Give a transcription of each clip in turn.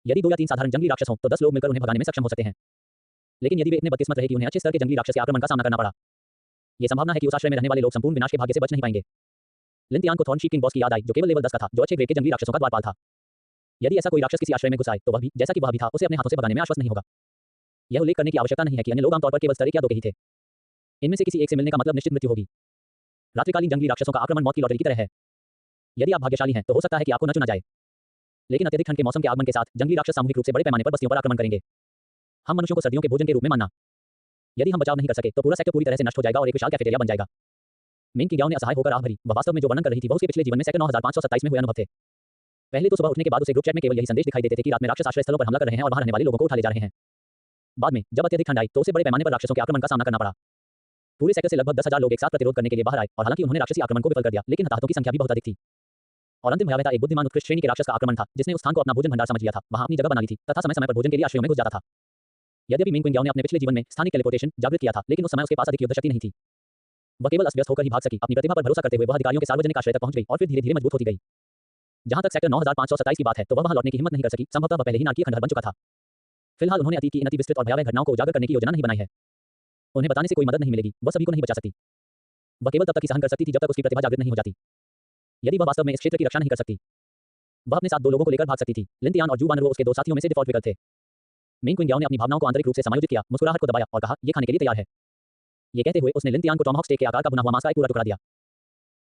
यदि 2 या 3 साधारण जंगली राक्षस हों तो 10 लोग मिलकर उन्हें भगाने में सक्षम हो सकते हैं। लेकिन यदि वे इतने बदकिस्मत रहे कि उन्हें अच्छे स्तर के जंगली राक्षस के आक्रमण का सामना करना पड़ा, ये संभावना है कि उस आश्रय में रहने वाले लोग संपूर्ण विनाश के भाग्य से बच नहीं पाएंगे। लिन तियान को थॉर्नशीप किंग बॉस की याद आई, जो केवल लेवल 10 का था, जो अच्छे ग्रेड के जंगली राक्षसों का द्वारपाल था। यदि ऐसा कोई राक्षस किसी आश्रय में घुस आए तो वह भी, जैसा कि वह भी था, उसे अपने हाथों से भगाने में आश्वस्त नहीं होगा। यह उल्लेख करने की आवश्यकता नहीं है कि अन्य लोग आमतौर पर केवल स्तर 1 या 2 के ही थे। इनमें से किसी एक से मिलने का मतलब निश्चित मृत्यु होगी। रात्रिकालीन जंगली राक्षसों का आक्रमण मौत की लॉटरी की तरह है। यदि आप भाग्यशाली हैं तो हो सकता है कि आपको न चुना जाए। लेकिन अत्यधिक ठंड के मौसम के आगमन के साथ जंगली राक्षस सामूहिक रूप से बड़े पैमाने पर बस्तियों पर आक्रमण करेंगे। हम मनुष्यों को सर्दियों के भोजन के रूप में मानना। यदि हम बचाव नहीं कर सके तो पूरा सेक्टर पूरी तरह से नष्ट हो जाएगा और एक विशाल कैफेटेरिया बन जाएगा। मेंग किंग याओ ने असहाय होकर आह भरी। वह वास्तव में जो वर्णन कर रही थी वह उसके पिछले जीवन में सेक्टर 9527 में हुए अनुभव थे। पहले तो सुबह उठने के बाद उसे ग्रुप चैट में केवल यही संदेश दिखाई देते थे कि रात में राक्षस आश्रय स्थलों पर हमला कर रहे हैं और वहां रहने वाले लोगों को उठा ले जा रहे हैं। बाद में जब अत्यधिक ठंड आई तो उसे बड़े पैमाने पर राक्षसों के आक्रमण का सामना करना पड़ा। पूरे सेक्टर से लगभग 10,000 लोग एक साथ प्रतिरोध करने के लिए बाहर आए और हालांकि उन्होंने राक्षसी आक्रमण को विफल कर दिया, लेकिन हताहतों की संख्या भी बहुत अधिक थी। और अंतिम भयावहता एक बुद्धिमान उत्कृष्ट श्रेणी के राक्षस का आक्रमण था, जिसने उस स्थान को अपना भोजन भंडार समझ लिया था, वहां अपनी जगह बना ली थी तथा समय समय पर भोजन के लिए आश्रयों में घुस जाता था। यद्यपि मेंग किंग याओ ने अपने पिछले जीवन में स्थानिक टेलीपोर्टेशन जागृत किया था, लेकिन उस समय उसके पास अधिक युद्ध शक्ति नहीं थी। वह केवल अस्त-व्यस्त होकर ही भाग सकी। अपनी प्रतिभा पर भरोसा करते हुए वह अधिकारियों के सार्वजनिक आश्रय तक पहुंच गई और फिर धीरे-धीरे मजबूत होती गई। जहां तक सेक्टर 9527 की बात है तो वह वहां लौटने की हिम्मत नहीं कर सकी, संभवतः वह पहले ही नारकीय खंडहर बन चुका था। फिलहाल उन्होंने अतीत की इन अति विस्तृत और भयावह घटनाओं को उजागर करने की योजना नहीं बनाई है। उन्हें बताने से कोई मदद नहीं मिलेगी, वह सभी को नहीं बचा सकती। वह केवल तब तक ही सहन कर सकती थी जब तक उसकी प्रतिभा जागृत नहीं हो जाती। यदि वह वास्तव में इस क्षेत्र की रक्षा नहीं कर सकती, वह अपने साथ 2 लोगों को लेकर भाग सकती थी। लिन तियान और जू वानरुओ उसके 2 साथियों में से डिफॉल्ट विकल्प थे। मेंग किंग याओ ने अपनी भावनाओं को आंतरिक रूप से समायोजित किया, मुस्कुराहट को दबाया और कहा, "ये खाने के लिए तैयार है।" ये कहते हुए उसने लिन तियान को टॉमहॉक स्टेक के आकार का भुना हुआ मांस का एक पूरा टुकड़ा दिया।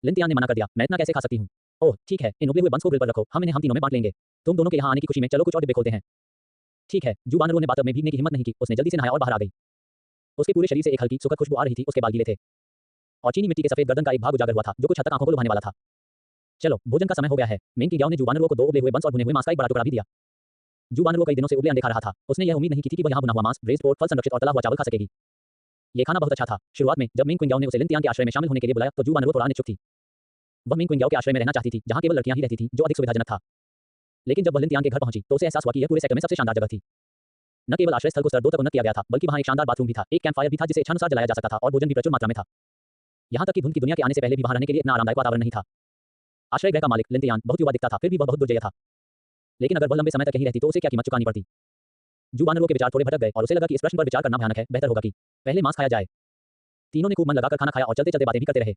लिन तियान ने मना कर दिया, "मैं इतना कैसे खा सकती हूँ? ओह ठीक है, इन उबले हुए बंस को ग्रिल पर रखो, हम इन्हें हम तीनों में बांट लेंगे। तुम दोनों के यहाँ आने की खुशी में चलो कुछ और डिब्बे खोलते हैं।" ठीक है। जू वानरुओ ने बाथटब में भीगने की हिम्मत नहीं की, उसने जल्दी से नहाया और बाहर आ गई। उसके पूरे शरीर से एक हल्की सुखद खुशबू आ रही थी, उसके बाल गीले थे और चीनी मिट्टी के सफेद गर्दन का एक भाग उजागर हुआ था, जो कुछ हद तक आंखों को लुभाने वाला था। चलो, भोजन का समय हो गया है। मेंग किंग याओ ने जू वानरुओ को 2 उबले हुए बंस और भुने हुए मांस का एक बड़ा टुकड़ा भी दिया। जू वानरुओ कई दिनों से उबले अंडे खा रहा था। उसने यह उम्मीद नहीं की थी कि वह यहाँ भुना हुआ मांस, ब्रेज़्ड पोर्क, फल संरक्षित और तला हुआ चावल खा सकेगी। ये खाना बहुत अच्छा था। शुरुआत में जब मेंग किंग याओ ने उसे लिन तियान के आश्रय में शामिल होने के लिए बुलाया तो जू वानरुओ थोड़ा अनिच्छुक थी। वह मेंग किंग याओ के आश्रय में रहना चाहती थी, जहाँ केवल लड़कियां ही रहती थीं, जो अधिक सुविधाजनक था। लेकिन जब वह लिन तियान के घर पहुंची तो उसे एहसास हुआ कि यह पूरे सेक्टर में सबसे शानदार जगह थी। न केवल आश्रय स्थल को स्तर 2 तक उन्नत किया गया था, बल्कि वहां एक शानदार बाथरूम भी था, एक कैंपफायर भी था जिसे इच्छानुसार जलाया जा सकता था और भोजन भी प्रचुर मात्रा में था। यहाँ तक कि धुंध की दुनिया के आने से पहले भी वहां रहने के लिए इतना आरामदायक वातावरण नहीं था। आश्रय गृह का मालिक लिन तियान बहुत युवा दिखता था, फिर भी वह बहुत दुर्जय था। लेकिन अगर वह लंबे समय तक यहीं रहती तो उसे क्या कीमत चुकानी पड़ती? जू वानरुओं के विचार थोड़े भटक गए और उसे लगा कि इस प्रश्न पर विचार करना भयानक है, बेहतर होगा कि पहले मांस खाया जाए। तीनों ने खूब मन लगाकर खाना खाया और चलते-चलते बातें भी करते रहे।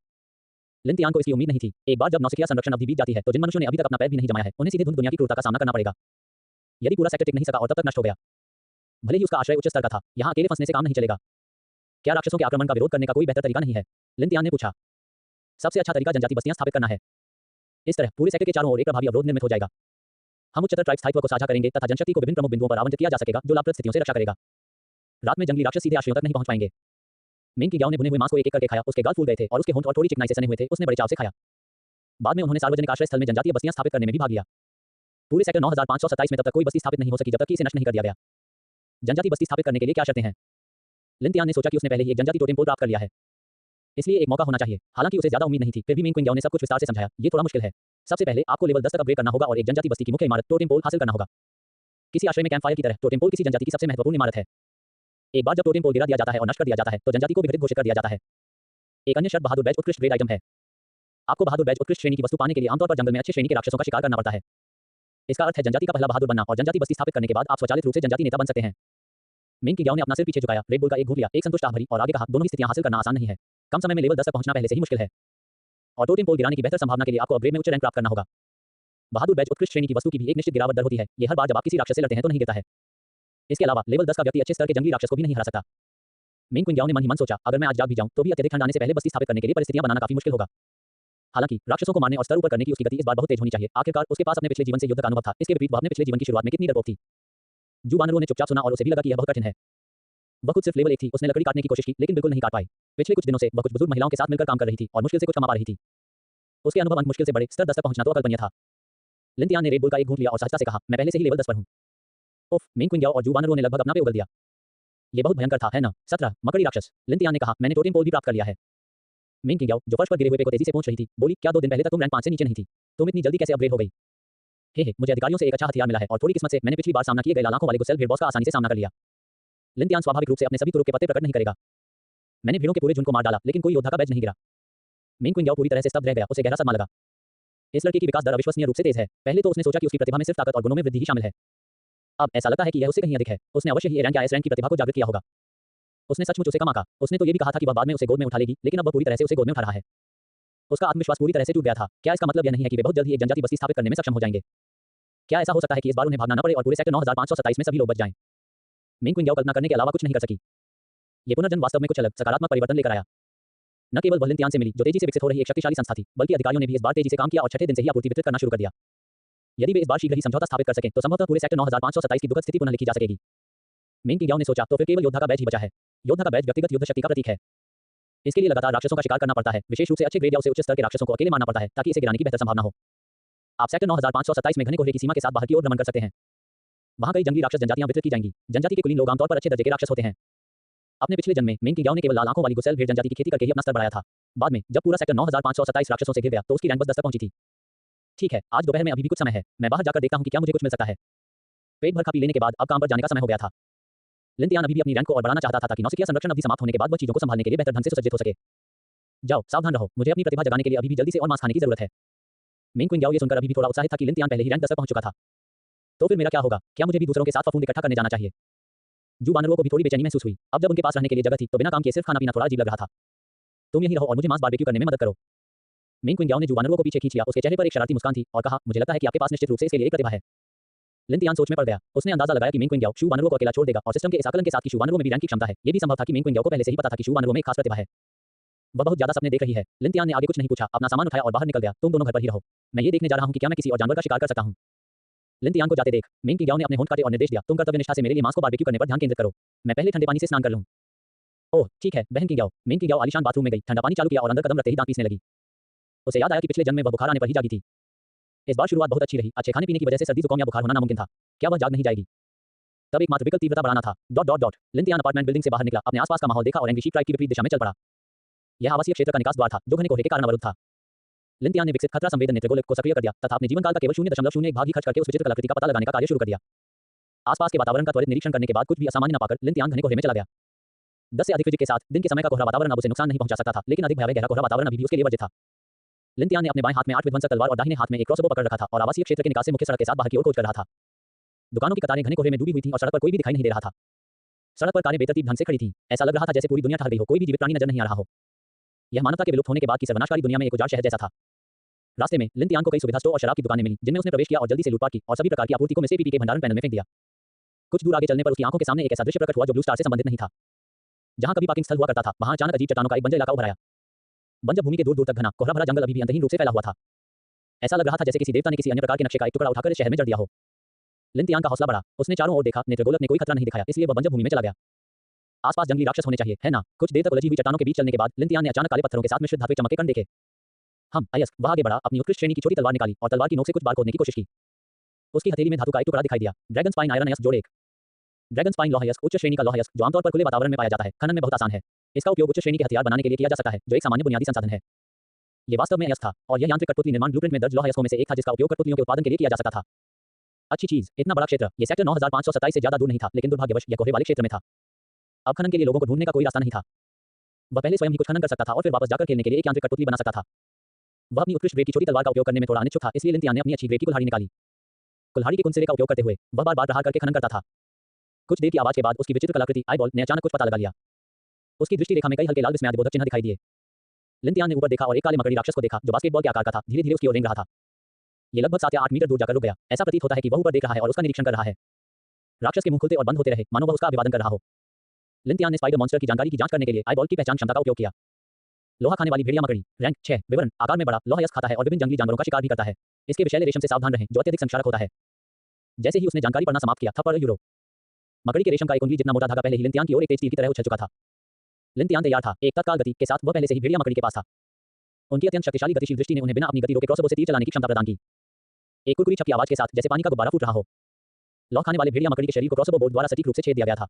लिन तियान को इसकी उम्मीद नहीं थी। एक बार जब नौसिखिया संरक्षण अवधि बीत जाती है तो जिन मनुष्यों ने अभी तक अपना पैर भी नहीं जमाया है, उन्हें सीधे धुंध दुनिया की क्रूरता का सामना करना पड़ेगा। यदि पूरा सेक्टर टिक नहीं सका और तब तक नष्ट हो गया, भले ही उसका आश्रय उच्च स्तर का था, यहाँ अकेले फंसने से काम नहीं चलेगा। क्या राक्षसों के आक्रमण का विरोध करने का कोई बेहतर तरीका नहीं है? लिन तियान ने पूछा। सबसे अच्छा तरीका जनजाति बस्तियां स्थापित करना है। इस तरह पूरे सेक्टर के चारों ओर एक प्रभावी अवरोध निर्मित हो जाएगा। हम उच्चतर ट्राइब स्थायित्व को साझा करेंगे तथा जनशक्ति को विभिन्न प्रमुख बिंदुओं पर आवंटित किया जा सकेगा, जो लाभप्रद स्थितियों से रक्षा करेगा। रात में जंगली राक्षस सीधे आश्रयों तक नहीं पहुंच पाएंगे। मेंग किंग याओ ने भुने हुए मांस को एक-एक करके खाया, उसके गाल फूल गए थे और उसके होंठ और थोड़ी चिकनाई से सने हुए थे, उसने बड़े चाव से खाया। बाद में उन्होंने सार्वजनिक आश्रय स्थल में जनजातीय बस्तियां स्थापित करने में भी भाग लिया। पूरे सेक्टर 9527 में तब तक कोई बस्ती स्थापित नहीं हो सकी जब तक कि इसे नष्ट नहीं कर दिया गया। जनजाति बस्ती स्थापित करने के लिए क्या शर्तें हैं? लिन तियान ने सोचा कि उसने पहले ही एक जनजाति टोटेम पोल प्राप्त कर लिया है, इसलिए एक मौका होना चाहिए। हालांकि उसे ज्यादा उम्मीद नहीं थी, फिर भी मेंग किंग याओ ने सब कुछ विस्तार से समझाया। ये थोड़ा मुश्किल है। सबसे पहले आपको लेवल 10 तक अपग्रेड करना होगा और एक जनजाति बस्ती की मुख्य इमारत टोटेम पोल हासिल करना होगा। किसी आश्रय में कैंपफायर की तरह टोटेम पोल किसी जनजाति की सबसे महत्वपूर्ण इमारत है। एक बार जब टोटेम पोल गिरा दिया जाता है और नष्ट कर दिया जाता है तो जनजाति को विघटित घोषित कर दिया जाता है। एक अन्य शर्त बहादुर बैच उत्कृष्ट ग्रेड आइटम है। आपको बहादुर बैच उत्कृष्ट श्रेणी की वस्तु पाने के लिए आमतौर पर जंगल में अच्छे श्रेणी के राक्षसों का शिकार करना पड़ता है। इसका अर्थ है जनजाति का पहला बहादुर बनना और जनजाति बस्ती स्थापित करने के बाद आप स्वचालित रूप से जनजाति नेता बन सकते हैं। मेंग किंग याओ ने अपना सिर पीछे झुकाया, रेड बुल का एक घूंट लिया, एक संतुष्ट आह भरी और आगे कहा, दोनों ही स्थितियां हासिल करना आसान नहीं है। कम समय में लेवल 10 तक पहुंचना पहले से ही मुश्किल है और टोटेम पोल गिराने की बेहतर संभावना के लिए आपको अपग्रेड में उच्च रैंक प्राप्त करना होगा। बहादुर बैच उत्कृष्ट श्रेणी की वस्तु की भी एक निश्चित गिरावट दर होती है। ये हर बार जब आप किसी राक्षस से लड़ते हैं तो नहीं गिरता है। इसके अलावा लेवल 10 का व्यक्ति अच्छे स्तर के जंगली राक्षस को भी नहीं हरा सकता। मेंग किंग याओ ने मन ही मन सोचा, अगर मैं आज जाग भी जाऊं तो भी अत्यधिक ठंड आने से पहले बस्ती स्थापित करने के लिए परिस्थितियां बनाना काफी मुश्किल होगा। हालांकि राक्षसों को मारने और स्तर ऊपर करने की उसकी गति इस बार बहुत तेज होनी चाहिए। आखिरकार उसके पास अपने पिछले जीवन से युद्ध का अनुभव था। इसके विपरीत वह अपने पिछले जीवन की शुरुआत में कितनी डरपोक थी। जू वानरुओं ने चुपचाप सुना और उसे भी लगा कि यह बहुत कठिन है। वह खुद सिर्फ लेवल 1 थी, उसने लकड़ी काटने की कोशिश की लेकिन बिल्कुल नहीं काट पाई। पिछले कुछ दिनों से वह कुछ बुजुर्ग महिलाओं के साथ मिलकर काम कर रही थी और मुश्किल से कुछ कमा पा रही थी। उसके अनुभव अंत मुश्किल से बड़े स्तर 10 तक पहुंचना तो अकल्पनीय था। लिन तियान ने रेड बुल का एक घूंट लिया और सहजता से कहा, मैं पहले से ही लेवल 10 पर हूं। उफ, मेंग किंग याओ और जू वानरुओं ने लगभग अपना पे उगल दिया। ये बहुत भयंकर था, है ना? 17 मकड़ी राक्षस। लिन तियान ने कहा, मैंने टोटेम पोल भी प्राप्त कर लिया है। मेंग किंग याओ जो फर्श पर गिरे हुए पे को तेजी से पहुंच रही थी, बोली, क्या 2 दिन पहले तक तुम रैंक 5 से नीचे नहीं थी? तुम इतनी जल्दी कैसे अपग्रेड हो गई? हे, मुझे अधिकारियों से एक अच्छा हथियार मिला है और थोड़ी किस्मत से मैंने पिछली बार सामना किए गए लालाखों वाले गुस्सेल भीड़ बॉस का आसानी से सामना कर लिया। लिन तियान स्वाभाविक रूप से अपने सभी तुरुप के पत्ते प्रकट नहीं करेगा। मैंने भीड़ों के पूरे झुंड को मार डाला लेकिन कोई योद्धा का बैज नहीं गिरा। मेंग किंग याओ पूरी तरह से स्तब्ध रह गया, उसे गहरा सदमा लगा। इस लड़के की विकास दर अविश्वसनीय रूप से तेज है। पहले तो उसने सोचा कि उसकी प्रतिभा में सिर्फ ताकत और गुणों में वृद्धि ही शामिल है। अब ऐसा लगता है कि यह उससे कहीं अधिक है। उसने अवश्य ही रैंक या एस रैंक की प्रतिभा को जागृत किया होगा। उसने सचमुच उसे कम आंका। उसने तो ये भी कहा था कि वह बाद में उसे गोद में उठा लेगी, लेकिन अब वह पूरी तरह से उसे गोद में उठा रहा है। उसका आत्मविश्वास पूरी तरह से टूट गया था। क्या इसका मतलब यह नहीं है कि वे बहुत जल्द ही एक जनजाति बस्ती स्थापित करने में सक्षम हो जाएंगे? क्या ऐसा हो सकता है कि इस बार उन्हें भागना न पड़े और पूरे सेक्टर 9527 में सभी लोग बच जाएं? मेंग क्विंग कल्पना करने के अलावा कुछ नहीं कर सकी। ये पुनर्जन्म वास्तव में कुछ अलग सकारात्मक परिवर्तन लेकर आया। न केवल वह लिनतियान से मिली, जो तेजी से विकसित हो रही एक शक्तिशाली संस्था थी, बल्कि अधिकारियों ने भी इस बार तेजी से काम किया और छठे दिन से ही आपूर्ति वितरित करना शुरू कर दिया। यदि वे इस बार शीघ्र ही समझौता स्थापित कर सकें, तो संभवतः पूरे सेक्टर 9527 की दुखद स्थिति पुनः लिखी जा सकेगी। मेंग क्विंग ने सोचा, तो फिर केवल योद्धा का बैच ही बचा है। योद्धा का बैच व्यक्तिगत युद्ध शक्ति का प्रतीक है। इसके लिए लगातार राक्षसों का शिकार करना पड़ता है, विशेष रूप से अच्छे ग्रेड या उससे उच्च स्तर के राक्षसों को अकेले मारना पड़ता है, ताकि इसे गिराने की बेहतर संभावना हो। आप सेक्टर 9527 में घने कोहरे की सीमा के साथ बाहर की ओर भ्रमण कर सकते हैं। वहां कई जंगली राक्षस जनजातियां वितरित की जाएंगी। जनजाति के कुलीन लोग आमतौर पर अच्छे दर्जे के राक्षस होते हैं। अपने पिछले जन्म में मेंग क्विंग ने केवल लाल आंखों वाली गुसेल भेड़ जनजाति की खेती करके ही अपना स्तर बढ़ाया था। बाद में जब पूरा सेक्टर 9527 राक्षसों से घिर गया, तो उसकी रैंक बस 10 तक पहुंची थी। ठीक है, आज दोपहर में अभी भी कुछ समय है। मैं बाहर जाकर देखता हूं कि क्या मुझे कुछ मिल सकता है। पेट भर खा पी लेने के बाद अब काम पर जाने का समय हो गया था। लिनतियान अभी भी अपनी रैंक को और बढ़ाना चाहता था ताकि नौसिखिया संरक्षण अवधि समाप्त होने के बाद वह चीजों को संभालने के लिए बेहतर ढंग से सुसज्जित हो सके। जाओ, सावधान रहो। मुझे अपनी प्रतिभा जगाने के लिए अभी भी जल्दी से और मांस खाने की जरूरत है। मेंग क्विंग ये सुनकर अभी भी थोड़ा उत्साहित था कि लिनतियान पहले ही रैंक 10 तक पहुंच चुका था। तो फिर मेरा क्या होगा? क्या मुझे भी दूसरों के साथ फफूंद इकट्ठा करने जाना चाहिए? जू वानरों को भी थोड़ी बेचैनी महसूस हुई। अब जब उनके पास रहने के लिए जगह थी, तो बिना काम किए सिर्फ खाना पीना थोड़ा अजीब लग रहा था। तुम यहीं रहो और मुझे मांस बारबेक्यू करने में मदद करो। मेंग क्विंग ने जू वानरों को पीछे खींच लिया। उसके चेहरे पर एक शरारती मुस्कान थी और कहा, मुझे लगता है कि आपके पास निश्चित रूप से इसके लिए एक प्रतिभा है। लिनतियान सोच में पड़ गया। उसने अंदाजा लगाया कि मेंग क्विंग शू वानरों को अकेला छोड़ देगा और सिस्टम के इस आकलन के साथ कि शू वानरों में भी रैंक की क्षमता है। ये भी संभव था कि मेंग क्विंग को पहले से ही पता था कि शू वानरों में एक खास प्रतिभा है। वह बहुत ज्यादा सपने देख रही है। लिनतियान ने आगे कुछ नहीं पूछा, अपना सामान उठाया और बाहर निकल गया। तुम दोनों घर पर ही रहो। मैं ये देखने जा रहा हूं कि क्या मैं किसी और जानवर का शिकार कर सकता हूं। लिनतियान को जाते देख मेंग क्विंग ने अपने होंठ काटे और निर्देश दिया, तुम कर्तव्य निष्ठा से मेरे लिए मांस को बारबेक्यू करने पर ध्यान केंद्रित करो। मैं पहले ठंडे पानी से स्नान कर लूं। ओह ठीक है बहन क्विंग। मेंग क्विंग आलीशान बाथरूम में गई, ठंडा पानी चालू किया और अंदर कदम रखते ही दांत पीसने लगी। उसे याद आया कि पिछले जन्म में वह बुखार आने पर ही जागी थी। इस बार शुरुआत बहुत अच्छी रही। अच्छे खाने पीने की वजह से सर्दी जुकाम या बुखार होना नामुमकिन था। क्या वह जाग नहीं जाएगी? तब एकमात्र विकल्प तीव्रता बढ़ाना था। लिनतियान अपार्टमेंट बिल्डिंग से बाहर निकला, अपने आसपास का माहौल देखा और एंग्री शीप ट्राइब की विपरीत दिशा में चल पड़ा। यह आवासीय क्षेत्र का निकास द्वार था, जो घने कोहरे के कारण अवरुद्ध था। लिनतियान ने विकसित खतरा संवेदन नेत्रगोलक को सक्रिय कर दिया तथा अपने जीवन काल का केवल 0.01 भाग ही खर्च करके उस विचित्र कलाकृति का पता लगाने का कार्य शुरू कर दिया। आसपास के वातावरण का त्वरित निरीक्षण करने के बाद कुछ भी असामान्य न पाकर लिनतियान घने कोहरे में चला गया। 10 से अधिक फिजिक के साथ दिन के समय का कोहरा वातावरण अब उसे नुकसान नहीं पहुंचा सकता था, लेकिन अधिक भयावह गहरा कोहरा वातावरण अभी भी उसके लिए वर्जित था। लिनतियान ने अपने बाएं हाथ में 8 विध्वंसक तलवार और दाहिने हाथ में एक क्रॉसबो पकड़ रखा था और आवासीय क्षेत्र के निकास से मुख्य सड़क के साथ बाहर की ओर खोज कर रहा था। दुकानों की कतारें घने कोहरे में डूबी हुई थीं और सड़क पर कोई भी दिखाई नहीं दे रहा था। सड़क पर कारें बेतरतीब ढंग से खड़ी थीं। ऐसा लग रहा था जैसे पूरी दुनिया ठहर गई हो, कोई भी जीवित प्राणी नजर नहीं आ रहा हो। यह मानवता के विलुप्त होने के बाद की सर्वनाशकारी दुनिया में एक उजाड़ शहर जैसा था। रास्ते में लिनतियान को कई सुविधा स्टोर और शराब की दुकानें मिली, जिनमें उसने प्रवेश किया और जल्दी से लूटपाट की और सभी प्रकार की आपूर्ति को मिसे पीपी के भंडारण पैनल में फेंक दिया। कुछ दूर आगे चलने पर उसकी आंखों के सामने एक ऐसा दृश्य प्रकट हुआ जो ब्लू स्टार से संबंधित नहीं था। जहां कभी पार्किंग स्थल हुआ करता था, वहां अचानक अजीब चट्टानों का एक बंजर इलाका उभर आया। बंजर भूमि के दूर दूर तक घना कोहरा भरा जंगल अभी भी अंतहीन रूप से फैला हुआ था। ऐसा लग रहा था जैसे किसी देवता ने किसी अन्य प्रकार के नक्शे का एक टुकड़ा उठाकर इस शहर में जड़ दिया हो। लिनतियान का हौसला बढ़ा। उसने चारों ओर देखा, नेत्रगोलक ने कोई खतरा नहीं दिखाया, इसलिए वह बंजर भूमि में चला गया। आसपास जंगली राक्षस होने चाहिए, है ना? कुछ देर तक उलझी हुई चट्टानों के बीच चलने के बाद लिनतियान ने अचानक काले पत्थरों के साथ मिश्रित धातु चमक के कण देखे। अयस्क। वह आगे बढ़ा, अपनी उत्कृष्ट श्रेणी की छोटी तलवार निकाली और तलवार की नोक से कुछ बार खोदने की कोशिश की। उसकी हथेली में धातु का एक टुकड़ा दिखाई दिया। ड्रैगन स्पाइन आयरन अयस्क जोड़ 1। ड्रैगन स्पाइन लौह अयस्क उच्च श्रेणी का लौह अयस्क जो आमतौर पर खुले वातावरण में पाया जाता है, खनन में बहुत आसान है। इसका उपयोग उच्च श्रेणी के हथियार बनाने के लिए किया जा सकता है, जो एक सामान्य बुनियादी संसाधन है। ये वास्तव में अयस्क था और यह यांत्रिक कठपुतली निर्माण ब्लूप्रिंट में दर्ज लौह अयस्कों में से एक था जिसका उपयोग कठपुतलियों के उत्पादन के लिए किया जा सकता था। अच्छी चीज, इतना बड़ा क्षेत्र। ये सेक्टर 9527 से ज्यादा दूर नहीं था, लेकिन दुर्भाग्यवश यह कोहरे वाले क्षेत्र में था। अब खनन के लिए लोगों को ढूंढने का कोई रास्ता नहीं था। वह पहले स्वयं ही कुछ खनन कर सकता था और फिर वापस जाकर खेलने के लिए एक यांत्रिक कठपुतली बना सकता था। वह अपनी उत्कृष्ट ग्रेड की छोटी तलवार का उपयोग करने में थोड़ा अनिच्छुक था, इसलिए लिनतियान ने अपनी अच्छी ग्रेड की कुल्हाड़ी निकाली। कुल्हाड़ी के कुंसिले का उपयोग करते हुए वह बार-बार प्रहार करके खनन करता था। कुछ देर की आवाज के बाद उसकी विचित्र कलाकृति आईबॉल ने अचानक कुछ पता लगा लिया। उसकी दृष्टि रेखा में कई हल्के लाल विस्मयादिबोधक चिन्ह दिखाई दिए। लिनतियान ने ऊपर देखा और एक काले मकड़ी राक्षस को देखा जो बास्केटबॉल के आकार का था, धीरे-धीरे उसकी ओर रेंग रहा था। ये लगभग 7 या 8 मीटर दूर जाकर रुक गया। ऐसा प्रतीत होता है कि वह ऊपर देख रहा है और उसका निरीक्षण कर रहा है। राक्षस के मुंह खुलते और बंद होते रहे, मानो वह उसका अभिवादन कर रहा हो। लिनतियान ने स्पाइडर मॉन्स्टर की जानकारी की जांच करने के लिए आईबॉल की पहचान क्षमता का उपयोग किया। लोहा खाने वाली भेड़िया मकड़ी, रैंक 6, विवरण, आकार में बड़ा, लोहा अयस्क खाता है और विभिन्न जंगली जानवरों का शिकार भी करता है। इसके विषैले रेशम से सावधान रहें, जो अत्यधिक संक्षारक होता है। जैसे ही उसने जानकारी पढ़ना समाप्त किया, थप्पड़ यूरो। मकड़ी के रेशम का एक उंगली जितना मोटा धागा पहले ही लिनतियान की ओर एक तेज तीर की तरह उछल चुका था। लिनतियान तैयार था। एक तत्काल गति के साथ वह पहले से ही भेड़िया मकड़ी के पास था। उनकी अत्यंत शक्तिशाली गतिशील दृष्टि ने उन्हें बिना अपनी गति रोके क्रॉसबो से तीर चलाने की क्षमता प्रदान की। एक कुरकुरी छप की आवाज के साथ, जैसे पानी का गुब्बारा फूट रहा हो। लौह खाने वाले भेड़िया मकड़ी के शरीर को क्रॉसबो बोल्ट द्वारा सटीक रूप से छेद दिया गया था।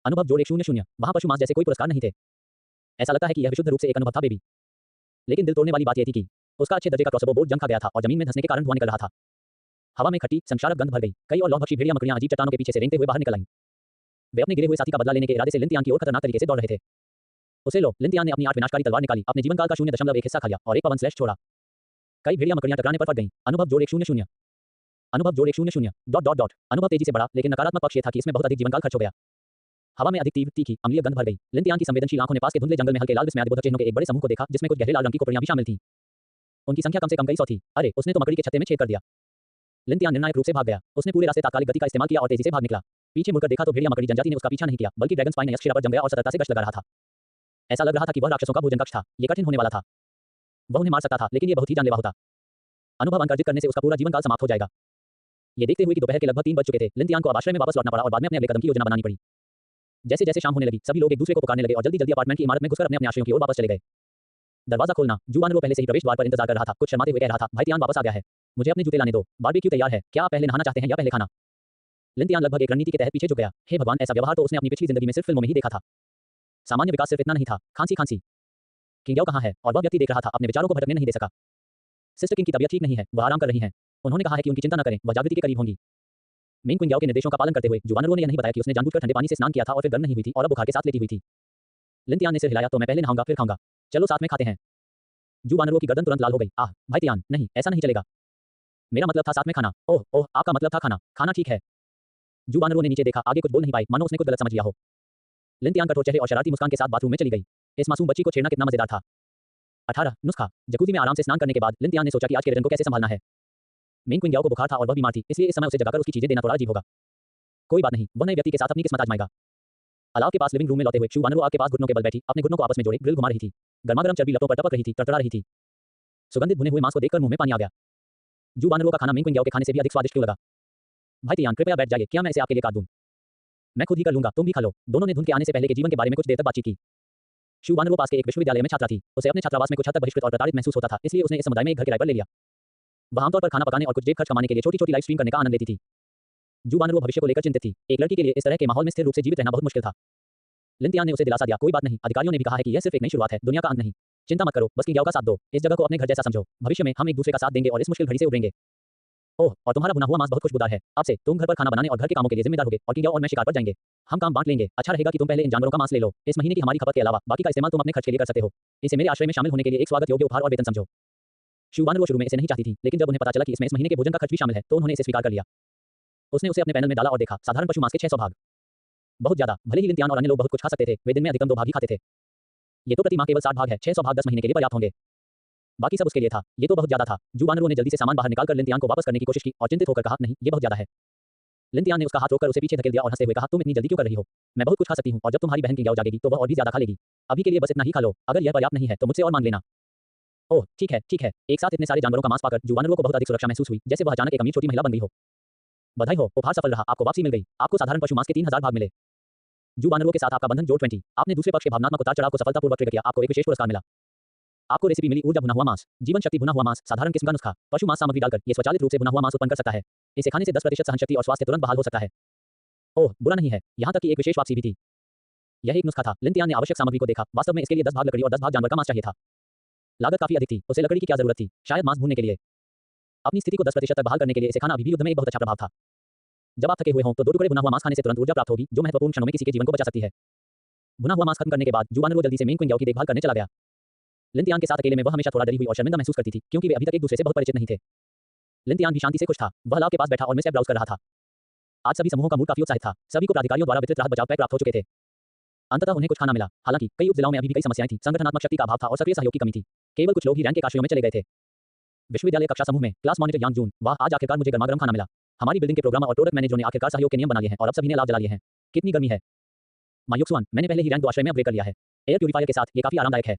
अनुभव जोड़ 100। वहां पशु मांस जैसे कोई पुरस्कार नहीं थे। ऐसा लगता है कि यह विशुद्ध रूप से एक अनुभव था बेबी। लेकिन दिल तोड़ने वाली बात यह थी कि उसका अच्छे दर्जे का क्रॉसबो बोल्ट जंग खा गया था और जमीन में धंसने के कारण धुआं निकल रहा था। हवा में खट्टी संक्षारक गंध भर गई। कई और लौहभक्षी भेड़िया मकड़ियां अजीब चट्टानों के पीछे से रेंगते हुए बाहर निकल आईं। वे अपने गिरे हुए साथी का बदला लेने के इरादे से लिनतियान की ओर खतरनाक तरीके से दौड़ रहे थे। उसे लो, लिनतियान ने अपनी 8 विनाशकारी तलवार निकाली, अपने जीवन काल का 0.1 हिस्सा खा लिया और एक पवन स्लैश छोड़ा। कई भेड़िया मकड़ियां टकराने पर फट गईं। अनुभव जोड़ 100। अनुभव जोड़ 100 ... अनुभव तेजी से बढ़ा, लेकिन नकारात्मक पक्ष ये था कि इसमें बहुत अधिक जीवनकाल खर्च हो गया। हवा में अधिक तीव्र तीखी अम्लीय गंध भर गई। लिनतियान की संवेदनशील आंखों ने पास के धुंधले जंगल में हल्के लाल विस्मयादिबोधक चिन्हों के एक बड़े समूह को देखा, जिसमें कुछ गहरे लाल रंग की खोपड़ियां भी शामिल थीं। उनकी संख्या कम से कम कई सौ थी। अरे, उसने तो मकड़ी के छत्ते में छेद कर दिया। लिनतियान निर्णायक रूप से भाग गया। उसने पूरे रास्ते तात्कालिक गति का इस्तेमाल किया और तेजी से भाग निकला। पीछे मुड़कर देखा तो भेड़िया मकड़ी जनजाति ने उसका पीछा नहीं किया, बल्कि ड्रैगन स्पाइन शिरा पर जम गया और सतर्कता से गश्त लगा रहा था। ऐसा लग रहा था कि वह राक्षसों का भोजन कक्ष था। ये कठिन होने वाला था। वह उन्हें मार सकता था, लेकिन ये बहुत ही जानलेवा होता। अनुभव अंक अर्जित करने से उसका पूरा जीवन काल समाप्त हो जाएगा। ये देखते हुए कि दोपहर के लगभग 3 बज चुके थे, लिनतियान को अब आश्रय में वापस लौटना पड़ा और बाद में अपने अगले कदम की योजना बनानी पड़ी। जैसे जैसे शाम होने लगी, सभी लोग एक दूसरे को पुकारने लगे और जल्दी जल्दी अपार्टमेंट की इमारत में घुसकर अपने अपने आश्रयों की ओर वापस चले गए। दरवाजा खोलना। जुआन वो पहले से ही प्रवेश द्वार पर इंतजार कर रहा था। कुछ शर्माते हुए कह रहा था, भाई तियान वापस आ गया है। मुझे अपने जूते लाने दो। बारबेक्यू तैयार है। क्या आप पहले नहाना चाहते हैं या पहले खाना? लिनतियान लगभग एक रणनीति के तहत पीछे झुक गया। हे भगवान, ऐसा व्यवहार तो उसने अपनी पिछली जिंदगी में सिर्फ फिल्मों में ही देखा था। सामान्य विकास सिर्फ इतना नहीं था। खांसी खांसी। किंग कहाँ है? और वह व्यक्ति देख रहा था, अपने विचारों को भटकने नहीं दे सका। सिस्टर किंग की तबीयत ठीक नहीं है, वह आराम कर रही हैं। उन्होंने कहा है कि उनकी चिंता न करें, वह जागृति के करीब होंगी। मेन क्विंग के निर्देशों का पालन करते हुए जुआनरो ने यह नहीं बताया कि उसने जानबूझकर ठंडे पानी से स्नान किया था और फिर गर्म नहीं हुई थी और अब बुखार के साथ लेटी हुई थी। लिनतियान ने सिर हिलाया, तो मैं पहले नहाऊंगा फिर खाऊंगा। चलो साथ में खाते हैं। जुआनरो की गर्दन तुरंत लाल हो गई। आह भाई तियान, नहीं, ऐसा नहीं चलेगा। मेरा मतलब था साथ में खाना। ओह ओह, आपका मतलब था खाना। खाना ठीक है। जुआनरो ने नीचे देखा, आगे कुछ बोल नहीं पाई, मानो उसने कुछ गलत समझ लिया हो। लिनतियान कठोर चेहरे और शरारती मुस्कान के साथ बाथरूम में चली गई। इस मासूम बच्ची को छेड़ना कितना मजेदार था। 18 नुस्खा। जकूज़ी में आराम से स्नान करने के बाद लिनतियान ने सोचा कि आज के रिजन को कैसे संभालना है। मेन क्विंग को बुखार था और वह बीमार थी, इसलिए इस समय उसे जगाकर उसकी चीजें देना थोड़ा अजीब होगा। कोई बात नहीं, वह नए व्यक्ति के साथ अपनी किस्मत आजमाएगा। अलाव के पास लिविंग रूम में लौटे हुए जुआनरो आग के पास घुटनों के बल बैठी, अपने घुटनों को आपस में जोड़े ग्रिल घुमा रही थी। गर्मागर्म चर्बी लपटों पर टपक रही थी, तड़तड़ा रही थी। सुगंधित भुने हुए मांस को देखकर मुंह में पानी आ गया। जुआनरो का खाना मेन क्विंग के खाने से भी अधिक स्वादिष्ट क्यों लगा? भाई तियान, कृपया बैठ जाइए, क्या मैं इसे आपके लिए काट दूं? मैं खुद ही कर लूंगा, तुम भी खा लो। दोनों ने धुंध के आने से पहले के जीवन के बारे में कुछ देर तक बातचीत की। जुआनरो पास के एक विश्वविद्यालय में छात्रा थी। उसे अपने छात्रावास में कुछ हद तक बहिष्कृत और प्रताड़ित महसूस होता था, इसलिए उसने इस समुदाय में एक घर किराए पर ले लिया। वह आमतौर पर खाना पकाने और कुछ जेब खर्च कमाने के लिए छोटी-छोटी लाइव स्ट्रीम करने का आनंद लेती थी। जुआनरो भविष्य को लेकर चिंतित थी। एक लड़की के लिए इस तरह के माहौल में स्थिर रूप से जीवित रहना बहुत मुश्किल था। लिनतियान ने उसे दिलासा दिया, कोई बात नहीं, अधिकारियों ने भी कहा है कि यह सिर्फ एक नई शुरुआत है, दुनिया का अंत नहीं। चिंता मत करो, बस किंग का साथ दो, इस जगह को अपने घर जैसा समझो। भविष्य में हम एक दूसरे का साथ देंगे और इस मुश्किल घड़ी से उबरेंगे। ओह, और तुम्हारा भुना हुआ मांस बहुत खुशबूदार है। अब से तुम घर पर खाना बनाने और घर के कामों के लिए जिम्मेदार होगे और किंग और मैं शिकार पर जाएंगे। हम काम बांट लेंगे। अच्छा रहेगा कि तुम पहले इन जानवरों का मांस ले लो। इस महीने की हमारी खपत के अलावा बाकी का इस्तेमाल तुम अपने खर्च के लिए कर सकते हो। इसे मेरे आश्रय में शामिल होने के लिए एक स्वागत योग्य उपहार और वेतन समझो। जुआनरो शुरू में इसे नहीं चाहती थी, लेकिन जब उन्हें पता चला कि इसमें इस महीने के भोजन का खर्च भी शामिल है, तो उन्होंने इसे स्वीकार कर लिया। उसने उसे अपने पैनल में डाला और देखा, साधारण पशु मांस के 600 भाग। बहुत ज्यादा। भले ही लिनतियान और अन्य लोग बहुत कुछ खा सकते थे, वे दिन में अधिकतम 2 भाग ही खाते थे। ये तो प्रति माह केवल 60 भाग है। 600 भाग 10 महीने के लिए पर्याप्त होंगे। बाकी सब उसके लिए था। ये तो बहुत ज्यादा था। जुआनरो ने जल्दी से सामान बाहर निकालकर लिनतियान को वापस करने की कोशिश की और चिंतित होकर कहा, नहीं, ये बहुत ज्यादा है। लिनतियान ने उसका हाथ रोककर उसे पीछे धकेल दिया और हंसते हुए कहा, तुम इतनी जल्दी क्यों कर रही हो? मैं बहुत कुछ खा सकती हूँ और जब तुम्हारी बहन किंग जागेगी तो वह और भी ज्यादा खा लेगी। अभी के लिए बस इतना ही खा लो। अगर यह पर्याप्त नहीं है तो मुझसे और मांग लेना। ओह ठीक है, ठीक है। एक साथ इतने सारे जानवरों का मांस पाकर जुआनरो को बहुत अधिक सुरक्षा महसूस हुई, जैसे वह अचानक एक अमीर छोटी महिला बन गई हो। बधाई हो, उपहार सफल रहा, आपको वापसी मिल गई। आपको साधारण पशु मांस के 3000 भाग मिले। जुआनरो के साथ आपका बंधन जोड़ 20। आपने दूसरे पक्ष के भावनात्मक उतार चढ़ाव को सफलतापूर्वक ट्रिगर किया, आपको एक विशेष पुरस्कार मिला। आपको रेसिपी मिली, ऊर्जा भुना हुआ मांस, जीवन शक्ति भुना हुआ मांस, साधारण किस्म का नुस्खा, पशु मांस सामग्री डालकर ये स्वचालित रूप से भुना हुआ मांस उत्पन्न कर सकता है। इसे खाने से 10% सहनशक्ति और स्वास्थ्य तुरंत बहाल हो सकता है। ओह, बुरा नहीं है, यहाँ तक कि एक विशेष वापसी भी थी। यह एक नुस्खा था। लिनतियान ने आवश्यक सामग्री को देखा। वास्तव में इसके लिए 10 भाग लकड़ी और 10 भाग जानवर का मांस चाहिए था। लागत काफी अधिक थी। उसे लकड़ी की क्या जरूरत थी? शायद मांस भूनने के लिए। अपनी स्थिति को 10% तक बहाल करने के लिए इसे खाना अभी भी युद्ध में एक बहुत अच्छा प्रभाव था। जब आप थके हुए हों तो 2 टुकड़े भुना हुआ मांस खाने से तुरंत ऊर्जा प्राप्त होगी, जो महत्वपूर्ण क्षणों में किसी के जीवन को बचा सकती है। भुना हुआ मांस खत्म करने के बाद जुआनरो जल्दी से मेन क्विंग की देखभाल करने चला गया। लिनतियान के साथ अकेले में वह हमेशा थोड़ा डरी हुई और शर्मिंदा महसूस करती थी, क्योंकि वे अभी तक एक दूसरे से बहुत परिचित नहीं थे। लिनतियान भी शांति से खुश था। वह लाव के पास बैठा और मिस ऐप ब्राउज कर रहा था। आज सभी समूहों का मूड काफी उत्साहित था। सभी को प्राधिकारियों द्वारा वितरित राहत बचाव पैक प्राप्त हो चुके थे। अंततः उन्हें कुछ खाना मिला। हालांकि कई उपजिलाओं में अभी भी कई समस्याएं थीं। संगठनात्मक शक्ति का अभाव था और सक्रिय सहयोग की कमी थी। केवल कुछ लोग ही रैंक के काशियों में चले गए थे। विश्वविद्यालय कक्षा समूह में क्लास मॉनिटर यांग जून, वाह, आज आखिरकार मुझे गर्मागर्म खाना मिला। हमारी बिल्डिंग के प्रोग्रामर और प्रोडक्ट मैनेजरों ने आखिरकार सहयोग के नियम बना लिए हैं और अब सभी ने लाभ जला लिए हैं। कितनी गर्मी है। मायुक्सुआन, मैंने पहले ही रैंक 2 आश्रय में अपग्रेड कर लिया है। एयर प्यूरीफायर के साथ ये काफी आरामदायक है।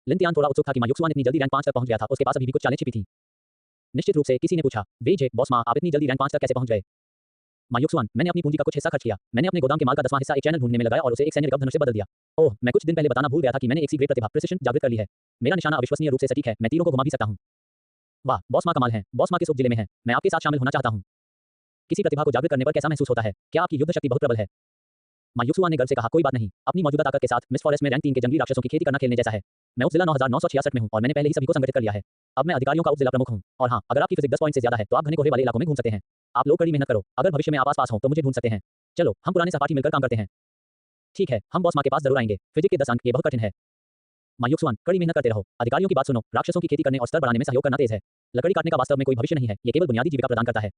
लिनतियान थोड़ा उत्सुक था कि मायुक्सुआन इतनी जल्दी रैंक 5 तक पहुंच गया था। उसके पास अभी भी कुछ चालें छिपी थीं। निश्चित रूप से किसी ने पूछा, वेज बॉस माँ, आप इतनी जल्दी रैंक 5 तक कैसे पहुंच गए? मायुक्सुआन, मैंने अपनी पूंजी का कुछ हिस्सा खर्च किया। मैंने अपने गोदाम के माल का 10वां हिस्सा एक चैनल ढूंढने में लगाया और उसे एक सैन्य रिकव धनुष से बदल दिया। ओह, मैं कुछ दिन पहले बताना भूल गया था कि मैंने एक सी ग्रेड प्रतिभा प्रिसिशन जागृत कर ली है। मेरा निशाना अविश्वसनीय रूप से सटीक है, मैं तीरों को घुमा भी सकता हूँ। वाह, बॉस माँ कमाल है। बॉस माँ किस उप जिले में है? मैं आपके साथ शामिल होना चाहता हूँ। किसी प्रतिभा को जागृत करने पर कैसा महसूस होता है? क्या आपकी युद्ध शक्ति बहुत प्रबल है? मायुक्सुआन ने गर्व से कहा, कोई बात नहीं, अपनी मौजूदा ताकत के साथ मिस फॉरेस्ट में रैंक 3 के जंगली राक्षसों की खेती करना खेलने जैसा है। मैं उपजिला 9966 में हूँ और मैंने पहले ही सभी को संगठित कर लिया है। अब मैं अधिकारियों का उपजिला प्रमुख हूँ। और हाँ, अगर आपकी फिजिक 10 पॉइंट से ज्यादा है तो आप घने कोहरे वाले इलाकों में घूम सकते हैं। आप लोग कड़ी मेहनत करो। अगर भविष्य में आप आस-पास हो तो मुझे ढूंढ सकते हैं। चलो, हम पुराने सहपाठी मिलकर काम करते हैं। ठीक है, हम बॉस माँ के पास जरूर आएंगे। फिजिक के 10 अंक, ये बहुत कठिन है। माँ युक्सुआन, कड़ी मेहनत करते रहो। अधिकारियों की बात सुनो, राक्षसों की खेती करने और स्तर बढ़ाने में सहयोग करना तेज है। लकड़ी काटने का वास्तव में कोई भविष्य नहीं है, ये केवल बुनियादी जीविका प्रदान करता है।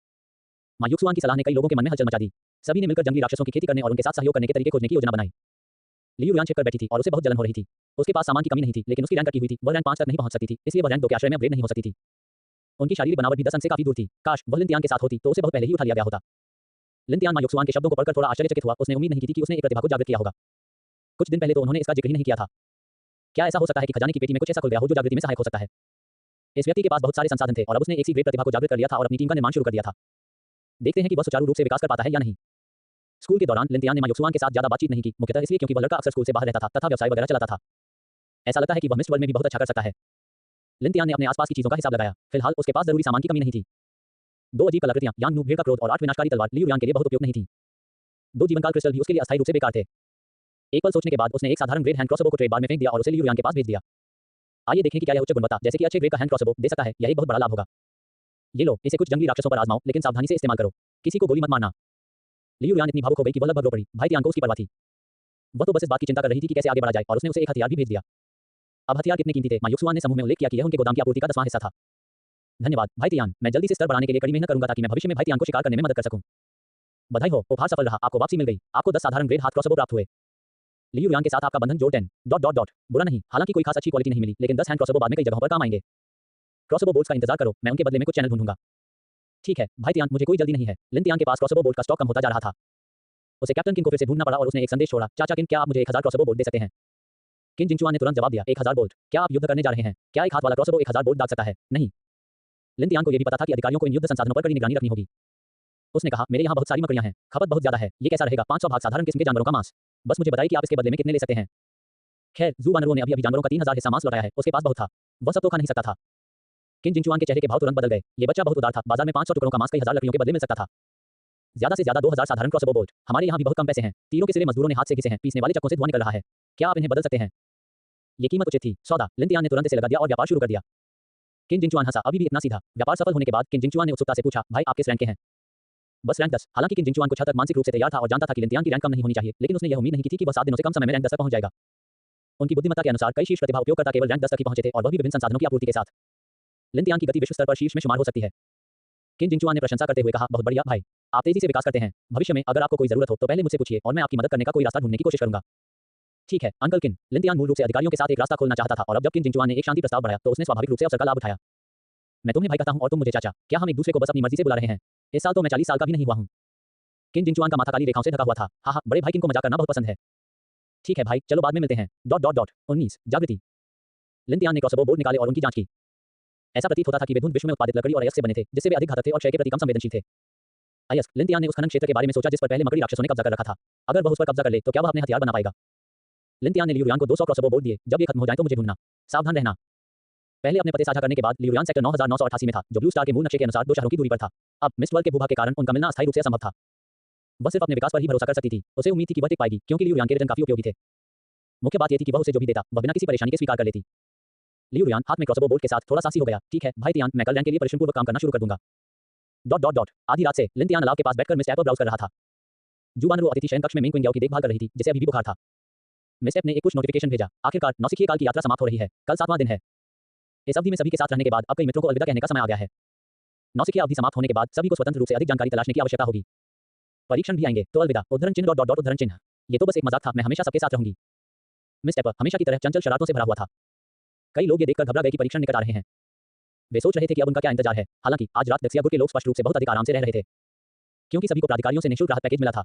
माँ युक्सुआन की सलाह ने कई लोगों के मन में हलचल मचा दी। सभी ने मिलकर जंगली राक्षसों की खेती करने और उनके साथ सहयोग करने के तरीके खोजने की योजना बनाई। लियू युआन छिपकर बैठी थी और उसे बहुत जलन हो रही थी। उसके पास सामान की कमी नहीं थी, लेकिन उसकी रैंक कटी हुई थी। वह रैंक 5 तक नहीं पहुंच सकती थी, इसलिए वह रैंक 2 के आश्रय में अपग्रेड नहीं हो सकती थी। उनकी शारीरिक बनावट भी 10 अंक से काफी दूर थी। काश वह लिन तियान के साथ होती तो उसे बहुत पहले ही उठा लिया गया होता। लिन तियान माँ युक्सुआन के शब्दों को पढ़कर थोड़ा आश्चर्यचकित हुआ। उसने उम्मीद नहीं की थी कि उसने एक प्रतिभा को जागृत किया होगा। कुछ दिन पहले तो उन्होंने इसका जिक्र ही नहीं किया था। क्या ऐसा हो सकता है कि खजाने की पेटी में कुछ ऐसा खुल गया हो जो जागृति में सहायक हो सकता है? इस व्यक्ति के पास बहुत सारे संसाधन थे और अब उसने एक सी ग्रेड प्रतिभा को जागृत कर लिया था और अपनी टीम का निर्माण शुरू कर दिया था। देखते हैं कि वह सुचारू रूप से विकास कर पाता है या नहीं। स्कूल के दौरान लिन तियान ने माँ युक्सुआन के साथ ज्यादा बातचीत नहीं की, मुख्यतः इसलिए क्योंकि वह लड़का अक्सर स्कूल से बाहर रहता था तथा व्यवसाय वगैरह चलाता था। ऐसा लगता है कि वह मिस्ट वर्ल्ड में भी बहुत अच्छा कर सकता है। लिन तियान ने अपने आसपास की चीजों का हिसाब लगाया। फिलहाल उसके पास जरूरी सामान की कमी नहीं थी। 2 अजीब कलाकृतियां, यांग नू भेड़ का क्रोध और 8 विनाशकारी तलवार लियू युआन के लिए बहुत उपयुक्त नहीं थी। 2 जीवनकाल क्रिस्टल भी उसके लिए अस्थायी रूप से बेकार थे। एक पल सोचने के बाद उसने एक साधारण ग्रेड हैंड क्रॉसबो को ट्रेड बार में फेंक दिया और उसे लियू युआन के पास भेज दिया। आइए देखें कि क्या यह उच्च गुणवत्ता जैसे कि अच्छे ग्रेड का हैंड क्रॉसबो दे सकता है। यह एक बहुत बड़ा लाभ होगा। ये लो, इसे कुछ जंगली राक्षसों पर आजमाओ, लेकिन सावधानी से इस्तेमाल करो। किसी को गोली मत मारना। लियू युआन इतनी भावुक हो गई कि वह लगभग रो पड़ी। भाई तियान को उसकी परवाह थी। वह तो बस इस बात की चिंता कर रही थी कि कैसे आगे बढ़ा जाए और उसने उसे एक हथियार भी भेज दिया। अब हथियार कितने कीमती थे? माँ युक्सुआन ने समूह में उल्लेख किया कि यह उनके गोदाम की आपूर्ति का 10वां हिस्सा था। धन्यवाद भाई तियान, मैं जल्दी से स्तर बढ़ाने के लिए कड़ी मेहनत करूंगा ताकि मैं भविष्य में भाई तियान को शिकार करने में मदद कर सकूं। बधाई हो, उपहार सफल रहा, आपको वापसी मिल गई। आपको 10 साधारण ग्रेड हाथ क्रॉसबो प्राप्त हुए। लियू युआन के साथ आपका बंधन जोड़ 10 बुरा नहीं, हालांकि कोई खास अच्छी क्वालिटी नहीं मिली, लेकिन 10 हैंड क्रॉसबो बाद में कई जगहों पर काम आएंगे। क्रॉसबो बोल्ट्स का इंतजार करो, मैं उनके बदले में कुछ चैनल ढूंढूंगा। ठीक है भाई तियान, मुझे कोई जल्दी नहीं है। लिन तियान के पास क्रॉसबो बोल्ट का स्टॉक कम होता जा रहा था। उसे कैप्टन किन को फिर से ढूंढना पड़ा और उसने एक संदेश छोड़ा, चाचा किन, क्या आप मुझे 1000 क्रॉसबो बोल्ट दे सकते हैं? किन जिंगचुआन ने तुरंत जवाब दिया, 1000 बोल्ट? क्या आप युद्ध करने जा रहे हैं? क्या एक हाथ वाला क्रॉसबो 1000 बोल्ट दाग सकता है? नहीं। लिन तियान को यह भी पता था कि अधिकारियों को इन युद्ध संसाधनों पर कड़ी निगरानी रखनी होगी। उसने कहा, मेरे यहाँ बहुत सारी मकड़ियां हैं, खपत बहुत ज्यादा है, ये कैसा रहेगा? 500 भाग साधारण किस्म के जानवरों का मांस। बस मुझे बताइए कि आप इसके बदले में कितने ले सकते हैं। खैर, जू वानरों ने अभी जानवरों का 3000 हिस्सा मांस लौटाया है, उसके पास बहुत था, वह सब तो खा नहीं सकता था। किन जिंगचुआन के चेहरे के भाव तुरंत बदल गए। ये बच्चा बहुत उदार था, बाजार में 500 टुकड़ों का मांस कई हजार लकड़ियों के बदले मिल सकता था। ज्यादा से ज्यादा 2000 साधारण क्रॉसबो बोल्ट। हमारे यहाँ भी बहुत कम पैसे हैं। तीरों के सिरे मजदूरों ने हाथ से घिसे हैं, पीसने वाले चक्कों से धुआं निकल रहा है। क्या आप इन्हें बदल सकते हैं? ये कीमत उचित थी। सौदा। लिन तियान ने तुरंत इसे लगा दिया और व्यापार शुरू कर दिया। किन जिंगचुआन हंसा, अभी भी इतना सीधा। व्यापार सफल होने के बाद किन जिंगचुआन ने उत्सुकता से पूछा, भाई आप किस रैंक के हैं? बस रैंक 10। हालांकि किन जिंगचुआन कुछ हद तक मानसिक रूप से तैयार था और जानता था कि लिन तियान की रैंक कम नहीं होनी चाहिए, लेकिन उसने यह उम्मीद नहीं की थी कि वह 7 दिनों से कम समय में रैंक 10 तक पहुंच जाएगा। उनकी बुद्धिमत्ता के अनुसार कई शीर्ष प्रतिभा उपयोगकर्ता केवल रैंक 10 तक ही पहुंचे थे और वह भी विभिन्न संसाधनों की आपूर्ति के साथ। लिन तियान की गति विश्व स्तर पर शीर्ष में शुमार हो सकती है। किन जिंगचुआन ने प्रशंसा करते हुए कहा, बहुत बढ़िया भाई, आप तेजी से विकास करते हैं। भविष्य में अगर आपको कोई जरूरत हो तो पहले मुझसे पूछिए और मैं आपकी मदद करने का कोई रास्ता ढूंढने की कोशिश करूंगा। ठीक है अंकल किन। लिन तियान मूल रूप से अधिकारियों के साथ एक रास्ता खोलना चाहता था और अब जब किन जिंगचुआन ने एक शांति प्रस्ताव बढ़ाया तो उसने स्वाभाविक रूप से अवसर का लाभ उठाया। मैं तुम्हें भाई कहता हूं और तुम मुझे चाचा, क्या हम एक दूसरे को बस अपनी मर्जी से बुला रहे हैं? इस साल तो मैं 40 साल का भी नहीं हुआ हूं। किन जिंगचुआन का माथा काली रेखाओं से ढका हुआ था। हाँ, बड़े भाई किन को मजाक करना बहुत पसंद है। ठीक है भाई, चलो बाद में मिलते हैं। 19 जागृति। लिन तियान ने क्रॉसबो बोल्ट निकाले और उनकी जांच की। ऐसा प्रतीत होता था कि वे धुंध विश्व में उत्पादित लकड़ी और अयस्क से बने थे, जिससे वे अधिक घातक थे और क्षय के प्रति कम संवेदनशील थे। अयस्क। लिन तियान ने उस खनन क्षेत्र के बारे में सोचा जिस पर पहले मकड़ी राक्षसों ने कब्जा कर रखा था। अगर वह उस पर कब्जा कर ले तो क्या वह अपने हथियार बना पाएगा? लिन तियान ने लियू युआन को 200 क्रॉसबो बोल्ट दिए, जब ये खत्म हो जाए तो मुझे ढूंढना। सावधान रहना। पहले अपने पते साझा करने के बाद लियू युआन सेक्टर 9988 में था, जो ब्लू स्टार के मूल नक्शे के अनुसार 2 शहरों की दूरी पर था। अब मिस्ट वर्ल्ड के भूभाग के कारण उनका मिलना अस्थायी रूप से असंभव था। वह सिर्फ अपने विकास पर ही भरोसा कर सकती थी। उसे उम्मीद थी कि वह टिक पाएगी, क्योंकि लियू युआन के रिजन काफी उपयोगी थे। मुख्य बात यह थी कि वह उसे जो भी देता वह बिना किसी परेशानी के स्वीकार कर लेती। लियू युआन हाथ में क्रॉसबो बोल्ट के साथ थोड़ा साहसी हो गया। ठीक है भाई तियान, मैं कल रैंक के लिए परिश्रमपूर्वक काम करना शुरू कर दूंगा। आधी रात से लिन तियान अलाव के पास बैठकर मिस ऐप पर ब्राउज कर रहा था। जू वानरो अतिथि शयन कक्ष में मिंग क्विंग की देखभाल कर रही थी, जिसे अभी भी बुखार था। मिस ऐप ने एक पुश नोटिफिकेशन भेजा, आखिरकार नौसिखिए काल की यात्रा समाप्त हो रही है, कल 7वां दिन है। इस अवधि में सभी के साथ रहने के बाद अब कई मित्रों को अलविदा कहने का समय आ गया है। नौसिखिया अवधि समाप्त होने के बाद सभी को स्वतंत्र रूप से अधिक जानकारी तलाशने की आवश्यकता होगी। परीक्षण भी आएंगे, तो अलविदा। उद्धरण चिन्ह उद्धरण चिन्ह। ये तो बस एक मजाक था, मैं हमेशा सबके साथ रहूंगी। मिस ऐप हमेशा की तरह चंचल शरारतों से भरा हुआ था। कई लोग ये देखकर घबरा गए कि परीक्षण निकट आ रहे हैं। वे सोच रहे थे कि अब उनका क्या इंतजार है। हालांकि आज रात दक्षिया गुट के लोग स्पष्ट रूप से बहुत अधिक आराम से रह रहे थे, क्योंकि सभी को प्राधिकारियों से निःशुल्क राहत पैकेज मिला था।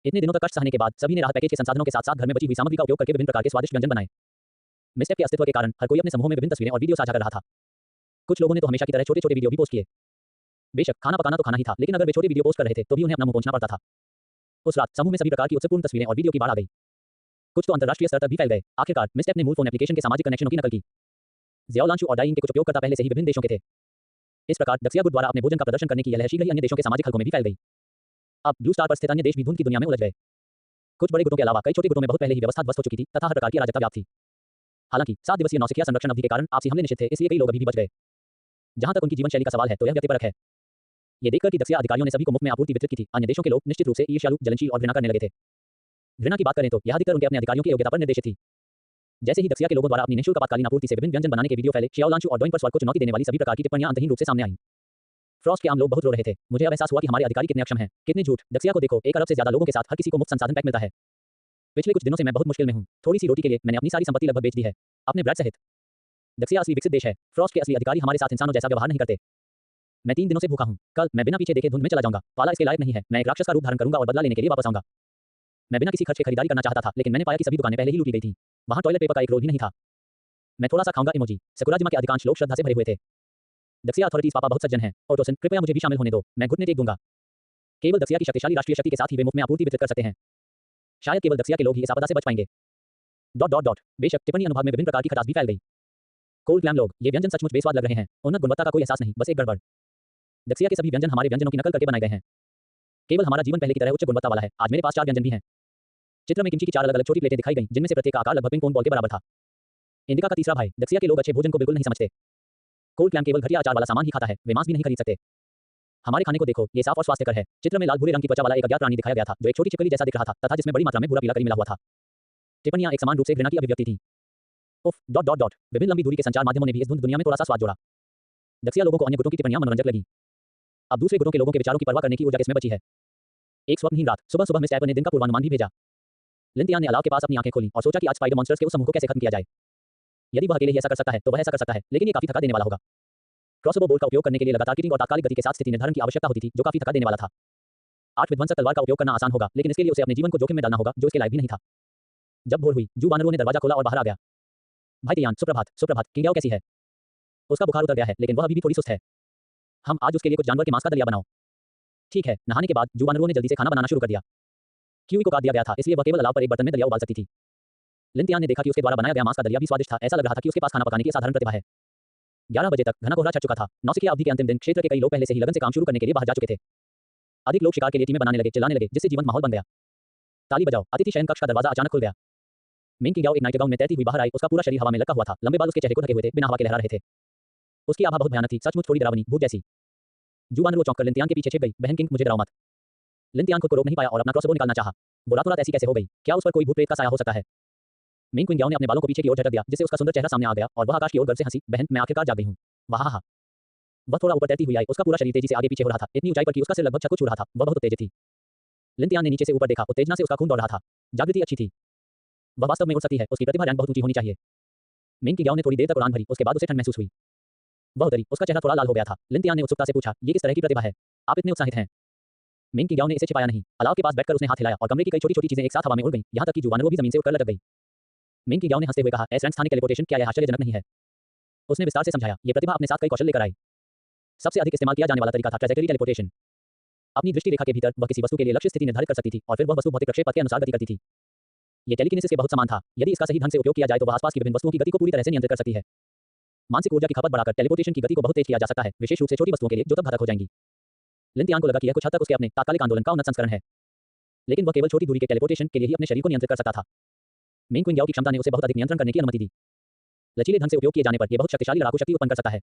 इतने दिनों तक कष्ट सहने के बाद सभी ने राहत पैकेज के संसाधनों के साथ साथ घर में बची हुई सामग्री का उपयोग करके विभिन्न प्रकार के स्वादिष्ट व्यंजन बनाए। मिस ऐप के अस्तित्व के कारण हर कोई अपने समूह में विभिन्न तस्वीरें और वीडियो साझा कर रहा था। कुछ लोगों ने तो हमेशा की तरह छोटे छोटे वीडियो भी पोस्ट किए। बेशक खाना पकाना तो खाना ही था, लेकिन अगर वे छोटे वीडियो पोस्ट कर रहे थे तो भी उन्हें अपना मुंह पोंछना पड़ता था। उस रात समूह में सभी प्रकार की उत्सवपूर्ण तस्वीरें और वीडियो की बाढ़ आ गई। कुछ तो अंतर्राष्ट्रीय स्तर तक भी फैल गए। आखिरकार मिस ऐप ने मूल फोन एप्लीकेशन के सामाजिक कनेक्शनों की नकल की। ज़ियाओलांशु और डाइंग के कुछ उपयोगकर्ता पहले से ही विभिन्न देशों के थे। इस प्रकार दक्षिया गुट द्वारा अपने भोजन का प्रदर्शन करने की यह लहर शीघ्र ही अन्य देशों के सामाजिक हलकों में भी फैल गई। अब ब्लू स्टार पर स्थित अन्य देश भी धुंध की दुनिया में उलझ गए। कुछ बड़े गुटों के अलावा कई छोटे गुटों में बहुत पहले ही व्यवस्था ध्वस्त हो चुकी थी तथा हर प्रकार की अराजकता व्याप्त थी। हालांकि 7 दिवसीय नौसिखिया संरक्षण अवधि के कारण आपसी हमले निश्चित थे, इसलिए कई लोग अभी भी बच गए। जहां तक उनकी जीवन शैली का सवाल है तो यह व्यक्तिपरक है। ये देखकर कि दक्षिया अधिकारियों ने सभी को मुफ्त में आपूर्ति वितरित की थी, अन्य देशों के लोग निश्चित रूप से ईर्ष्यालु, जलनशील और घृणा करने लगे थे। घृणा की बात करें तो यह अधिकतर उनके अपने अधिकारियों की योग्यता पर निर्देशित थी। जैसे ही दक्षिया के लोगों द्वारा अपनी निःशुल्क आपातकालीन आपूर्ति से विभिन्न व्यंजन बनाने के वीडियो फैले, xiaolanchu और डोइंग पर स्वाद को चुनौती देने वाली सभी प्रकार की टिप्पणियां अंतहीन रूप से सामने आई। फ्रॉस्ट के आम लोग बहुत रो रहे थे। मुझे अब एहसास हुआ कि हमारे अधिकारी कितने अक्षम हैं, कितने झूठ। दक्षिया को देखो, 1 अरब से ज्यादा लोगों के साथ हर किसी को मुफ्त संसाधन पैक मिलता है। पिछले कुछ दिनों से मैं बहुत मुश्किल में हूँ। थोड़ी सी रोटी के लिए मैंने अपनी सारी संपत्ति लगभग बेच दी है, अपने ब्रैड सहित। दक्षिया असली विकसित देश है। फ्रॉस्ट के असली अधिकारी हमारे साथ इंसानों जैसा व्यवहार नहीं करते। मैं 3 दिनों से भूखा हूँ। कल मैं बिना पीछे देखे धुंध में चला जाऊंगा। पाला इसके लायक नहीं है। मैं एक राक्षस का रूप धारण करूंगा और बदला लेने के लिए वापस आऊंगा। मैं बिना किसी खर्च के खरीदारी करना चाहता था, लेकिन मैंने पाया कि सभी दुकानें पहले ही लूटी गई थीं। वहां टॉयलेट पेपर का एक रोल भी नहीं था। मैं थोड़ा सा खाऊंगा इमोजी। सकुराजिमा के अधिकांश लोग श्रद्धा से भरे हुए थे। दक्षिया अथॉरिटीज पापा बहुत सज्जन हैं। ओटोसन, कृपया मुझे भी शामिल होने दो। मैं घुटने टेक दूंगा। केवल दक्षिया की शक्तिशाली राष्ट्रीय शक्ति के साथ ही वे मुफ्त में आपूर्ति वितरित कर सकते हैं। शायद केवल दक्षिया के लोग ही इस आपदा से बच पाएंगे। बेशक टिप्पणी अनुभाग में विभिन्न प्रकार की खटास भी फैल गई। कोल्ड क्लैम लोग, ये व्यंजन सचमुच बेस्वाद लग रहे हैं। उन्नत गुणवत्ता का कोई एहसास नहीं, बस एक गड़बड़। दक्षिया के सभी व्यंजन हमारे व्यंजनों की नकल करके बनाए गए हैं। केवल हमारा जीवन पहले की तरह उच्च गुणवत्ता वाला है। आज मेरे पास 4 व्यंजन भी हैं। चित्र में किमची की 4 अलग-अलग छोटी प्लेटें दिखाई गईं, जिनमें से प्रत्येक का आकार लगभग पिंग पोंग बॉल के बराबर था। इंडिका का तीसरा भाई, दक्षिया के लोग अच्छे भोजन को बिल्कुल नहीं समझते। कोल्ड क्लैम केवल घटिया अचार वाला सामान ही खाता है, वे मांस भी नहीं खरीद सकते। हमारे खाने को देखो, ये साफ और स्वास्थ्यकर है। चित्र में लाल भूरे रंग की त्वचा वाला एक अज्ञात प्राणी दिखाया गया था, जो एक छोटी छिपकली जैसा दिख रहा था तथा जिसमें बड़ी मात्रा में भूरा पीला करी मिला हुआ था। टिप्पणियां एक समान रूप से घृणा की अभिव्यक्ति थी। विभिन्न लंबी दूरी के संचार माध्यमों ने भी इस धुंध दुनिया में थोड़ा सा स्वाद जोड़ा। दक्षिया लोगों को अन्य गुटों की टिप्पणियां मनोरंजक लगी। अब दूसरे गुटों के लोगों के विचारों की परवाह करने की ऊर्जा किसमें बची है। एक स्वप्नहीन रात, सुबह मिस टैपर ने दिन का पूर्वानुमान भी भेजा। लिंतियान ने अलाव के पास अपनी आंखें खोली और सोचा कि आज स्पाइडर मॉन्स्टर्स के उस समूह को कैसे खत्म किया जाए। यदि वह अकेले ही ऐसा कर सकता है, तो वह ऐसा कर सकता है, लेकिन ये काफी थका देने वाला होगा। क्रॉसबो बोल्ट का उपयोग करने के लिए लगातार किटिंग और तात्कालिक गति के साथ स्थिति निर्धारण की आवश्यकता होती थी, जो काफी थका देने वाला था। 8 विध्वंसक तलवार का उपयोग करना आसान होगा, लेकिन इसके लिए उसे अपने जीवन को जोखिम में डालना होगा, जो इसके लायक भी नहीं था। जब भोर हुई, जू वानरों ने दरवाजा खोला और बाहर आ गया। भाई तियान, सुप्रभात, किंग्याओ कैसी है? उसका बुखार उतर गया है, लेकिन वह अभी भी थोड़ी सुस्त है। हम आज उसके लिए कुछ जानवर के मांस का दलिया बनाओ। ठीक है। नहाने के बाद जू वानरों ने जल्दी से खाना बनाना शुरू कर दिया। क्यूई को काट दिया गया था, इसलिए वह केवल अलाव पर एक बर्तन में दलिया उबाल सकती थी। लिंतियान ने देखा कि उसके द्वारा बनाया गया मांस का दलिया भी स्वादिष्ट था। ऐसा लग रहा था कि उसके पास खाना पकाने की साधारण प्रतिभा है। 11 बजे तक घना कोहरा छट चुका था। नौसिखिया अवधि के अंतिम दिन क्षेत्र के कई लोग पहले से ही लगन से काम शुरू करने के लिए बाहर जा चुके थे। अधिक लोग शिकार के लिए टीमें बनाने लगे, चिल्लाने लगे, जिससे जीवंत माहौल बन गया। ताली बजाओ। अतिथि शयन कक्ष का दरवाजा अचानक खुल गया। मिंग किंग्याओ एक नाइट गाउन में तैरती हुई बाहर आई। उसका पूरा शरीर हवा में लटका हुआ था, लंबे बाल उसके चेहरे को ढके हुए थे, बिना हवा के लहरा रहे थे। उसकी आभा बहुत भयानक थी, सचमुच थोड़ी डरावनी, भूत जैसी। जू वानरो चौंक कर लिंतियान के पीछे छिप गई। बहन किंग, मुझे डराओ मत। लिंतियान खुद को रोक नहीं पाया और अपना क्रॉसबो निकालना चाहा। वो रातों रात ऐसी कैसे हो गई? क्या उस पर कोई भूत प्रेत का साया हो सकता है? मिंग किंग्याओ ने अपने बालों को पीछे की ओर झटक दिया, जिससे उसका सुंदर चेहरा सामने आ गया और वह आकाश की ओर गर्व से हंसी। बहन, मैं आखिरकार जाग गई हूँ। वाह। वह थोड़ा ऊपर तैरती हुई आई। उसका पूरा शरीर तेजी से आगे पीछे हो रहा था, इतनी ऊंचाई पर कि उसका सिर लगभग छत को छू रहा था। वह बहुत उत्तेजित थी। लिंतियान ने नीचे से ऊपर देखा, उत्तेजना से उसका खून दौड़ रहा था। जागृति अच्छी थी। वह वास्तव में उड़ सकती है, उसकी प्रतिभा रैंक बहुत ऊंची होनी चाहिए। मिंग किंग्याओ ने थोड़ी देर तक उड़ान भरी, उसके बाद उसे ठंड महसूस हुई। वह उतरी, उसका चेहरा थोड़ा लाल हो गया था। लिंतियान ने उत्सुकता से पूछा, ये किस तरह की प्रतिभा है? आप इतने उत्साहित हैं? मिंग किंग्याओ ने इसे छिपाया नहीं। अलाव के पास बैठकर उसने हाथ हिलाया और कमरे की कई छोटी-छोटी चीजें एक साथ हवा में उड़ गईं, यहां तक कि जू वानरो भी जमीन से उठकर लटक गई। मिंग किंग्याओ ने हंसते हुए कहा, एस रैंक स्थानिक टेलीपोर्टेशन, क्या यह आश्चर्यजनक नहीं है? उसने विस्तार से समझाया, ये प्रतिभा अपने साथ कई कौशल लेकर आई। सबसे अधिक इस्तेमाल किया जाने वाला तरीका था ट्रैजेक्टरी टेलीपोर्टेशन। अपनी दृष्टि रेखा के भीतर वह किसी वस्तु के लिए लक्ष्य स्थिति निर्धारित कर सकती थी और फिर वह वस्तु भौतिक प्रक्षेपण के अनुसार गति करती थी। ये टेलीकिनेसिस के बहुत समान था। यदि इसका सही ढंग से उपयोग किया जाए तो वह आसपास की विभिन्न वस्तुओं की गति को पूरी तरह से नियंत्रित कर सकती है। मानसिक ऊर्जा की खपत बढ़ाकर टेलीपोर्टेशन की गति को बहुत तेज किया जा सकता है, विशेष रूप से छोटी वस्तुओं के लिए जो तब घातक हो जाएंगी। लिंतियान को लगा कि यह कुछ हद तक उसके अपने तात्कालिक आंदोलन का उन्नत संस्करण है, लेकिन वह केवल छोटी दूरी के टेलीपोर्टेशन के लिए ही अपने शरीर को नियंत्रित कर सकता था। मिंग किंग्याओ की क्षमता ने उसे बहुत अधिक नियंत्रण करने की अनुमति दी। लचीले ढंग से उपयोग किए जाने पर यह बहुत शक्तिशाली लड़ाकू शक्ति उत्पन्न कर सकता है।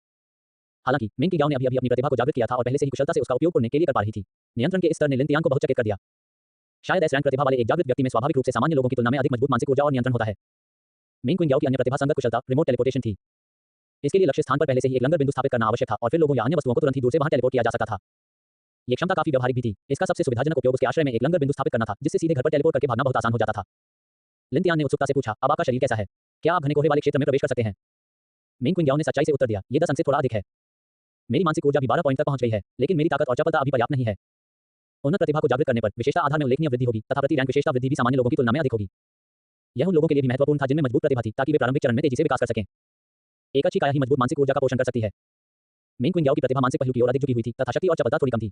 हालांकि मिंग किंग्याओ ने अभी अपनी प्रतिभा को जागृत किया था और पहले से ही कुशलता से उसका उपयोग करने के लिए कर पा रही थी। नियंत्रण के इस स्तर ने लिंतियान को बहुत चकित कर दिया। शायद एस रैंक प्रतिभा वाले एक जागृत व्यक्ति में स्वाभाविक रूप से सामान्य लोगों की तुलना में अधिक मजबूत मानसिक ऊर्जा और नियंत्रण होता है। मिंग किंग्याओ की अन्य प्रतिभा संगत कुशलता रिमोट टेलीपोर्टेशन थी। इसके लिए लक्ष्य स्थान पर पहले से ही एक लंगर बिंदु स्थापित करना आवश्यक था और फिर लोगों या अन्य वस्तुओं को तुरंत ही दूर से वहां टेलीपोर्ट किया जा सकता था। ये क्षमता काफी व्यवहारिक भी थी। इसका सबसे सुविधाजनक उपयोग उसके आश्रय में एक लंगर बिंदु स्थापित करना था, जिससे सीधे घर पर टेलीपोर्ट करके भागना बहुत आसान हो जाता था। लिंतियान ने उत्सुकता से पूछा, अब आपका शरीर कैसा है? क्या आप घने कोहरे वाले क्षेत्र में प्रवेश कर सकते हैं? मिंग किंग्याओ ने सच्चाई से उत्तर दिया, ये 10 अंक से थोड़ा अधिक है। मेरी मानसिक ऊर्जा भी 12 पॉइंट तक पहुंच गई है, लेकिन मेरी ताकत और चपलता अभी पर्याप्त नहीं है। उन्नत प्रतिभा को जागृत करने पर विशेषता आधार में उल्लेखनीय वृद्धि होगी तथा प्रति रैंक विशेषता वृद्धि भी सामान्य लोगों की तुलना में अधिक होगी। यह उन लोगों के लिए भी महत्वपूर्ण था जिनमें मजबूत प्रतिभा थी, ताकि वे प्रारंभिक चरण में तेजी से विकास कर सकें। एक अच्छी काया ही मजबूत मानसिक ऊर्जा का पोषण कर सकती है। मिंग किंग्याओ की प्रतिभा मानसिक पहलू की ओर अधिक झुकी हुई थी तथा शक्ति और चपलता थोड़ी कम थी।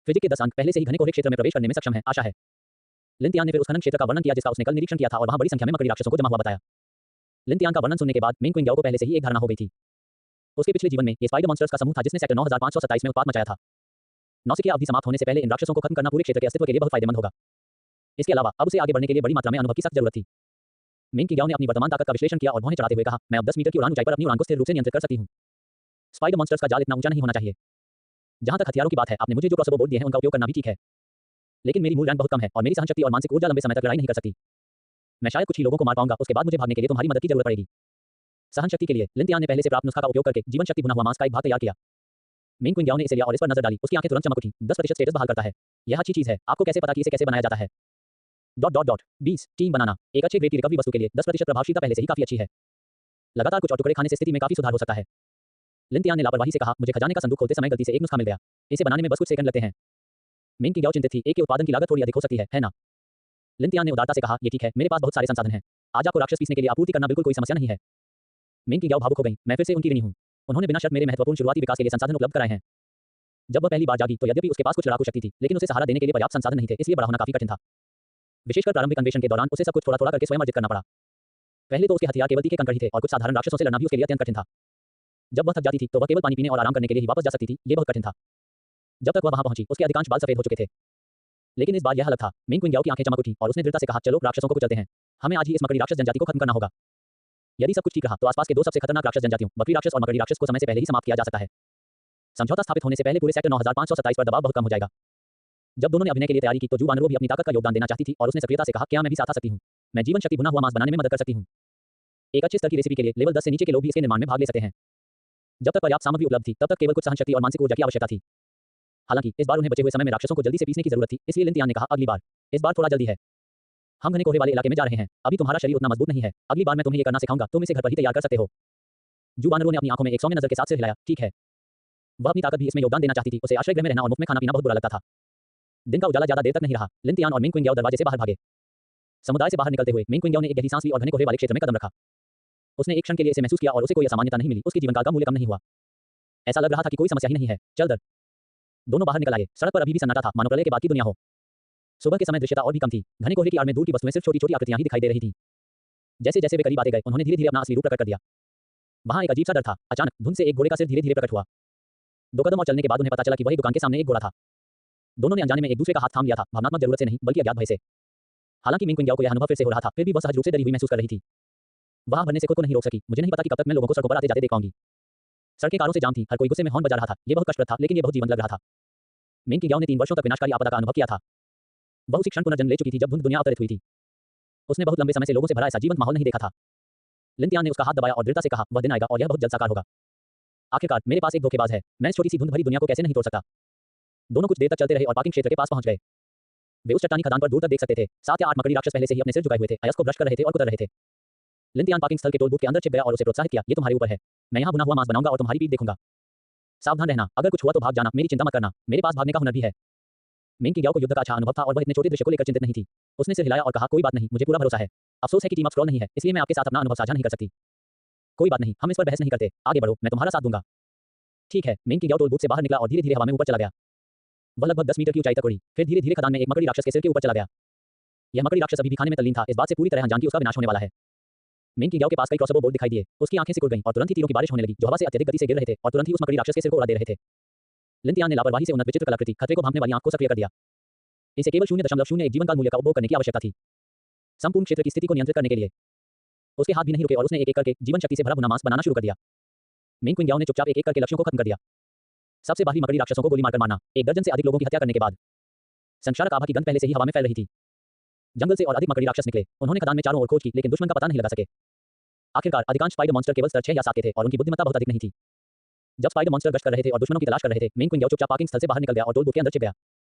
फिजिक के 10 अंक पहले से ही घने कोहरे क्षेत्र में प्रवेश करने में सक्षम है, आशा है। लिंतियान ने फिर उस खनन क्षेत्र का वर्णन किया जिसका उसने कल निरीक्षण किया था और वहां बड़ी संख्या में मकड़ी राक्षसों को जमा हुआ बताया। लिंतियान का वर्णन सुनने के बाद मिंग किंग्याओ को पहले से ही एक धारणा हो गई थी। उसके पिछले जीवन में ये स्पाइडर मॉन्स्टर्स का समूह था जिसने सेक्टर 9527 में उत्पात मचाया था। नौसिखिया अवधि समाप्त होने से पहले इन राक्षसों को खत्म करना पूरे क्षेत्र के अस्तित्व के लिए बहुत फायदेमंद होगा। इसके अलावा अब उसे आगे बढ़ने के लिए बड़ी मात्रा में अनुभव की सख्त जरूरत थी। मिंग किंग्याओ ने अपनी वर्तमान ताकत का विश्लेषण किया और भौहें चढ़ाते हुए कहा, मैं अब 10 मीटर की उड़ान ऊंचाई पर अपनी उड़ान को स्थिर रूप से नियंत्रित कर सकती हूं। स्पाइडर मॉन्स्टर्स का जाल इतना ऊंचा नहीं होना चाहिए। जहां तक हथियारों की बात है, आपने मुझे जो क्रॉसबो बोल्ट दिए हैं उनका उपयोग करना भी ठीक है, लेकिन मेरी मूल रैंक बहुत कम है और मेरी सहनशक्ति और मानसिक ऊर्जा लंबे समय तक लड़ाई नहीं कर सकती। मैं शायद कुछ ही लोगों को मार पाऊंगा, उसके बाद मुझे भागने के लिए तुम्हारी मदद की जरूरत पड़ेगी। सहन शक्ति के लिए लिन ने पहले से प्राप्त नुस्खा का उपयोग करके जीवन शक्ति भुना हुआ मांस का एक भाग तैयार किया। मेन क्विंग ने इसे लिया और इस पर नजर डाली। उसकी आंखें तुरंत चमक उठी। 10% स्टेटस बहाल करता है। यह अच्छी चीज है। आपको कैसे पता कि इसे कैसे बनाया जाता है? 20 टीम बनाना। एक अच्छे ग्रेड की रिकवरी वस्तु के लिए 10% प्रभावशीलता पहले से ही काफी अच्छी है। लगातार कुछ और टुकड़े खाने से स्थिति में काफी सुधार हो सकता है। लिन ने लापरवाही से कहा, मुझे खजाने का संदूक खोलते समय गलती से एक नुस्खा मिल गया। इसे बनाने में बस कुछ सेकंड लगते हैं। मेन क्विंग चिंतित थी। एक के उत्पादन की लागत थोड़ी अधिक हो सकती है ना? लिन ने उदारता से कहा, ये ठीक है, मेरे पास बहुत सारे संसाधन हैं। आज आपको राक्षस पीसने के लिए आपूर्ति करना बिल्कुल कोई समस्या नहीं है। मेन क्विंग भावुक हो गई। मैं फिर से उनकी ऋणी हूं। उन्होंने बिना शर्त मेरे महत्वपूर्ण शुरुआती विकास के लिए संसाधन उपलब्ध कराए हैं। जब वह पहली बार जागी तो यद्यपि उसके पास कुछ लड़ाकू शक्ति थी, लेकिन उसे सहारा देने के लिए पर्याप्त संसाधन नहीं थे, इसलिए बड़ा होना काफी कठिन था। विशेषकर प्रारंभिक अन्वेषण के दौरान उसे सब कुछ थोड़ा-थोड़ा करके स्वयं अर्जित करना पड़ा। पहले तो उसके हथियार केवल तीखे कंकड़ ही थे और कुछ साधारण राक्षसों से लड़ना भी उसके लिए अत्यंत कठिन था। जब वह थक जाती थी तो वह केवल पानी पीने और आराम करने के लिए ही वापस जा सकती थी, ये बहुत कठिन था। जब तक वह वहां पहुंची, उसके अधिकांश बाल सफेद हो चुके थे। लेकिन इस बार यह अलग था। मेन क्विंग की आंखें चमक उठी और उसने दृढ़ता से कहा, चलो राक्षसों को कुचलते हैं। हमें आज ही इस मकड़ी राक्षस जनजाति को खत्म करना होगा। यदि सब कुछ ठीक रहा तो आसपास के दो सबसे खतरनाक राक्षस जनजातियों, बकरी राक्षस और मकड़ी राक्षस को समय से पहले ही समाप्त किया जा सकता है। समझौता स्थापित होने से पहले पूरे सेक्टर 9527 पर दबाव बहुत कम हो जाएगा। जब दोनों ने अभिनय के लिए तैयारी की तो जू वानरो भी अपनी ताकत का योगदान देना चाहती थी और उसने सक्रियता से कहा, क्या मैं भी साथ आ सकती हूं? मैं जीवन शक्ति भुना हुआ मांस बनाने में मदद कर सकती हूं। एक अच्छे स्तर की रेसिपी के लिए लेवल 10 से नीचे के लोग भी इसके निर्माण में भाग ले सकते हैं। जब तक पर्याप्त सामग्री उपलब्ध थी तब तक केवल कुछ सहन शक्ति और मानसिक ऊर्जा की आवश्यकता थी। हालांकि इस बार उन्हें बचे हुए समय में राक्षसों को जल्दी से पीसने की जरूरत थी, इसलिए लिन ने कहा, अगली बार। इस बार थोड़ा जल्दी है। हम घने कोहरे वाले इलाके में जा रहे हैं। अभी तुम्हारा शरीर उतना मजबूत नहीं है। अगली बार मैं तुम्हें ये करना सिखाऊंगा, तुम इसे घर पर ही तैयार कर सकते हो। जू वानरों ने अपनी आंखों में एक सौम्य नजर के साथ सिर हिलाया। ठीक है। वह अपनी ताकत भी इसमें योगदान देना चाहती थी। उसे आश्रय गृह में रहना और मुफ्त में खाना पीना बहुत बुरा लगता था। दिन का उजाला ज्यादा देर तक नहीं रहा। लिन और मेन क्विंग दरवाजे से बाहर भागे। समुदाय से बाहर निकलते हुए मेन क्विंग ने एक गहरी सांस ली और घने कोहरे वाले क्षेत्र में कदम रखा। उसने एक क्षण के लिए इसे महसूस किया और उसे कोई असामान्यता नहीं मिली। उसकी जीवनकाल का मूल्य कम नहीं हुआ। ऐसा लग रहा था कि कोई समस्या ही नहीं है। चल दर। दोनों बाहर निकल आए। सड़क पर अभी भी सन्नाटा था, मानो प्रलय के बाद की दुनिया हो। सुबह के समय दृश्यता और भी कम थी। घने कोहरे की आड़ में दूर की वस्तुएं सिर्फ छोटी-छोटी आकृतियां ही दिखाई दे रही थीं। जैसे जैसे वे करीब आते गए, उन्होंने धीरे-धीरे अपना असली रूप प्रकट कर दिया। वहां एक अजीब सा डर था। अचानक धुंध से एक घोड़े का सिर धीरे-धीरे प्रकट हुआ। 2 कदम और चलने के बाद उन्हें पता चला कि वह एक दुकान के सामने एक घोड़ा था। दोनों ने अनजाने में एक दूसरे का हाथ थाम लिया था, भावनात्मक जरूरत से नहीं बल्कि अज्ञात भय से। हालांकि मेन क्विंग को यह अनुभव फिर से हो रहा था, फिर भी वह सहज रूप से डरी हुई महसूस कर रही थी। वहां भरने से खुद को नहीं रोक सकी। मुझे नहीं पता कि कब तक मैं लोगों को सड़कों पर आते जाते देख पाऊंगी। सड़कें कारों से जाम थी, हर कोई गुस्से में हॉर्न बजा रहा था। ये बहुत कष्टप्रद था, लेकिन ये बहुत जीवंत लग रहा था। मेन क्विंग ने 3 वर्षों तक विनाशकारी आपदा का अनुभव किया था। वह उसी क्षण पुनर्जन्म ले चुकी थी जब धुंध दुनिया अवतरित हुई थी। उसने बहुत लंबे समय से लोगों से भरा ऐसा जीवंत माहौल नहीं देखा था। लिन ने उसका हाथ दबाया और दृढ़ता से कहा, वह दिन आएगा और यह बहुत जल्द साकार होगा। आखिरकार मेरे पास एक धोखेबाज है। मैं इस छोटी सी धुंध भरी दुनिया को कैसे नहीं तोड़ सकता। दोनों कुछ देर तक चलते रहे और पार्किंग क्षेत्र के पास पहुंच गए। वे उस चट्टानी खदान पर दूर तक देख सकते थे। 7 या 8 मकड़ी राक्षस पहले से ही अपने सिर झुकाए हुए थे, अयस्क को ब्रश कर रहे थे और कुतर रहे थे। लिन पार्किंग स्थल के टोल बूथ के अंदर छिप गया और उसे प्रोत्साहित किया, ये तुम्हारे ऊपर है। मैं यहाँ भुना हुआ मांस बनाऊंगा और तुम्हारी पीठ देखूंगा। सावधान रहना, अगर कुछ हुआ तो भाग जाना, मेरी चिंता मत करना, मेरे पास भागने का हुनर भी है। मेन क्विंग को युद्ध का अच्छा अनुभव था और वह इतने छोटे दृश्य को लेकर चिंतित नहीं थी। उसने सिर हिलाया और कहा, कोई बात नहीं, मुझे पूरा भरोसा है। अफसोस है कि टीम अप स्क्रॉल नहीं है, इसलिए मैं आपके साथ अपना अनुभव साझा नहीं कर सकती। कोई बात नहीं, हम इस पर बहस नहीं करते। आगे बढ़ो, मैं तुम्हारा साथ दूंगा। ठीक है। मेन क्विंग टोल बूथ से बाहर निकला और धीरे-धीरे हवा में ऊपर चला गया। वह लगभग 10 मीटर की ऊंचाई तक उड़ी, फिर धीरे-धीरे खदान में एक मकड़ी राक्षस के सिर के ऊपर चला गया। यह मकड़ी राक्षस अभी भी खाने में तल्लीन था, इस बात से पूरी तरह अनजान कि उसका विनाश होने वाला है। मेन क्विंग के पास कई क्रॉसबो बोल्ट दिखाई दिए। उसकी आंखें सिकुड़ गईं और तुरंत ही तीरों की बारिश होने लगी, जो हवा से अत्यधिक गति से गिर रहे थे और तुरंत ही उस मकड़ी राक्षस के सिर को उड़ा दे रहे थे। लिन ने लापरवाही से उन्नत विचित्र कलाकृति, खतरे को भांपने वाली आंख को सक्रिय कर दिया। इसे केवल 0.01 जीवनकाल मूल्य का उपभोग करने की आवश्यकता थी। संपूर्ण क्षेत्र की स्थिति को नियंत्रित करने के लिए उसके हाथ भी नहीं रुके और उसने एक-एक करके जीवन शक्ति से भरा भुना मांस बनाना शुरू कर दिया। मेन क्विंग ने चुपचाप एक-एक करके लक्ष्यों को खत्म कर दिया। सबसे बाहरी मकड़ी राक्षसों को गोली मारकर मारना, 1 दर्जन से अधिक लोगों की हत्या करने के बाद। संक्षारक आभा की गंध पहले से ही हवा में फैल रही थी। जंगल से और अधिक मकड़ी राक्षस निकले। उन्होंने खदान में चारों ओर खोज की, लेकिन दुश्मन का पता नहीं लगा सके। आखिरकार अधिकांश स्पाइडर मॉन्स्टर केवल स्तर 6 या 7 के थे और उनकी बुद्धिमत्ता बहुत अधिक नहीं थी। जब स्पाइडर मॉन्स्टर गश्त कर रहे थे और दुश्मनों की तलाश कर रहे थे, मेन क्विंग चुपचाप पार्किंग स्थल से बाहर निकल गया और टोल बूथ के अंदर छिप गया।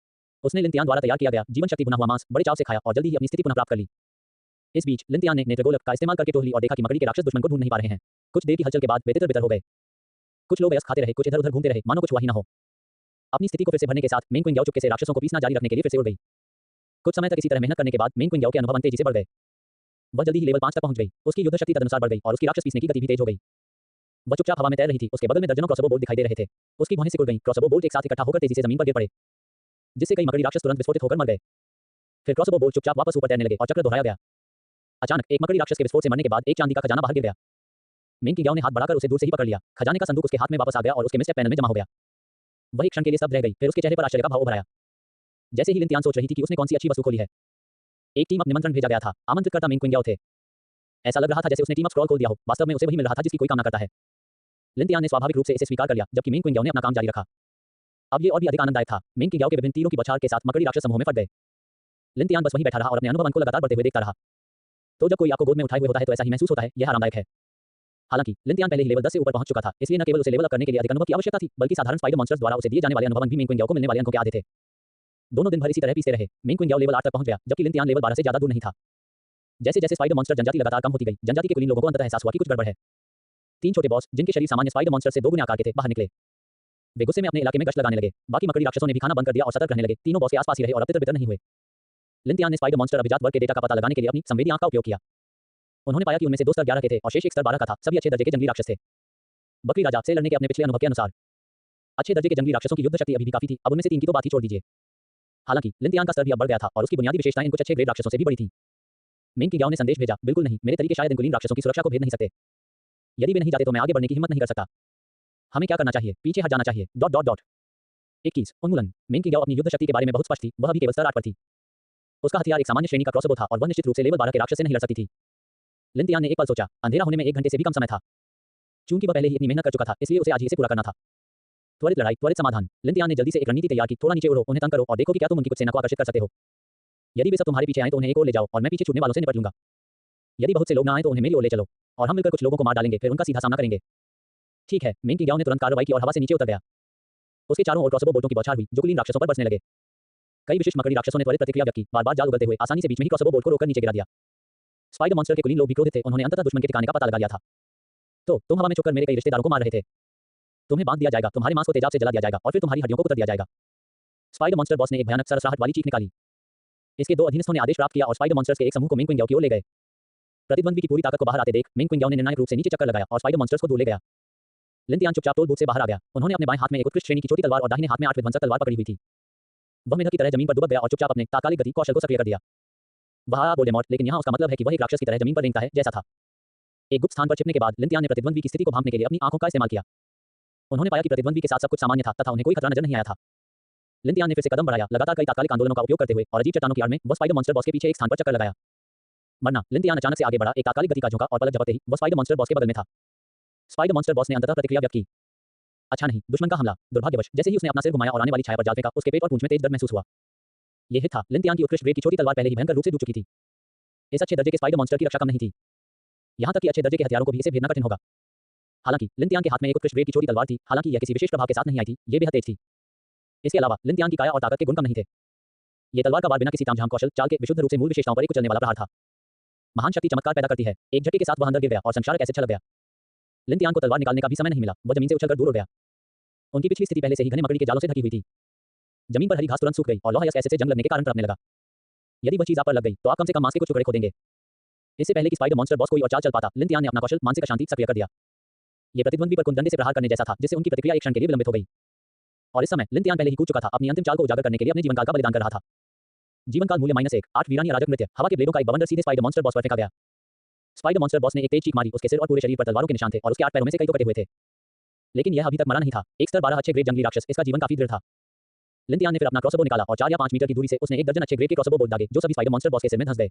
उसने लिन द्वारा तैयार किया गया जीवन शक्ति भुना हुआ मांस बड़े चाव से खाया और जल्दी ही अपनी स्थिति पुनः प्राप्त कर ली। इस बीच लिन ने नेत्रगोलक का इस्तेमाल करके टोहली और देखा कि मकड़ी के राक्षस दुश्मन को ढूंढ नहीं पा रहे हैं। कुछ देर की हलचल के बाद वे तितर-बितर हो गए। कुछ लोग अयस्क खाते रहे, कुछ इधर-उधर घूमते रहे, मानो कुछ हुआ ही न हो। अपनी स्थिति को फिर से भरने के साथ मेन क्विंग चुपके से राक्षसों को पीसना जारी रखने के लिए फिर से उड़ गई। कुछ समय तक इसी तरह मेहनत करने के बाद मेन क्विंग के अनुभव तेजी से बढ़ गए। वह जल्दी ही लेवल 5 तक पहुंच गई। उसकी युद्ध शक्ति तदनुसार बढ़ गई और उसकी राक्षस पीसने की गति भी तेज हो गई। वह चुपचाप हवा में तैर रही थी। उसके बगल में दर्जनों क्रॉसबो बोल्ट दिखाई दे रहे थे। उसकी भौहें सिकुड़ गईं। क्रॉसबो बोल्ट एक साथ इकट्ठा होकर तेजी से जमीन पर गिर पड़े, जिससे कई मकड़ी राक्षस तुरंत विस्फोटित होकर मर गए। फिर क्रॉसबो बोल्ट चुपचाप वापस ऊपर तैरने लगे और चक्र दोहराया गया। अचानक एक मकड़ी राक्षस के विस्फोट से मरने के बाद एक चांदी का खजाना बाहर गिर गया। मेन क्विंग ने हाथ बढ़ाकर उसे दूर से ही पकड़ लिया। खजाने का संदूक उसके हाथ में वापस आ गया और उसके मिस्टेप पैनल में जमा हो गया। वही क्षण के लिए स्तब्ध रह गई, फिर उसके चेहरे पर आश्चर्य का भाव उभर आया। जैसे ही लिन सोच रही थी कि उसने कौन सी अच्छी वस्तु खोली है। एक टीम अप निमंत्रण भेजा गया था। आमंत्रितकर्ता मेन क्विंग थे। ऐसा लग रहा था जैसे उसने टीम अप स्क्रॉल खोल दिया हो। वास्तव में उसे वही मिल रहा था जिसकी कोई कामना करता है। लिन ने स्वाभाविक रूप से इसे स्वीकार कर लिया, जबकि मेन क्विंग ने अपना काम जारी रखा। अब ये और भी अधिक आनंददायक था। मेन क्विंग के विभिन्न तीरों की बौछार के साथ मकड़ी राक्षस समूह में फट गए। लिन बस वहीं बैठा रहा और अपने अनुभव को लगातार बढ़ते हुए देखता रहा। तो जब कोई आपको गोद में उठाए हुए होता है तो ऐसा ही महसूस होता है, यह आरामदायक है। हालांकि लिन पहले ही लेवल 10 से ऊपर पहुंच चुका था, इसलिए न केवल उसे लेवल अप करने के लिए अधिक अनुभव की आवश्यकता थी, बल्कि साधारण स्पाइडर मॉन्स्टर्स द्वारा उसे दिए जाने वाले अनुभव भी मिंग क्विंग को मिलने वाले अंकों के आधे थे। दोनों दिन भर इसी तरह पीसते रहे। मिंग क्विंग लेवल 8 तक पहुंच गया, जबकि लिन लेवल 12 से ज्यादा दूर नहीं था। जैसे जैसे स्पाइडर मॉन्स्टर जनजाति लगातार कम होती गई, जनजाति के कुलीन लोगों को अंततः एहसास हुआ कि कुछ गड़बड़ है। 3 छोटे बॉस, जिनके शरीर सामान्य स्पाइडर मॉन्स्टर से 2 गुने आकार के थे, बाहर निकले। वे गुस्से में अपने इलाके में गश्त लगाने लगे। बाकी मकड़ी राक्षसों ने भी खाना बंद कर दिया और सतर्क रहने लगे। तीनों बॉस के आसपास ही रहे और अब तितर-बितर नहीं हुए। लिन ने स्पाइडर मॉन्स्टर अभिजात वर्ग के डेटा का पता लगाने के लिए अपनी संवेदी आंख का उपयोग किया। उन्होंने पाया कि उनमें से 2 स्तर 11 के थे और शेष एक स्तर 12 का था। सभी अच्छे दर्जे के जंगली राक्षस थे। बकरी राजा से लड़ने के अपने पिछले अनुभव के अनुसार अच्छे दर्जे के जंगली राक्षसों की युद्ध शक्ति अभी भी काफी थी। अब उनमें से 3 की तो बात ही छोड़ दीजिए। हालांकि लिन का स्तर भी अब बढ़ गया था और उसकी बुनियादी विशेषताएं इन कुछ अच्छे ग्रेड राक्षसों से भी बड़ी थी। मिंग किंग ने संदेश भेजा, बिल्कुल नहीं, मेरे तरीके शायद इन कुलीन राक्षसों की सुरक्षा को भेद नहीं सकते। यदि वे नहीं जाते तो मैं आगे बढ़ने की हिम्मत नहीं कर सकता। हमें क्या करना चाहिए? पीछे हट जाना चाहिए। ... 21 उन्मूलन। मिंग किंग अपनी युद्ध शक्ति के बारे में बहुत स्पष्ट थी, वह अभी केवल स्तर 8 पर थी। उसका हथियार एक सामान्य श्रेणी का क्रॉसबो था और वह निश्चित रूप से लेवल 12 के राक्षस से नहीं लड़ सकती थी। लिन ने एक पल सोचा, अंधेरा होने में 1 घंटे से भी कम समय था। चूंकि वह पहले ही इतनी मेहनत कर चुका था, इसलिए उसे आज ही इसे पूरा करना था। त्वरित लड़ाई, त्वरित समाधान। लिन ने जल्दी से एक रणनीति तैयार की, थोड़ा नीचे उड़ो, उन्हें तंग करो और देखो कि क्या तुम उनकी कुछ सेना को आकर्षित कर सकते हो। यदि वे सब तुम्हारे पीछे आए तो उन्हें एक ओर ले जाओ और मैं पीछे छूटने वालों से निपट लूंगा। यदि बहुत से लोग ना आए तो उन्हें मेरी ओर ले चलो और हम मिलकर कुछ लोगों को मार डालेंगे, फिर उनका सीधा सामना करेंगे। ठीक है। मिंग किंग ने तुरंत कार्रवाई की और हवा से नीचे उतर गया। उसके चारों ओर क्रॉसबो बोल्टों की बौछार हुई, जो कुलीन राक्षसों पर बरसने लगे। कई विशिष्ट मकड़ी राक्षसों ने त्वरित प्रतिक्रिया व्यक्त की, बार-बार जाल उगलते हुए आसानी से बीच में ही क्रॉसबो बोल्ट को रोककर नीचे गिरा दिया। स्पाइडर मॉन्स्टर के कुलीन लोग भी क्रोधित थे, उन्होंने अंततः दुश्मन के ठिकाने का पता लगा लिया था। तो तुम हवा में छुपकर मेरे कई रिश्तेदारों को मार रहे थे। तुम्हें बांध दिया जाएगा, तुम्हारे मांस को तेजाब से जला दिया जाएगा और फिर तुम्हारी हड्डियों को कुतर दिया जाएगा। स्पाइडर मॉन्स्टर बॉस ने एक भयानक सरसराहट वाली चीख निकाली। इसके 2 अधीनस्थों ने आदेश प्राप्त किया और स्पाइडर मॉन्स्टर्स के एक समूह को मिंग क्विंग की ओर ले गए। प्रतिद्वंद्वी की पूरी ताकत को बाहर आते देख मिंग क्विंग ने निर्णायक रूप से नीचे चक्कर लगाया और स्पाइडर मॉन्स्टर्स को दूर ले गया। लिन चुपचाप टोल बूथ से बाहर आ गया। उन्होंने अपने बाएं हाथ में एक उत्कृष्ट श्रेणी की छोटी तलवार और दाहिने हाथ में 8 विध्वंसक तलवार पकड़ी हुई थी। वह मेढक की तरह जमीन पर दुबक गया और चुपचाप अपने तात्कालिक गति कौशल को सक्रिय कर दिया। वह वोल्डेमॉर्ट, लेकिन यहाँ उसका मतलब है कि वह एक राक्षस की तरह जमीन पर रेंगता है, जैसा था। एक गुप्त स्थान पर छिपने के बाद लिन ने प्रतिद्वंद्वी की स्थिति को भांपने के लिए अपनी आंखों का इस्तेमाल किया। उन्होंने पाया कि प्रतिद्वंद्वी के साथ सब कुछ सामान्य था तथा उन्हें कोई खतरा नजर नहीं आया था। लिन ने फिर से कदम बढ़ाया, लगातार कई तात्कालिक आंदोलनों का उपयोग करते हुए और अजीब चट्टानों की आड़ में वह स्पाइडर मॉन्स्टर बॉस के पीछे एक स्थान पर चक्कर लगाया। मरना। लिन अचानक से आगे बढ़ा, एक तात्कालिक गति का झोंका और पलक झपकते ही वह स्पाइडर मॉन्स्टर बॉस के बगल में था। स्पाइडर मॉन्स्टर बॉस ने अंततः प्रतिक्रिया व्यक्त की। अच्छा नहीं, दुश्मन का हमला। दुर्भाग्यवश जैसे ही उसने अपना सिर घुमाया और आने वाली छाया पर जाल फेंका, उसके पेट और पूंछ में तेज दर्द महसूस हुआ। यह था। लिन की उत्कृष्ट ग्रेड की छोटी तलवार पहले ही भयंकर रूप से डूब चुकी थी। इस अच्छे दर्जे के स्पाइडर मॉन्स्टर की रक्षा कम नहीं थी। यहां तक कि अच्छे दर्जे के हथियारों को भी इसे भेदना कठिन होगा। हालांकि लिन के हाथ में एक उत्कृष्ट ग्रेड की छोटी तलवार थी, हालांकि यह किसी विशेष प्रभाव के साथ नहीं आई थी, ये बेहद तेज थी। इसके अलावा लिन की काया और ताकत के गुण कम नहीं थे। ये तलवार का वार बिना किसी तामझाम कौशल चाल के विशुद्ध रूप से मूल विशेषताओं पर एक कुचलने वाला प्रहार था। महान शक्ति चमत्कार पैदा करती है। एक झटके के साथ वह अंदर गिर गया और संक्षारक ऐसे छलक गया। लिन को तलवार निकालने का भी समय नहीं मिला, वह जमीन से उछलकर दूर उड़ गया। उनकी पिछली स्थिति पहले से ही घने मकड़ी के जालों से ढकी हुई थी। जमीन पर हरी घास तुरंत सूख गई और लोहा ऐसे से जंग लगने के कारण तड़पने लगा। यदि वह चीज आप पर लग गई तो आप कम से कम मांस के कुछ टुकड़े खो देंगे। इससे पहले कि स्पाइडर मॉन्स्टर बॉस कोई और चाल चल पाता, लिन ने अपना कौशल मानसिक अशांति सक्रिय कर दिया। ये प्रतिद्वंद्वी पर कुंदंडे से प्रहार करने जैसा था, जिससे उनकी प्रतिक्रिया एक क्षण के लिए विलंबित हो गई। और इस समय लिन पहले ही कूद चुका था, अपनी अंतिम चाल को उजागर करने के लिए अपने जीवनकाल का बलिदान कर रहा था। जीवनकाल मूल्य -1, 8 वीरानी अराजक नृत्य। हवा के ब्लेडों का एक बवंडर सीधे स्पाइडर मॉन्स्टर बॉस पर फेंका गया। स्पाइडर मॉन्स्टर बॉस ने एक तेज चीख मारी, उसके सिर और पूरे शरीर पर तलवारों के निशान थे और उसके 8 पैरों में से कई तो कटे हुए थे। लेकिन यह अभी तक मरा नहीं था। एक स्तर 12 अच्छे ग्रेड जंगली राक्षस, इसका जीवन काफी दृढ़ था। लिन ने फिर अपना क्रॉसबो निकाला और 4 या 5 मीटर की दूरी से उसने एक दर्जन अच्छे ग्रेड के क्रॉसबो बोल्ट दागे, जो सभी स्पाइडर मॉन्स्टर बॉस के सिर में धंस गए।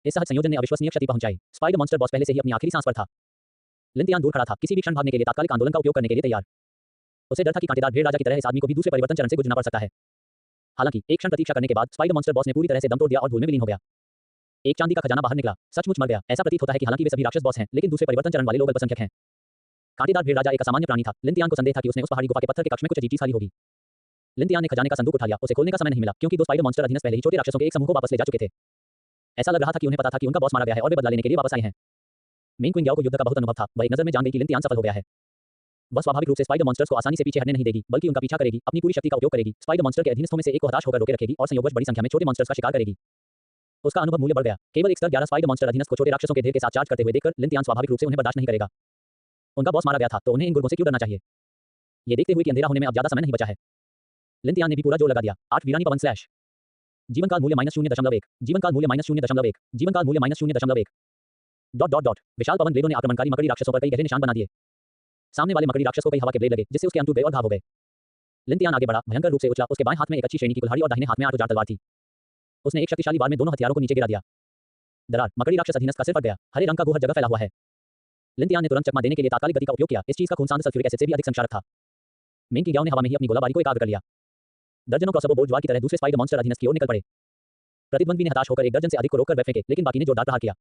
इस सहज संयोजन ने अविश्वसनीय क्षति पहुंचाई। स्पाइडर मॉन्स्टर बॉस पहले से ही अपनी आखिरी सांस पर था। लिन दूर खड़ा था, किसी भी क्षण भागने के लिए तात्कालिक आंदोलन का उपयोग करने के लिए तैयार। उसे डर था कि कांटेदार भेड़ राजा की तरह इस आदमी को भी दूसरे परिवर्तन चरण से गुजरना पड़ सकता है। हालांकि एक क्षण प्रतीक्षा करने के बाद स्पाइडर मॉन्स्टर बॉस ने पूरी तरह से दम तोड़ दिया और धूल में विलीन हो गया। एक चांदी का खजाना बाहर निकला, सचमुच मर गया। ऐसा प्रतीत होता है कि हालांकि वे सभी राक्षस बॉस हैं, लेकिन दूसरे परिवर्तन चरण वाले लोग अल्पसंख्यक हैं। कांटेदार भेड़ राजा एक असामान्य प्राणी था। लिन को संदेह था कि उसने उस पहाड़ी गुफा के पत्थर के कक्ष में कुछ अजीब चीज खाली होगी। लिन ने खजाने का संदूक उठा लिया, उसे खोलने का समय नहीं मिला क्योंकि 2 स्पाइडर मॉन्स्टर अधीनस्थ पहले ही छोटे राक्षसों के एक समूह को वापस ले जा चुके थे। ऐसा लग रहा था कि उन्हें पता था कि उनका बॉस मारा गया है और वे बदला लेने के लिए वापस आए हैं। मिंग क्विंग को युद्ध का बहुत अनुभव था, वह एक नजर में जान गई कि लिन सफल हो गया है। वह स्वाभाविक रूप से स्पाइडर मॉन्स्टर्स को आसानी से पीछे हटने नहीं देगी, बल्कि उनका पीछा करेगी, अपनी पूरी शक्ति का उपयोग करेगी, स्पाइडर मॉन्स्टर के अधीनस्थों में से एक को हताश होकर रोके रखेगी और संयोगवश बड़ी संख्या में छोटे मॉन्स्टर्स का शिकार करेगी। उसका अनुभव मूल्य बढ़ गया। केवल एक स्तर 11 स्पाइडर मॉन्स्टर अधीनस्थ को छोटे राक्षसों के ढेर के साथ चार्ज करते हुए देखकर लिन स्वाभाविक रूप से उन्हें बर्दाश्त नहीं करेगा। उनका बॉस मारा गया था तो उन्हें इन गुर्गों से क्यों डरना चाहिए। ये देखते हुए कि अंधेरा होने में अब ज्यादा समय नहीं बचा है, लिन ने भी पूरा जोर लगा दिया। 8 वीरानी पवन स्लैश। जीवनकाल मूल्य -0.1, जीवनकाल मूल्य -0.1, जीवनकाल मूल्य -0.1। विशाल पवन ब्लेडों ने आक्रमणकारी मकड़ी राक्षसों पर कई गहरे निशान बना दिए। सामने वाले मकड़ी राक्षस को कई हवा के ब्लेड लगे, जिससे उसके अंग टूट गए और घाव हो गए। लिन आगे बढ़ा, भयंकर रूप से उछला, उसके बाएं हाथ में एक अच्छी श्रेणी की कुल्हाड़ी और दाहिने हाथ में 8 औजार तलवार थी। उसने एक शक्तिशाली वार में दोनों हथियारों को नीचे गिरा दिया। दरार, मकड़ी राक्षस अधीनस्थ का सिर फट गया, हरे रंग का गुहर जगह फैला हुआ है। लिन ने तुरंत चकमा देने के लिए तात्कालिक गति का उपयोग किया। इस चीज का खून सांद्र सल्फ्यूरिक एसिड से भी अधिक संक्षारक था। मिंग की ने हवा में ही अपनी गोलाबारी को एकाग्र कर लिया। दर्जनों क्रॉसबो बोल्ट ज्वार की तरह दूसरे स्पाइडर मॉन्स्टर अधीनस्थ की ओर निकल पड़े। प्रतिद्वंद्वी ने हताश होकर एक दर्जन से अधिक को रोककर वेब फेंके, लेकिन बाकी ने जोरदार प्रहार किया।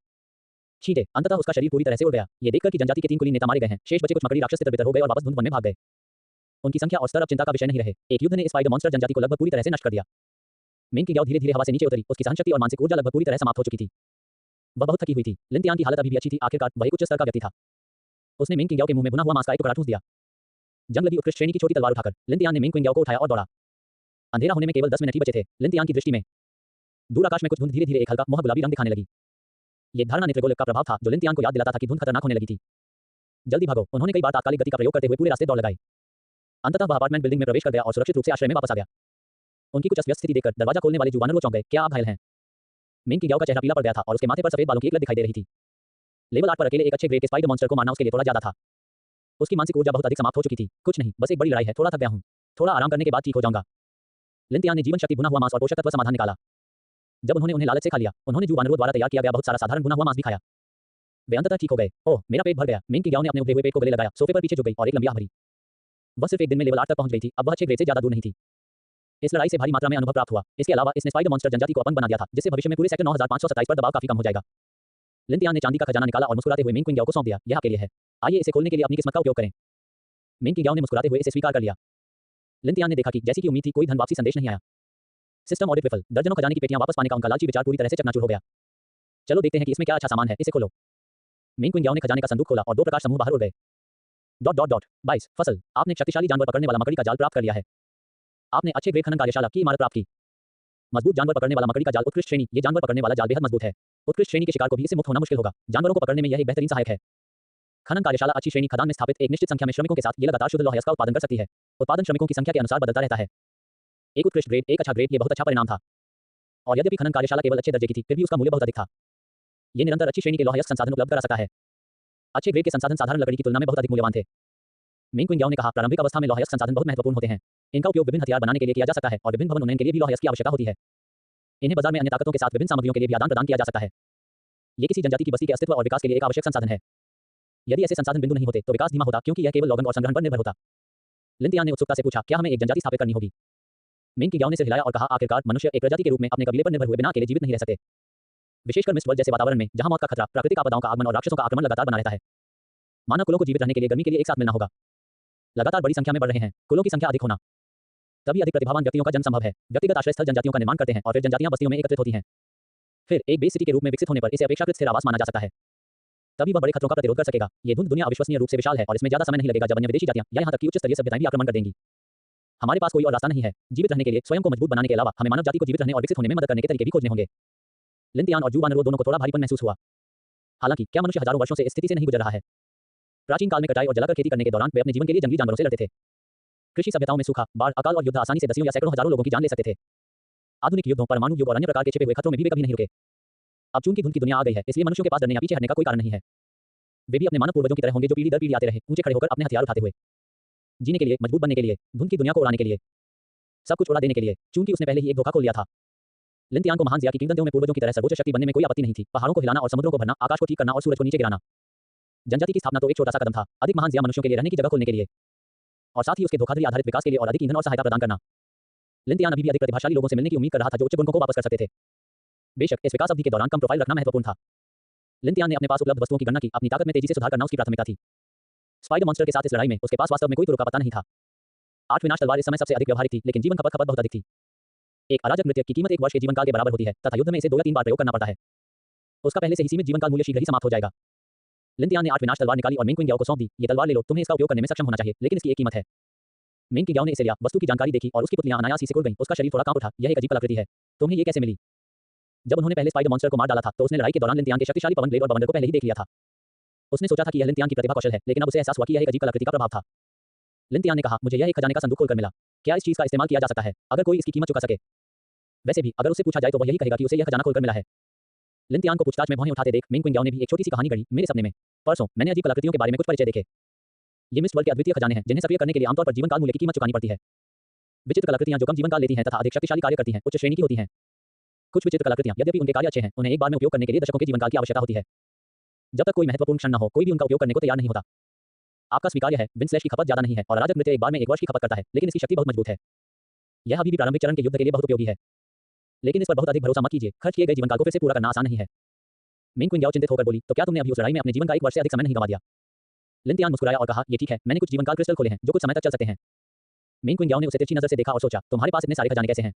छींटे, अंततः उसका शरीर पूरी तरह से उड़ गया। ये देखकर कि जनजाति के 3 कुलीन नेता मारे गए हैं, शेष बचे कुछ मकड़ी राक्षस तितर-बितर हो गए और वापस धुंध वन में भाग गए। उनकी संख्या और स्तर अब चिंता का विषय नहीं रहे। एक युद्ध ने स्पाइडर मॉन्स्टर जनजाति को लगभग पूरी तरह से नष्ट कर दिया। मेंग की ग्याओ धीरे-धीरे हवा से नीचे उतरी, उसकी सहनशक्ति और मानसिक ऊर्जा लगभग पूरी तरह समाप्त हो चुकी थी। वह बहुत थकी हुई थी। लिन तियान की हालत अभी भी अच्छी थी, आखिरकार वह एक उच्च स्तर का व्यक्ति था। उसने मेंग किंग याओ के मुंह में भुना हुआ मांस का एक टुकड़ा ठूंस दिया। जंग लगी उत्कृष्ट श्रेणी की छोटी तलवार उठाकर लिन तियान ने मेंग किंग याओ को उठाया और दौड़ा। अंधेरा होने में केवल 10 मिनट ही बचे थे। लिन तियान की दृष्टि में दूर आकाश में कुछ धुंध धीरे-धीरे एक हल्का मोह गुलाबी रंग दिखाने लगी। ये धारणा नेत्रगोलक का प्रभाव था जो लिन तियान को याद दिलाता था कि धुंध खतरनाक होने लगी थी। जल्दी भागो, उन्होंने कई बार तात्कालिक गति का प्रयोग करते हुए पूरे रास्ते दौड़ लगाई। अंततः वह अपार्टमेंट बिल्डिंग में प्रवेश कर गया और सुरक्षित रूप से आश्रय में वापस आ गया। उनकी कुछ अस्त स्थिति देखकर दरवाजा खोलने वाले जुबानर वो चौंक गए। क्या आप घायल हैं? मेंग किंग याओ का चेहरा पीला पड़ गया था और उसके माथे पर सफेद बालों की एक लत दिखाई दे रही थी। लेवल 8 पर अकेले एक अच्छे ग्रेड के स्पाइडर मॉन्स्टर को मारना उसके लिए थोड़ा ज्यादा था। उसकी मानसिक ऊर्जा बहुत अधिक समाप्त हो चुकी थी। कुछ नहीं, बस एक बड़ी लड़ाई है, थोड़ा थक गया हूं। थोड़ा आराम करने के बाद ठीक हो जाऊंगा। लिन तियान ने जीवन शक्ति भुना हुआ मांस और पोषक तत्व समाधान निकाला। जब उन्होंने उन्हें लालच से खा लिया, उन्होंने जुबानरों द्वारा तैयार किया गया बहुत सारा साधारण भुना हुआ मांस भी खाया। वे अंततः ठीक हो गए। ओह, मेरा पेट भर गया। मेंग किंग याओ ने अपने उभरे हुए पेट को गले लगाया, सोफे पर पीछे झुक गई और एक लंबी आह भरी। वह सिर्फ एक दिन में लेवल 8 तक पहुंच गई थी, अब वह 6 ग्रेड से ज्यादा दूर नहीं थी। इस लड़ाई से भारी मात्रा में अनुभव प्राप्त हुआ। इसके अलावा इसने स्पाइडर मॉन्स्टर जनजाति को अपंग बना दिया था, जिससे भविष्य में पूरे सेक्टर 9527 पर दबाव काफी कम हो जाएगा। लिन तियान ने चांदी का खजाना निकाला और मुस्कुराते हुए मेंग किंग याओ को सौंप दिया। यह आपके लिए है, आइए इसे खोलने के लिए अपनी किस्मत का उपयोग करें। मेंग किंग याओ ने मुस्कुराते हुए इसे स्वीकार कर लिया। लिन तियान ने देखा कि जैसी की उम्मीद थी कोई धन वापसी संदेश नहीं आया। सिस्टम ऑडिट विफल, दर्जनों खजाने की पेटियां वापस पाने का उनका लालची विचार पूरी तरह से चकनाचूर हो गया। चलो देखते हैं कि इसमें क्या अच्छा सामान है, इसे खोलो। मेंग किंग याओ ने खजाने का संदूक खोला और 2 प्रकाश समूह बाहर उड़ गए। ... 22 फसल, आपने एक शक्तिशाली जानवर पकड़ने वाला मकड़ी का जाल प्राप्त कर लिया है। आपने अच्छे ग्रेड खनन कार्यशाला की इमारत प्राप्त की। मजबूत जानवर पकड़ने वाला मकड़ी का जाल उत्कृष्ट श्रेणी, ये जानवर पकड़ने वाला जाल बेहद मजबूत है। उत्कृष्ट श्रेणी के शिकार को भी इससे मुक्त होना मुश्किल होगा। जानवरों को पकड़ने में यह एक बेहतरीन सहायक है। खनन कार्यशाला अच्छी श्रेणी खदान में स्थापित एक निश्चित संख्या में श्रमिकों के साथ ये लगातार शुद्ध लौह अयस्क का उत्पादन कर सकती है। उत्पादन श्रमिकों की संख्या के अनुसार बदलता रहता है। एक उत्कृष्ट ग्रेड, एक अच्छा ग्रेड, ये बहुत अच्छा परिणाम था। और यद्यपि खनन कार्यशाला केवल अच्छे दर्जे की थी, फिर भी उसका मूल्य बहुत अधिक था। ये निरंतर अच्छी श्रेणी के लौह अयस्क संसाधन उपलब्ध करा सकता है। अच्छे ग्रेड के संसाधन साधारण लकड़ी की तुलना में बहुत अधिक मूल्यवान थे। मेंग किंग याओ ने कहा, प्रारंभिक अवस्था में लौह अयस्क संसाधन बहुत महत्वपूर्ण होते हैं। इनका उपयोग विभिन्न हथियार बनाने के लिए किया जा सकता है और विभिन्न भवन उन्नयन के लिए भी लौह अयस्क की आवश्यकता होती है। इन्हें बाजार में अन्य ताकतों के साथ विभिन्न सामग्रियों के लिए भी आदान प्रदान किया जा सकता है। ये किसी जनजाति की बस्ती के अस्तित्व और विकास के लिए एक आवश्यक संसाधन है। यदि ऐसे संसाधन बिंदु नहीं होते तो विकास धीमा होता, क्योंकि यह केवल लौगन और संग्रहण पर निर्भर होता। लिन तियान ने उत्सुकता से पूछा, क्या हमें एक जनजाति स्थापित करनी होगी? मेंग किंग याओ ने सिर हिलाया और कहा, आखिरकार मनुष्य एक प्रजाति के रूप में अपने कबीले पर निर्भर हुए बिना अकेले जीवित नहीं रह सकते। विशेषकर मिस्ट वर्ल्ड जैसे वातावरण में जहां मौत का खतरा, प्राकृतिक आपदाओं का आगमन और राक्षसों का आक्रमण लगातार बना रहता है। मानव कुलों को जीवित रहने के लिए गर्मी के लिए एक साथ मिलना होगा। लगातार बड़ी संख्या में बढ़ रहे हैं, कुलों की संख्या अधिक होना, तभी अधिक प्रतिभावान व्यक्तियों का जन्म संभव है। व्यक्तिगत आश्रय स्थल जनजातियों का निर्माण करते हैं और फिर जनजातियां बस्तियों में एकत्रित होती हैं। फिर एक बेस सिटी के रूप में विकसित होने पर इसे अपेक्षाकृत स्थिर आवास माना जा सकता है। तभी वह बड़े खतरों का प्रतिरोध कर सकेगा। ये धुंध दुनिया अविश्वसनीय रूप से विशाल है और इसमें ज्यादा समय नहीं लगेगा जब अन्य विदेशी जातियां या यहां तक कि उच्च स्तरीय सभ्यताएं भी आक्रमण कर देंगी। हमारे पास कोई और रास्ता नहीं है। जीवित रहने के लिए, स्वयं को मजबूत बनाने के अलावा हमें मानव जाति को जीवित रहने और विकसित होने में मदद करने के तरीके भी खोजने होंगे। लिन तियान और जुबानरो दोनों को थोड़ा भारीपन महसूस हुआ। हालांकि क्या मनुष्य हजारों वर्षों से इस स्थिति से नहीं गुजर रहा है? प्राचीन काल में कटाई और जलाकर खेती करने के दौरान वे अपने जीवन के लिए जंगली जानवरों से लड़ते थे। कृषि सभ्यताओं में सूखा, बाढ़, अकाल और युद्ध आसानी से दसियों या सैकड़ों हजारों लोगों की जान ले सकते थे। आधुनिक युद्धों, परमाणु युग और अन्य प्रकार के छिपे हुए खतरों में भी वे कभी नहीं रुके। अब चूंकि धुंध की दुनिया आ गई है, इसलिए मनुष्यों के पास डरने या पीछे हटने का कोई कारण नहीं है। वे भी अपने मानव पूर्वजों की तरह होंगे जो पीढ़ी दर पीढ़ी आते रहे, ऊंचे खड़े होकर अपने हथियार उठाते हुए। जीने के लिए, मजबूत बनने के लिए, धुंध की दुनिया को उड़ाने के लिए, सब कुछ उड़ा देने के लिए, चूंकि उसने पहले ही एक धोखा खोल लिया था। लिन तियान को महान जिया की किंगडम में पूर्वजों की तरह सर्वोच्च शक्ति बनने में कोई आपत्ति नहीं थी। पहाड़ों को हिलाना और समुद्रों को भरना, आकाश को ठीक करना और सूरज को नीचे गिराना। जनजाति की स्थापना तो एक छोटा सा कदम था। अधिक महान जिया मनुष्यों के लिए रहने की जगह खोलने के लिए और साथ ही उसके धोखाधड़ी आधारित विकास के लिए और अधिक ईंधन और सहायता प्रदान करना। लिन तियान अभी भी अधिक प्रतिभाशाली लोगों से मिलने की उम्मीद कर रहा था जो उच्च गुणों को वापस कर सकते थे। बेशक इस विकास अवधि के दौरान कम प्रोफाइल रखना महत्वपूर्ण था। लिन तियान ने अपने पास उपलब्ध वस्तुओं की गणना की, अपनी ताकत में तेजी से सुधार करना उसकी प्राथमिकता थी। स्पाइडर मॉन्स्टर के साथ इस लड़ाई में उसके पास वास्तव में कोई तुरु का पता नहीं था। 8 विनाश तलवार इस समय सबसे अधिक व्यवहारिक थी, लेकिन जीवन खपत बहुत अधिक थी। एक अराजक नृत्य की कीमत 1 वर्ष के जीवनकाल के बराबर होती है तथा युद्ध में इसे 2 या 3 बार प्रयोग करना पड़ता है। उसका पहले से ही सीमित जीवनकाल मूल्य शीघ्र ही समाप्त हो जाएगा। लिन तियान ने 8 विनाश तलवार निकाली और मेंग किंग याओ को सौंप दी। ये तलवार ले लो, तुम्हें इसका उपयोग करने में सक्षम होना चाहिए, लेकिन इसकी एक कीमत है। मेंग किंग याओ ने इसे लिया, वस्तु की जानकारी देखी और उसकी पुतलियां अनायास ही सिकुड़ गईं। उसका शरीर थोड़ा कांप उठा। यह एक अजीब कलाकृति है। तुम्हें ये कैसे मिली? जब उन्होंने पहले स्पाइडर मॉन्स्टर को मार डाला था तो उसने लड़ाई के दौरान लिन तियान के शक्तिशाली पवन ब्लेड और बवंडर को पहले ही देख लिया था। उसने सोचा था कि यह लिन तियान की प्रतिभा कौशल है, लेकिन अब उसे एहसास हुआ कि यह एक अजीब कलाकृति का प्रभाव था। लिन तियान ने कहा, मुझे यह एक खजाने का संदूक खोलकर मिला। क्या इस चीज का इस्तेमाल किया जा सकता है अगर कोई इसकी कीमत चुका सके? वैसे भी अगर उससे पूछा जाए तो वह यही कहेगा कि उसे यह खजाना खोलकर मिला है। लिन तियान को पूछताछ में भौहें उठाते देख मेंग किंग याओ ने भी एक छोटी सी कहानी गढ़ी। मेरे सपने में परसों मैंने अजीब कलाकृतियों के बारे में कुछ परिचय देखे। ये मिस्ट वर्ल्ड के अद्वितीय खजाने हैं जिन्हें सक्रिय करने के लिए आमतौर पर जीवनकाल मूल्य की कीमत चुकानी पड़ती है। विचित्र कलाकृतियां जो कम जीवनकाल लेती हैं तथा अधिक शक्तिशाली कार्य करती हैं, उच्च श्रेणी की होती हैं। कुछ विचित्र कलाकृतियां, यद्यपि उनके कार्य अच्छे हैं, उन्हें एक बार में उपयोग करने के लिए दशकों के जीवनकाल की आवश्यकता होती है। जब तक कोई महत्वपूर्ण क्षण न हो, कोई भी उनका उपयोग करने को तैयार नहीं होता। आपका स्वीकार्य है, विंड स्लैश की खपत ज्यादा नहीं है और अराजक नृत्य एक बार में 1 वर्ष की खपत करता है, लेकिन इसकी शक्ति बहुत मजबूत है। यह अभी भी प्रारंभिक चरण के युद्ध के लिए बहुत उपयोगी है, लेकिन इस पर बहुत अधिक भरोसा मत कीजिए। खर्च किए गए जीवनकाल को फिर से पूरा करना आसान नहीं है। मेन क्वीन याओ चिंतित होकर बोली, तो क्या तुमने अभी उस लड़ाई में अपने जीवन का 1 वर्ष से अधिक समय नहीं गंवा दिया? लिन तियान मुस्कुराया और कहा, ये ठीक है, मैंने कुछ जीवनकाल क्रिस्टल खोले हैं जो कुछ समय तक चल सकते हैं। मेन क्वीन याओ ने उसे तिरछी नजर से देखा और सोचा, तुम्हारे पास इतने सारे खजाने कैसे हैं?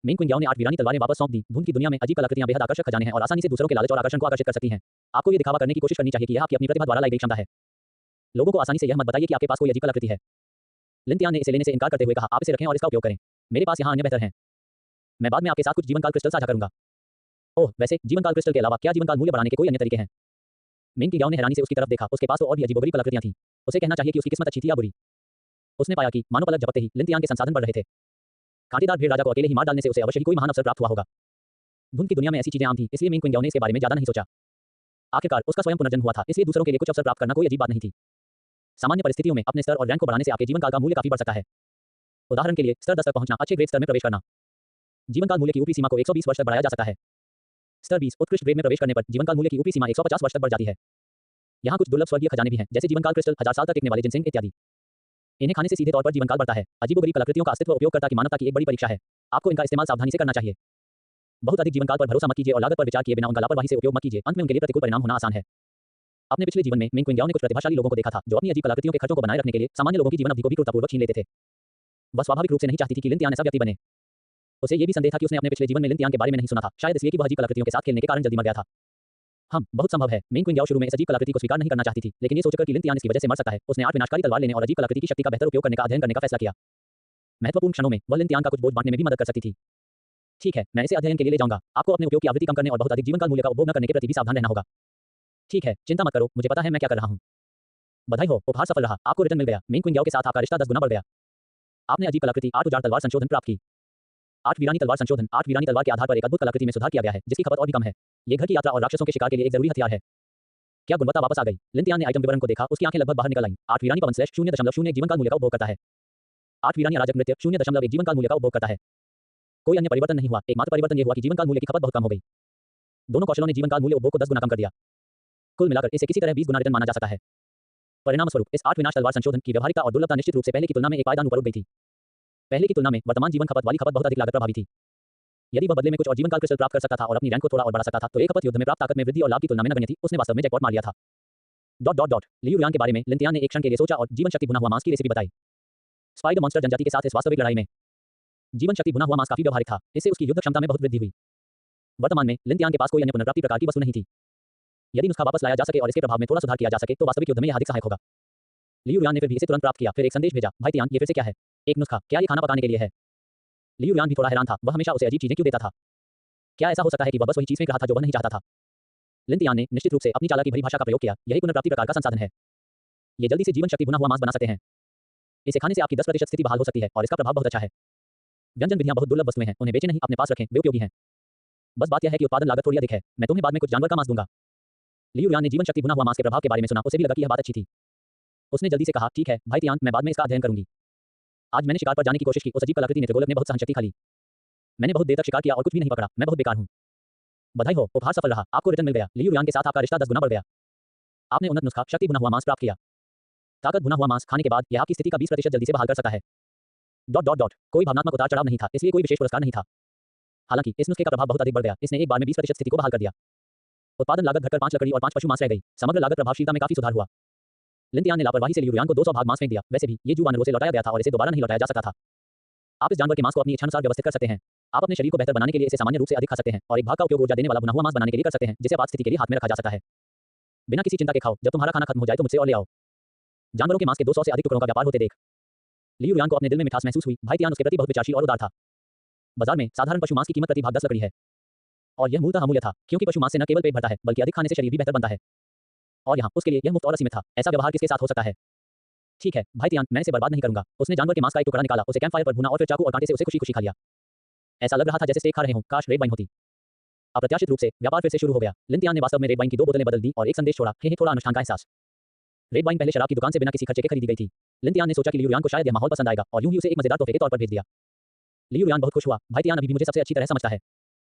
मेन क्वीन याओ ने 8 वीरानी तलवारें वापस सौंप दी। धुंध की दुनिया में अजीब कलाकृतियां बेहद आकर्षक खजाने हैं और आसानी से दूसरों के लालच और आकर्षण को आकर्षित कर सकती हैं। आपको ये दिखावा करने की कोशिश करनी चाहिए कि यह आपकी अपनी प्रतिभा द्वारा लाई गई क्षमता है। लोगों को आसानी से यह मत बताइए कि आपके पास कोई अजीब कलाकृति है। लिन तियान ने इसे लेने से इनकार करते हुए कहा, आप इसे रखें और इसका उपयोग करें। मेरे पास यहाँ अन्य बेहतर हैं। मैं बाद में आपके साथ कुछ जीवनकाल क्रिस्टल साझा करूंगा। ओह, वैसे जीवनकाल क्रिस्टल के अलावा क्या जीवनकाल मूल्य बढ़ाने के कोई अन्य तरीके हैं? मेन क्वीन याओ ने हैरानी से उसकी तरफ देखा। उसके पास तो और भी अजीबोगरीब कलाकृतियां थीं। उसे कहना चाहिए कि उसकी किस्मत अच्छी थी या बुरी। उसने पाया कि मानो पलक झपकते ही लिन तियान के संसाधन बढ़ रहे थे। कांटेदार भीड़ राजा को अकेले ही मार डालने से उसे अवश्य ही कोई महान अवसर प्राप्त हुआ होगा। धुंध की दुनिया में ऐसी चीजें आम थी, इसलिए मेन क्वीन याओ ने इसके बारे में ज्यादा नहीं सोचा। आखिरकार उसका स्वयं पुनर्जन्म हुआ था, इसलिए दूसरों के लिए कुछ अवसर प्राप्त करना कोई अजीब बात नहीं थी। सामान्य परिस्थितियों में अपने स्तर और रैंक को बढ़ाने से आपके जीवनकाल का मूल्य काफी बढ़ सकता है। उदाहरण के लिए स्तर 10 तक पहुंचना, अच्छे ग्रेड स्तर में प्रवेश करना। जीवनकाल मूल्य की ऊपरी सीमा को 120 वर्ष तक बढ़ाया जा सकता है। स्तर 20 उत्कृष्ट ग्रेड में प्रवेश करने पर जीवनकाल मूल्य की ऊपरी सीमा 150 वर्ष तक बढ़ जाती है। यहाँ कुछ दुर्लभ स्वर्गीय खजाने भी हैं, जैसे जीवनकाल क्रिस्टल, 1000 साल तक टिकने वाले जिनसेंग इत्यादि। इन्हें खाने से सीधे तौर पर जीवनकाल बढ़ता है। अजीबोगरीब कलाकृतियों का अस्तित्व उपयोगकर्ता की मानवता की एक बड़ी परीक्षा है। आपको इनका इस्तेमाल सावधानी से करना चाहिए। बहुत अधिक जीवनकाल पर भरोसा मत कीजिए और लागत पर विचार किए बिना उनका लापरवाही से उपयोग मत कीजिए। अंत में उनके लिए प्रतिकूल परिणाम होना आसान है। अपने पिछले जीवन में मेन क्वीन याओ ने कुछ प्रतिभाशाली लोगों को देखा था, जो अपनी अजीब कलाकृतियों के खर्चों को बनाए रखने के लिए सामान्य लोगों की जीवन अवधि को भी क्रूरतापूर्वक छीन लेते थे। वह स्वाभाविक रूप से नहीं चाहती थी कि लिन तियान ऐसा व्यक्ति बने। उसे ये भी संदेह था कि उसने अपने पिछले जीवन में लिन तियान के बारे में नहीं सुना था, शायद इसलिए कि वह अजीब कलाकृतियों के साथ खेलने के कारण जल्दी मर गया था। बहुत संभव है मेन क्वीन याओ शुरू में इस अजीब कलाकृति को स्वीकार नहीं करना चाहती थी, लेकिन ये सोचकर कि लिन तियान इसकी वजह से मर सकता है, उसने 8 विनाशकारी तलवार लेने और अजीब कलाकृति की शक्ति का बेहतर उपयोग करने का अध्ययन करने का फैसला किया। महत्वपूर्ण क्षणों में वह लिन तियान का कुछ बोझ बांटने में भी मदद कर सकती थी। ठीक है, मैं इसे अध्ययन के लिए ले जाऊंगा। आपको अपने उपयोग की आवृत्ति कम करने और बहुत अधिक जीवनकाल मूल्य का उपभोग न करने के प्रति भी सावधान रहना होगा। ठीक है, चिंता मत करो, मुझे पता है मैं क्या कर रहा हूँ। बधाई हो, उपहार सफल रहा, आपको रिटर्न मिल गया। मेन क्वीन याओ के साथ आपका रिश्ता 10 गुना बढ़ गया। आपने अजीब कलाकृति 8 उजाड़ तलवार संशोधन प्राप्त की। 8 वीरानी तलवार संशोधन, 8 वीरानी तलवार के आधार पर एक अद्भुत कलाकृति में सुधार किया गया है, जिसकी खपत और भी कम है। ये घर की यात्रा और राक्षसों के शिकार के लिए एक जरूरी हथियार है। क्या गुणवत्ता वापस आ गई? लिन तियान ने आइटम विवरण को देखा, उसकी आंखें लगभग बाहर निकल आईं। 8 वीरानी पवन स्लैश 0.01 जीवनकाल मूल्य का उपभोग करता है। 8 वीरानी अराजक नृत्य 0.1 जीवनकाल मूल्य का उपभोग करता है। कोई अन्य परिवर्तन नहीं हुआ, एकमात्र परिवर्तन यह हुआ कि जीवनकाल मूल्य की खपत बहुत कम हो गई। दोनों कौशलों ने जीवनकाल मूल्य उपभोग को 10 गुना कम कर दिया। कुल मिलाकर इसे किसी तरह 20 गुना रिटर्न माना जा सकता है। परिणाम स्वरूप इस 8 विनाश तलवार संशोधन की व्यवहारिकता और दुर्लभता निश्चित रूप से पहले की तुलना में एक पायदान ऊपर उठ गई थी। पहले की तुलना में वर्तमान जीवन खपत वाली खपत बहुत अधिक लागत प्रभावी थी। यदि वह बदले में कुछ और जीवनकाल क्रिस्टल प्राप्त कर सकता था और अपनी रैंक को थोड़ा और बढ़ा सकता था, तो एक खपत युद्ध में प्राप्त ताकत में वृद्धि और लाभ की तुलना में नगण्य थी। उसने वास्तव में जैकपॉट मार लिया था। लियू यान के बारे में लिन तियान ने एक क्षण के लिए सोचा और जीवन शक्ति भुना हुआ मांस की रेसिपी बताई। स्पाइडर मॉन्स्टर जनजाति के साथ इस वास्तविक लड़ाई में जीवन शक्ति भुना हुआ मांस काफी व्यवहारिक था। इससे उसकी युद्ध क्षमता में बहुत वृद्धि हुई। वर्तमान में लिन तियान के पास कोई अन्य पुनर्प्राप्ति प्रकार की वस्तु नहीं थी। यदि नुस्खा वापस लाया जा सके और इसके प्रभाव में थोड़ा सुधार किया जा सके, तो वास्तविक युद्ध में यह अधिक सहायक होगा। लियू यान ने फिर भी इसे तुरंत प्राप्त किया, फिर एक संदेश भेजा, भाई तियान, ये फिर से क्या है? एक नुस्खा? क्या ये खाना पकाने के लिए है? लियू यान भी थोड़ा हैरान था, वह हमेशा उसे अजीब चीजें क्यों देता था? क्या ऐसा हो सकता है कि वह बस वही चीज फेंक रहा था जो वह नहीं चाहता था? लिन तियान ने निश्चित रूप से अपनी चालाकी भरी भाषा का प्रयोग किया, यही पुनर्प्राप्ति प्रकार का संसाधन है। ये जल्दी से जीवन शक्ति भुना हुआ मांस बना सकते हैं। इसे खाने से आपकी 10% स्थिति बहाल हो सकती है और इसका प्रभाव बहुत अच्छा है। व्यंजन विधियां बहुत दुर्लभ वस्तुएं हैं, उन्हें बेचे नहीं, अपने पास रखें, वे उपयोगी हैं। बस बात यह है कि उत्पादन लागत थोड़ी अधिक है। मैं तुम्हें बाद में कुछ जानवर का मांस दूंगा। लियू यान ने जीवन शक्ति भुना हुआ मांस के प्रभाव के बारे में सुना, उसे भी लगा कि यह बात अच्छी थी। उसने जल्दी से कहा, ठीक है भाई तियान, मैं बाद में इसका अध्ययन करूंगी। आज मैंने शिकार पर जाने की कोशिश की, उस अजीब कलाकृति नेत्रगोलक ने बहुत सहनशक्ति खा ली। मैंने बहुत देर तक शिकार किया और कुछ भी नहीं पकड़ा, मैं बहुत बेकार हूं। बधाई हो, उपहार सफल रहा, आपको रिटर्न मिल गया। लियू यान के साथ आपका रिश्ता 10 गुना बढ़ गया। आपने उन्नत नुस्खा शक्ति भुना हुआ मांस प्राप्त किया। ताकत भुना हुआ मांस खाने के बाद यह आपकी स्थिति का 20% जल्दी से बहाल कर सकता है। कोई भावनात्मक उतार चढ़ाव नहीं था, इसलिए कोई विशेष पुरस्कार नहीं था। हालांकि इस नुस्खे का प्रभाव बहुत अधिक बढ़ गया, इसने एक बार में 20% स्थिति को बहाल कर दिया। उत्पादन लागत घटकर 5 लकड़ी और 5 पशु मांस रह गई। समग्र लागत प्रभावशीलता में काफी सुधार हुआ। लिन तियान ने लापरवाही से लियू यान को 200 भाग मांस फेंक दिया। वैसे भी ये जू वानरों से लौटाया गया था और इसे दोबारा नहीं लौटाया जा सकता था। आप इस जानवर के मांस को अपनी इच्छानुसार व्यवस्थित कर सकते हैं। आप अपने शरीर को बेहतर बनाने के लिए इसे सामान्य रूप से अधिक खा सकते हैं और एक भाग का उपयोग ऊर्जा देने वाला भुना हुआ मांस बनाने के लिए कर सकते हैं, जिसे आपात स्थिति के लिए हाथ में रखा जा सकता है। बिना किसी चिंता के खाओ, जब तुम्हारा खाना खत्म हो जाए तो मुझसे और ले आओ। जानवरों के मांस के 200 से अधिक टुकड़ों का व्यापार होते देख लियू यान को अपने दिल में मिठास महसूस हुई। भाई तियान उसके प्रति बहुत विचारशील और उदार था। बाजार में साधारण पशु मांस की कीमत प्रति भाग 10 लकड़ी है और यह मूलतः अमूल्य था, क्योंकि पशु मांस से न केवल पेट भरता है बल्कि अधिक खाने से शरीर भी बेहतर बनता है। और यहाँ उसके लिए यह मुफ्त और असीमित था। ऐसा व्यवहार किसके साथ हो सकता है? ठीक है भाई तियान, मैं इसे बर्बाद नहीं करूंगा। उसने जानवर के मांस का एक टुकड़ा निकाला, उसे कैंप फायर पर भुना और फिर चाकू और कांटे से उसे खुशी-खुशी खा लिया। ऐसा लग रहा था जैसे स्टेक खा रहे हों, काश रेड वाइन होती। अप्रत्याशित रूप से व्यापार फिर से शुरू हो गया। लिन तियान ने वास्तव में रेड वाइन की 2 बोतलें बदल दी और एक संदेश छोड़ा, हे थोड़ा अनुष्ठान का एहसास। रेड वाइन पहले शराब की दुकान से बिना किसी खर्चे के खरीदी गई थी। लिन तियान ने सोचा कि लियू यान को शायद यह माहौल पसंद आएगा और यूं ही उसे एक मजेदार तोहफे के तौर पर भेज दिया। लियू यान बहुत खुश हुआ। भाई तियान अभी भी मुझे सबसे अच्छी तरह समझता है।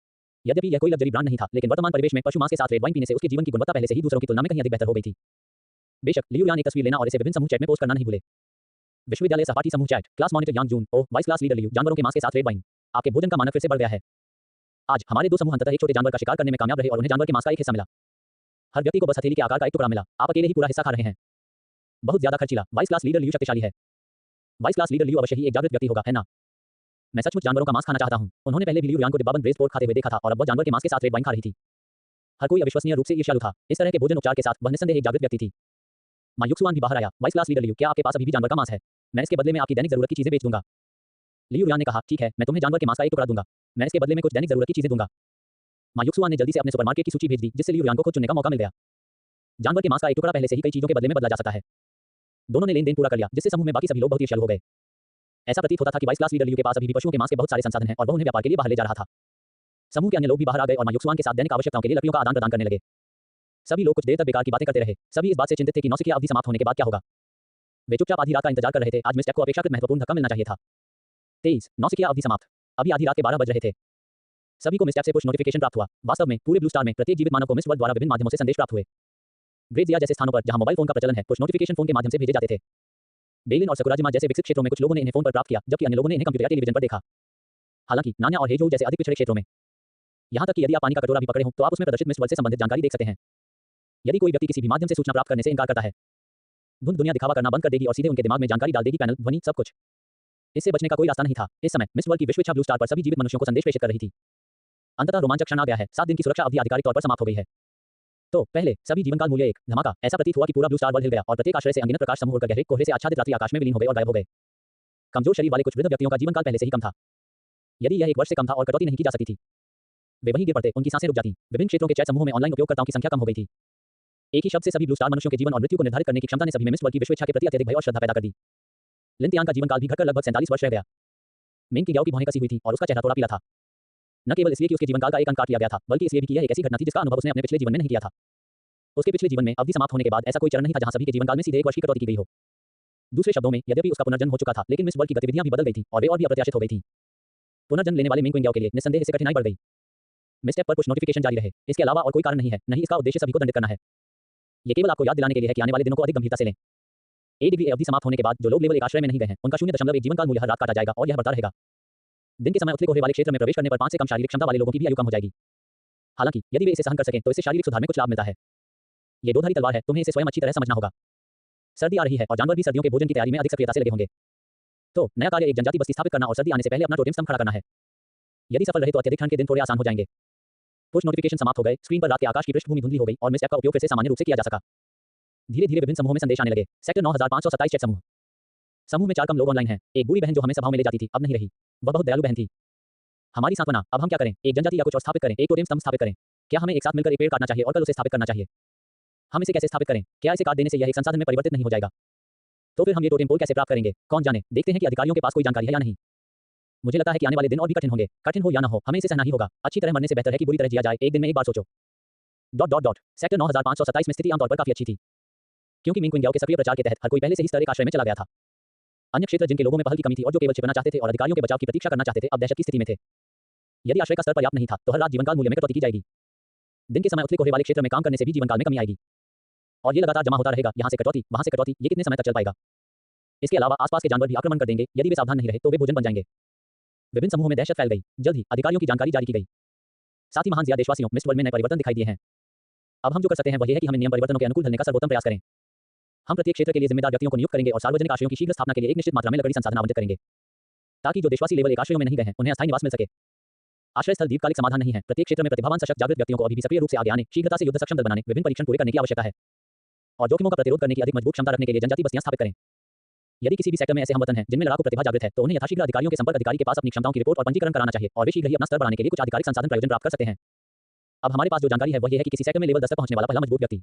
यद्यपि यह कोई लग्जरी ब्रांड नहीं था, लेकिन वर्तमान परिवेश में पशु मांस के साथ रेड वाइन पीने से उसके जीवन की गुणवत्ता पहले से ही दूसरों की तुलना में कहीं अधिक बेहतर हो गई थी। बेशक लियू यान एक तस्वीर लेना और इसे विभिन्न समूह चैट में पोस्ट करना नहीं भूले। विश्वविद्यालय सहपाठी समूह चैट, क्लास मॉनिटर यांग जून, ओह वाइस क्लास लीडर लियू, जानवरों के मांस के साथ रेड वाइन। आपके भोजन का मानक फिर से बढ़ गया है। आज हमारे दो समूह अंततः एक छोटे जानवर का शिकार करने में कामयाब रहे और उन्हें जानवर के मांस का एक हिस्सा मिला। हर व्यक्ति को बस हथेली के आकार का एक टुकड़ा मिला। आप अकेले ही पूरा हिस्सा खा रहे हैं। बहुत ज्यादा खर्चीला। वाइस क्लास लीडर लियू शक्तिशाली है। वाइस क्लास लीडर लियू अवश्य ही एक जागृत व्यक्ति होगा, है ना? मैं सचमुच जानवरों का मांस खाना चाहता हूं। उन्होंने पहले भी लियू यांग को डिब्बाबंद ब्रेस्ट पोर्क खाते हुए देखा था और अब वह जानवर के मांस के साथ रेड वाइन खा रही थी। हर कोई अविश्वसनीय रूप से ईर्ष्यालु था। इस तरह के भोजन उपचार के साथ वह निस्संदेह एक जागृत व्यक्ति थी। मा युक्सुआन भी बाहर आया। वाइस क्लास लीडर लियू, क्या आपके पास अभी भी जानवर का मांस है? मैं इसके बदले में आपकी दैनिक जरूरत की चीजें बेच दूंगा। लियू यान ने कहा, ठीक है, मैं तुम्हें जानवर के मांस का एक टुकड़ा दूंगा। मैं इसके बदले में कुछ दैनिक जरूरत की चीजें दूंगा। मा युक्सुआन ने जल्दी से अपने सुपरमार्केट की सूची भेज दी, जिससे लियू यान को खुद चुनने का मौका मिल गया। जानवर के मांस का एक टुकड़ा पहले से ही कई चीजों के बदले में बदला जा सकता है। दोनों ने लेन-देन पूरा कर लिया, जिससे समूह में बाकी सभी लोग बहुत ईर्ष्यालु हो गए। ऐसा प्रतीत होता था कि वाइस क्लास लीडर लियू के पास अभी भी पशुओं के मांस के बहुत सारे संसाधन हैं और वह उन्हें व्यापार के लिए बाहर ले जा रहा था। समूह के अन्य लोग भी बाहर आ गए और मा युक्सुआन के साथ दैनिक आवश्यकताओं के लिए लकड़ियों का आदान प्रदान करने लगे। सभी लोग कुछ देर तक बेकार की बातें करते रहे। सभी इस बात से चिंतित थे कि नौसिखिया अवधि समाप्त होने के बाद क्या होगा। वे चुपचाप आधी रात का इंतजार कर रहे थे। आज मिस टेप को अपेक्षाकृत महत्वपूर्ण धक्का मिलना चाहिए था। 23 नौसिखिया अवधि समाप्त। अभी आधी रात के 12 बज रहे थे। सभी को मिस टेप से पुश नोटिफिकेशन प्राप्त हुआ। वास्तव में पूरे ब्लू स्टार में प्रत्येक जीवित मानव को मिस वर्ल्ड द्वारा विभिन्न माध्यमों से संदेश प्राप्त हुए। ग्रेजिया जैसे स्थानों पर जहां मोबाइल फोन का प्रचलन है, पुश नोटिफिकेशन फोन के माध्यम से भेजे जाते थे। बेलिन और सकुराजिमा जैसे विकसित क्षेत्रों में कुछ लोगों ने इन्हें फोन पर प्राप्त किया, जबकि अन्य लोगों ने इन्हें कंप्यूटर या टेलीविजन पर देखा। हालांकि नान्या और हेजोऊ जैसे अधिक पिछड़े क्षेत्रों में, यहां तक कि यदि आप पानी का कटोरा भी पकड़े हों तो आप उसमें प्रदर्शित मिस वर्ल्ड से संबंधित जानकारी देख सकते हैं। यदि कोई व्यक्ति किसी भी माध्यम से सूचना प्राप्त करने से इनकार करता है, धुंध दुनिया दिखावा करना बंद कर देगी और सीधे उनके दिमाग में जानकारी डाल देगी, पैनल, ध्वनि, सब कुछ। इससे बचने का कोई रास्ता नहीं था। इस समय मिस वर्ल्ड की विश्व इच्छा ब्लू स्टार पर सभी जीवित मनुष्यों को संदेश प्रेषित कर रही थी। अंततः रोमांचक क्षण आ गया है। 7 दिन की सुरक्षा अवधि आधिकारिक तौर पर समाप्त हो गई है। तो पहले सभी जीवनकाल मूल्य 1 धमाका। ऐसा प्रतीत हुआ कि पूरा ब्लू स्टार वर्ल्ड हिल गया और प्रत्येक आश्रय से अनगिनत प्रकाश समूह उड़कर गहरे कोहरे से आच्छादित रात्रि आकाश में विलीन हो गए और गायब हो गए। कमजोर शरीर वाले कुछ वृद्ध व्यक्तियों का जीवनकाल पहले से ही कम था। यदि यह 1 वर्ष से कम था और कटौती नहीं की जा सकती थी, वे वहीं गिर पड़ते, उनकी सांसें रुक जाती। विभिन्न क्षेत्रों के चैट समूहों में ऑनलाइन उपयोगकर्ताओं की संख्या कम हो गई थी। एक ही शब्द से सभी ब्लू स्टार मनुष्यों के जीवन और मृत्यु को निर्धारित करने की क्षमता ने सभी में मिस वर्ल्ड की विश्व इच्छा के प्रति अत्यधिक भय और श्रद्धा पैदा कर दी। लिनतियांग का जीवनकाल भी घटकर लगभग 47 वर्ष रह गया। मेंग की ग्याओ की भौहें कसी हुई थी और उसका चेहरा थोड़ा पीला था। न केवल इसलिए कि उसके जीवनकाल का एक अंक काट लिया गया था, बल्कि इसलिए भी कि यह एक ऐसी घटना थी जिसका अनुभव उसने अपने पिछले जीवन में नहीं किया था। उसके पिछले जीवन में अवधि समाप्त होने के बाद ऐसा कोई चरण नहीं था जहां सभी के जीवनकाल में सीधे 1 वर्ष की कटौती की गई हो। दूसरे शब्दों में, यद्यपि उसका पुनर्जन्म हो चुका था, लेकिन मिस वर्ल्ड की गतिविधियां भी बदल गई थी और वे और भी अप्रत्याशित हो गई थी। पुनर्जन्म लेने वाले मेंग क्विंग ग्याओ के लिए निस्संदेह इससे कठिनाई बढ़ गई। मिस टेप पर पुश नोटिफिकेशन जारी रहे, इसके अलावा और कोई कारण नहीं है, नहीं इसका उद्देश्य सभी को दंडित करना है। ये केवल आपको याद दिलाने के लिए है कि आने वाले दिनों को अधिक गंभीरता से लें। ADV अवधि समाप्त होने के बाद जो लोग लेवल 1 आश्रय में नहीं गए हैं, उनका 0.1 जीवनकाल मूल्य हर रात काटा जाएगा और यह बढ़ता रहेगा। दिन के समय उथले कोहरे वाले क्षेत्र में प्रवेश करने पर 5 से कम शारीरिक क्षमता वाले लोगों की भी आयु कम हो जाएगी। हालांकि यदि वे इसे सहन कर सकें तो इससे शारीरिक सुधार में कुछ लाभ मिलता है। ये दो धारी तलवार है, तुम्हें इसे स्वयं अच्छी तरह समझना होगा। सर्दी आ रही है और जानवर भी सर्दियों के भोजन की तैयारी में अधिक सक्रियता से लगे होंगे। तो नया कार्य एक जनजाति बस्ती स्थापित करना और सर्दी आने से पहले अपना टोटेम स्तंभ खड़ा करना है। यदि सफल रहे तो अत्यधिक ठंड के दिन थोड़े आसान हो जाएंगे। पुश नोटिफिकेशन समाप्त हो गए। स्क्रीन पर रात के आकाश की पृष्ठभूमि धुंधली हो गई और मिस ऐप का उपयोग फिर से सामान्य रूप से किया जा सका। धीरे-धीरे विभिन्न समूहों में संदेश आने लगे। सेक्टर 9527 चैट समूह में 4 कम लोग ऑनलाइन हैं। एक बूढ़ी बहन जो हमें सभाओं में ले जाती थी, अब नहीं रही। वह बहुत दयालु बहन थी। हमारी सांत्वना, अब हम क्या करें? एक जनजाति या कुछ और स्थापित करें, एक टोटेम स्तंभ स्थापित करें। क्या हमें एक साथ मिलकर एक पेड़ काटना चाहिए और कल उसे स्थापित करना चाहिए? हम इसे कैसे स्थापित करें? क्या इसे काट देने से यह एक संसाधन में परिवर्तित नहीं हो जाएगा? तो फिर हम ये टोटेम पोल कैसे प्राप्त करेंगे? कौन जाने। देखते हैं कि अधिकारियों के पास कोई जानकारी है या नहीं। मुझे लगता है कि आने वाले दिन और भी कठिन होंगे। कठिन हो या न हो, हमें इसे सहना ही होगा। अच्छी तरह मरने से बेहतर है कि बुरी तरह जिया जाए। एक दिन में एक बार सोचो। सेक्टर 9527 में स्थिति आमतौर पर काफी अच्छी थी, क्योंकि मेंग क्विंग ग्याओ के सक्रिय प्रचार के तहत हर कोई पहले से ही स्तर 1 आश्रय में चला गया था। अन्य क्षेत्र जिनके लोगों में पहल की कमी थी और जो केवल छिपना चाहते थे और अधिकारियों के बचाव की प्रतीक्षा करना चाहते थे, अब दहशत की स्थिति में थे। यदि आश्रय का स्तर पर्याप्त नहीं था तो हर रात जीवनकाल मूल्य में कटौती की जाएगी। दिन के समय उथले कोहरे वाले क्षेत्र में काम करने से भी जीवनकाल में कमी आएगी और ये लगातार जमा होता रहेगा। यहाँ से कटौती, वहाँ से कटौती, ये कितने समय तक चल पाएगा? इसके अलावा आसपास के जानवर भी आक्रमण कर देंगे। यदि वे सावधान नहीं रहे तो वे भोजन बन जाएंगे। विभिन्न समूहों में दहशत फैल गई। जल्द ही अधिकारियों की जानकारी जारी की गई। साथ ही महान जिया देशवासियों, मिस वर्ल्ड में नए परिवर्तन दिखाई दिए हैं। अब हम जो कर सकते हैं वह यह है कि हमें नियम परिवर्तनों के अनुकूल ढलने का सर्वोत्तम प्रयास करें। हम प्रत्येक क्षेत्र के लिए जिम्मेदार व्यक्तियों को नियुक्त करेंगे और सार्वजनिक आश्रयों की शीघ्र स्थापना के लिए एक निश्चित मात्रा में लकड़ी संसाधन आवंटित करेंगे, ताकि जो देशवासी लेवल 1 आश्रयों में नहीं गए हैं, उन्हें अस्थायी निवास मिल सके। आश्रय स्थल दीर्घकालिक समाधान नहीं है। प्रत्येक क्षेत्र में प्रतिभावान सशक्त जागृत व्यक्तियों को अभी भी सक्रिय रूप से आगे आने, शीघ्रता से युद्ध सक्षम दल बनाने, विभिन्न परीक्षण पूरे करने की आवश्यकता है और जोखिमों का प्रतिरोध करने की अधिक मजबूत क्षमता रखने के लिए जनजाति बस्तियां स्थापित करें। यदि किसी भी सेक्टर में ऐसे हमवतन हैं जिनमें लड़ाकू प्रतिभा जागृत है, तो उन्हें यथाशीघ्र अधिकारियों के संपर्क अधिकारी के पास अपनी क्षमताओं की रिपोर्ट और पंजीकरण कराना चाहिए और वे शीघ्र ही अपना स्तर बढ़ाने के लिए कुछ आधिकारिक संसाधन प्रयोजन प्राप्त कर सकते हैं। अब हमारे पास जो जानकारी है वह यह है कि किसी सेक्टर में लेवल 10 तक पहुंचने वाला पहला मजबूत व्यक्ति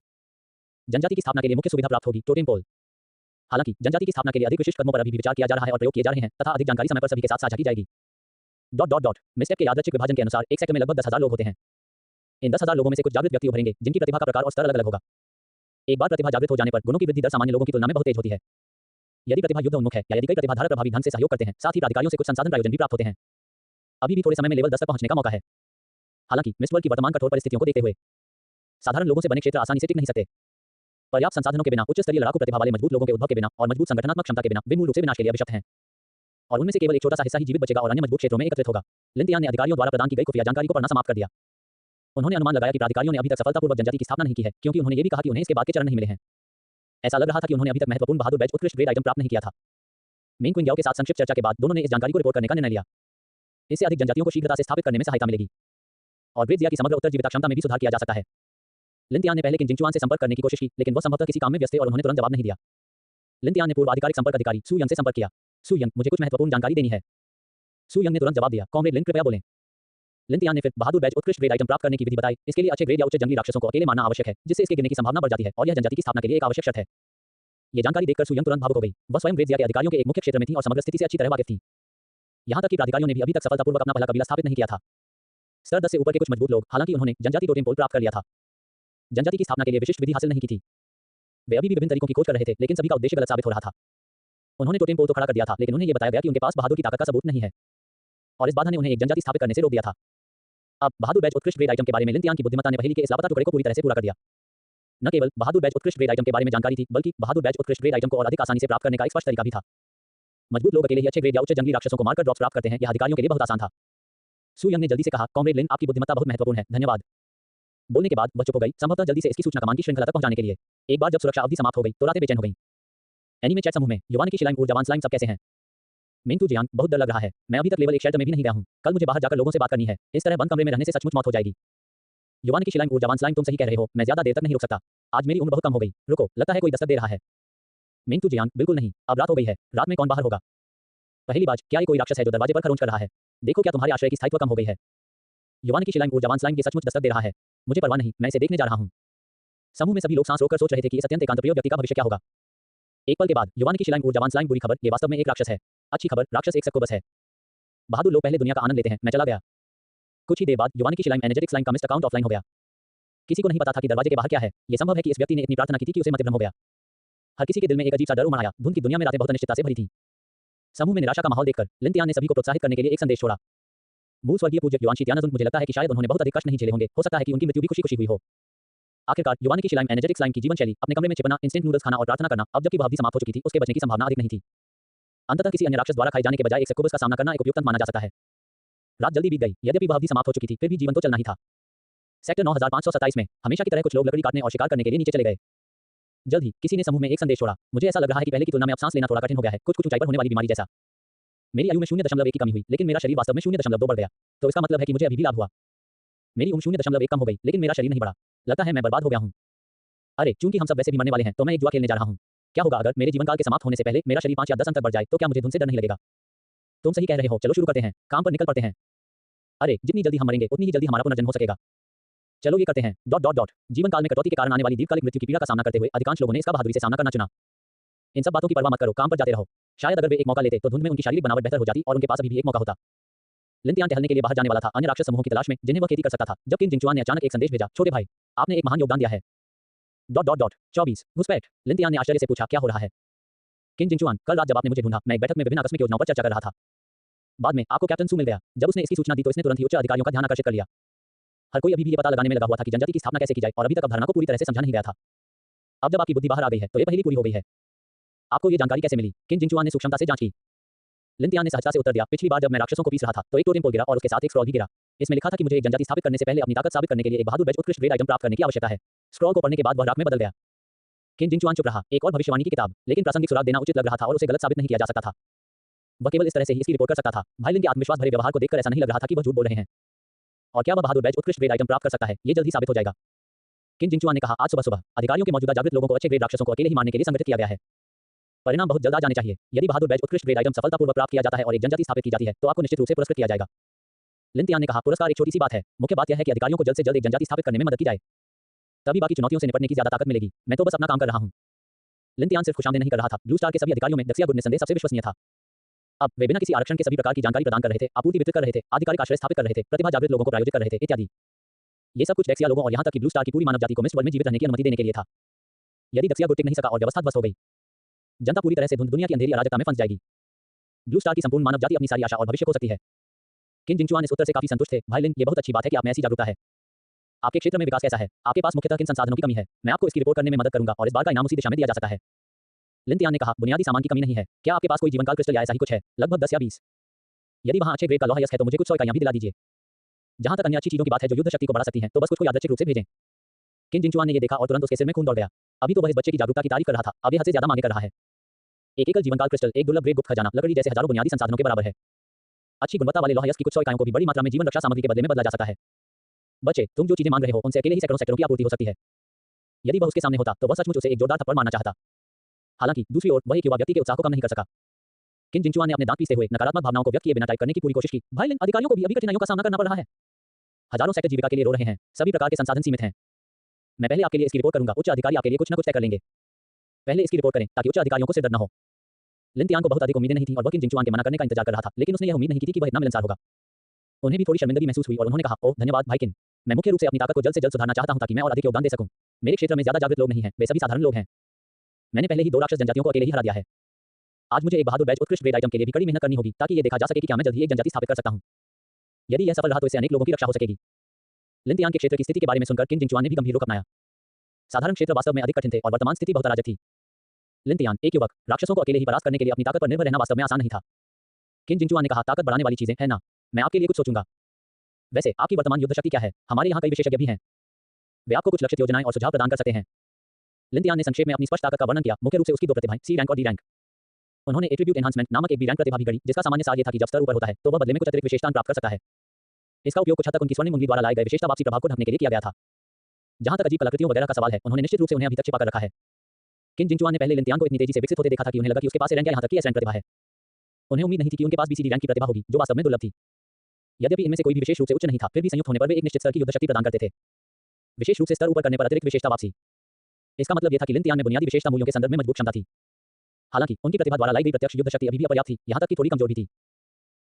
जनजाति की स्थापना के लिए मुख्य सुविधा प्राप्त होगी, टोटेम पोल। हालांकि जनजाति की स्थापना के लिए अधिक विशिष्ट कदमों पर अभी भी विचार किया जा रहा है और प्रयोग किए जा रहे हैं तथा अधिक जानकारी समय पर सभी के साथ साझा की जाएगी। मिस टेप के यादृच्छिक विभाजन के अनुसार एक सेक्टर में लगभग 10,000 लोग होते हैं। इन 10,000 लोगों में से कुछ जागृत व्यक्ति उभरेंगे जिनकी प्रतिभा का प्रकार और स्तर अलग अलग होगा। एक बार प्रतिभा जागृत हो जाने पर गुणों की वृद्धि दर सामान्य लोगों की तुलना में बहुत तेज होती है। यदि प्रतिभा युद्ध उन्मुख है या यदि कई प्रतिभाधारक प्रभावी ढंग से सहयोग करते हैं, साथ ही प्राधिकारियों से कुछ संसाधन प्रयोजन भी प्राप्त होते हैं। अभी भी थोड़े समय में लेवल 10 तक पहुंचने का मौका है। हालांकि मिस वर्ल्ड की वर्तमान कठोर परिस्थितियों को देखते हुए साधारण लोगों से बने क्षेत्र आसानी से टिक नहीं सकते। पर्याप्त संसाधनों के बिना, उच्च स्तरीय लड़ाकू प्रतिभा वाले मजबूत लोगों के उद्भव के बिना और मजबूत संगठनात्मक क्षमता के बिना वे मूल रूप से विनाश के लिए अभिशप्त हैं। और उनमें से केवल एक छोटा सा हिस्सा ही जीवित बचेगा और अन्य मजबूत क्षेत्रों में एकत्रित होगा। लिन या ने अधिकारियों द्वारा प्रदान की गई खुफिया जानकारी को पढ़ना समाप्त कर दिया। उन्होंने अनुमान लगाया कि प्राधिकारियों ने अभी तक सफलतापूर्वक जनजाति की स्थापना नहीं की है, क्योंकि उन्होंने ये भी कहा कि उन्हें इसके बाद के चरण नहीं मिले हैं। ऐसा लग रहा था कि उन्होंने अभी तक महत्वपूर्ण बहादुर बैच उत्कृष्ट ग्रेड आइटम प्राप्त नहीं किया था। मेन क्विंग याओ के साथ संक्षिप्त चर्चा के बाद दोनों ने इस जानकारी को रिपोर्ट करने का निर्णय लिया। इससे अधिक जनजातियों को शीघ्रता से स्थापित करने में सहायता मिलेगी और ब्रेजिया की समग्र उत्तरजीविता क्षमता में भी सुधार किया जा सकता है। लिन ने पहले किन जिंगचुआन से संपर्क करने की कोशिश की, लेकिन वह संभवतः किसी काम में व्यस्त थे और उन्होंने तुरंत जवाब नहीं दिया। लिन ने पूर्व आधिकारिक संपर्क अधिकारी सू यंग से संपर्क किया। सू यंग, मुझे कुछ महत्वपूर्ण जानकारी देनी है। सू यंग ने तुरंत जवाब दिया, कॉमरेड लिन कृपया बोलें। लिन ने फिर बहादुर बैच उत्कृष्ट ग्रेड आइटम प्राप्त करने की विधि बताई। इसके लिए अच्छे ग्रेड या उच्च जंगली राक्षसों को अकेले मारना आवश्यक है, जिससे इसके गिरने की संभावना बढ़ जाती है और यह जनजाति की स्थापना के लिए एक आवश्यक शर्त है। ये जानकारी देखकर सू यंग तुरंत भावुक हो गई। वह स्वयं ब्रेजिया के अधिकारियों के एक मुख्य क्षेत्र में थी और समग्र स्थिति से अच्छी तरह वाकिफ थी। यहाँ तक कि प्राधिकारियों ने भी अभी तक सफलतापूर्वक अपना पहला कबीला स्थापित नहीं किया था। स्तर 10 से ऊपर के कुछ मजबूत लोग, हालांकि उन्होंने जनजाति टोटेम पोल प्राप्त कर लिया था, जनजाति की स्थापना के लिए विशिष्ट विधि हासिल नहीं की थी। वे अभी भी विभिन्न तरीकों की खोज कर रहे थे, लेकिन सभी का उद्देश्य गलत साबित हो रहा था। उन्होंने टोटेम पोल तो खड़ा कर दिया था, लेकिन उन्हें यह बताया गया कि उनके पास बहादुर की ताकत का सबूत नहीं है, और इस बाधा ने उन्हें एक जनजाति स्थापित करने से रोक दिया था। अब बहादुर बैच उत्कृष्ट ग्रेड आइटम के बारे में लिन की बुद्धिमत्ता ने पहेली के इस लापता टुकड़े को पूरी तरह से पूरा कर दिया। न केवल बहादुर बैच उत्कृष्ट ग्रेड आइटम के बारे में जानकारी थी, बल्कि बहादुर बैच उत्कृष्ट ग्रेड आइटम को और अधिक आसानी से प्राप्त करने का एक स्पष्ट तरीका भी था। मजबूत लोग अकेले ही अच्छे ग्रेड या उच्च जंगली राक्षसों को मारकर ड्रॉप्स प्राप्त करते हैं, यह अधिकारियों के लिए बहुत आसान था। सू यंग ने जल्दी से कहा, कॉमरेड लिन, आपकी बुद्धिमत्ता बहुत महत्वपूर्ण है, धन्यवाद। बोलने के बाद वह चुप हो गई, संभवतः जल्दी से इसकी सूचना कमान की श्रृंखला तक पहुंचाने के लिए। एक बार जब सुरक्षा अवधि समाप्त हो गई तो रातें बेचैन हो गईं। एनीमे चैट समूह में युवान की शिलाइम ऊर्जावान स्लाइम सब कैसे हैं? मिंग तू जियांग, बहुत डर लग रहा है। मैं अभी तक लेवल 1 शेल्टर में भी नहीं गया हूं। कल मुझे बाहर जाकर लोगों से बात करनी है। इस तरह बंद कमरे में रहने से सचमुच मौत हो जाएगी। युवान की शिलाइम ऊर्जावान स्लाइम, तुम सही कह रहे हो, मैं ज्यादा देर तक नहीं रुक सकता। आज मेरी उम्र बहुत कम हो गई। रुको, लगता है कोई दस्तक दे रहा है। मिंग तू जियांग, बिल्कुल नहीं, अब रात हो गई है। रात में कौन बाहर होगा? पहली बात, क्या ये कोई राक्षस है जो दरवाजे पर खरोंच कर रहा है? देखो, क्या तुम्हारे आश्रय की स्थायित्व कम हो गई है? युवान की शिलाइम ऊर्जावान स्लाइम, ये सचमुच दस्तक दे रहा है। मुझे परवाह नहीं, मैं इसे देखने जा रहा हूं। समूह में सभी लोग सांस रोककर सोच रहे थे कि इस अत्यंत एकांतप्रिय व्यक्ति का भविष्य क्या होगा। एक पल के बाद युवान की शिलाइम ऊर्जावान स्लाइम, बुरी खबर, ये वास्तव में एक राक्षस है। अच्छी खबर, राक्षस एक सक्कोबस है। बहादुर लोग पहले दुनिया का आनंद लेते हैं। मैं चला गया। कुछ ही देर बाद युवान की शिलाइम एनर्जेटिक स्लाइम का मिस्ट अकाउंट ऑफलाइन हो गया। किसी को नहीं पता था कि दरवाजे के बाहर क्या है। यह संभव है कि इस व्यक्ति ने इतनी प्रार्थना की थी कि उसे मतिभ्रम हो गया। हर किसी के दिल में एक अजीब सा डर उमड़ आया। धुंध की दुनिया में रातें बहुत अनिश्चितता से भरी थी। समूह में निराशा का माहौल देखकर लिन ने सभी को प्रोत्साहित करने के लिए एक संदेश छोड़ा। मूल स्वर्गीय पूज्य युवान शीत्यानंद, मुझे लगता है कि शायद उन्होंने बहुत अधिक कष्ट नहीं झेले होंगे। हो सकता है कि उनकी मृत्यु भी खुशी खुशी हुई हो। आखिरकार युवान की शिलाइम एनर्जेटिक स्लाइम की जीवन शैली, अपने कमरे में छिपना, इंस्टेंट नूडल्स खाना और प्रार्थना करना, अब जबकि वह अवधि समाप्त हो चुकी थी, उसके बचने की संभावना अधिक नहीं थी। अंततः किसी अन्य राक्षस द्वारा खाए जाने के बजाय एक सक्कोबस का सामना करना एक उपयुक्त माना जा सकता है। रात जल्दी बीत गई। यद्यपि वह अवधि समाप्त हो चुकी थी, फिर भी जीवन तो चलना ही था। सेक्टर 9527 में हमेशा की तरह कुछ लोग लकड़ी काटने और शिकार करने के लिए नीचे चले गए। जल्द ही किसी ने समूह में एक संदेश छोड़ा, मुझे ऐसा लग रहा है कि पहले की तुलना में अब सांस लेना थोड़ा कठिन हो गया है, कुछ ऊंचाई पर होने वाली बीमारी जैसा। मेरी आयु में 0.1 की कमी हुई, लेकिन मेरा शरीर वास्तव में 0.2 बढ़ गया। तो इसका मतलब है कि मुझे अभी भी लाभ हुआ। मेरी उम्र 0.1 कम हो गई, लेकिन मेरा शरीर नहीं बढ़ा। लगता है मैं बर्बाद हो गया हूं। अरे, चूंकि हम सब वैसे भी मरने वाले हैं, तो मैं एक जुआ खेलने जा रहा हूं। क्या होगा अगर मेरे जीवन काल के समाप्त होने से पहले मेरा शरीर 5 या 10 अंक तक बढ़ जाए, तो क्या मुझे धुन से डर नहीं लगेगा? तुम सही कह रहे हो, चलो शुरू करते हैं, काम पर निकल पड़ते हैं। अरे, जितनी जल्दी हम मरेंगे उतनी ही जल्दी हमारा पुनर्जन्म हो सकेगा। चलो ये करते हैं। जीवन काल में कटौती के कारण आने वाली दीर्घकालिक मृत्यु की पीड़ा का सामना करते हुए अधिकांश लोगों ने इसका बहादुरी से सामना करना चुना। इन सब बातों की परवाह मत करो, काम पर जाते रहो। शायद अगर वे एक मौका लेते तो धुंध में उनकी शारीरिक बनावट बेहतर हो जाती और उनके पास अभी भी एक मौका होता। लिन टहलने के लिए बाहर जाने वाला था, अन्य राक्षस समूहों की तलाश में जिन्हें वह खेती कर सकता था, जब किन जिंगचुआन ने अचानक एक संदेश भेजा, छोटे भाई, आपने एक महान योगदान दिया है। 24 घुसपैठ। लिन ने आश्चर्य से पूछा, क्या हो रहा है? किन जिंगचुआन, कल रात जब आपने मुझे ढूंढा, मैं एक बैठक में विभिन्न आकस्मिक योजनाओं पर चर्चा कर रहा था। बाद में आपको कैप्टन सू मिल गया। जब उसने इसकी सूचना दी तो इसने तुरंत ही उच्च अधिकारियों का ध्यान आकर्षित कर लिया। हर कोई अभी भी ये पता लगाने में लगा हुआ था कि जनजाति की स्थापना कैसे की जाए, और अभी तक अवधारणा को पूरी तरह से समझा नहीं गया था। अब जब आपकी बुद्धि बाहर आ गई है तो ये पहली पूरी हो गई है। आपको ये जानकारी कैसे मिली? किन जिंगचुआन ने सूक्ष्मता से जांच की। लिन ने सहजता से उत्तर दिया, पिछली बार जब मैं राक्षसों को पीस रहा था तो एक टोटेम पोल गिरा और उसके साथ एक स्क्रॉल भी गिरा। इसमें लिखा था कि मुझे एक जनजाति स्थापित करने से पहले अपनी ताकत साबित करने के लिए एक बहादुर बैच उत्कृष्ट ग्रेड आइटम प्राप्त करने की आवश्यकता है। स्क्रॉल को पढ़ने के बाद वह राख में बदल गया। किन जिंगचुआन चुप रहा। एक और भविष्यवाणी की किताब, लेकिन प्रासंगिक सुराग देना उचित लग रहा था और उसे गलत साबित नहीं किया जा सकता था। वह केवल इस तरह से ही इसकी रिपोर्ट कर सकता था। भाई लिन के आत्मविश्वास भरे व्यवहार को देखकर ऐसा नहीं लग रहा था कि वह झूठ बोल रहे हैं। और क्या वह बहादुर बैच उत्कृष्ट ग्रेड आइटम प्राप्त कर सकता है, ये जल्द ही साबित हो जाएगा। किन जिंगचुआन ने कहा, आज सुबह सुबह अधिकारियों के मौजूदा जागृत लोगों को अच्छे ग्रेड राक्षसों को अकेले ही मारने के लिए संगठित किया गया है। परिणाम बहुत जल्द आ जाने चाहिए। यदि बहादुर बैच उत्कृष्ट ग्रेड आइटम सफलतापूर्वक प्राप्त किया जाता है और एक जनजाति स्थापित की जाती है तो आपको निश्चित रूप से पुरस्कृत किया जाएगा। लिन ने कहा, पुरस्कार एक छोटी सी बात है, मुख्य बात यह है कि अधिकारियों को जल्द से जल्द एक जनजाति स्थापित करने में मदद की जाए, तभी बाकी चुनौतियों से निपटने की ज्यादा ताकत मिलेगी। मैं तो बस अपना काम कर रहा हूं। लिन सिर्फ खुशामदीद नहीं कर रहा था, ब्लू स्टार के सभी अधिकारियों में दक्षिया गुड निसंदेह सबसे विश्वसनीय था। अब वे बिना किसी आरक्षण के सभी प्रकार की जानकारी प्रदान कर रहे थे, आपूर्ति वितरित कर रहे थे, आधिकारिक आश्रय स्थापित कर रहे थे, प्रतिभा जागृत लोगों को प्रायोजित कर रहे थे इत्यादि। ये सब कुछ दक्षिया लोगों और यहां तक कि ब्लू स्टार की पूरी मानव जाति को मिस वर्ल्ड में जीवित रहने की अनुमति देने के लिए था। यदि दक्षिया गुड टिक नहीं सका और व्यवस्था ध्वस्त हो गई, जनता पूरी तरह से धुंध दुनिया की अंधेरी अराजकता में फंस जाएगी। ब्लू स्टार की संपूर्ण मानव जाति अपनी सारी आशा और भविष्य खो सकती है। किन जिंगचुआन इस उत्तर से काफी संतुष्ट थे। भाई लिन, ये बहुत अच्छी बात है कि आप में ऐसी जागरूकता है। आपके क्षेत्र में विकास कैसा है? आपके पास मुख्यतः किन संसाधनों की कमी है? मैं आपको इसकी रिपोर्ट करने में मदद करूंगा और इस बार का इनाम उसी दिशा में दिया जा सकता है। लिन तियान ने कहा, बुनियादी सामान की कमी नहीं है। क्या आपके पास कोई जीवनकाल क्रिस्टल या ऐसा ही कुछ है? लगभग 10 या 20। यदि वहाँ अच्छे ग्रेड का लोहा यस है तो मुझे कुछ 100 इकाइयाँ भी दिला दीजिए। जहाँ तक अन्य अच्छी चीजों की बात है जो युद्ध शक्ति को बढ़ा सकती हैं, तो बस कुछ को यादृच्छिक रूप से भेजें। किन जिनचुआन ने ये देखा और तुरंत उसके सिर में खून दौड़ गया। अभी तो वह इस बच्चे की जागरूकता की तारीफ कर रहा था, अब ये हद से ज्यादा मांगे कर रहा है। एक एकल जीवनकाल क्रिस्टल, एक दुर्लभ ग्रेड गुप्त खजाना, लकड़ी जैसे हजारों बुनियादी संसाधनों के बराबर है। अच्छी गुणवत्ता वाले लोहा यस की कुछ 100 इकाइयों को भी बड़ी मात्रा में जीवन रक्षा सामग्री के बदले में बदला जा सकता है। बच्चे, तुम जो चीजें मांग रहे हो उनसे अकेले ही सैकड़ों सेक्टरों की आपूर्ति हो सकती है। यदि वह उसके सामने होता तो वह सचमुच उसे एक जोरदार थप्पड़ मारना चाहता। हालांकि दूसरी ओर वह एक युवा व्यक्ति के उत्साह को कम नहीं कर सका। किन जिनचुआन ने अपने दांत पीसते हुए नकारात्मक भावनाओं को व्यक्त किए बिना टाइप करने की पूरी कोशिश की। भाई लिन, अधिकारियों को भी अभी कठिनाइयों का सामना करना पड़ रहा है। हजारों सेक्टर जीविका के लिए रो रहे हैं, सभी प्रकार के संसाधन सीमित हैं। मैं पहले आपके लिए इसकी रिपोर्ट करूंगा, उच्च अधिकारी आपके लिए कुछ न कुछ तय कर लेंगे। पहले इसकी रिपोर्ट करें ताकि उच्च अधिकारियों को सिर दर्द न हो। लिन तियान को बहुत अधिक उम्मीदें नहीं थी और वह किन जिनचुआन के मना करने का इंतजार कर रहा था, लेकिन उसने यह उम्मीद नहीं की थी कि वह इतना मिलनसार होगा। उन्हें भी थोड़ी शर्मिंदगी महसूस हुई और उन्होंने कहा, ओह धन्यवाद भाई किन। मैं मुख्य रूप से अपनी ताकत को जल्द से जल्द सुधारना चाहता हूं ताकि मैं और अधिक योगदान दे सकूं। मेरे क्षेत्र में ज्यादा जागृत लोग नहीं हैं, वे सभी साधारण लोग हैं। मैंने पहले ही 2 राक्षस जनजातियों को अकेले ही हरा दिया है। आज मुझे एक बहादुर बैच उत्कृष्ट ग्रेड आइटम के लिए भी कड़ी मेहनत करनी होगी ताकि ये देखा जा सके कि क्या मैं जल्द ही एक जनजाति स्थापित कर सकता हूं। यदि यह सफल रहा तो इससे अनेक लोगों की रक्षा हो सकेगी। लिन तियान के क्षेत्र की स्थिति के बारे में सुनकर किन जिनचुआन ने भी गंभीर रुख अपनाया। साधारण क्षेत्र वास्तव में अधिक कठिन थे और वर्तमान स्थिति बहुत अराजक थी। लिन तियान, एक युवक, राक्षसों को अकेले ही परास्त करने के लिए अपनी ताकत पर निर्भर रहना वास्तव में आसान नहीं था। किन जिनचुआन ने कहा, ताकत बढ़ाने वाली चीजें है ना, मैं आपके लिए कुछ सोचूंगा। वैसे आपकी वर्तमान युद्ध शक्ति क्या है? हमारे यहाँ कई विशेषज्ञ भी हैं, वे आपको कुछ लक्षित योजनाएं और सुझाव प्रदान कर सकते हैं। लिन तियान ने संक्षेप में अपनी स्पष्ट ताकत का वर्णन किया, मुख्य रूप से उसकी 2 प्रतिभाएं, सी रैंक और डी रैंक। उन्होंने एट्रीब्यूट एनहांसमेंट नामक एक बी रैंक प्रतिभा भी गढ़ी, जिसका सामान्य सार ये था कि जब स्तर ऊपर होता है तो वह बदले में कुछ अतिरिक्त विशेषताएं प्राप्त कर सकता है। इसका उपयोग कुछ हद तक उनकी स्वर्णिम उंगली द्वारा लाए गए विशेषता वापसी प्रभाव को ढकने के लिए किया गया था। जहां तक अजीब कलाकृतियों वगैरह का सवाल है, उन्होंने निश्चित रूप से उन्हें अभी तक छिपा कर रखा है। किन जिनचुआन ने पहले लिन तियान को इतनी तेजी से विकसित होते देखा था कि उन्हें लगा कि उसके पास रैंक या यहां तक कि एस रैंक प्रतिभा है। उन्हें उम्मीद नहीं थी कि उनके पास बीसीडी रैंक की प्रतिभा होगी, जो वास्तव में दुर्लभ थी। यद्यपि इनमें से कोई भी विशेष रूप से उच्च नहीं था, फिर भी संयुक्त होने पर वे एक निश्चित स्तर की युद्ध शक्ति प्रदान करते थे। विशेष रूप से स्तर ऊपर करने पर अतिरिक्त विशेषता वापसी। इसका मतलब यह था कि लिन तियान में बुनियादी विशेषता मूल्यों के संदर्भ में मजबूत क्षमता थी। हालांकि उनकी प्रतिभा द्वारा लाई गई प्रत्यक्ष युद्ध शक्ति अभी भी अपर्याप्त थी, यहां तक कि थोड़ी कमजोर भी थी।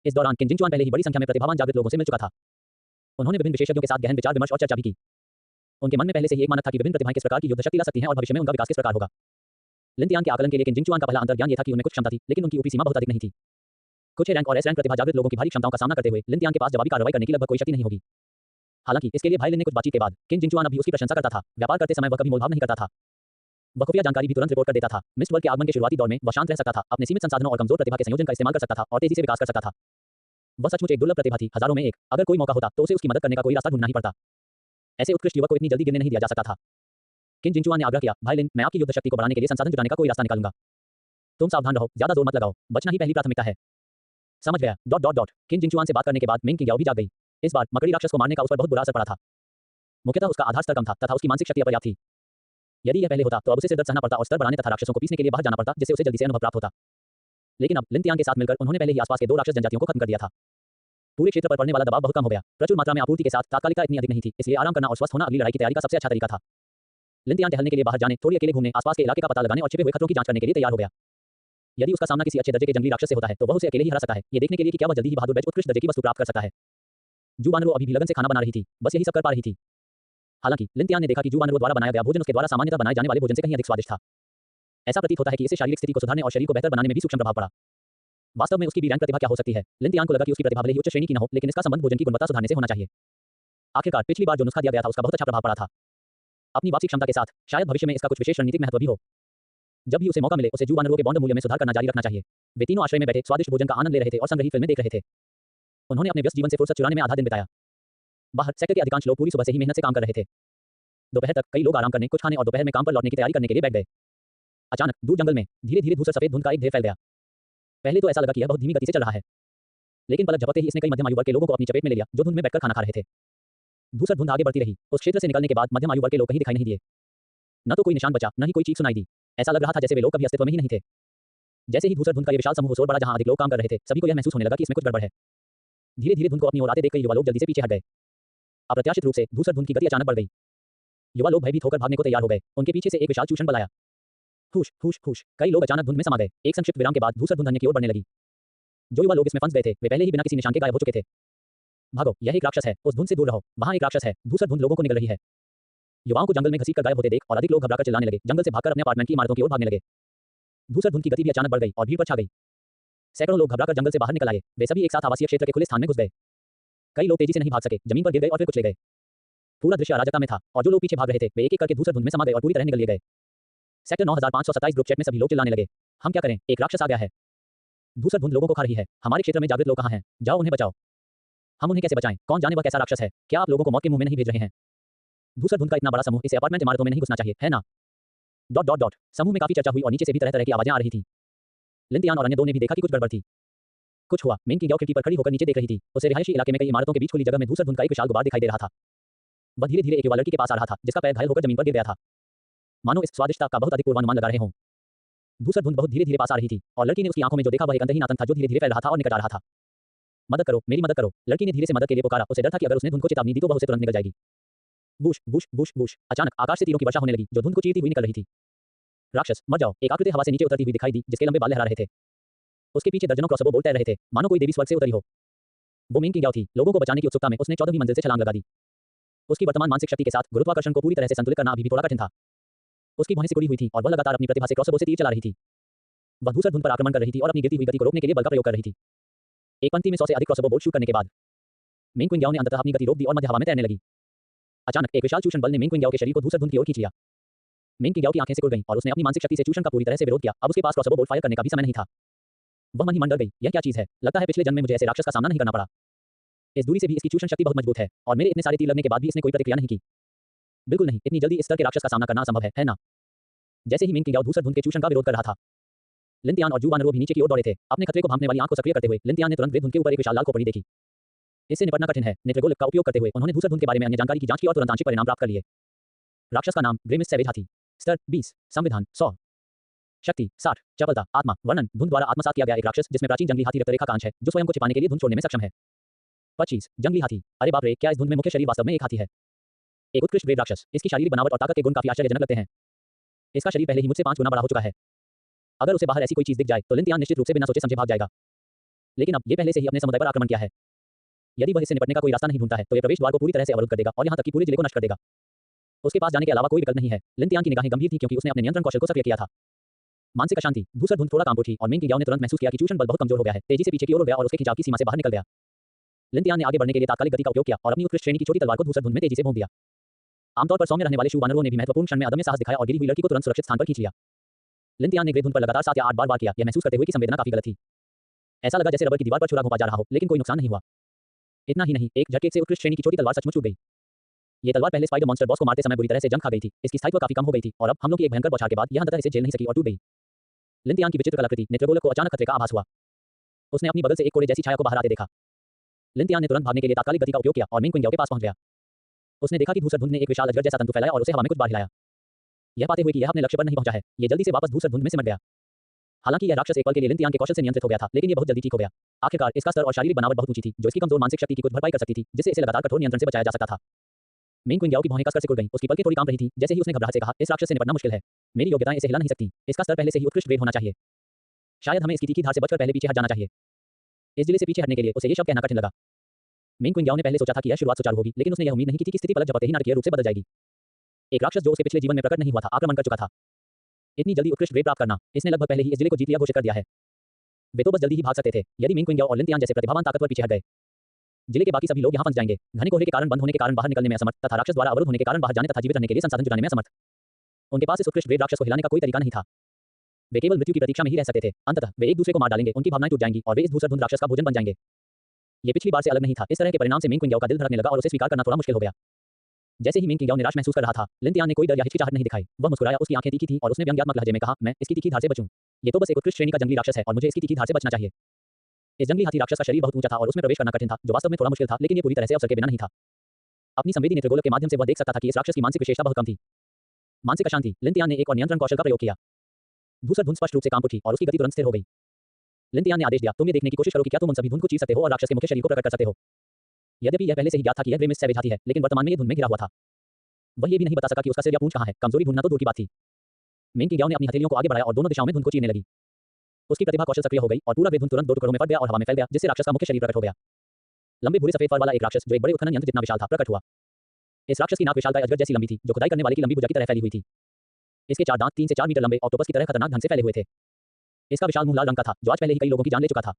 इस दौरान किन जिनचुआन पहले ही बड़ी संख्या में प्रतिभावान जागृत लोगों से मिल चुका था। उन्होंने विभिन्न विशेषज्ञों के साथ गहन विचार विमर्श और चर्चा भी की। उनके मन में पहले से ही एक मानक था कि विभिन्न प्रतिभाएं किस प्रकार की युद्ध शक्ति ला सकती हैं और भविष्य में उनका विकास किस प्रकार होगा। लिन तियान के आकलन के लिए किन जिनचुआन का पहला अंतर्ज्ञान यह था कि उनमें कुछ क्षमता थी, लेकिन उनकी ऊपरी सीमा बहुत अधिक नहीं थी। कुछ रैंक और एस रैंक प्रतिभा जागृत लोगों की भारी क्षमताओं का सामना करते हुए लिन तियान के पास जवाबी कार्रवाई करने की लगभग कोई शक्ति नहीं होगी। हालांकि इसके लिए भाई लिन ने कुछ बातचीत के बाद किन जिनचुआन अभी उसकी प्रशंसा करता था। व्यापार करते समय वह कभी मोलभाव नहीं करता था। वह खुफिया जानकारी भी तुरंत रिपोर्ट कर देता था। मिस्ट वर्ल्ड के आगमन के शुरुआती दौर में वह शांत रह सकता था, अपने सीमित संसाधनों और कमजोर प्रतिभा के संयोजन का इस्तेमाल कर सकता था और तेजी से विकास कर सकता था। वह सचमुच एक दुर्लभ प्रतिभा थी, हजारों में एक। अगर कोई मौका होता तो उसे उसकी मदद करने का कोई रास्ता ढूंढना ही पड़ता। ऐसे उत्कृष्ट युवक को इतनी जल्दी गिरने नहीं दिया जा सकता था। किन जिनचुआन ने आग्रह किया, भाई लिन, मैं आपकी युद्ध शक्ति को बढ़ाने के लिए संसाधन जुटाने का कोई रास्ता निकालूंगा। तुम सावधान रहो, ज्यादा जोर मत लगाओ, बचना ही पहली प्राथमिकता है। समझ गया। किन जिनचुआन से बात करने के बाद मिंग किंग याओ भी जाग गई। इस बार मकड़ी राक्षस को मारने का उस पर बहुत बुरा असर पड़ा था। मुख्यतः उसका आधार स्तर कम था तथा उसकी मानसिक शक्ति अपर्याप्त थी। यदि यह पहले होता तो अब उसे सिर दर्द सहना पड़ता और स्तर बढ़ाने तथा राक्षसों को पीसने के लिए बाहर जाना पड़ता, जिससे उसे जल्दी से अनुभव प्राप्त होता। लेकिन अब लिन तियान के साथ मिलकर उन्होंने पहले ही आसपास के 2 राक्षस जनजातियों को खत्म कर दिया था। पूरे क्षेत्र पर पड़ने वाला दबाव बहुत कम हो गया। प्रचुर मात्रा में आपूर्ति के साथ तात्कालिकता इतनी अधिक नहीं थी, इसलिए आराम करना और स्वस्थ होना अगली लड़ाई की तैयारी का सबसे अच्छा तरीका था। लिन तियान टहलने के लिए बाहर जाने, थोड़ी अकेले घूमने, आसपास के इलाके का पता लगाने और छिपे हुए खतरों की जांच करने के लिए तैयार हो गया। यदि उसका सामना किसी अच्छे दर्जे के जंगली राक्षस से होता है तो वह उसे अकेले ही हरा सकता है, ये देखने के लिए कि क्या वह जल्दी ही बहादुर बैच उत्कृष्ट दर्जे की वस्तु प्राप्त कर सकता है। जू वानरो अभी भी लगन से खाना बना रही थी, बस यही सब कर पा रही थी। हालांकि लिन तियान ने देखा कि जू वानरो द्वारा बनाया गया भोजन उसके द्वारा सामान्यतः बनाए जाने वाले भोजन से कहीं अधिक स्वादिष्ट था। ऐसा प्रतीत होता है कि इससे शारीरिक स्थिति को सुधारने और शरीर को बेहतर बनाने में भी सूक्ष्म प्रभाव पड़ा। वास्तव में उसकी भी रैंक प्रतिभा क्या हो सकती है? लिन तियान को लगा कि उसकी प्रतिभा भले ही उच्च श्रेणी की न हो, लेकिन इसका संबंध भोजन की गुणवत्ता सुधारने से होना चाहिए। आखिरकार पिछली बार जो नुस्खा दिया गया था उसका बहुत अच्छा प्रभाव पड़ा था। अपनी वापसी क्षमता के साथ शायद भविष्य में इसका कुछ विशेष रणनीतिक महत्व भी हो। जब भी उसे मौका मिले उसे जू वानरों के बॉन्ड मूल्य में सुधार करना जारी रखना चाहिए। वे तीनों आश्रय में बैठे स्वादिष्ट भोजन का आनंद ले रहे थे और संग्रही फिल्में देख रहे थे। उन्होंने अपने व्यस्त जीवन से फुर्सत चुराने में आधा दिन बिताया। बाहर सेक्टर के अधिकांश लोग पूरी सुबह से ही मेहनत से काम कर रहे थे। दोपहर तक कई लोग आराम करने, कुछ खाने और दोपहर में काम पर लौटने की तैयारी करने के लिए बैठ गए। अचानक दूर जंगल में धीरे धीरे धूसर सफेद धुंध का एक ढेर फैल गया। पहले तो ऐसा लगा कि यह बहुत धीमी गति से चल रहा है, लेकिन पलक झपकते ही इसने कई मध्यम आयु वर्ग के लोगों को अपनी चपेट में ले लिया जो धुंध में बैठकर खाना खा रहे थे। धूसर धुंध आगे बढ़ती रही। उस क्षेत्र से निकलने के बाद मध्यम आयु वर्ग के लोग कहीं दिखाई नहीं दिए। न तो कोई निशान बचा, न ही कोई चीख सुनाई दी। ऐसा लग रहा था जैसे वे लोग कभी अस्तित्व में ही नहीं थे। जैसे ही धूसर धुंध का ये विशाल समूह ओर बढ़ा जहां अधिक लोग काम कर रहे थे, सभी को यह महसूस होने लगा कि इसमें कुछ गड़बड़ है। धीरे धीरे धुंध को अपनी ओर आते देख कई युवा लोग जल्दी से पीछे हट गए। अप्रत्याशित रूप से धूसर धुंध की गति अचानक बढ़ गई। युवा लोग भयभीत होकर भागने को तैयार हो गए। उनके पीछे से एक विशाल चूषण बल आया। हुश हुश हुश। कई लोग अचानक धुंध में समा गए। एक संक्षिप्त विराम के बाद धूसर धुंध अन्य की ओर बढ़ने लगी। जो युवा लोग इसमें फंस गए थे वे पहले ही बिना किसी निशान के गायब हो चुके थे। भागो, यह एक राक्षस है, उस धुंध से दूर रहो, वहां एक राक्षस है। धूसर धुंध लोगों को निगल रही है। युवाओं को जंगल में घसीट कर गायब होते देख और अधिक लोग घबराकर चिल्लाने लगे, जंगल से भागकर अपने अपार्टमेंट की इमारतों की ओर भागने लगे। धूसर धुंध की गति भी अचानक बढ़ गई और भीड़ पर छा गई। सैकड़ों लोग घबराकर जंगल से बाहर निकल आए। वे सभी एक साथ आवासीय क्षेत्र के खुले स्थान में घुस गए। कई लोग तेजी से नहीं भाग सके, जमीन पर गिर गए और फिर कुचले गए। पूरा दृश्य अराजकता में था और जो लोग पीछे भाग रहे थे वे एक एक करके धूसर धुंध में समा गए और पूरी तरह निगल लिए गए। सेक्टर 9527 ग्रुप चैट में सभी लोग चिल्लाने लगे। हम क्या करें, एक राक्षस आ गया है। धूसर धुंध लोगों को खा रही है। हमारे क्षेत्र में जागृत लोग कहाँ हैं? जाओ उन्हें बचाओ। हम उन्हें कैसे बचाएं? कौन जाने वह कैसा राक्षस है? क्या आप लोगों को मौत के मुंह में नहीं भेज रहे हैं? धूसर धुंध का इतना बड़ा समूह इसे अपार्टमेंट इमारतों में नहीं घुसना चाहिए, है ना? समूह में काफी चर्चा हुई और नीचे से भी तरह तरह की आवाजें आ रही थी। लिंतियान और अन्य दो ने भी देखा कि कुछ गड़बड़ थी। कुछ हुआ। मेन किंग याओ खिड़की पर खड़ी होकर नीचे देख रही थी। उसे रिहायशी इलाके में कई इमारतों के बीच खुली जगह में धूसर धुंध का एक विशाल गुबार दिखाई दे रहा था। वह धीरे धीरे एक युवा लड़की के पास आ रहा था, जिसका पैर घायल होकर जमीन पर गिर गया था। मानो इस स्वादिष्टता का बहुत अधिक पूर्वानुमान लगा रहे हों। धूसर धुंध बहुत धीरे धीरे पास आ रही थी और लड़की ने उसकी आंखों में जो देखा वह एक अंतहीन आतंक था जो धीरे धीरे फैल रहा था और निकट आ रहा था। मदद करो, मेरी मदद करो। लड़की ने धीरे से मदद के लिए पुकारा। उसे डर था कि अगर उसने धुंध को चेतावनी दी तो वह उसे तुरंत निकल जाएगी। Whoosh whoosh whoosh whoosh. अचानक आकाश से तीरों की वर्षा होने लगी जो धुंध को चीरती हुई निकल रही थी। राक्षस मर जाओ। एक आकृति हवा से नीचे उतरती हुई दिखाई दी जिसके लंबे बाल लहरा रहे थे। उसके पीछे दर्जनों क्रॉसबो बोल्ट तैर रहे थे, मानो कोई देवी स्वर्ग से उतरी हो। वो मेन किंग याओ थी। लोगों को बचाने की उत्सुकता में उसने 14वीं मंजिल से छलांग लगा दी। उसकी वर्तमान मानसिक शक्ति के साथ गुरुत्वाकर्षण को पूरी तरह से संतुलित करना अभी भी थोड़ा कठिन था। उसकी भौहें सिकुड़ी हुई थी और वह लगातार अपनी प्रतिभा से क्रॉसबो से तीर चला रही थी। वह धूसर धुंध पर आक्रमण कर रही थी और अपनी गिरती हुई गति को रोकने के लिए बल का प्रयोग कर रही थी। एक पंक्ति में 100 से अधिक क्रॉसबो बोल्ट शूट करने के बाद मेन क्विंग याओ ने अंततः अपनी गति रोक दी और मध्य हवा में तैरने लगी। अचानक एक विशाल चूषण बल ने मेन क्विंग याओ के शरीर को धूसर धुंध की ओर खींच लिया। मेन क्विंग याओ की आंखें सिकुड़ गईं और उसने अपनी मानसिक शक्ति से चूषण का पूरी तरह से विरोध किया। अब उसके पास क्रॉसबो बोल्ट फायर करने का भी समय नहीं था। वह मन ही मन डर गई। यह क्या चीज है? लगता है पिछले जन्म में मुझे ऐसे राक्षस का सामना नहीं करना पड़ा। इस दूरी से भी इसकी चूषण शक्ति बहुत मजबूत है और मेरे इतने सारे तीर लगने के बाद भी इसने कोई प्रतिक्रिया नहीं की। बिल्कुल नहीं, इतनी जल्दी इस स्तर के राक्षस का सामना करना असंभव है ना? जैसे ही मेन किंग याओ धूसर धुंध के चूषण का विरोध कर रहा था, लिंतियान और जू वानरो भी नीचे की ओर दौड़े थे। अपने खतरे को भांपने वाली आंख को सक्रिय करते हुए लिंतियान ने तुरंत वे धुंध के ऊपर एक विशाल लाल खोपड़ी देखी। इससे निपटना कठिन है। नेत्रगोलक का उपयोग करते हुए उन्होंने धूसर धुंध के बारे में अन्य जानकारी की जांच की और तुरंत आंशिक परिणाम प्राप्त कर लिए। राक्षस का नाम ग्रे मिस्ट सैवेज हाथी। स्तर 20, संविधान 100, शक्ति 60, चपलता, आत्मा, वर्णन धुंध द्वारा आत्मसात किया गया एक राक्षस जिसमें प्राचीन जंगली हाथी रक्तरेखा का अंश है जो स्वयं को छिपाने के लिए धुंध छोड़ने में सक्षम है। 25, जंगली हाथी। अरे बाप रे, क्या इस धुंध में मुख्य शरीर वास्तव में एक हाथी है? एक उत्कृष्ट ग्रेड राक्षस। इसकी शारीरिक बनावट और ताकत के गुण काफी आश्चर्यजनक लगते हैं। इसका शरीर पहले ही मुझसे 5 गुना बड़ा हो चुका है। अगर उसे बाहर ऐसी कोई चीज दिख जाए तो लिंतियान निश्चित रूप से बिना सोचे समझे भाग जाएगा। लेकिन अब ये पहले से ही अपने समुदाय पर आक्रमण किया है। यदि वह इससे निपटने का कोई रास्ता नहीं ढूंढता है तो यह प्रवेश द्वार को पूरी तरह से अवरुद्ध कर देगा और यहां तक कि पूरे जिले को नष्ट कर देगा। उसके पास जाने के अलावा कोई विकल्प नहीं है। लिंतियान की निगाहें गंभीर थी क्योंकि उसने अपने नियंत्रण कौशल को सक्रिय किया था। मानसिक अशांति। धूसर धुंध थोड़ा कांपो थी और मेन किंग याओ ने तुरंत महसूस किया कि चूषण बल बहुत कमजोर हो गया है। तेजी से पीछे की ओर उड़ गया और उसके खिंचाव की सीमा से बाहर निकल गया। लिंतियान ने आगे बढ़ने के लिए तात्कालिक गति का उपयोग किया और अपनी उत्कृष्ट श्रेणी की छोटी तलवार को धूसर धुंध में तेजी से भोंक दिया। आमतौर पर सौम्य रहने वाले शू वानरों ने भी महत्वपूर्ण क्षण में अदम्य साहस दिखाया और गिरी हुई लड़की को तुरंत सुरक्षित स्थान पर खींच लिया। लिंतियान ने ग्रे धुंध पर लगातार 7 या 8 बार वार किया, यह महसूस करते हुए कि संवेदना काफी गलत थी। ऐसा लगा जैसे रबर की दीवार पर छुरा घोंपा जा रहा हो, लेकिन कोई नुकसान नहीं हुआ। इतना ही नहीं, एक झटके से उत्कृष्ट श्रेणी की छोटी तलवार सचमुच छूट गई। ये तलवार पहले स्पाइडर मॉन्स्टर बॉस को मारते समय बुरी तरह से जंग खा गई थी। इसकी स्थायित्व काफी कम हो गई थी और अब हमलों की एक भयंकर बौछार के बाद यह अंततः इसे झेल नहीं सकी और टूट गई। लिंतियान की विचित्र कलाकृति नेत्रगोलक को अचानक खतरे का आभास हुआ। उसने अपनी बगल से एक कोड़े जैसी छाया को बाहर आते देखा। लिंतियान ने तुरंत भागने के लिए तात्कालिक गति का उपयोग किया और मेन क्विंग याओ के पास पहुंच गया। उसने देखा कि धूसर धुंध ने एक विशाल अजगर जैसा तंतु फैलाया और उसे हवा में कुछ बार हिलाया। यह पाते हुए कि यह अपने लक्ष्य पर नहीं पहुंचा है, ये जल्दी से वापस धूसर धुंध में सिमट गया। हालांकि यह राक्षस एक पल के लिए लिंतियान के कौशल से नियंत्रित हो गया था, लेकिन यह बहुत जल्दी ठीक हो गया। आखिरकार इसका स्तर और शारीरिक बनावट बहुत ऊंची थी जो इसकी कमजोर मानसिक शक्ति की कुछ भरपाई कर सकती थी, जिससे इसे लगातार कठोर नियंत्रण से बचाया जा सकता था। मेन क्विंग याओ की भौहें कसकर सिकुड़ गईं, उसकी पलकें थोड़ी कांप रही थी। जैसे ही उसने घबराहट से कहा, इस राक्षस से निपटना मुश्किल है, मेरी योग्यताएं इसे हिला नहीं सकती, इसका स्तर पहले से ही उत्कृष्ट ग्रेड होना चाहिए। शायद हमें इसकी तीखी धार से बचकर पहले पीछे हट जाना चाहिए। इस जिले से पीछे हटने के लिए उसे ये शब्द कहना कठिन लगा। मेन क्विंग याओ ने पहले सोचा था कि यह शुरुआत सुचारू होगी, लेकिन उसने यह उम्मीद नहीं की थी कि स्थिति पलक झपकते ही नाटकीय रूप से बदल जाएगी। एक राक्षस जो उसके पिछले जीवन में प्रकट नहीं हुआ था, आक्रमण कर चुका था। इतनी जल्दी उत्कृष्ट ग्रेड प्राप्त करना, इसने लगभग पहले ही इस जिले को जीत लिया घोषित कर दिया है। वे तो बस जल्दी ही भाग सकते थे, यदि मेन क्विंग याओ और लिंतियान जैसे प्रतिभावान ताकतवर पीछे हट गए। जिले के बाकी सभी लोग यहां फंस जाएंगे, घने कोहरे के कारण बंद होने के कारण बाहर निकलने में असमर्थ तथा राक्षस द्वारा अवरुद्ध होने के कारण बाहर जाने तथा जीवित रहने के लिए संसाधन जुटाने में असमर्थ। उनके पास इस उत्कृष्ट ग्रेड राक्षस को हिलाने का कोई तरीका नहीं था। वे केवल मृत्यु की प्रतीक्षा में ही रह सकते थे। अंततः वे एक दूसरे को मार डालेंगे, उनकी भावनाएं टूट जाएंगी और वे इस धूसर धुंध राक्षस का भोजन बन जाएंगे। ये पिछली बार से अलग नहीं था। इस तरह के परिणाम से मेन क्विंग याओ का दिल धड़कने लगा और उसे स्वीकार करना थोड़ा मुश्किल हो गया। जैसे ही मेन क्विंग याओ निराश महसूस कर रहा था, लिंतियान ने कोई डर या हिचकिचाहट नहीं दिखाई। वह मुस्कुराया, उसकी आंखें तीखी थीं और उसने व्यंग्यात्मक लहजे में कहा, मैं इसकी तीखी धार से बचूं। ये तो बस एक उत्कृष्ट श्रेणी का जंगली राक्षस है और मुझे इसकी तीखी धार से बचना चाहिए। इस जंगली हाथी राक्षस का शरीर बहुत ऊंचा था और उसमें प्रवेश करना कठिन था, जो वास्तव में थोड़ा मुश्किल था, लेकिन ये पूरी तरह से अवसर के बिना नहीं था। अपनी संवेदी नेत्रगोलक के माध्यम से वह देख सकता था कि इस राक्षस की मानसिक विशेषता बहुत कम थी। मानसिक अशांति। लिंतियान ने एक और नियंत्रण कौशल का प्रयोग किया। धूसर धुंध स्पष्ट रूप से कांप उठी और उसकी गति तुरंत स्थिर हो गई। लिंतियान ने आदेश दिया, तुम ये देखने की कोशिश करो कि क्या तुम उन सभी धुंध को चीर सकते हो और राक्षस के मुख्य शरीर को प्रकट कर सकते हो। यद्यपि यह पहले से ही ज्ञात था कि यह ग्रे मिस्ट सैवेज हाथी है, लेकिन वर्तमान में ये धुंध में घिरा हुआ था। वह ये भी नहीं बता सका कि उसका सिर या पूंछ कहां है। कमजोरी ढूंढना तो दूर की बात थी। मेन क्विंग याओ ने अपनी हथेलियों को आगे बढ़ाया और दोनों दिशाओं में धुंध को चीरने लगी। उसकी प्रतिभा कौशल सक्रिय हो गई और पूरा वे धुंध तुरंत 2 टुकड़ों में फट गया और हवा में फैल गया, जिससे राक्षस का मुख्य शरीर प्रकट हो गया। लंबे भूरे सफेद फर वाला एक राक्षस जो एक बड़े उत्खनन यंत्र जितना विशाल था, प्रकट हुआ। इस राक्षस की नाक विशालकाय अजगर जैसी लंबी थी, जो खुदाई करने वाले की लंबी भुजा की तरह फैली हुई थी। इसके 4 दांत 3 से 4 मीटर लंबे ऑक्टोपस की तरह खतरनाक ढंग से फैले हुए थे। इसका विशाल मुंह लाल रंग का था, जो आज पहले ही कई लोगों की जान ले चुका था।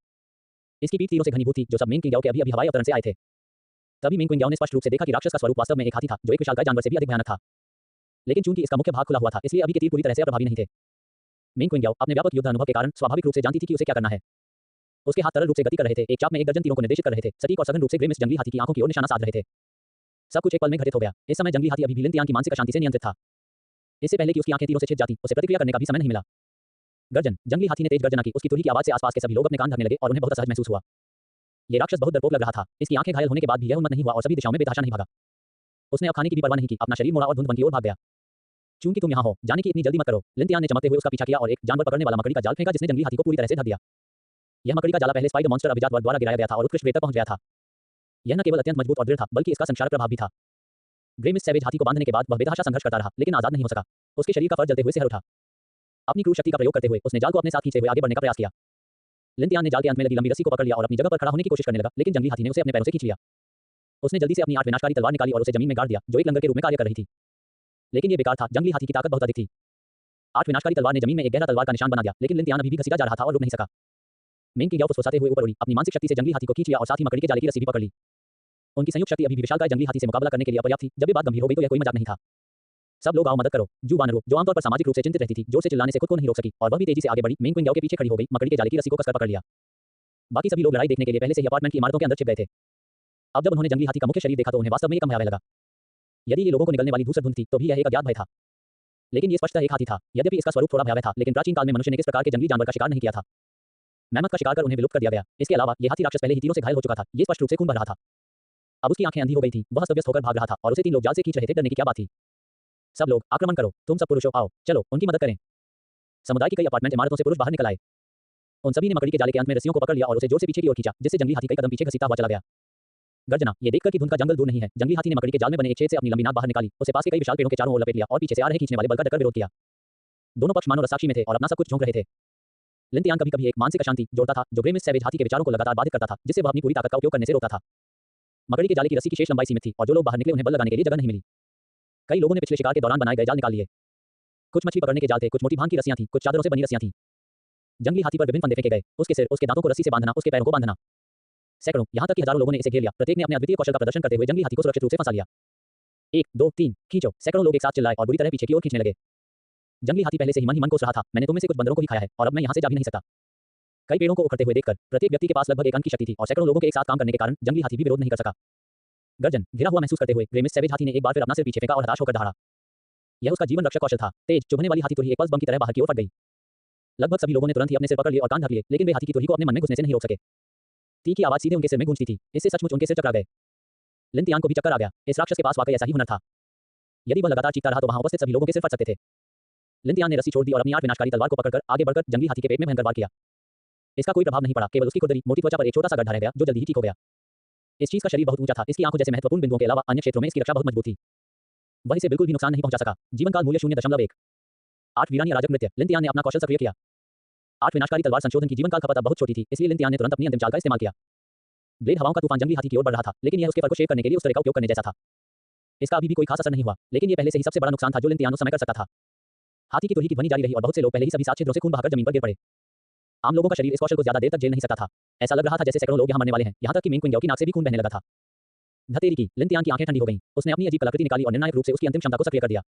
इसकी पीठ तीरों से घनीभूत थी, जो सब मेन क्विंग याओ के अभी हवाई अवतरण से आए थे। तभी मेन क्विंग याओ ने स्पष्ट रूप से देखा कि राक्षस का स्वरूप वास्तव में एक हाथी था, जो एक विशालकाय जानवर से भी अधिक भयानक था। लेकिन चूंकि इसका मुख्य भाग खुला हुआ था, इसलिए अभी के तीर पूरी तरह से प्रभावी नहीं थे। मेंग क्विंग्याओ अपने व्यापक युद्ध अनुभव के कारण स्वाभाविक रूप से जानती थी कि उसे क्या करना है। उसके हाथ तरल रूप से गति कर रहे थे, एक चाप में एक दर्जन तीरों को निर्देशित कर रहे थे, सटीक और सघन रूप से ग्रे मिस्ट जंगली हाथी की आंखों की ओर निशाना साध रहे थे। सब कुछ एक पल में घटित हो गया। इस समय जंगली हाथी अभी भी लिन तियान की मानसिक अशांति से नियंत्रित था। इससे पहले कि उसकी आंखें तीरों से छिद जाती, उसे प्रतिक्रिया करने का भी समय नहीं मिला। गर्जन, जंगली हाथी ने तेज गर्जना की। उसकी तुरही की आवाज से आसपास के सभी लोग अपने कान ढकने लगे और उन्हें बहुत असहज महसूस हुआ। ये राक्षस बहुत डरपोक लग रहा था। इसकी आंखें घायल होने के बाद भी यह उन्मत्त नहीं हुआ और सभी दिशाओं में बेतहाशा नहीं भागा। उसने अब खाने की भी परवाह नहीं की, अपना शरीर मोड़ा और धुंध वन की ओर भाग गया। चूंकि तुम यहाँ हो, जाने की इतनी जल्दी मत करो। लिन तियान ने चमकते हुए उसका पीछा किया और एक जानवर पकड़ने वाला मकड़ी का जाल फेंका जिसने जंगली हाथी को पूरी तरह से ढक दिया। यह मकड़ी का जाला पहले स्पाइडर मॉन्स्टर अभिजात वर्ग द्वारा गिराया गया था और उत्कृष्ट वेग तक पहुंच गया था। यह न केवल अत्यंत मजबूत और दृढ़ था, बल्कि इसका संक्षारक प्रभाव भी था। ग्रे मिस्ट सैवेज हाथी को बांधने के बाद वह बेतहाशा संघर्ष करता रहा, लेकिन आजाद नहीं हो सका। उसके शरीर का फर जलते हुए सिहर उठा। अपनी क्रूर शक्ति का प्रयोग करते हुए उसने जाल को अपने साथ खींचते हुए आगे बढ़ने का प्रयास किया। लिन तियान ने जाल के अंत में लगी लंबी रस्सी को पकड़ लिया और अपनी जगह पर खड़ा होने की कोशिश करने लगा, लेकिन जंगली हाथी ने उसे अपने पैरों से खींच लिया। उसने जल्दी से अपनी 8 विनाशकारी तलवार निकाली और उसे जमीन में गाड़ दिया, जो एक लंगर के रूप में कार्य कर रही थी। लेकिन ये बेकार था, जंगली हाथी की ताकत बहुत अधिक थी। 8 विनाशकारी तलवार ने जमीन में एक गहरा तलवार का निशान बना दिया, लेकिन लिन तियान अभी भी घसीटा जा रहा था और रुक नहीं सका। मेंग क्विंग्याओ फुसफुसाते हुए ऊपर उड़ी, अपनी मानसिक शक्ति से जंगली हाथी को खींच लिया और साथ ही मकड़ी के जाले की रस्सी भी पकड़ ली। उनकी संयुक्त शक्ति अभी भी विशालकाय जंगली हाथी से मुकाबला करने के लिए अपर्याप्त थी। जब ये बात गंभीर हो गई तो यह कोई मजाक नहीं था। सब लोग आओ मदद करो। जू वानरो, जो आमतौर पर सामाजिक रूप से चिंतित रहती थी, जोर से चिल्लाने से खुद को नहीं रोक सकी और वह भी तेजी से आगे बढ़ी, मेंग क्विंग्याओ के पीछे खड़ी हो गई, मकड़ी के जाले की रस्सी को कसकर पकड़ लिया। बाकी सभी लोग लड़ाई देखने के लिए पहले से ही अपार्टमेंट की इमारतों के अंदर छिप गए थे। अब जब उन्होंने जंगली हाथी का मुख्य शरीर देखा तो उन्हें वास्तव में कम भयावह लगा। यदि ये लोगों को निकलने वाली धूसर धुंध थी, तो भी यह एक अज्ञात भय था। लेकिन ये स्पष्टतः एक हाथी था। यद्यपि इसका स्वरूप थोड़ा भयावह था, लेकिन प्राचीन काल में मनुष्य ने किस प्रकार के जंगली जानवर का शिकार नहीं किया था। मैमथ का शिकार कर उन्हें विलुप्त कर दिया गया। इसके अलावा ये हाथी राक्षस पहले ही तीरों से घायल हो चुका था। ये स्पष्ट रूप से खून बह रहा था। अब उसकी आंखें अंधी हो गई थी। वह अस्त-व्यस्त होकर भाग रहा था और उसे 3 लोग जाल से खींच रहे थे। डरने की क्या बात थी। सब लोग आक्रमण करो। तुम सब पुरुषों आओ, चलो उनकी मदद करें। समुदाय की कई अपार्टमेंट इमारतों से पुरुष बाहर निकल आए। उन सभी ने मकड़ी के जाले के अंत में रस्सियों को पकड़ लिया और उसे जोर से पीछे की ओर खींचा, जिससे जंगली हाथी कई कदम पीछे घसीटता हुआ चला गया। गर्जना, ये देखकर कि धुंध का जंगल दूर नहीं है, जंगली हाथी ने मकड़ी के जाल में बने एक छेद से अपनी लंबी नाक बाहर निकाली, उसे पास के कई विशाल पेड़ों के चारों ओर लपेट लिया और पीछे से आ रहे खींचने वाले बल का डकर विरोध किया। दोनों पक्ष मानो रसाक्षी में थे और अपना सब कुछ झोंक रहे थे। लिन तियान कभी-कभी एक मानसिक अशांति जोड़ता था, जो ग्रे मिस्ट सैवेज हाथी के विचारों को लगातार बाधित करता था, जिससे वह अपनी पूरी ताकत का उपयोग करने से रोकता था। मकड़ी के जाले की रस्सी की शेष लंबाई सीमित थी और जो लोग बाहर निकले उन्हें बल लगाने के लिए जगह नहीं मिली। कई लोगों ने पिछले शिकार के दौरान बनाए गए जाल निकाल लिए। कुछ मछली पकड़ने के जाल थे, कुछ मोटी भांग की रस्सियां थीं, कुछ चादरों से बनी रस्सियां थीं। जंगली हाथी पर विभिन्न फंदे फेंके गए, उसके सिर, उसके दांतों को रस्सी से बांधना, उसके पैरों को बांधना। सैकड़ों, यहां तक कि हजारों लोगों ने इसे घेर लिया। प्रत्येक ने अपने अद्वितीय कौशल का प्रदर्शन करते हुए जंगली हाथी को सुरक्षित रूप से फंसा लिया। 1 2 3 खींचो। सैकड़ों लोग एक साथ चिल्लाए और बुरी तरह पीछे की ओर खींचने लगे। जंगली हाथी पहले से ही मन कोस रहा था, मैंने तुम में से कुछ बंदरों को ही खाया है और अब मैं यहां से जा भी नहीं सकता। कई पेड़ों को उखड़ते हुए देखकर प्रत्येक व्यक्ति के पास लगभग 1 अंक की शक्ति थी और सैकड़ों लोगों के एक साथ काम करने के कारण जंगली हाथी भी विरोध नहीं कर सका। गर्जन, घिरा हुआ महसूस करते हुए ग्रे मिस्ट सैवेज हाथी ने एक बार फिर अपना सिर पीछे फेंका और हताश होकर दहाड़ा। यह उसका जीवन रक्षक कौशल था। तेज, चुभने वाली हाथी तुरही एक पल्स बम की तरह बाहर की ओर फट गई। लगभग सभी लोगों ने तुरंत ही अपने सिर पकड़ लिए और कान ढक लिए, लेकिन वे हाथी की तुरही को अपने मन में घुसने से नहीं रोक सके। ती की आवाज सीधे उनके सिर में गूंजती थी। इससे सचमुच उनके सिर चकरा गए। लिन तियान को भी चक्कर आ गया। इस राक्षस के पास वाकई ऐसा ही हुनर था। यदि वह लगातार चीखता रहा तो वहां उपस्थित सभी लोगों के सिर फट सकते थे। लिन तियान ने रस्सी छोड़ दी और अपनी 8 विनाशकारी तलवार को पकड़कर आगे बढ़कर जंगली हाथी के पेट में भयंकर वार किया। इसका कोई प्रभाव नहीं पड़ा, केवल उसकी खुरदरी मोटी त्वचा पर एक छोटा सा गड्ढा रह गया, जो जल्दी ही ठीक हो गया। इस चीज का शरीर बहुत ऊंचा था, इसकी आंखों जैसे महत्वपूर्ण बिंदुओं के अलावा अन्य क्षेत्रों में इसकी रक्षा बहुत मजबूत थी। वह इसे बिल्कुल भी नुकसान नहीं पहुंचा सका। जीवन काल मूल्य 0.1। 8 वीरानी अराजक नृत्य। लिन तियान ने अपना कौशल सक्रिय किया। 8 विनाशकारी तलवार संशोधन की जीवन काल खपत अब बहुत छोटी थी, इसलिए लिन तियान ने तुरंत अपनी अंतिम चाल का इस्तेमाल किया। ब्लेड हवाओं का तूफान जंगली हाथी की ओर बढ़ रहा था, लेकिन यह उसके फर को शेव करने के लिए उस तरह का उपयोग करने जैसा था। इसका अभी भी कोई खास असर नहीं हुआ, लेकिन यह पहले से ही सबसे बड़ा नुकसान था जो लिन तियान उस समय कर सकता था। हाथी की तुरही की ध्वनि जारी रही और बहुत से लोग पहले ही सभी 7 छिद्रों से खून बहाकर जमीन पर गिर पड़े। आम लोगों का शरीर इस कौशल को ज्यादा देर तक झेल नहीं सकता था। ऐसा लग रहा था जैसे सैकड़ों लोग यहाँ मरने वाले हैं, यहाँ तक कि मेंग क्विंग्याओ की नाक से भी खून बहने लगा था। धतेरी की, लिन तियान की आंखें ठंडी हो गईं। उसने अपनी अजीब कलाकृति निकाली और निर्णायक रूप से उसकी अंतिम क्षमता को सक्रिय कर दिया।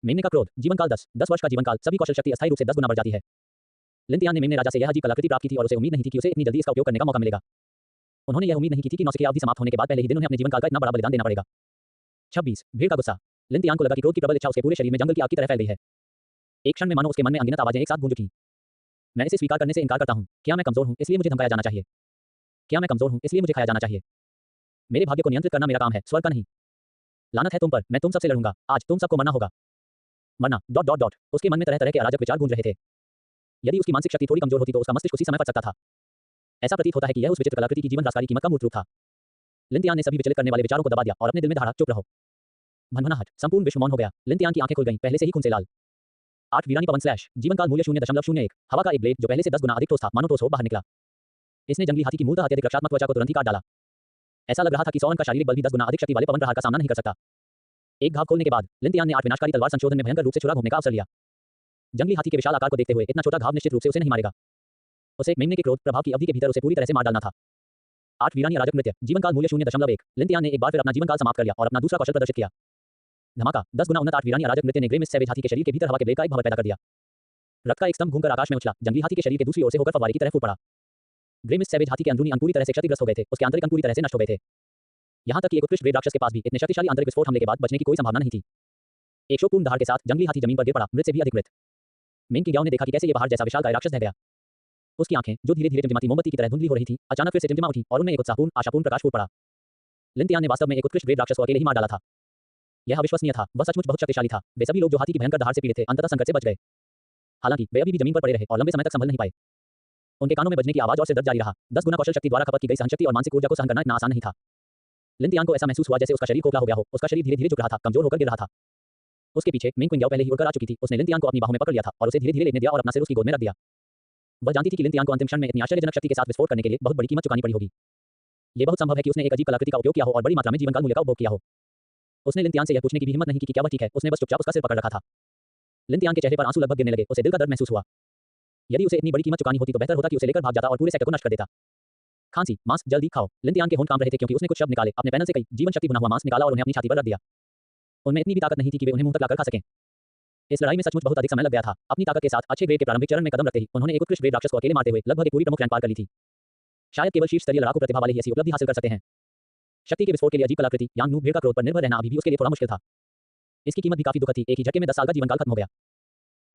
मेमने का क्रोध। जीवनकाल 10 वर्ष का जीवनकाल। सभी कौशल शक्ति अस्थायी रूप से 10 गुना बढ़ जाती है। लिन तियान ने मेमने राजा से यह अजीब कलाकृति प्राप्त की थी और उसे उम्मीद नहीं थी कि उसे इतनी जल्दी इसका उपयोग करने का मौका मिलेगा। उन्होंने यह उम्मीद नहीं की थी कि नौसिखिया अवधि समाप्त होने के बाद पहले ही दिन उन्हें अपने जीवनकाल का इतना बड़ा बलिदान देना पड़ेगा। 26 भीड़ का गुस्सा। लिन तियान को लगा कि क्रोध की प्रबल इच्छा उसके पूरे शरीर में जंगल की आग की तरह फैल गई है। एक क्षण में मानो उसके मन में अनगिनत आवाजें एक साथ गूंज उठीं। मैं इसे स्वीकार करने से इनकार करता हूं। क्या मैं कमजोर हूं, इसलिए मुझे धमकाया जाना चाहिए? क्या मैं कमजोर हूं, इसलिए मुझे खाया जाना चाहिए? मेरे भाग्य को नियंत्रित करना मेरा काम है, स्वर्ग का नहीं। लानत है तुम पर, मैं तुम सबसे लड़ूंगा। आज तुम सबको मरना होगा। मरना ... उसके मन में तरह तरह के अराजक विचार गूंज रहे थे। यदि उसकी मानसिक शक्ति थोड़ी कमजोर होती तो उसका मस्तिष्क उसी समय फट सकता था। ऐसा प्रतीत होता है कि यह उस विचित्र कलाकृति की जीवन राशि कीमत का मूर्त रूप था। लिन तियान ने सभी विचलित करने वाले विचारों को दबा दिया और अपने दिल में दहाड़ा, चुप रहो। भनभनाहट। संपूर्ण विश्व मौन हो गया। लिन तियान की आंखें खुल गईं, पहले से ही खून से लाल। 8 वीरानी पवन स्लैश। जीवनकाल मूल्य 0.01। हवा का एक ब्लेड जो पहले से 10 गुना अधिक ठोस था, मानो ठोस हो बाहर निकला। इसने जंगली हाथी की मूलतः अत्यधिक रक्षात्मक त्वचा को तुरंत ही काट डाला। ऐसा लग रहा था कि 100 अंक का शारीरिक बल भी 10 गुना अधिक शक्ति वाले पवन प्रहार का सामना नहीं कर सकता। एक घाव खोलने के बाद लिन तियान ने 8 विनाशकारी तलवार संशोधन में भयंकर रूप से छुरा घोंपने का अवसर लिया। जंगली हाथी के विशाल आकार को देखते हुए इतना छोटा घाव निश्चित रूप से उसे नहीं मारेगा। उसे मेमने के क्रोध प्रभाव की अवधि के भीतर उसे पूरी तरह से मार डालना था। 8 वीरानी अराजक नृत्य। जीवनकाल मूल्य 0.1। लिन तियान ने एक बार फिर अपना जीवनकाल समाप्त कर लिया और अपना दूसरा कौशल प्रदर्शित किया। धमाका 10 गुना उन्नत 8 वीरानी अराजक नृत्य ने ग्रे मिस्ट सैवेज हाथी के शरीर के भीतर हवा के वेग का एक भंवर पैदा कर दिया। रक्त का एक स्तंभ घूमकर आकाश में उछला, जंगली हाथी के शरीर के दूसरी ओर से होकर फव्वारे की तरह फूट पड़ा। ग्रे मिस्ट सैवेज हाथी के अंदरूनी अंग पूरी तरह से क्षतिग्रस्त हो गए थे, उसके आंतरिक अंग पूरी तरह से नष्ट हो गए थे। यहाँ तक कि एक उत्कृष्ट ग्रेड राक्षस के पास भी इतने शक्तिशाली आंतरिक विस्फोट हमले के बाद बचने की कोई संभावना नहीं थी। एक शोकपूर्ण दहाड़ के साथ जंगली हाथी जमीन पर गिर पड़ा, मृत से भी अधिक मृत। मेन किंग याओ ने देखा कि कैसे ये पहाड़ जैसा विशालकाय राक्षस ढह गया। उसकी आंखें, जो धीरे धीरे टिमटिमाती मोमबत्ती की तरह धुंधली हो रही थी, अचानक फिर से टिमटिमा उठी और उनमें एक उत्साहपूर्ण, आशापूर्ण प्रकाश फूट पड़ा। लिन तियान ने वास्तव में एक उत्कृष्ट ग्रेड राक्षस को अकेले ही मार डाला था। यह अविश्वसनीय था, वह सचमुच बहुत शक्तिशाली था। वे सभी लोग जो हाथी की भयंकर दहाड़ से पीड़ित थे, अंततः संकट से बच गए। हालांकि वे अभी भी जमीन पर पड़े रहे और लंबे समय तक संभल नहीं पाए। उनके कानों में बजने की आवाज और सिर दर्द जारी रहा। 10 गुना कौशल शक्ति द्वारा खपत की गई सहनशक्ति और मानसिक ऊर्जा को सहन करना इतना आसान नहीं था। लिन तियान को ऐसा महसूस हुआ जैसे उसका शरीर खोखला हो गया हो, उसका शरीर धीरे धीरे झुक रहा था, कमजोर होकर गिर रहा था। उसके पीछे मेंग क्विंग याओ पहले ही उड़कर आ चुकी थी। उसने लिन तियान को अपनी बाहों में पकड़ लिया था और उसे धीरे धीरे लेटने दिया और अपना सिर उसकी गोद में रख दिया। वह जानती थी कि लिन तियान को अंतिम क्षण में इतनी आश्चर्यजनक शक्ति के साथ विस्फोट करने के लिए बहुत बड़ी कीमत चुकानी पड़ी होगी। यह बहुत संभव है कि उसने एक अजीब कलाकृति का उपयोग किया हो और बड़ी मात्रा में जीवनकाल मूल्य का उपभोग किया हो। उसने लिन तियान से यह पूछने की भी हिम्मत नहीं की कि क्या वह ठीक है, उसने बस चुपचाप उसका सिर पकड़ रखा था। लिन तियान के चेहरे पर आंसू लगभग गिरने लगे, उसे दिल का दर्द महसूस हुआ। यदि उसे इतनी बड़ी कीमत चुकानी होती तो बेहतर होता कि उसे लेकर भाग जाता और पूरे सेक्टर को नष्ट कर देता। खांसी, मांस, जल्दी खाओ। लिन तियान के होंठ काम रहे थे क्योंकि उसने कुछ शब्द निकाले, अपने पैनल से कई जीवन शक्ति भुना हुआ मांस निकाला और उन्हें अपनी छाती पर रख दिया। उनमें इतनी भी ताकत नहीं थी कि वे उन्हें मुंह तक लाकर खा सकें। इस लड़ाई में सचमुच बहुत अधिक समय लग गया था। अपनी ताकत के साथ अच्छे ग्रेड के प्रारंभिक चरण में कदम रखते ही उन्होंने एक उत्कृष्ट ग्रेड राक्षस को अकेले मारते हुए लगभग एक पूरी प्रमुख रैंक पार कर ली थी। शायद केवल शीर्ष स्तरीय लड़ाकू प्रतिभा वाले ही ऐसी उपलब्धि हासिल कर सकते हैं। शक्ति के विस्फोट के लिए अजीब कलाकृति यांग नू भीड़ का क्रोध पर निर्भर रहना अभी भी उसके लिए थोड़ा मुश्किल था। इसकी कीमत भी काफी दुखद थी। एक ही झटके में 10 साल का जीवनकाल खत्म हो गया।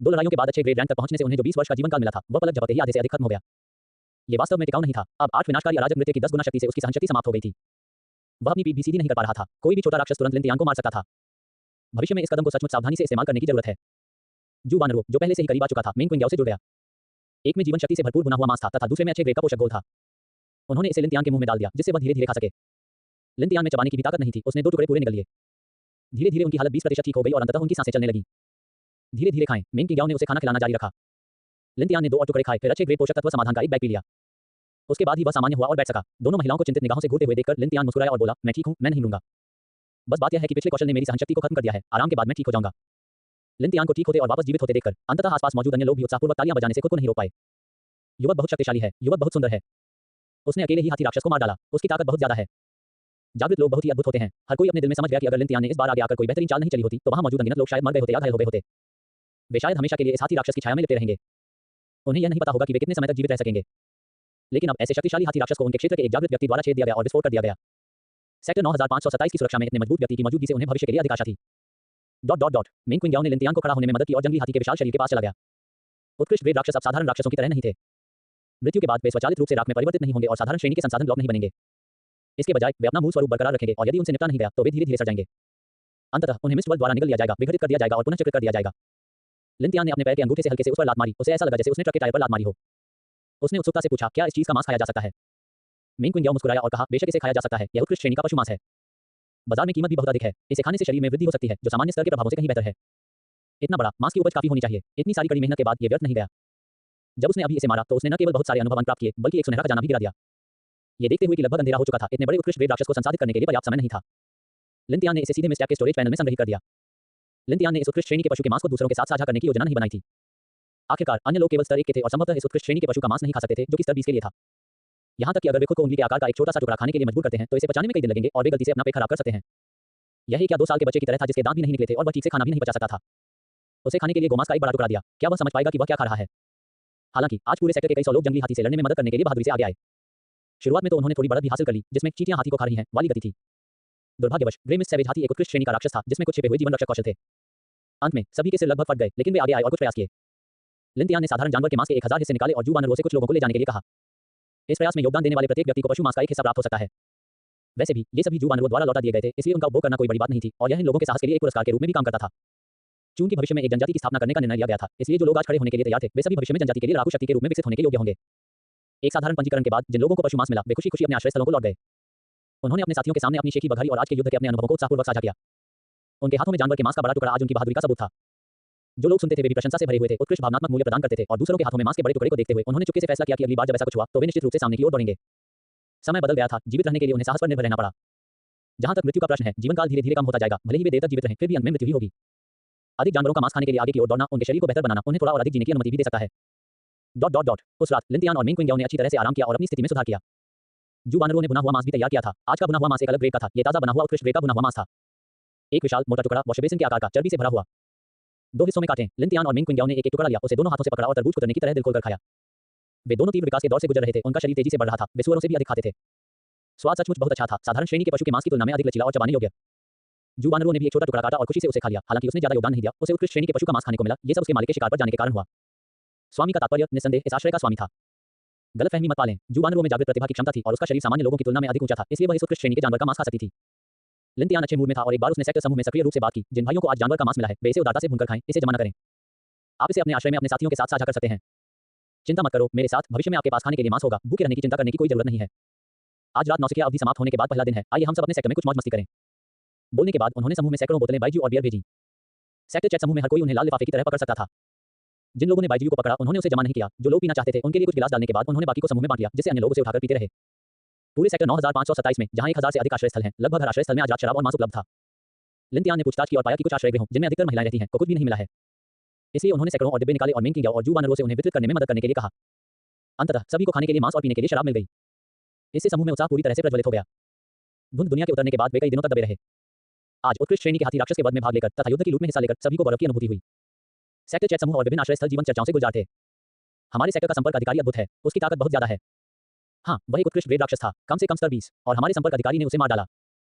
2 लड़ाइयों के बाद अच्छे ग्रेड रैंक तक पहुंचने से उन्हें जो 20 वर्ष का जीवनकाल मिला था, वह पलक झपकते ही आधे से अधिक खत्म हो गया। ये वास्तव में टिकाऊ नहीं था। अब 8 विनाशकारी अराजक नृत्य की 10 गुना शक्ति से उसकी सहनशक्ति समाप्त हो गई थी। वह अपनी पीठ भी सीधी नहीं कर पा रहा था। कोई भी छोटा राक्षस तुरंत लिन तियान को मार सकता था। भविष्य में इस कदम को सचमुच सावधानी से इस्तेमाल करने की जरूरत है। जू वानरो, जो पहले से ही करीब आ चुका था, मेंग क्विंग याओ से जुड़ गया। एक में जीवन शक्ति से भरपूर भुना हुआ मांस था तथा दूसरे में अच्छे ग्रेड का पोषक घोल था। उन्होंने इसे लिन तियान के मुंह में डाल दिया, जिससे वह धीरे धीरे खा सके। लिन तियान में चबाने की भी ताकत नहीं थी, उसने 2 टुकड़े पूरे निगल लिए। धीरे धीरे उनकी हालत 20% ठीक हो गई और अंततः उनकी सांसें चलने लगीं। धीरे धीरे खाएं। मेंग क्विंग याओ ने उसे खाना खिलाना जारी रखा। लिन तियान ने 2 और टुकड़े खाए, फिर अच्छे ग्रेड पोषक तत्व समाधान का एक बैग पी लिया। उसके बाद ही वह सामान्य हुआ और बैठ सका। दोनों महिलाओं को चिंतित निगाहों से घूरते हुए देखकर लिन तियान मुस्कुराया और बोला, मैं ठीक हूं, मैं नहीं लूंगा। बस बात यह है कि पिछले कौशल ने मेरी सहनशक्ति को खत्म कर दिया है, आराम के बाद मैं ठीक हो जाऊंगा। लिन तियान को ठीक होते और वापस जीवित होते देखकर अंततः आसपास मौजूद अन्य लोग भी उत्साहपूर्वक तालियां बजाने से खुद को नहीं रोक पाए। युवक बहुत शक्तिशाली है, युवक बहुत सुंदर है। उसने अकेले ही हाथी राक्षस को मार डाला, उसकी ताकत बहुत ज्यादा है। जागृत लोग बहुत ही अद्भुत होते हैं। हर कोई अपने दिल में समझ गया कि अगर लिन तियान ने इस बार आगे आकर कोई बेहतरीन चाल नहीं चली होती तो वहां मौजूद अनगिनत लोग शायद मर गए होते या घायल हो गए होते। वे शायद हमेशा के लिए इस हाथी राक्षस की छाया में लिपटे रहेंगे। उन्हें यह नहीं पता होगा कि वे कितने समय तक जीवित रह सकेंगे। लेकिन अब ऐसे शक्तिशाली हाथी राक्षस को उनके क्षेत्र के एक जागृत व्यक्ति द्वारा छेद दिया गया और विस्फोट कर दिया गया। सेक्टर 9527 की सुरक्षा में इतने मजबूत व्यक्ति की मौजूदगी से उन्हें भविष्य के लिए अधिक आशा थी। मेंग क्विंग याओ ने लिन तियान को खड़ा होने में मदद की और जंगली हाथी के विशाल शरीर के पास चला गया। उत्कृष्ट ग्रेड राक्षस अब साधारण राक्षसों की तरह नहीं थे। मृत्यु के बाद वे स्वचालित रूप से राख में परिवर्तित नहीं होंगे और साधारण श्रेणी के संसाधन ब्लॉक नहीं बनेंगे। इसके बजाय वे अपना मूल स्वरूप बरकरार रखेंगे और यदि उनसे निपटा नहीं गया तो वे धीरे धीरे सड़ जाएंगे। अंततः उन्हें मिस्ट वर्ल्ड द्वारा निगल लिया जाएगा, विघटित कर दिया जाएगा और पुनः चक्रित कर दिया जाएगा। लिन तियान ने अपने पैर के अंगूठे से हल्के से उस पर लात मारी, उसे ऐसा लगा जैसे उसने ट्रक के टायर पर लात मारी हो। उसने उत्सुकता से पूछा, क्या इस चीज का मांस खाया जा सकता है? मेंग क्विंग याओ मुस्कुराया और कहा, बेशक इसे खाया जा सकता है, यह उत्कृष्ट श्रेणी का पशु मांस है। बाजार में कीमत भी बहुत अधिक है। इसे खाने से शरीर में वृद्धि हो सकती है, जो सामान्य स्तर के प्रभावों से कहीं बेहतर है। इतना बड़ा मांस की उपज काफी होनी चाहिए। इतनी सारी कड़ी मेहनत के बाद ये व्यर्थ नहीं गया। जब उसने अभी इसे मारा तो उसने न केवल बहुत सारे अनुभव प्राप्त किए बल्कि एक सुनहरा खजाना भी गिरा दिया। ये देखते हुए कि लगभग अंधेरा हो चुका था, इतने बड़े उत्कृष्ट ग्रेड राक्षस को संसाधित करने के लिए पर्याप्त समय नहीं था। लिन तियान ने इसे सीधे मिस्टैप के स्टोरेज पैनल में संग्रहित कर दिया। लिन तियान ने इस उत्कृष्ट श्रेणी के पशु के मांस को दूसरों के साथ साझा करने की योजना नहीं बनाई थी। आखिरकार अन्य लोग केवल स्तर 1 के थे और संभवतः इस उत्कृष्ट श्रेणी के पशु का मांस नहीं खा सकते थे, जो कि स्तर 20 के लिए था। यहाँ तक कि अगर वे खुद को उंगली के आकार का एक छोटा सा टुकड़ा खाने के लिए मजबूर करते हैं तो इसे पचाने में कई दिन लगेंगे और वे गलती से अपना पेट खराब कर सकते हैं। यह एक या 2 साल के बच्चे की तरह था जिसके दांत भी नहीं निकले थे और वह ठीक से खाना भी नहीं पचा सकता था। उसे खाने के लिए गोमांस का एक बड़ा टुकड़ा दिया, क्या वह समझ पाएगा कि वह क्या खा रहा है? हालांकि आज पूरे सेक्टर के कई 100 लोग जंगली हाथी से लड़ने में मदद करने के लिए बहादुरी से आगे आए। शुरुआत में तो उन्होंने थोड़ी बढ़त भी हासिल कर ली, जिसमें चींटियां हाथी को खा रही हैं वाली गति थी। दुर्भाग्यवश ग्रे मिस्ट सैवेज हाथी एक उत्कृष्ट श्रेणी का राक्षस था जिसमें कुछ छिपे हुए जीवन रक्षक कौशल थे। अंत में सभी के सिर लगभग फट गए, लेकिन वे आगे आए और कुछ प्रयास किए। लिन तियान ने साधारण जानवर के मांस के 1000 हिस्से निकाले और जू वानरों से कुछ लोगों को ले जाने के लिए कहा। इस प्रयास में योगदान देने वाले प्रत्येक व्यक्ति को पशु मांस का एक हिस्सा प्राप्त हो सकता है। वैसे भी ये सभी जू वानरों द्वारा लौटा दिए गए थे, इसलिए उनका उपभोग करना कोई बड़ी बात नहीं थी और यह इन लोगों के साहस के लिए एक पुरस्कार के रूप में भी काम करता था। चूंकि भविष्य में एक जनजाति की स्थापना करने का निर्णय लिया गया था, इसलिए जो लोग आज खड़े होने के लिए तैयार थे वे सभी भविष्य में जनजाति के लिए लड़ाकू शक्ति के रूप में विकसित होने के योग्य होंगे। एक साधारण पंजीकरण के बाद जिन लोगों को पशु मांस मिला वे खुशी खुशी अपने आश्रय स्थलों को लौट गए। उन्होंने अपने साथियों के सामने अपनी शेखी बघारी और आज के युद्ध के अपने अनुभवों को उत्साहपूर्वक साझा किया। उनके हाथों में जानवर के मांस का बड़ा टुकड़ा आज उनकी बहादुरी का सबूत था। जो लोग सुनते थे वे भी प्रशंसा से भरे हुए थे, उत्कृष्ट भावनात्मक मूल्य प्रदान करते थे और दूसरों के हाथों में मांस के बड़े टुकड़े को देखते हुए उन्होंने चुपके से फैसला किया कि अगली बार जब ऐसा कुछ हुआ तो वे निश्चित रूप से सामने की ओर दौड़ेंगे। समय बदल गया था, जीवित रहने के लिए उन्हें साहस पर निर्भर रहना पड़ा। जहां तक मृत्यु का प्रश्न है, जीवनकाल धीरे धीरे कम होता जाएगा, भले ही वे देर तक जीवित रहें, फिर भी अंत में मृत्यु ही होगी। अधिक जानवरों का मांस खाने के लिए आगे की ओर दौड़ना, उनके शरीर को बेहतर बनाना, उन्हें थोड़ा और अधिक जीने की अनुमति भी दे सकता है। उस रात लिन तियान और मेंग क्विंग याओ ने अच्छी तरह से आराम किया और अपनी स्थिति में सुधार किया। जू वानरों ने बुना हुआ मांस भी तैयार किया था। आज का बुना हुआ मांस एक अलग ग्रेड का था। ये ताजा बना हुआ उत्कृष्ट ग्रेड का बुना हुआ मांस था। एक विशाल मोटा टुकड़ा वॉश बेसिन के आकार का, चर्बी से भरा हुआ। दो हिस्सों में काटे, लिन तियान और मिंग क्विंगयाओ ने एक एक टुकड़ा लिया, उसे दोनों हाथों से पकड़ा और तरबूज कुतरने की तरह दिल खोलकर खाया। वे दोनों तीव्र विकास के दौर से गुजर रहे थे, उनका शरीर तेजी से बढ़ रहा था, वे सुअरों से भी अधिक खाते थे। स्वाद सचमुच बहुत अच्छा था, साधारण श्रेणी के पशु के मांस की तुलना में अधिक लचीला और चबाने योग्य। जू वानरों ने भी एक छोटा टुकड़ा काटा और खुशी से उसे खा लिया, हालांकि उसने ज्यादा योगदान नहीं दिया, उसे उत्कृष्ट श्रेणी के पशु का मांस खाने को मिला, ये सब उसके मालिक के शिकार पर जाने के कारण हुआ। स्वामी का तात्पर्य निस्संदेह इस आश्रय का स्वामी था। गलतफहमी मत पालें, जू वानरों में जागृत प्रतिभा की क्षमता थी और उसका शरीर सामान्य लोगों की तुलना में अधिक ऊंचा था, इसलिए वह इस उत्कृष्ट श्रेणी के जानवर का मांस खा सकती थी। लिन तियान अच्छे मूड में था और एक बार उसने सेक्टर समूह में सक्रिय रूप से बात की, जिन भाइयों को आज जानवर का मांस मिला है, वे इसे उदारता से भूनकर खाएं, इसे जमा न करें। आप इसे अपने आश्रय में अपने साथियों के साथ साझा कर सकते हैं। चिंता मत करो, मेरे साथ भविष्य में आपके पास खाने के लिए मांस होगा, भूखे रहने की चिंता करने की कोई जरूरत नहीं है। आज रात नौसिखिया अवधि समाप्त होने के बाद पहला दिन है, आइए हम सब अपने सेक्टर में कुछ मौज मस्ती करें। बोलने के बाद उन्होंने समूह में सैकड़ों बोतलें बाइजू और बियर भेजी। सेक्टर चैट समूह में हर कोई उन्हें लाल लिफाफे की तरह पकड़ सकता था। जिन लोगों ने बाइजू को पकड़ा उन्होंने उसे जमा नहीं किया, जो लोग पीना चाहते थे उनके लिए कुछ गिलास डालने के बाद उन्होंने बाकी को समूह में बांट लिया, जिससे अन्य लोग उसे उठाकर पीते रहे। पूरे सेक्टर 9527 में, जहां 1000 से अधिक आश्रय स्थल हैं, लगभग हर आश्रय स्थल में आज रात शराब और मांस उपलब्ध था। लिन तियान ने पूछताछ की और पाया कि कुछ आश्रय गृहों, जिनमें अधिकतर महिलाएं रहती हैं, को कुछ भी नहीं मिला है। इसलिए उन्होंने सैकड़ों और डिब्बे निकाले और मिंग क्विंगयाओ और जू वानरों से उन्हें वितरित करने में मदद करने के लिए कहा। अंततः सभी को खाने के लिए मांस और पीने के लिए शराब मिल गई। इससे समूह में उत्साह पूरी तरह से प्रज्वलित हो गया। धुंध दुनिया के उतरने के बाद वे कई दिनों तक दबे रहे। आज उत्कृष्ट श्रेणी के हाथी राक्षस के वध में भाग लेकर तथा युद्ध की लूट में हिस्सा लेकर सभी को गौरव की अनुभूति हुई। सेक्टर चैट समूह और विभिन्न आश्रय स्थल जीवन चर्चाओं से गुलजार थे। हमारे सेक्टर का संपर्क अधिकारी अद्भुत है, उसकी ताकत बहुत ज्यादा है। हाँ, वह एक उत्कृष्ट ग्रेड राक्षस था, कम से कम स्तर 20, और हमारे संपर्क अधिकारी ने उसे मार डाला।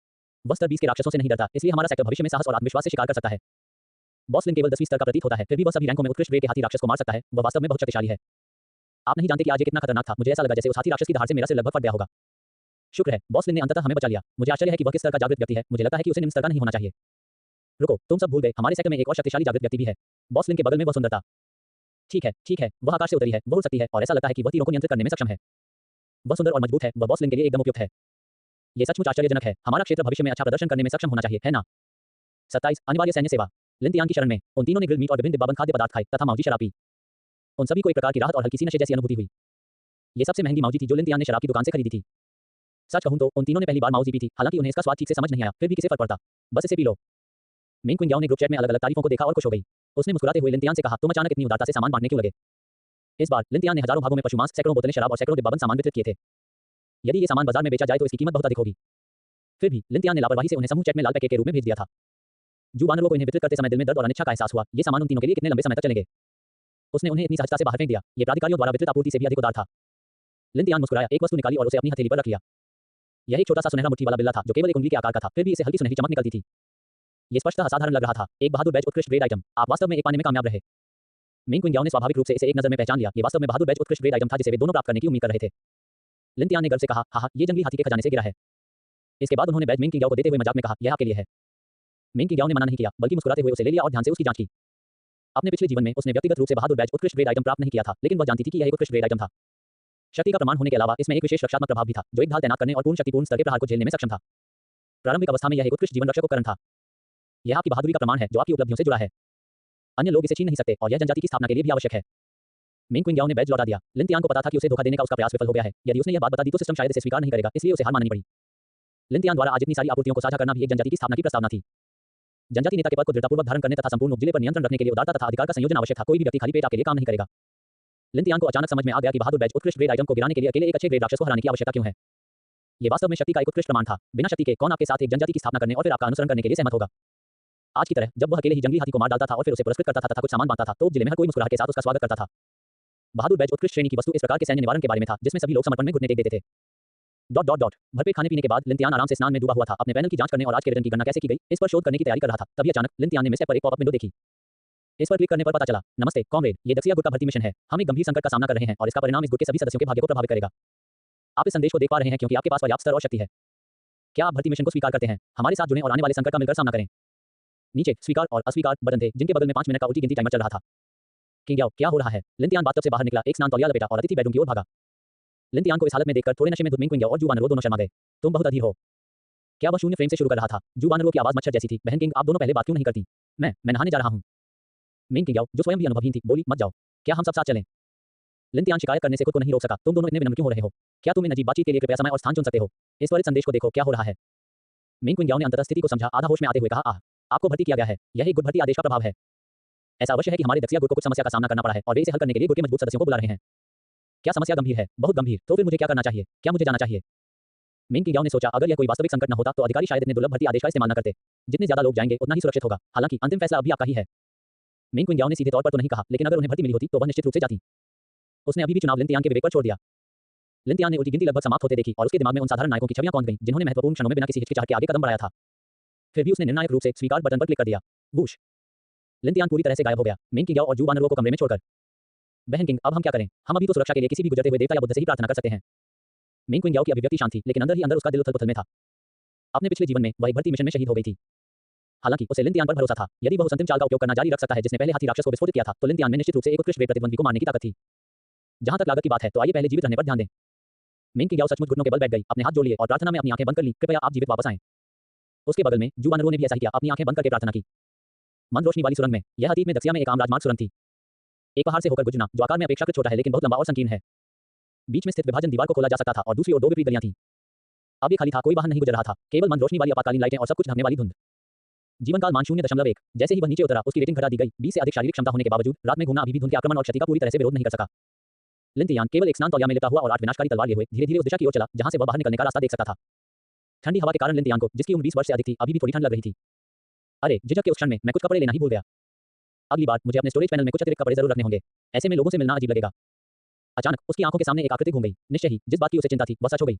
वह स्तर 20 के राक्षसों से नहीं डरता, इसलिए हमारा सेक्टर भविष्य में साहस और आत्मविश्वास से शिकार कर सकता है। बॉस लिन केवल 10वीं स्तर का प्रतीत होता है, फिर भी वह सभी रैंकों में उत्कृष्ट ग्रेड के हाथी राक्षस को मार सकता है, वह वास्तव में बहुत शक्तिशाली है। आप नहीं जानते कि आज ये कितना खतरनाक था, मुझे ऐसा लगा जैसे उस हाथी राक्षस की धार से मेरा सिर लगभग फट गया होगा। शुक्र है, बॉस लिन ने अंततः हमें बचा लिया। मुझे आश्चर्य है कि वह किस तरह का जागृत व्यक्ति है, मुझे लगता है कि उसे निम्न स्तर का नहीं होना चाहिए। रुको, तुम सब भूल गए, हमारे सेक्टर में एक और शक्तिशाली जागृत व्यक्ति भी है। बॉस लिन के बगल में वह सुंदरता। ठीक है, वह आकाश से उतरी है, वह उड़ सकती है और ऐसा लगता है कि वह तीरों को नियंत्रित करने में सक्षम है। वह सुंदर और मजबूत है, वह बॉस लिन के लिए एकदम उपयुक्त है। ये सचमुच आश्चर्यजनक है, हमारा क्षेत्र भविष्य में अच्छा प्रदर्शन करने में सक्षम होना चाहिए, है ना? 27 अनिवार्य सैन्य सेवा। लिन तियान की शरण में उन तीनों ने ग्रिल मीट और विभिन्न डिब्बाबंद खाद्य पदार्थ खाए तथा माउजी शराब पी। उन सभी को एक प्रकार की राहत और हल्की सी नशे जैसी अनुभूति हुई। ये सबसे महंगी माउजी थी जो लिन तियान ने शराब की दुकान से खरीदी थी। सच कहूं तो उन तीनों ने पहली बार माउजी पी थी, हालांकि उन्हें इसका स्वाद ठीक से समझ नहीं आया, फिर भी किसे फर्क पड़ता, बस इसे पी लो। मिंग क्विंगयाओ ने ग्रुप चैट में अलग अलग तारीफों को देखा और खुश हो गई। उसने मुस्कुराते हुए लिन तियान से कहा, तुम अचानक इतनी उदारता से सामान बांटने क्यों लगे? इस बार लिन तियान ने हजारों भागों में पशु मांस, सैकड़ों बोतलें शराब और सैकड़ों डिब्बाबंद सामान वितरित किए थे। यदि ये सामान बाजार में बेचा जाए तो इसकी कीमत बहुत अधिक होगी। फिर भी लिन तियान ने लापरवाही से उन्हें समूह चैट में लाल पैकेट के रूप में भेज दिया था। जू वानरों को इन्हें वितरित करते समय दिल में दर्द और अनिच्छा का एहसास हुआ, ये सामान उन तीनों के लिए कितने लंबे समय तक चलेंगे। उसने उन्हें इतनी सहजता से बाहर फेंक दिया, ये प्राधिकारियों द्वारा वितरित आपूर्ति से भी अधिक उदार था। लिन तियान मुस्कुराया, एक वस्तु निकाली और उसे अपनी हथेली पर रख लिया। यह एक छोटा सा सुनहरा मुट्ठी वाला बिल्ला था जो केवल एक उंगली के आकार का था, फिर भी इसे हल्की सुनहरी चमक निकलती थी। ये स्पष्टतः असाधारण लग रहा था, एक बहादुर बैच उत्कृष्ट ग्रेड आइटम। आप वास्तव में एक पाने में कामयाब रहे। मिंग क्विंगयाओ ने स्वाभाविक रूप से इसे एक नजर में पहचान लिया, ये वास्तव में बहादुर बैच उत्कृष्ट ग्रेड आइटम था जिसे वे दोनों प्राप्त करने की उम्मीद कर रहे थे। लिन तियान ने गर्व से कहा, हाँ, ये जंगली हाथी के खजाने से गिरा है। इसके बाद उन्होंने बैच मिंग क्विंगयाओ को देते हुए मजाक में कहा, यह आपके लिए है। मिंग क्विंगयाओ ने मना नहीं किया, बल्कि मुस्कुराते हुए उसे ले लिया और ध्यान से उसकी जांच की। अपने पिछले जीवन में उसने व्यक्तिगत रूप से बहादुर बैच उत्कृष्ट ग्रेड आइटम प्राप्त नहीं किया था, लेकिन वह जानती थी कि यह एक उत्कृष्ट ग्रेड आइटम था। शक्ति का प्रमाण होने के अलावा इसमें एक विशेष रक्षात्मक प्रभाव भी था, जो एक ढाल तैनात करने और पूर्ण शक्तिपूर्ण स्तर के प्रहार को झेलने में सक्षम था। प्रारंभिक अवस्था में यह एक उत्कृष्ट जीवन रक्षक उपकरण था। यह आपकी बहादुरी का प्रमाण है जो आपकी उपलब्धियों से जुड़ा है। अन्य लोग इसे छीन नहीं सकते और यह जनजाति की स्थापना के लिए भी आवश्यक है। मिंग क्विंगयाओ ने बैज लौटा दिया। लिन तियान को पता था कि उसे धोखा देने का उसका प्रयास विफल हो गया है। यदि उसने यह बात बता दी तो सिस्टम शायद इसे स्वीकार नहीं करेगा, इसलिए उसे हार माननी पड़ी। लिन तियान द्वारा आज इतनी सारी आपूर्तियों को साझा करना भी एक जनजाति की स्थापना की प्रस्तावना थी। जनजाति नेता के पद को दृढ़तापूर्वक धारण करने तथा संपूर्ण उपजिले पर नियंत्रण रखने के लिए उदारता तथा अधिकार का संयोजन आवश्यक था। कोई भी व्यक्ति खाली पेट आपके लिए काम नहीं करेगा। लिन तियान को अचानक समझ में आ गया कि बहादुर बैच उत्कृष्ट ग्रेड आइटम को गिराने के लिए अकेले एक अच्छे ग्रेड राक्षस को हराने की आवश्यकता क्यों है। ये वास्तव में शक्ति का एक उत्कृष्ट प्रमाण था। बिना शक्ति के कौन आपके साथ एक जनजाति की स्थापना करने और फिर आपका अनुसरण करने के लिए सहमत होगा। आज की तरह जब वह अकेले ही जंगली हाथी को मार डालता था और फिर उसे पुरस्कृत करता था तथा कुछ सामान बांटता था, तो जिले में हर कोई मुस्कुराहट के साथ उसका स्वागत करता था। बहादुर बैच उत्कृष्ट श्रेणी की वस्तु इस प्रकार के सैन्य निवारण के बारे में था जिसमें सभी लोग समर्पण में घुटने टेक देते थे। भरपेट खाने पीने के बाद लिन तियान आराम से स्नान में डूबा हुआ था, अपने पैनल की जांच करने और आज के वेतन की गणना कैसे की गई इस पर शोध करने की तैयारी कर रहा था। तभी अचानक लिन तियान ने मिसटेप पर एक पॉपअप विंडो देखी। इस पर क्लिक करने पर पता चला, नमस्ते कॉमरेड, ये दक्षिया गुट का भर्ती मिशन है। हम एक गंभीर संकट का सामना कर रहे हैं और इसका परिणाम इस गुट के सभी सदस्यों के भाग्य को प्रभावित करेगा। आप इस संदेश को देख पा रहे हैं क्योंकि आपके पास पर्याप्त स्तर और शक्ति है। क्या आप भर्ती मिशन को स्वीकार करते हैं? हमारे साथ जुड़ें और आने वाले संकट का मिलकर सामना करें। नीचे स्वीकार और अस्वीकार बटन थे जिनके बगल में 5 मिनट का उल्टी गिनती टाइमर चल रहा था। क्विंगयाओ, क्या हो रहा है? लिन तियान बाथटब से बाहर निकला, एक स्नान तौलिया लपेटा और अतिथि बेडरूम की ओर भागा। लिन तियान को इस हालत में देखकर थोड़े नशे में धुत मिंग क्विंगयाओ और जू वानरो दोनों शर्मा गए। तुम बहुत अधीर हो। क्या वह शून्य फ्रेम से शुरू कर रहा था? जू वानरो की आवाज मच्छर जैसी थी। बहन किंग, आप दोनों पहले बात क्यों नहीं करती? मैं नहाने जा रहा हूं। मिंग क्विंगयाओ, जो स्वयं भी अनुभवहीन थी, बोली, मत जाओ। क्या हम सब साथ चलें? लिन तियान शिकायत करने से खुद को नहीं रोक सका। तुम दोनों इतने विनम्र क्यों हो रहे हो? क्या तुम इन अजीब बातचीत के लिए कृपया समय और स्थान चुन सकते हो? इस त्वरित संदेश को देखो, क्या हो रहा है। मिंग क्विंगयाओ ने अंततः स्थिति को समझा, आधा होश में आते हुए कहा, आपको भर्ती किया गया है। यह एक गुट भर्ती आदेश का प्रभाव है। ऐसा अवश्य है कि हमारे दक्षिया गुट को कुछ समस्या का सामना करना पड़ा है और वे इसे हल करने के लिए गुट के मजबूत सदस्यों को बुला रहे हैं। क्या समस्या गंभीर है? बहुत गंभीर। तो फिर मुझे क्या करना चाहिए? क्या मुझे जाना चाहिए? मिंग क्विंगयाओ ने सोचा, अगर यह कोई वास्तविक संकट न होता तो अधिकारी शायद इतने दुर्लभ भर्ती आदेश का इस्तेमाल न करते। जितने ज्यादा लोग जाएंगे उतना ही सुरक्षित होगा। हालांकि अंतिम फैसला अभी आपका ही है। मेन क्वीन याओ ने सीधे तौर पर तो नहीं कहा, लेकिन अगर उन्हें भर्ती मिली होती तो वह निश्चित रूप से जाती। उसने अभी भी चुनाव लिन तियान के विवेक पर छोड़ दिया। लिन तियान ने उनकी गिनती लगभग समाप्त होते देखी और उसके दिमाग में उन साधारण नायकों की छवियां कौंध गईं, जिन्होंने महत्वपूर्ण क्षणों में बिना किसी हिचकिचाहट के आगे कदम बढ़ाया था। फिर भी उसने निर्णायक रूप से स्वीकार बटन पर क्लिक कर दिया। वूश! लिन तियान पूरी तरह से गायब हो गया। मेन किंग याओ और जू वानरो को कमरे में छोड़कर। बहन किंग, अब हम क्या करें? हम अभी तो सुरक्षा के लिए किसी भी गुजरते हुए देवता या बुद्ध से ही प्रार्थना कर सकते हैं। मेन क्वीन याओ की अभिव्यक्ति शांत थी, लेकिन अंदर ही अंदर उसका दिल उथल-पुथल में था। अपने पिछले जीवन में वह एक भर्ती मिशन में शहीद हो गई थी। हालांकि उसे लिन तियान पर भरोसा था। यदि वह उस अंतिम चाल का उपयोग करना जारी रख सकता है जिसने पहले हाथी राक्षस को विस्फोटित किया था, तो लिन तियान में निश्चित रूप से एक उत्कृष्ट वेद प्रतिद्वंदी को मारने की ताकत थी। जहां तक लागत की बात है, तो आइए पहले जीवित रहने पर ध्यान दें। मेन किंग याओ सचमुच घुटनों के बल बैठ गई, अपने हाथ जोड़ लिए और प्रार्थना में अपनी आंखें बंद कर ली। कृपया आप जीवित वापस आएं। उसके बगल में जू वानरो ने भी ऐसा ही किया, अपनी आंखें बंद करके प्रार्थना की। मंद रोशनी वाली सुरंग में, यह अतीत में दक्षिया में एक आम राजमार्ग सुरंग थी। एक पहाड़ से होकर गुजरना, जो आकार में अपेक्षाकृत छोटा है लेकिन बहुत लंबा और संकीर्ण है। बीच में स्थित विभाजन दीवार को खोला जा सकता था और दूसरी ओर दो विपरीत गलियां थीं। अब ये खाली था, कोई वाहन नहीं गुजर रहा था, केवल मंद रोशनी वाली आपातकालीन लाइटें और सब कुछ ढकने वाली धुंध। जीवन काल मान 0.1। जैसे ही वह नीचे उतरा, उसकी रेटिंग घटा दी गई। 20 से अधिक शारीरिक क्षमता होने के बावजूद रात में घूमना अभी भी धुंध के आक्रमण और क्षति का पूरी तरह से विरोध नहीं कर सका। लिन तियान केवल एक स्नान तौलिया में लेटा हुआ और 8 विनाशकारी तलवार लिए हुए धीरे-धीरे उस दिशा की ओर चला, जहां से वह बाहर निकलने का रास्ता देख सकता था। ठंडी हवा के कारण लिन तियान को, जिसकी उम्र 20 वर्ष से अधिक थी, अभी भी थोड़ी ठंड लग रही थी। अरे, झिझक के उस क्षण में मैं कुछ कपड़े लेना ही भूल गया। अगली बार मुझे अपने स्टोरेज पैनल में कुछ अतिरिक्त कपड़े जरूर रखने होंगे। ऐसे में लोगों से मिलना अजीब लगेगा। अचानक उसकी आंखों के सामने एक आकृति घूम गई। निश्चय ही जिस बात की उसे चिंता थी, वह सच हो गई।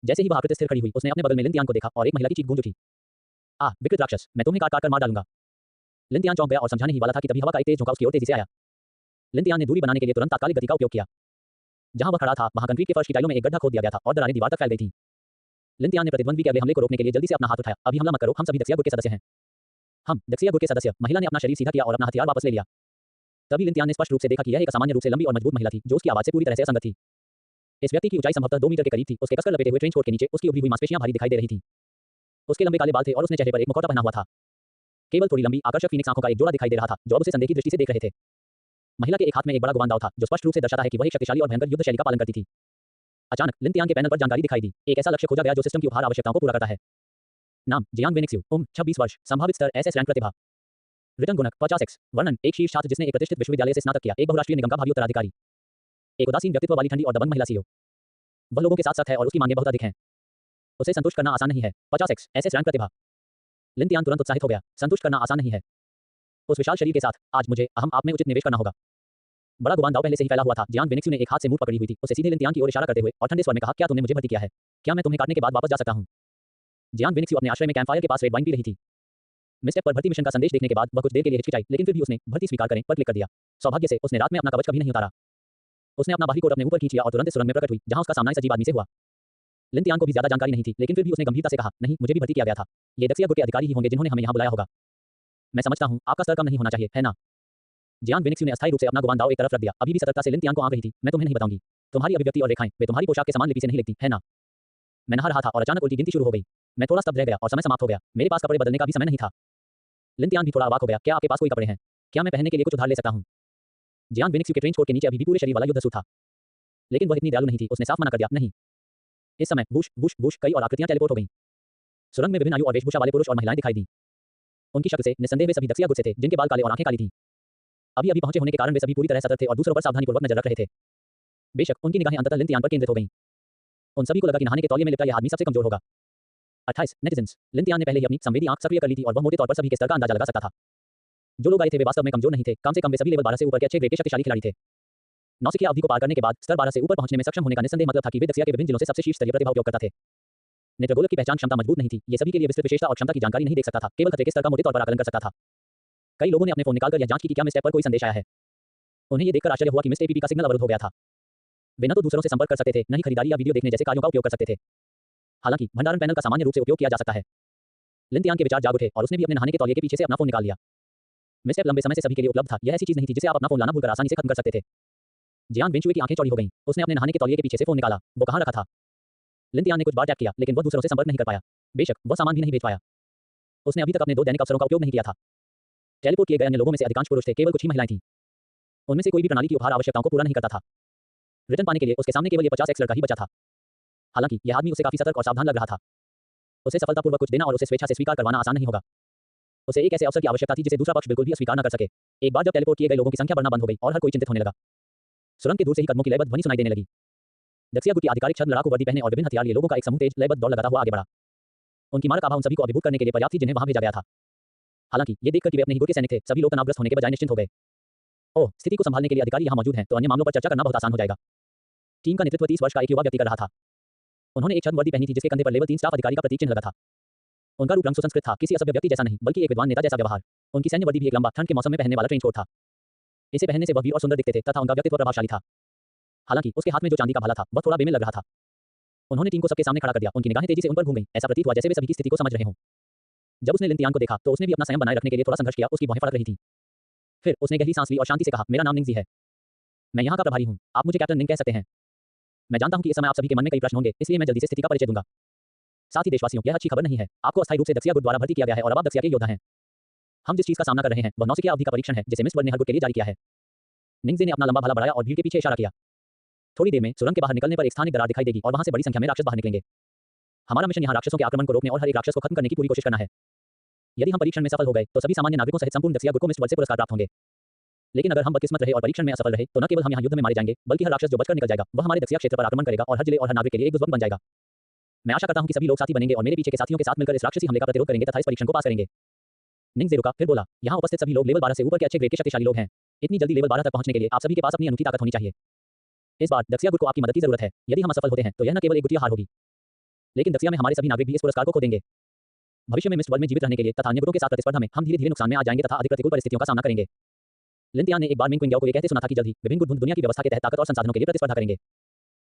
जैसे ही वह आकृति स्थिर खड़ी हुई, उसने अपने बगल में लिन तियान को देखा और एक महिला की चीख गूंज उठी। आह, विकृत राक्षस, मैं तुम्हें काट-काट कर मार डालूंगा। लिन तियान चौंक गया और समझाने ही वाला था कि तभी हवा का एक तेज झोंका उसकी ओर तेजी से आया। लिन तियान ने दूरी बनाने के लिए तुरंत तात्कालिक गति का उपयोग किया। जहां वह खड़ा था, वहां कंक्रीट के फर्श की टाइलों में एक गड्ढा खोद दिया गया था और दरारें दीवार तक फैल गई थीं। लिन तियान ने प्रतिद्वंदी के अगले हमले को रोकने के लिए जल्दी से अपना हाथ उठाया। अभी हमला मत करो, हम सभी दक्षिया गुट के सदस्य हैं। हम दक्षिया गुट के सदस्य। महिला ने अपना शरीर सीधा किया और अपना हथियार वापस ले लिया। तभी लिन तियान ने स्पष्ट रूप से देखा कि यह एक असामान्य रूप से लंबी और मजबूत महिला थी, जो उसकी आवाज से पूरी तरह से असंगत थी। इस व्यक्ति की ऊंचाई संभवतः 2 मीटर के करीब थी। उसके कसकर लपेटे हुए ट्रेंच कोट के नीचे उसकी उभरी हुई मांसपेशियां भारी दिखाई दे रही थीं। उसके लंबे काले बाल थे और उसने चेहरे पर एक मुखौटा पहना हुआ था। केवल थोड़ी लंबी आकर्षक फीनिक्स आंखों का एक जोड़ा दिखाई दे रहा था, जो अब उसे संदेह की दृष्टि से देख रहे थे। महिला के एक हाथ में एक बड़ा गुवान दाव था, जो स्पष्ट रूप से दर्शाता है कि वह एक शक्तिशाली और भयंकर युद्ध शैली का पालन करती थी। अचानक लिन तियान के पैनल पर जानकारी दिखाई दी। एक ऐसा लक्ष्य खोजा गया जो सिस्टम की उपहार आवश्यकताओं को पूरा करता है। नाम जियांग वेनिक्स्यू, उम्र 26 वर्ष, संभावित स्तर SS रैंक प्रतिभा। रिटर्न गुणक 50x, वर्णन एक शीर्ष छात्र जिसने एक प्रतिष्ठित विश्वविद्यालय से स्नातक किया, एक बहुराष्ट्रीय निगम का भावी उत्तराधिकारी। एक उदासीन व्यक्तित्व वाली ठंडी और दबंग महिला सीईओ। वह लोगों के साथ सख्त है और उसकी मांगें बहुत अधिक हैं। उसे संतुष्ट करना आसान नहीं है। 50x SS रैंक प्रतिभा। लिन तियान तुरंत उत्साहित हो गया। संतुष्ट करना आसान नहीं है। उस विशाल शरीर के साथ आज मुझे आप में उचित निवेश करना होगा। बड़ा गुवान दाव पहले से ही फैला हुआ था। जियांग वेनिक्स्यू ने एक हाथ से मूठ पकड़ी हुई थी। उसे सीधे लिन तियान की ओर इशारा करते हुए और ठंडे स्वर में कहा, क्या तुमने मुझे भर्ती किया है? क्या मैं तुम्हें काटने के बाद वापस जा सकता हूं? जियांग वेनिक्स्यू अपने आश्रय में कैंपफायर के पास रेड वाइन पी रही थी। मिस्टेप पर भर्ती मिशन का संदेश देखने के बाद वह कुछ देर के लिए हिचकिचाई, लेकिन फिर भी उसने भर्ती स्वीकार करें पर क्लिक कर दिया। सौभाग्य से उसने रात में अपना कवच कभी नहीं उतारा। उसने अपना बाहरी कोट अपने ऊपर खींच लिया और तुरंत सुरंग में प्रकट हुई, जहां उसका सामना इस अजीब आदमी से हुआ। लिन तियान को भी ज्यादा जानकारी नहीं थी, लेकिन फिर भी उसने गंभीरता से कहा, नहीं, मुझे भी भर्ती किया गया था। ये दक्षिया गुट के अधिकारी ही होंगे जिन्होंने हमें यहां बुलाया होगा। मैं समझता हूं आपका स्तर कम नहीं होना चाहिए, है ना? जियांग वेनिक्स्यू ने अस्थायी रूप से अपना गुवान दाव एक तरफ रख दिया। अभी भी सतर्कता से लिन तियान को आंक रही थी। मैं तुम्हें नहीं बताऊंगी। तुम्हारी अभिव्यक्ति और रेखाएं, वे तुम्हारी पोशाक के समान लिपि से नहीं लगती, है ना? मैं नहा रहा था और अचानक उल्टी गिनती शुरू हो गई। मैं थोड़ा स्तब्ध रह गया और समय समाप्त हो गया। मेरे पास कपड़े बदलने का भी समय नहीं था। लिन तियान भी थोड़ा अवाक हो गया। क्या आपके पास कोई कपड़े हैं? क्या मैं पहनने के लिए कुछ उधार ले सकता हूं? जियांग वेनिक्स्यू के ट्रेंच कोट के नीचे अभी भी पूरे शरीर वाला युद्ध सूट था, लेकिन वह इतनी दयालु नहीं थी। उसने साफ मना कर दिया, नहीं। इस समय वूश वूश वूश कई और आकृतियां टेलीपोर्ट हो गईं। सुरंग में विभिन्न आयु और वेशभूषा वाले पुरुष और महिलाएं दिखाई दी। उनकी शक्ल से निस्संदेह वे सभी दक्षिया गुट से थे, जिनके बाल काले और आंखें काली थीं। अभी अभी पहुंचे होने के कारण वे सभी पूरी तरह सतर्क थे और दूसरों पर सावधानीपूर्वक नजर रख रहे थे। बेशक उनकी निगाहें अंततः लिन तियान पर केंद्रित हो गईं। उन सभी को लगा कि नहाने के तौलिए में लिपटा यह आदमी सबसे कमजोर होगा। 28 नेटिजन्स। लिन तियान ने पहले ही अपनी संवेदी आंख सक्रिय कर ली थी और वह मोटे तौर पर सभी के स्तर का अंदाजा लगा सकता था। जो लोग आए थे वे वास्तव में कमजोर नहीं थे। कम से कम वे सभी लेवल 12 से ऊपर के अच्छे ग्रेड के शक्तिशाली खिलाड़ी थे। नौसिखिया अवधि को पार करने के बाद स्तर 12 से ऊपर पहुंचने में सक्षम होने का निस्संदेह मतलब था कि वे दक्षिया के विभिन्न जिलों से सबसे शीर्ष स्तरीय प्रतिभा उपयोगकर्ता थे। नेत्रगोलक की पहचान क्षमता मजबूत नहीं थी। ये सभी के लिए विस्तृत विशेषता और क्षमता की जानकारी नहीं देख सकता था, केवल खतरे के स्तर का मोटे तौर पर आकलन कर सकता था। कई लोगों ने अपने फोन निकालकर यह जांच की कि क्या मिस टैप पर कोई संदेश आया है। उन्हें यह देखकर आश्चर्य हुआ कि मिस एपीपी का सिग्नल अवरुद्ध हो गया था। वे न तो दूसरों से संपर्क कर सकते थे, न ही खरीदारी या वीडियो देखने जैसे कार्यों का उपयोग कर सकते थे। हालांकि भंडारण पैनल का सामान्य रूप से उपयोग किया जा सकता है। लिन तियान के विचार जाग उठे और उसने भी अपने नहाने के तौलिए के पीछे से अपना फोन निकाल लिया। मिस टैप लंबे समय से सभी के लिए उपलब्ध था। यह ऐसी चीज नहीं थी जिसे आप अपना फोन लाना भूलकर आसानी से खत्म कर सकते थे। जियांग वेनिक्स्यू की आंखें चौड़ी हो गईं। उसने अपने नहाने के तौलिए के पीछे से फोन निकाला। वो कहां रखा था? लिन तियान ने कुछ बार टैप किया, लेकिन वह दूसरों से संपर्क नहीं कर पाया। बेशक वह सामान भी नहीं बेच पाया। उसने अभी तक अपने 2 दैनिक अवसरों का उपयोग नहीं किया था। टेलीपोर्ट किए गए अन्य लोगों में से अधिकांश पुरुष थे, केवल कुछ ही महिलाएं थीं। उनमें से कोई भी प्रणाली की उपहार आवश्यकताओं को पूरा नहीं करता था। रिटर्न पाने के लिए उसके सामने केवल ये 50x लड़का ही बचा था। हालांकि यह आदमी उसे काफी सतर्क और सावधान लग रहा था। उसे सफलतापूर्वक कुछ देना और उसे स्वेच्छा से स्वीकार करवाना आसान नहीं होगा। उसे एक ऐसे अवसर की आवश्यकता थी जिसे दूसरा पक्ष बिल्कुल भी अस्वीकार न कर सके। एक बार जब टेलीपोर्ट किए गए लोगों की संख्या बढ़ना बंद हो गई और हर कोई चिंतित होने लगा, सुरंग के दूर से ही कदमों की लयबद्ध ध्वनि सुनाई देने लगी। दक्षिया गुट की आधिकारिक छद्म लड़ाकू वर्दी पहने और विभिन्न हथियार लिए लोगों का एक समूह तेज लयबद्ध दौड़ लगाता हुआ आगे बढ़ा। उनकी मारक आभा उन सभी को अभिभूत करने के लिए पर्याप्त थी जिन्हें वहां भेजा गया था। हालांकि ये देखकर कि वे अपने ही गुट के सैनिक थे, सभी लोग तनावग्रस्त होने के बजाय निश्चिंत हो गए। ओह, स्थिति को संभालने के लिए अधिकारी यहाँ मौजूद हैं, तो अन्य मामलों पर चर्चा करना बहुत आसान हो जाएगा। टीम का नेतृत्व 30 वर्ष का एक युवा व्यक्ति कर रहा था। उन्होंने एक छद्म वर्दी पहनी थी जिसके कंधे पर लेवल 3 स्टाफ अधिकारी का प्रतीक चिन्ह लगा था। उनका रूप रंग सुसंस्कृत था, किसी असभ्य व्यक्ति जैसा नहीं, बल्कि एक विद्वान नेता जैसा व्यवहार। उनकी सैन्य वर्दी भी एक लंबा, ठंड के मौसम में पहनने वाला ट्रेंच कोट था। इसे पहनने से वह वीर और सुंदर दिखते थे तथा उनका व्यक्तित्व प्रभावशाली था। हालांकि उसके हाथ में जो चांदी का भाला था, वह थोड़ा बेमेल लग रहा था। उन्होंने टीम को सबके सामने खड़ा कर दिया, उनकी निगाहें तेजी से उन पर घूम गईं, ऐसा प्रतीत हुआ जैसे वे सभी की स्थिति को समझ रहे हों। जब उसने लिन तियान को देखा, तो उसने भी अपना संयम बनाए रखने के लिए थोड़ा संघर्ष किया, उसकी भौहें फड़क रही थीं। फिर उसने गहरी सांस ली और शांति से कहा, मेरा नाम निंगजी है। मैं यहाँ का प्रभारी हूँ, आप मुझे कैप्टन निंग कह सकते हैं। मैं जानता हूँ कि इस समय आप सभी के मन में कई प्रश्न होंगे, इसलिए मैं जल्दी से स्थिति का परिचय दूंगा। साथ ही देशवासियों, यह अच्छी खबर नहीं है, आपको अस्थायी रूप से दक्षिया गुट द्वारा भर्ती किया गया है और अब आप दक्षिया के योद्धा हैं। हम जिस चीज का सामना कर रहे हैं, वह नौसिखिया अवधि का परीक्षण है, जिसे मिस वर्ल्ड ने हर गुट के लिए जारी किया है। निंगजे ने अपना लंबा भाला बढ़ाया और भीड़ के पीछे इशारा किया। थोड़ी देर में सुरंग के बाहर निकलने पर एक स्थानिक दरार दिखाई देगी और वहां से बड़ी संख्या में राक्षस बाहर निकलेंगे। हमारा मिशन यहाँ राक्षसों के आक्रमण को रोकने और हर एक राक्षस को खत्म करने की पूरी कोशिश करना है। यदि हम परीक्षण में सफल हो गए, तो सभी सामान्य नागरिकों सहित संपूर्ण दक्षिया गुट को मिस वर्ल्ड से पुरस्कार प्राप्त होंगे। लेकिन अगर हम बदकिस्मत रहे और परीक्षण में असफल रहे, तो न केवल हम यहाँ युद्ध में मारे जाएंगे, बल्कि हर राक्षस जो बचकर निकल जाएगा, वह हमारे दक्षिया क्षेत्र पर आक्रमण करेगा और हर जिले और हर नागरिक के लिए एक दुश्मन बन जाएगा। मैं आशा करता हूँ कि सभी लोग साथी बनेंगे और मेरे पीछे के साथियों के साथ मिलकर इस राक्षसी हमले का प्रतिरोध करेंगे तथा इस परीक्षण को पास करेंगे। निंगजे रुका, फिर बोला, यहाँ उपस्थित सभी लोग लेवल 12 से ऊपर के अच्छे ग्रेड के शक्तिशाली लोग हैं। इतनी जल्दी लेवल 12 तक पहुंचने के लिए आप सभी के पास अपनी अनूठी ताकत होनी चाहिए। इस बार दक्षिया गुट को आपकी मदद की जरूरत है। यदि हम असफल होते हैं, तो यह न केवल एक गुटिया हार होगी, लेकिन दक्षिया में हमारे सभी नागरिक भी इस पुरस्कार को खो देंगे। भविष्य में मिस वर्ल्ड में जीवित रहने के लिए तथा अन्य गुटों के साथ प्रतिस्पर्धा में हम धीरे धीरे नुकसान में आ जाएंगे तथा अधिक प्रतिकूल परिस्थितियों का सामना करेंगे। लिन तियान ने एक बार मिंग क्विंग को ये कहते सुना था कि जल्द ही विभिन्न गुट दुनिया की व्यवस्था के तहत ताकत और संसाधनों के लिए प्रतिस्पर्धा करेंगे।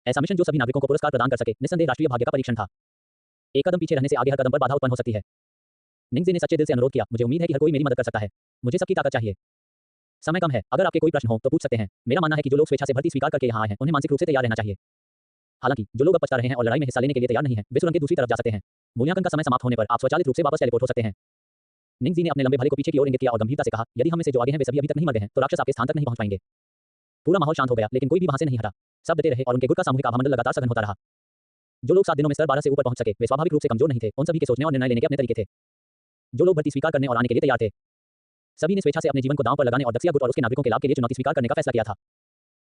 ऐसा मिशन जो सभी नागरिकों को पुरस्कार प्रदान कर सके, निस्संदेह राष्ट्रीय भाग्य का परीक्षण था। एक कदम पीछे रहने से आगे हर कदम पर बाधा उत्पन्न हो सकती है। निंगजे ने सच्चे दिल से अनुरोध किया, मुझे उम्मीद है कि हर कोई मेरी मदद कर सकता है। मुझे सबकी ताकत चाहिए। समय कम है, अगर आपके कोई प्रश्न हो तो पूछ सकते हैं। मेरा मानना है कि जो लोग स्वेच्छा से भर्ती स्वीकार करके यहाँ आए हैं, उन्हें मानसिक रूप से तैयार रहना चाहिए। हालांकि जो लोग अब पछता रहे हैं और लड़ाई में हिस्सा लेने के लिए तैयार नहीं है, वे सुरंग के दूसरी तरफ जा सकते हैं। मूल्यांकन का समय समाप्त होने पर आप स्वचालित रूप से वापस टेलीपोर्ट हो सकते हैं। निंगजी ने अपने लंबे भाले को पीछे की ओर इंगित किया और गंभीरता से कहा, यदि हम में से जो आगे हैं वे सभी अभी तक नहीं मर गए हैं, तो राक्षस आपके स्थान तक नहीं पहुंच पाएंगे। पूरा माहौल शांत हो गया, लेकिन कोई भी वहां से नहीं हटा। सब डटे रहे और उनके गुट का सामूहिक आभामंडल लगातार सघन होता रहा। जो लोग 7 दिनों में स्तर 12 से ऊपर पहुंच सके, वे स्वाभाविक रूप से कमजोर नहीं थे, उन सभी के सोचने और निर्णय लेने के अपने तरीके थे। जो लोग भर्ती स्वीकार करने और आने के लिए तैयार थे, सभी ने स्वेच्छा से अपने जीवन को दांव पर लगाने और दक्षिया गुट और उसके नागरिकों के लाभ के लिए चुनौती स्वीकार करने का फैसला किया था।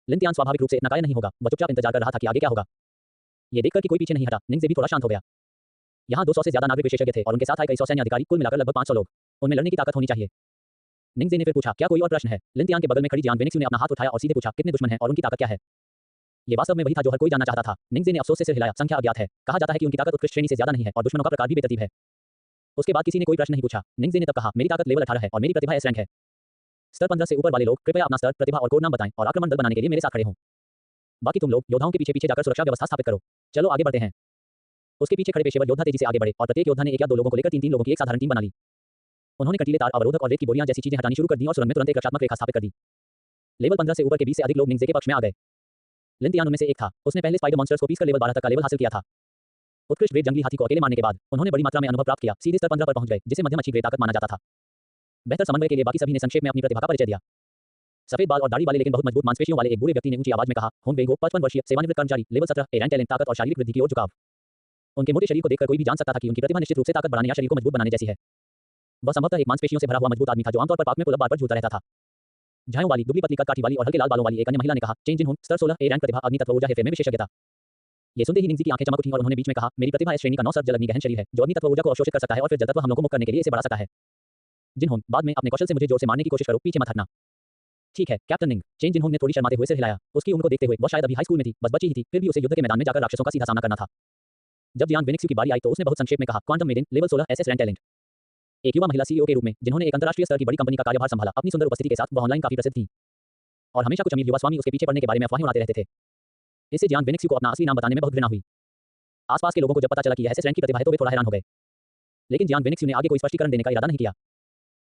लिन तियान स्वाभाविक रूप से इतना कायल नहीं होगा, वह चुपचाप इंतजार कर रहा था कि आगे क्या होगा। ये देखकर कि कोई पीछे नहीं हटा, निंगजे भी थोड़ा शांत हो गया। यहाँ 200 से ज्यादा नागरिक विशेषज्ञ थे और उनके साथ आए कई सौ सैन्य अधिकारी, कुल मिलाकर लगभग 500 लोग। उनमें लड़ने की ताकत होनी चाहिए। निंगजे ने फिर पूछा, क्या कोई और प्रश्न है? लिन तियान के बगल में खड़ी जियांग वेनिक्सू ने अपना हाथ उठाया और सीधे पूछा, कितने दुश्मन हैं और उनकी ताकत क्या है? ये वास्तव में वही था जो हर कोई जानना चाहता था। निंगजे ने अफसोस से सिर हिलाया, संख्या अज्ञात है। कहा जाता है कि उनकी ताकत उत्कृष्ट श्रेणी से ज्यादा नहीं है और दुश्मनों का प्रकार भी बेतरतीब है। उसके बाद किसी ने कोई प्रश्न नहीं पूछा। निंगजे ने तब कहा, मेरी ताकत लेवल 18 है और मेरी प्रतिभा एस रैंक है। स्तर 15 से ऊपर वाले लोग कृपया अपना स्तर, प्रतिभा और कोड नाम बताएं और आक्रमण दल बनाने के लिए मेरे साथ खड़े हों। बाकी तुम लोग योद्धाओं के पीछे पीछे जाकर सुरक्षा व्यवस्था स्थापित करो। चलो आगे बढ़ते हैं। उसके पीछे खड़े पेशेवर योद्धा तेजी से आगे बढ़े और प्रत्येक योद्धा ने एक या दो लोगों को लेकर 3-3 लोगों की एक साधारण टीम बना ली। उन्होंने कटीले तार, अवरोधक और रेत की बोरियां जैसी चीजें हटानी शुरू कर दी और सुरंग में तुरंत एक रक्षात्मक रेखा स्थापित कर दी। लेवल 15 से ऊपर के 20 से अधिक लोग निंगजे के पक्ष में आ गए। लिन तियान उनमें से एक था। उसने पहले स्पाइडर मॉन्स्टर्स को पीसकर लेवल 12 तक का लेवल हासिल किया था। उत्कृष्ट ग्रेड जंगली हाथी को अकेले मारने के बाद उन्होंने बड़ी मात्रा में अनुभव प्राप्त किया, सीधे स्तर 15 पर पहुंच गए, जिसे मध्यम अच्छी ग्रेड ताकत माना जाता था। बेहतर समन्वय के लिए बाकी सभी ने संक्षेप में अपनी प्रतिभा का परिचय दिया। सफेद बाल और दाढ़ी वाले लेकिन बहुत मजबूत मांसपेशियों वाले एक बूढ़े व्यक्ति ने ऊंची आवाज में कहा, होम वेंगो 55 वर्षीय सेवानिवृत्त कर्मचारी, लेवल 17, ए रैंक टैलेंट, ताकत और शारीरिक वृद्धि की ओर झुकाव। उनके मोटे शरीर को देखकर कोई भी जान सकता था कि उनकी प्रतिभा निश्चित रूप से ताकत बढ़ाने या शरीर को मजबूत बनाने जैसी है। वह संभवतः एक मांसपेशियों से भरा हुआ मजबूत आदमी था जो आमतौर पर पार्क में पुल अप बार पर झूलता रहता था। झायों वाली, दुबली पतली काठी वाली और हल्के लाल बालों वाली एक अन्य महिला ने कहा, चेंज इन होम, स्तर 16, ए रैंक, प्रतिभा अग्नि तत्व ऊर्जा हेरफेर में विशेषज्ञता। ये सुनते ही निंगजी की आंखें चमक उठीं और उन्होंने बीच में कहा, मेरी प्रतिभा इस श्रेणी का 9 सर्प जल अग्नि गहन शरीर है, जो अग्नि तत्व ऊर्जा को अवशोषित कर सकता है और फिर जल तत्व हमलों को मुक्त करने के लिए इसे बढ़ा सकता है। जिनहोन, बाद में अपने कौशल से मुझे जोर से मारने की कोशिश करो, पीछे मत हटना। ठीक है कैप्टन निंग। चेंज जिनहोन ने थोड़ी शर्माते हुए सिर हिलाया। उसकी उम्र को देखते हुए वह शायद अभी हाई स्कूल में थी, बस बच्ची ही थी, फिर भी उसे युद्ध के मैदान में जाकर राक्षसों का सीधा सामना करना था। जब जियांग वेनिक्सू की बारी आई तो उसने बहुत संक्षेप में कहा, क्वांटम मेडिन, लेवल 16, एसएस रैंक टैलेंट। एक युवा महिला सीईओ के रूप में जिन्होंने एक अंतर्राष्ट्रीय स्तर की बड़ी कंपनी का कार्यभार संभाला, अपनी सुंदर उपस्थिति के साथ वह ऑनलाइन काफी प्रसिद्ध थी और हमेशा कुछ अमीर युवा स्वामी उसके पीछे पड़ने के बारे में अफवाहें उड़ाते रहते थे। इससे जियांग वेनिक्सू को अपना असली नाम बताने में बहुत घृणा हुई। आसपास के लोगों को जब पता चला कि यह एसएस रैंक की प्रतिभा है तो वे थोड़ा हैरान हो गए, लेकिन जियांग वेनिक्सू ने आगे कोई स्पष्टीकरण देने का इरादा नहीं किया।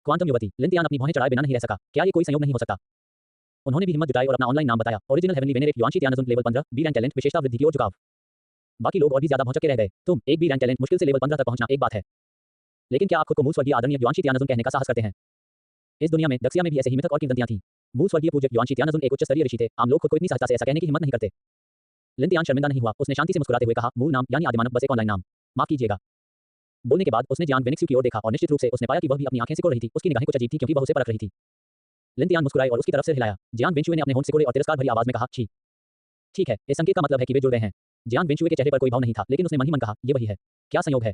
क्वांटम युवती। लिन तियान अपनी भौहें चढ़ाए बिना नहीं रह सका। क्या ये कोई संयोग नहीं हो सकता? उन्होंने भी हिम्मत जुटाई और अपना ऑनलाइन नाम बताया, original heavenly venerate Yuanshi Tianjun, level 15, B rank talent, विशेषता वृद्धि की ओर झुकाव। बाकी लोग और भी ज्यादा भौचक्के रह गए। तुम एक बी रैंक टैलेंट, मुश्किल से लेवल 15 तक पहुंचना एक बात है, लेकिन क्या आप खुद को मूल स्वर्गीय आदरणीय युआनशी तियानजुन कहने का साहस करते हैं? इस दुनिया में दक्षिया में भी ऐसे ही मिथक और किंवदंतियां थीं। मूल स्वर्गीय पूज्य युआनशी तियानजुन एक उच्च स्तरीय ऋषि थे। आम लोग खुद को इतनी सहजता से ऐसा कहने की हिम्मत नहीं करते। लिन तियान शर्मिंदा नहीं हुआ। उसने शांति से मुस्कुराते हुए कहा, मूल नाम यानी आदिमानव, बस एक ऑनलाइन नाम, माफ कीजिएगा। बोलने के बाद उसने जियांग वेनिक्सू की ओर देखा और निश्चित रूप से उसने पाया कि वह भी अपनी आंखें सिकोड़ रही थी। उसकी निगाहें कुछ अजीब थी क्योंकि वह उसे परख रही थी। लिन तियान मुस्कुराए और उसकी तरफ से हिलाया। जियांग वेनिक्सू ने अपने होंठ सिकोड़े और तिरस्कार भरी आवाज में कहा, छी। ठीक है, इस संकेत का मतलब है कि वे जुड़ गए हैं। जियांग वेनिक्सू के चेहरे पर कोई भाव नहीं था, लेकिन उसने मन ही मन कहा, ये वही है। क्या संयोग है।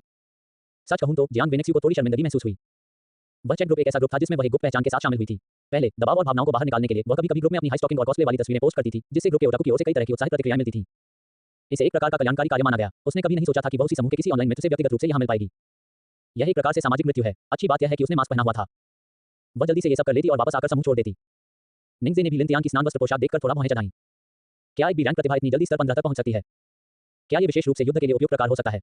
सच कहूं तो जियांग वेनेक्सी को थोड़ी शर्मिंदगी महसूस हुई। वह चैट ग्रुप एक ऐसा ग्रुप था जिसमें वह एक गुप्त पहचान के साथ शामिल हुई थी। पहले दबाव और भावनाओं को बाहर निकालने के लिए वह कभी-कभी ग्रुप में अपनी हाई स्टॉकिंग और कॉस्प्ले वाली तस्वीरें पोस्ट करती थी, जिससे ग्रुप के ओटाकू की ओर से कई तरह की उत्साहित प्रतिक्रियाएं मिलती थी। इसे एक प्रकार का कल्याणकारी कार्य माना गया। उसने कभी नहीं सोचा था कि वह उसी समूह के किसी ऑनलाइन मित्र से व्यक्तिगत रूप से यहां मिल पाएगी। यह एक प्रकार से सामाजिक मृत्यु है। अच्छी बात यह है कि उसने मास्क पहना हुआ था। वह जल्दी से ये सब कर लेती और वापस आकर समूह छोड़ देती। निंगजे ने भी लिन तियांग की स्नान वस्त्र पोशाक देखकर थोड़ा भौहें चढ़ाई। क्या एक बी रैंक प्रतिभा इतनी जल्दी स्तर 15 तक पहुंच सकती है? क्या ये विशेष रूप से युद्ध के लिए उपयुक्त प्रकार हो सकता है?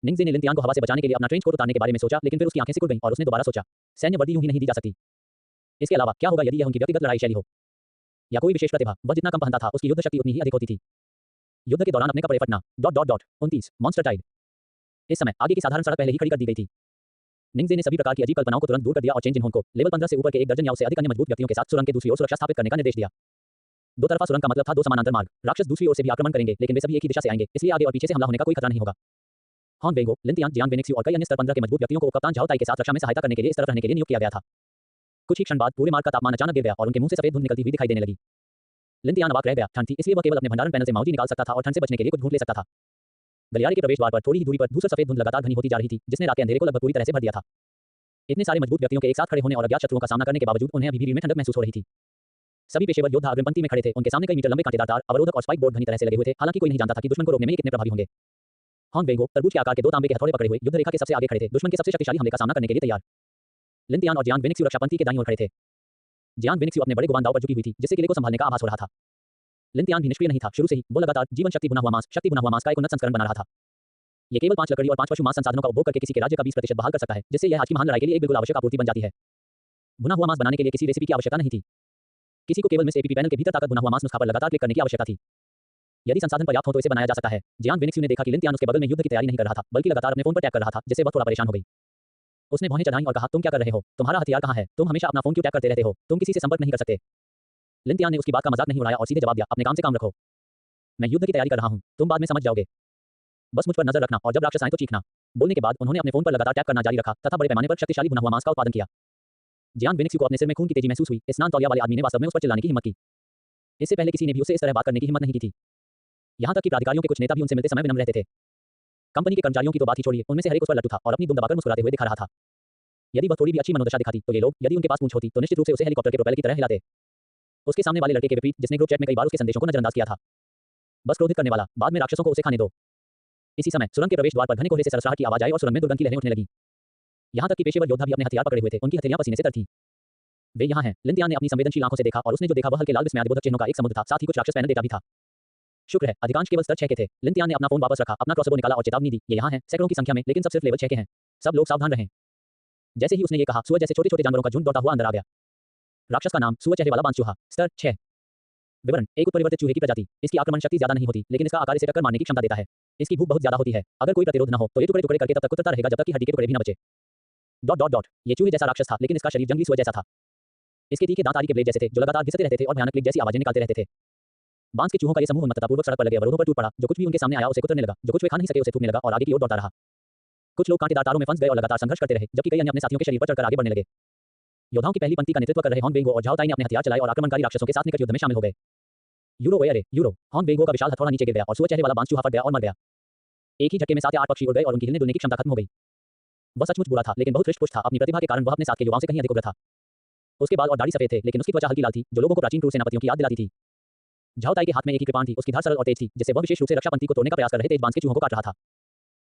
निंगजे ने लिन तियांग को हवा से बचाने के लिए अपना ट्रेंच कोट उतारने के बारे में सोचा, लेकिन फिर उसकी आंखें सिकुड़ गईं और उसने दोबारा सोचा, सैन्य वर्दी यूं ही नहीं दी जा सकती। इसके अलावा क्या होगा यदि यह उनकी व्यक्तिगत लड़ाई शैली हो या कोई विशेष प्रतिभा? वह जितना कम पहनता था, उसकी युद्ध शक्ति उतनी ही अधिक होती थी। युद्ध के दौरान अपने कपड़े फटना। 29 मॉन्स्टर टाइड। इस समय आगे की साधारण सड़क पहले ही खड़ी कर दी गई थी। निंगजे ने सभी प्रकार की अजीब कल्पनाओं को तुरंत दूर कर दिया और चेंज इन्हों को लेवल 15 से ऊपर के एक दर्जन या उससे अधिक अन्य मजबूत व्यक्तियों के साथ सुरंग के दूसरी ओर सुरक्षा स्थापित करने का निर्देश दिया। दो तरफा सुरंग का मतलब था दो समानांतर मार्ग। राक्षस दूसरी ओर से भी आक्रमण करेंगे, लेकिन वे सभी एक ही दिशा से आएंगे, इसलिए आगे और पीछे से हमला होने का कोई खतरा नहीं होगा। हॉन वेंगो, लिन तियांग, जियांग वेनेक्सी और कई अन्य स्तर 15 के मजबूत व्यक्तियों को कप्तान झाओ ताई के साथ रक्षा में सहायता करने के लिए इस तरफ रहने के लिए नियुक्त किया गया था। कुछ ही क्षण बाद पूरे मार्ग का तापमान अचानक गिर गया और उनके मुंह से सफेद धुंध निकलती हुई दिखाई देने लगी। लिन तियांग अवाक रह गया। ठंड थी, इसलिए वह केवल अपने भंडारण पैनल से माउजी निकाल सकता था और ठंड से बचने के लिए कुछ ढूंढ ले सकता था। गलियारे के प्रवेश द्वार पर थोड़ी ही दूरी पर धूसर सफेद धुंध लगातार घनी होती जा रही थी, जिसने रात के अंधेरे को लगभग पूरी तरह से भर दिया था। इतने सारे मजबूत व्यक्तियों के एक साथ खड़े होने और अज्ञात शत्रुओं का सामना करने के बावजूद उन्हें अभी भी भीड़ में ठंडक महसूस हो रही थी। सभी पेशेवर योद्धा अग्रिम पंक्ति में खड़े थे। उनके सामने कई मीटर लंबे कांटेदार तार, अवरोधक और स्पाइक बोर्ड घनी तरह से लगे हुए थे। हालांकि कोई नहीं जानता था कि दुश्मन को रोकने में ये कितने प्रभावी होंगे। हॉन वेंगो तरबूज के आकार के दो तांबे के हथौड़े पकड़े हुए युद्ध रेखा के सबसे आगे खड़े थे, दुश्मन के सबसे शक्तिशाली हमले का सामना करने के लिए तैयार। लिन तियांग और जियांग वेनेक्सी रक्षा पंक्ति के दाईं ओर खड़े थे। जियांग वेनेक्सी अपने बड़े गुबान दांव पर झुकी हुई थी, जिससे किले को संभालने का आभास हो रहा था। लिन तियांग भी निष्क्रिय नहीं था। शुरू से ही वो लगातार जीवन शक्ति बुना हुआ मांस का एक उन्नत संस्करण बना रहा था। ये केवल 5 लकड़ी और 5 पशु मांस संसाधनों का उपभोग करके किसी के राज्य का 20% बहाल कर सकता है, जिससे यह आज की महान लड़ाई के लिए एक बिल्कुल आवश्यक आपूर्ति बन जाती है। भुना हुआ मांस बनाने के लिए किसी रेसिपी की आवश्यकता नहीं थी। किसी को केवल मिस एपीपी पैनल के भीतर ताकत भुना हुआ मांस नुस्खा पर लगातार क्लिक करने की आवश्यकता थी। यदि संसाधन पर्याप्त हो तो इसे बनाया जा सकता है। जियांग वेनेक्सी ने देखा कि लिन तियांग उसके बगल में युद्ध की तैयारी नहीं कर रहा था, बल्कि लगातार अपने फोन पर टैप कर रहा था, जिससे वह थोड़ा परेशान हो गई। उसने भौहें चढ़ाईं और कहा, तुम क्या कर रहे हो? तुम्हारा हथियार कहाँ है? तुम हमेशा अपना फोन क्यों टैप करते रहते हो? तुम किसी से संपर्क नहीं कर सकते? लिन तियांग ने उसकी बात का मजाक नहीं उड़ाया और सीधे जवाब दिया, अपने काम से काम रखो। मैं युद्ध की तैयारी कर रहा हूँ, तुम बाद में समझ जाओगे। बस मुझ पर नजर रखना और जब राक्षस आए तो चीखना। बोलने के बाद उन्होंने अपने फोन पर लगातार टैप करना जारी रखा तथा बड़े पैमाने पर शक्तिशाली भुना हुआ मांस का उत्पादन किया। जियांग वेनेक्सी को अपने सिर में खून की तेजी महसूस हुई। स्नान तौलिया वाले आदमी ने वास्तव में उस पर चिल्लाने की हिम्मत की। इससे पहले किसी ने भी उससे इस तरह बात करने की हिम्मत नहीं की थी। यहाँ तक कि प्राधिकारियों के कुछ नेता भी उनसे मिलते समय विनम्र रहते थे। कंपनी के कर्मचारियों की तो बात ही छोड़िए, उनमें से हर एक उस पर लट्टू था और अपनी दुम दबाकर मुस्कुराते हुए दिखा रहा था। यदि वह थोड़ी भी अच्छी मनोदशा दिखाती तो ये लोग, यदि उनके पास पूंछ होती, तो निश्चित रूप से उसे हेलीकॉप्टर के प्रोपेलर की तरह हिलाते। उसके सामने वाले लड़के के विपरीत, जिसने ग्रुप चैट में कई बार उसके संदेशों को नजरअंदाज किया था। बस क्रोधित करने वाला, बाद में राक्षसों को उसे खाने दो। इसी समय सुरंग के प्रवेश द्वार पर घने कोहरे से सरसराहट की आवाज आई और सुरंग में दुर्गंध की लहरें उठने लगी। यहाँ तक कि पेशेवर योद्धा भी अपने हथियार पकड़े हुए थे। उनकी हथेलियां पसीने से तर थीं। वे यहाँ हैं। लिन तियांग ने अपनी संवेदनशील आंखों से देखा और उसने जो देखा वह हल्के लाल विस्मयादिबोधक चिन्हों का एक समुद्र था, साथ ही कुछ राक्षस पैनल डेटा भी था। शुक्र है, अधिकांश केवल स्तर 6 के थे। लिन तियांग ने अपना फोन वापस रखा, अपना क्रॉसबो निकाला और चेतावनी दी, ये यहाँ हैं, सैकड़ों की संख्या में, लेकिन सब सिर्फ लेवल 6 के हैं। सब लोग सावधान रहें। जैसे ही उसने ये कहा, सुअर जैसे छोटे-छोटे जानवरों का झुंड दौड़ता हुआ अंदर आ गया। राक्षस का नाम सुअर चेहरे वाला बांस चूहा, स्तर 6। विवरण: एक उत्परिवर्तित चूहे की प्रजाति। इसकी आक्रमण शक्ति ज्यादा नहीं होती, लेकिन इसका आकार इसे टक्कर मारने की क्षमता देता है। इसकी भूख बहुत ज्यादा होती है। अगर कोई प्रतिरोध न हो तो ये टुकड़े टुकड़े करके तब तक कुतरता रहेगा जब तक कि हड्डी के टुकड़े भी न बचे। ये चूहे जैसा राक्षस था, लेकिन इसका शरीर जंगली सुअर जैसा था। इसके तीखे दांत आरी के ब्लेड जैसे थे, जो लगातार घिसते रहते थे और भयानक क्लिक जैसी आवाजें निकालते रहते थे। बांस के चूहों का ये समूह उन्मत्ततापूर्वक सड़क पर लगे अवरोधों पर टूट पड़ा। जो कुछ भी उनके सामने आया उसे कुतरने लगा, जो कुछ वे खा नहीं सके उसे थूकने लगा और आगे की ओर दौड़ता रहा। कुछ लोग कांटेदार तारों में फंस गए और लगातार संघर्ष करते रहे, जबकि कई अन्य अपने साथियों के शरीर पर चढ़कर आगे बढ़ने लगे। योद्धाओं की पहली पंक्ति का नेतृत्व कर रहे हॉन वेंगो और झाओ ताई ने अपने हथियार चलाए और आक्रमणकारी राक्षसों के साथ निकट युद्ध में शामिल हो गए। यूरो। हॉन वेंगो का विशाल हथौड़ा नीचे गिर गया और सुअर चेहरे वाला बांस चूहा फट गया और मर गया। एक ही झटके में 7 या 8 पक्षी उड़ गए और उनकी हिलने डुलने की क्षमता खत्म हो गई। वह सचमुच बुरा था, लेकिन बहुत हृष्ट-पुष्ट था। अपनी प्रतिभा के कारण वह अपने साथ के युवाओं से कहीं अधिक उग्र था। उसके बाल और दाढ़ी सफेद थे, लेकिन उसकी त्वचा हल्की लाल थी, जो लोगों को प्राचीन क्रूर सेनापतियों की याद दिलाती थी। झाओ ताई के हाथ में एक ही कृपाण थी। उसकी धार सरल और तेज थी, जिससे वह विशेष रूप से रक्षा पंक्ति को तोड़ने का प्रयास कर रहे तेज बांस के चूहों को काट रहा था।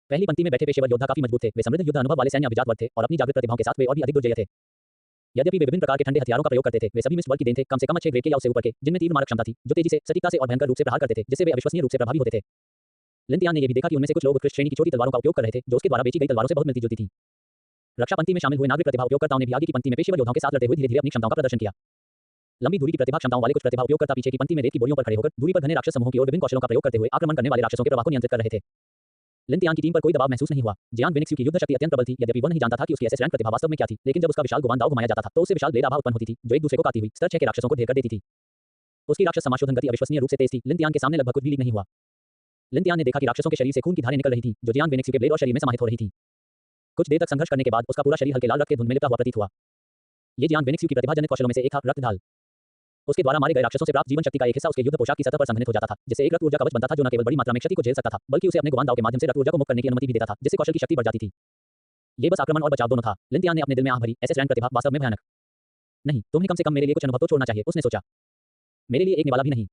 पहली पंक्ति में बैठे पेशेवर योद्धा काफी मजबूत थे। वे समृद्ध युद्ध अनुभव वाले सैन्य अभिजात वर्ग थे और अपनी जागृत प्रतिभाओं के साथ वे और भी अधिक दुर्जय थे। यद्यपि वे विभिन्न प्रकार के ठंडे हथियारों का प्रयोग करते थे, वे सभी मिस वर्ग की देन थे, कम से कम अच्छे ग्रेड के या उससे ऊपर के, जिनमें तीव्र मारक क्षमता थी, जो तेजी से, सटीकता से और भयंकर रूप से प्रहार करते थे, जिससे वे अविश्वसनीय रूप से प्रभावी होते थे। लिन तियांग ने यह भी देखा कि उनमें से कुछ लोग उत्कृष्ट श्रेणी की छोटी तलवारों का उपयोग कर रहे थे, जो उसके द्वारा बेची गई तलवारों से बहुत मिलती-जुलती थी। रक्षा पंक्ति में शामिल हुए नागरिक प्रतिभा उपयोगकर्ताओं ने भी आगे की पंक्ति में पेशेवर योद्धाओं के साथ लड़ते हुए धीरे-धीरे अपनी क्षमताओं का प्रदर्शन किया। लंबी दूरी की प्रतिभा क्षमताओं वाले कुछ प्रतिभा उपयोगकर्ता पीछे की पंक्ति में रेत की बोरियों पर खड़े होकर दूरी पर घने राक्षस समूहों की ओर विभिन्न कौशलों का प्रयोग करते हुए आक्रमण करने वाले राक्षसों के प्रवाह को नियंत्रित कर रहे थे। लिन तियांग की टीम पर कोई दबाव महसूस नहीं हुआ। जियांग वेनेक्सी की युद्ध शक्ति अत्यंत प्रबल थी, यद्यपि वह नहीं जानता था कि उसकी एसएस रैंक प्रतिभा वास्तव में क्या थी, लेकिन जब उसका विशाल गुबान दाव घुमाया जाता था तो उससे विशाल ब्लेड आभा उत्पन्न होती थी, जो एक दूसरे को काटती हुई स्तर 6 के राक्षसों को ढेर कर देती थी। उसकी राक्षस समाशोधन गति अविश्वसनीय रूप से तेज थी। लिन तियांग के सामने लगभग कुछ भी लीक नहीं हुआ। लिन तियांग ने देखा कि राक्षसों के शरीर से खून की धारें निकल रही थी, जो जियांग वेनेक्सी के ब्लेड और शरीर में समाहित हो रही थी। कुछ देर तक संघर्ष करने के बाद उसका पूरा शरीर हल्के लाल रक्त के धुंध में लिपटा हुआ प्रतीत हुआ। ये जियांग वेनेक्सी की प्रतिभाजनक कौशलों में से एक था, रक्त ढाल। उसके द्वारा मारे गए राक्षसों से प्राप्त जीवन शक्ति का एक हिस्सा उसके युद्ध पोशाक की सतह पर संघनित हो जाता था, जिससे एक रक्त ऊर्जा कवच बनता था जो न केवल बड़ी मात्रा में क्षति को झेल सकता था, बल्कि उसे अपने गुबान दाव के माध्यम से रक्त ऊर्जा को मुक्त करने की अनुमति भी देता था, जिससे कौशल की शक्ति बढ़ जाती थी। ये बस आक्रमण और बचाव दोनों था। लिन तियान ने अपने दिल में आह भरी, एसएस रैंक प्रतिभा वास्तव में भयानक। नहीं, तुम्हें कम से कम मेरे लिए कुछ अनुभव तो छोड़ना चाहिए, उसने सोचा। मेरे लिए एक निवाला भी नहीं।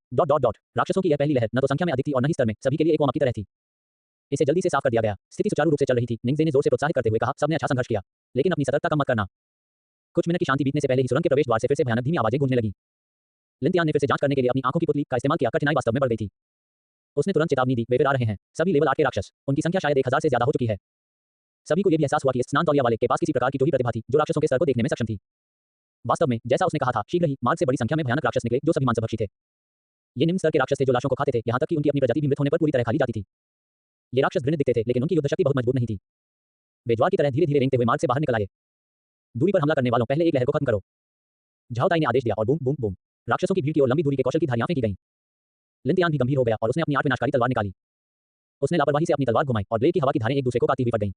राक्षसों की यह पहली लहर न तो संख्या में अधिक थी और न ही स्तर में, सभी के लिए एक वॉर्म की तरह थी। इसे जल्दी से साफ कर दिया गया। स्थिति सुचारू रूप से चल रही थी। निंगजे ने जोर से प्रोत्साहित करते हुए कहा, सबने अच्छा संघर्ष किया, लेकिन अपनी सतर्कता कम मत करना। कुछ मिनट की शांति बीतने से पहले ही सुरंग के प्रवेश द्वार से फिर से भयानक धीमी आवाजें गूंजने लगी। लिन तियान ने फिर से जांच करने के लिए अपनी आंखों की पुतली का इस्तेमाल किया। कठिनाई वास्तव में बढ़ गई थी। उसने तुरंत चेतावनी दी, वे फिर आ रहे हैं। सभी लेवल 8 के राक्षस। उनकी संख्या शायद 1000 से ज्यादा हो चुकी है। सभी को यह भी एहसास हुआ कि इस स्नान तौलिया वाले के पास किसी प्रकार की जो भी प्रतिभा थी, जो राक्षसों के स्तर को देखने में सक्षम थी। वास्तव में, जैसा उसने कहा था, शीघ्र ही मार्ग से बड़ी संख्या में भयानक राक्षस निकले, जो सभी मांसभक्षी थे। ये निम्न स्तर के राक्षस थे जो लाशों को खाते थे, यहाँ तक कि उनकी अपनी प्रजाति भी मृत होने पर पूरी तरह खाली जाती थी। ये राक्षस घृणित दिखते थे, लेकिन उनकी युद्ध शक्ति बहुत मजबूत नहीं थी। वे ज्वार की तरह धीरे-धीरे रेंगते हुए मार्ग से बाहर निकल आए। दूरी पर हमला करने वालों, पहले एक लहर को खत्म करो। झाओ ताई ने आदेश दिया और बूम बूम बूम, राक्षसों की भीड़ की ओर लंबी दूरी के कौशल की धारियां फेंकी गईं। लिन तियान भी गंभीर हो गया और उसने अपनी 8 विनाशकारी तलवार निकाली। उसने लापरवाही से अपनी तलवार घुमाई और ब्लेड की हवा की धारें एक दूसरे को काटती हुई फट गईं।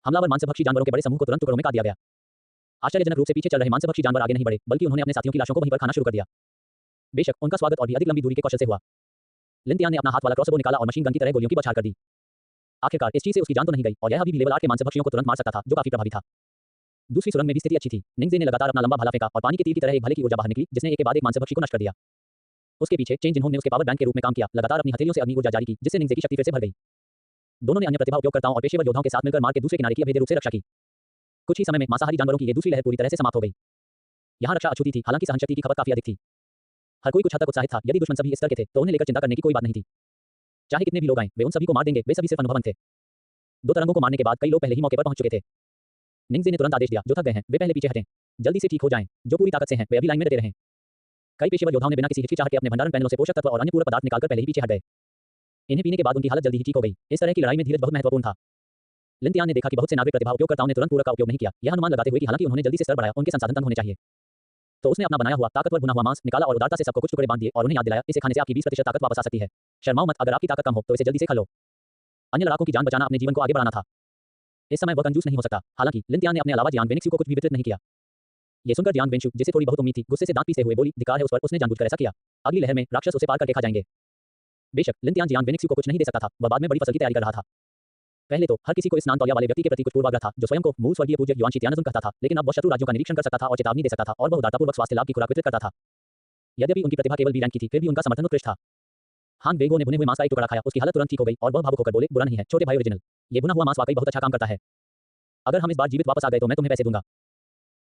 हमलावर मांसभक्षी जानवरों के बड़े समूह को तुरंत टुकड़ों में काट दिया गया। आश्चर्यजनक रूप से पीछे चल रहे मांसभक्षी जानवर आगे नहीं बढ़े, बल्कि उन्होंने अपने साथियों की लाशों को वहीं पर खाना शुरू कर दिया। बेशक उनका स्वागत और भी अधिक लंबी दूरी के कौशल से हुआ। लिन तियान ने अपना हाथ वाला क्रॉसबो निकाला और मशीन गन की तरह गोलियों की बौछार कर दी। आखिरकार इस चीज से उसकी जान तो नहीं गई और यह अभी भी लेवल 8 के मांसभक्षियों को तुरंत मार सकता था, जो काफी प्रभावी था। दूसरी सुरंग में भी स्थिति अच्छी थी। निंगजे ने लगातार अपना लंबा भाला फेंका और पानी के तीर की तरह एक भाले की ऊर्जा बाहर निकली, जिसने एक के बाद एक मांसभक्षी को नष्ट कर दिया। उसके पीछे चेन जिन्होंने उसके पावर बैंक के रूप में काम किया, लगातार अपनी हथेलियों से अग्नि ऊर्जा जारी की, जिससे निंगजे की शक्ति फिर से भर गई। दोनों ने अन्य प्रतिभा उपयोगकर्ताओं और पेशेवर योद्धाओं के साथ मिलकर मार्ग के दूसरे किनारे की अभेद्य रूप से रक्षा की। कुछ ही समय में मांसाहारी जानवरों की ये दूसरी लहर पूरी तरह से समाप्त हो गई। यहाँ रक्षा अछूती थी, हालांकि सहनशक्ति की खपत काफी अधिक थी। हर कोई कुछ हद तक उत्साहित था। यदि दुश्मन सभी इस स्तर के थे, तो उन्हें लेकर चिंता करने की कोई बात नहीं थी। चाहे कितने भी लोग आएं, वे उन सभी को मार देंगे, वे सभी सिर्फ अनुभवंत थे। 2 तरंगों को मारने के बाद कई लोग पहले ही मौके पर पहुंच चुके थे। निंगजे ने तुरंत आदेश दिया, जो थक गए हैं, वे पहले पीछे हटें। जल्दी से ठीक हो जाएं। जो पूरी ताकत से हैं, वे अभी लाइन में डटे रहें। कई पेशेवर योद्धाओं ने बिना किसी हिचकिचाहट के अपने भंडारण पैनलों से पोषक तत्व और अन्य पूरक पदार्थ निकालकर पहले ही पीछे हट गए। इन्हें पीने के बाद उनकी हालत जल्दी ही ठीक हो गई। इस तरह की लड़ाई में धीरज बहुत महत्वपूर्ण था। लिन तियान ने देखा कि बहुत से नागरिक प्रतिभा उपयोगकर्ताओं ने तुरंत पूरक का उपयोग नहीं किया, यह अनुमान लगाते हुए कि हालांकि उन्होंने जल्दी से स्तर बढ़ाया, उनके संसाधन तंग होने चाहिए। तो उसने अपना बनाया हुआ ताकतवर भुना हुआ मांस निकाला और उदारता से सबको कुछ टुकड़े बांध दिए और उन्हें याद दिलाया, इसे खाने से आपकी 20% ताकत वापस आ सकती है। शर्माओ मत, अगर आपकी ताकत कम हो तो इसे जल्दी से खा लो। अन्य लड़ाकों की जान बचाना अपने जीवन को आगे बढ़ाना था। इस समय वह कंजूस नहीं हो सकता। हालांकि लिन तियान ने अपने अलावा जियांग वेनिक्सू को कुछ भी वितरित नहीं किया। ये सुनकर जियांग वेनिक्सू, जिसे थोड़ी बहुत उम्मीद थी, गुस्से से दांत पीसते हुए बोली, धिक्कार है उस पर, उसने जानबूझकर ऐसा किया। अगली लहर में राक्षस उसे पार करके खा जाएंगे। बेशक लिन तियान जियांग वेनिक्सू को कुछ नहीं दे सकता था, वह बाद में बड़ी फसल की तैयारी कर रहा था। पहले तो हर किसी को इस स्नान तौलिया वाले व्यक्ति के प्रति कुछ पूर्वाग्रह था, जो स्वयं को मूल स्वर्गीय पूज्य युआन शीतियानज़ुन कहता था, लेकिन अब वह शत्रु राज्यों का निरीक्षण कर सकता था और चेतावनी दे सकता था और वह उदारतापूर्वक स्वास्थ्य लाभ की खुराक वितरित करता था। यद्यपि उनकी प्रतिभा केवल बी रैंक की थी, फिर भी उनका समर्थन उत्कृष्ट था। हान वेगो ने भुने हुए मांस का एक टुकड़ा खाया, उसकी हालत तुरंत ठीक हो गई और वह भावुक होकर बोले, बुरा नहीं है छोटे भाई ओरिजिनल, ये भुना हुआ मांस वाकई बहुत अच्छा काम करता है। अगर हम इस बार जीवित वापस आ गए तो मैं तुम्हें पैसे दूंगा।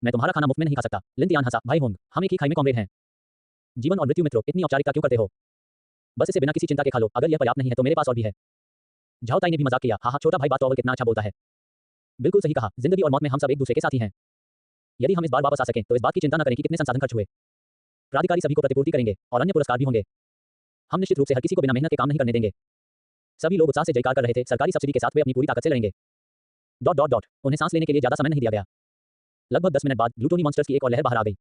मैं तुम्हारा खाना मुफ्त में नहीं खा सकता। लिन तियान हंसा, भाई होंग, हम एक ही खाई में कॉमरेड हैं। जीवन और मृत्यु मित्रों, इतनी औपचारिकता क्यों करते हो? बस इसे बिना किसी चिंता के खा लो, अगर यह पर्याप्त नहीं है तो मेरे पास और भी है। झाओ ताई ने भी मजाक किया, हाँ छोटा भाई बात तो कितना अच्छा बोलता है। बिल्कुल सही कहा, जिंदगी और मौत में हम सब एक दूसरे के साथी हैं। यदि हम इस बार वापस आ सकें तो इस बात की चिंता न करें कि कितने संसाधन खर्च हुए। प्राधिकारी सभी को प्रतिपूर्ति करेंगे और अन्य पुरस्कार भी होंगे। हम निश्चित रूप से हर किसी को बिना मेहनत के काम नहीं करने देंगे। सभी लोग उत्साह से जयकार कर रहे थे। सरकारी सब्सिडी के साथ वे अपनी पूरी ताकत से लड़ेंगे। उन्हें सांस लेने के लिए ज्यादा समय नहीं दिया गया। लगभग 10 मिनट बाद ग्लूटोनी मॉन्स्टर्स की एक और लहर बाहर आ गई।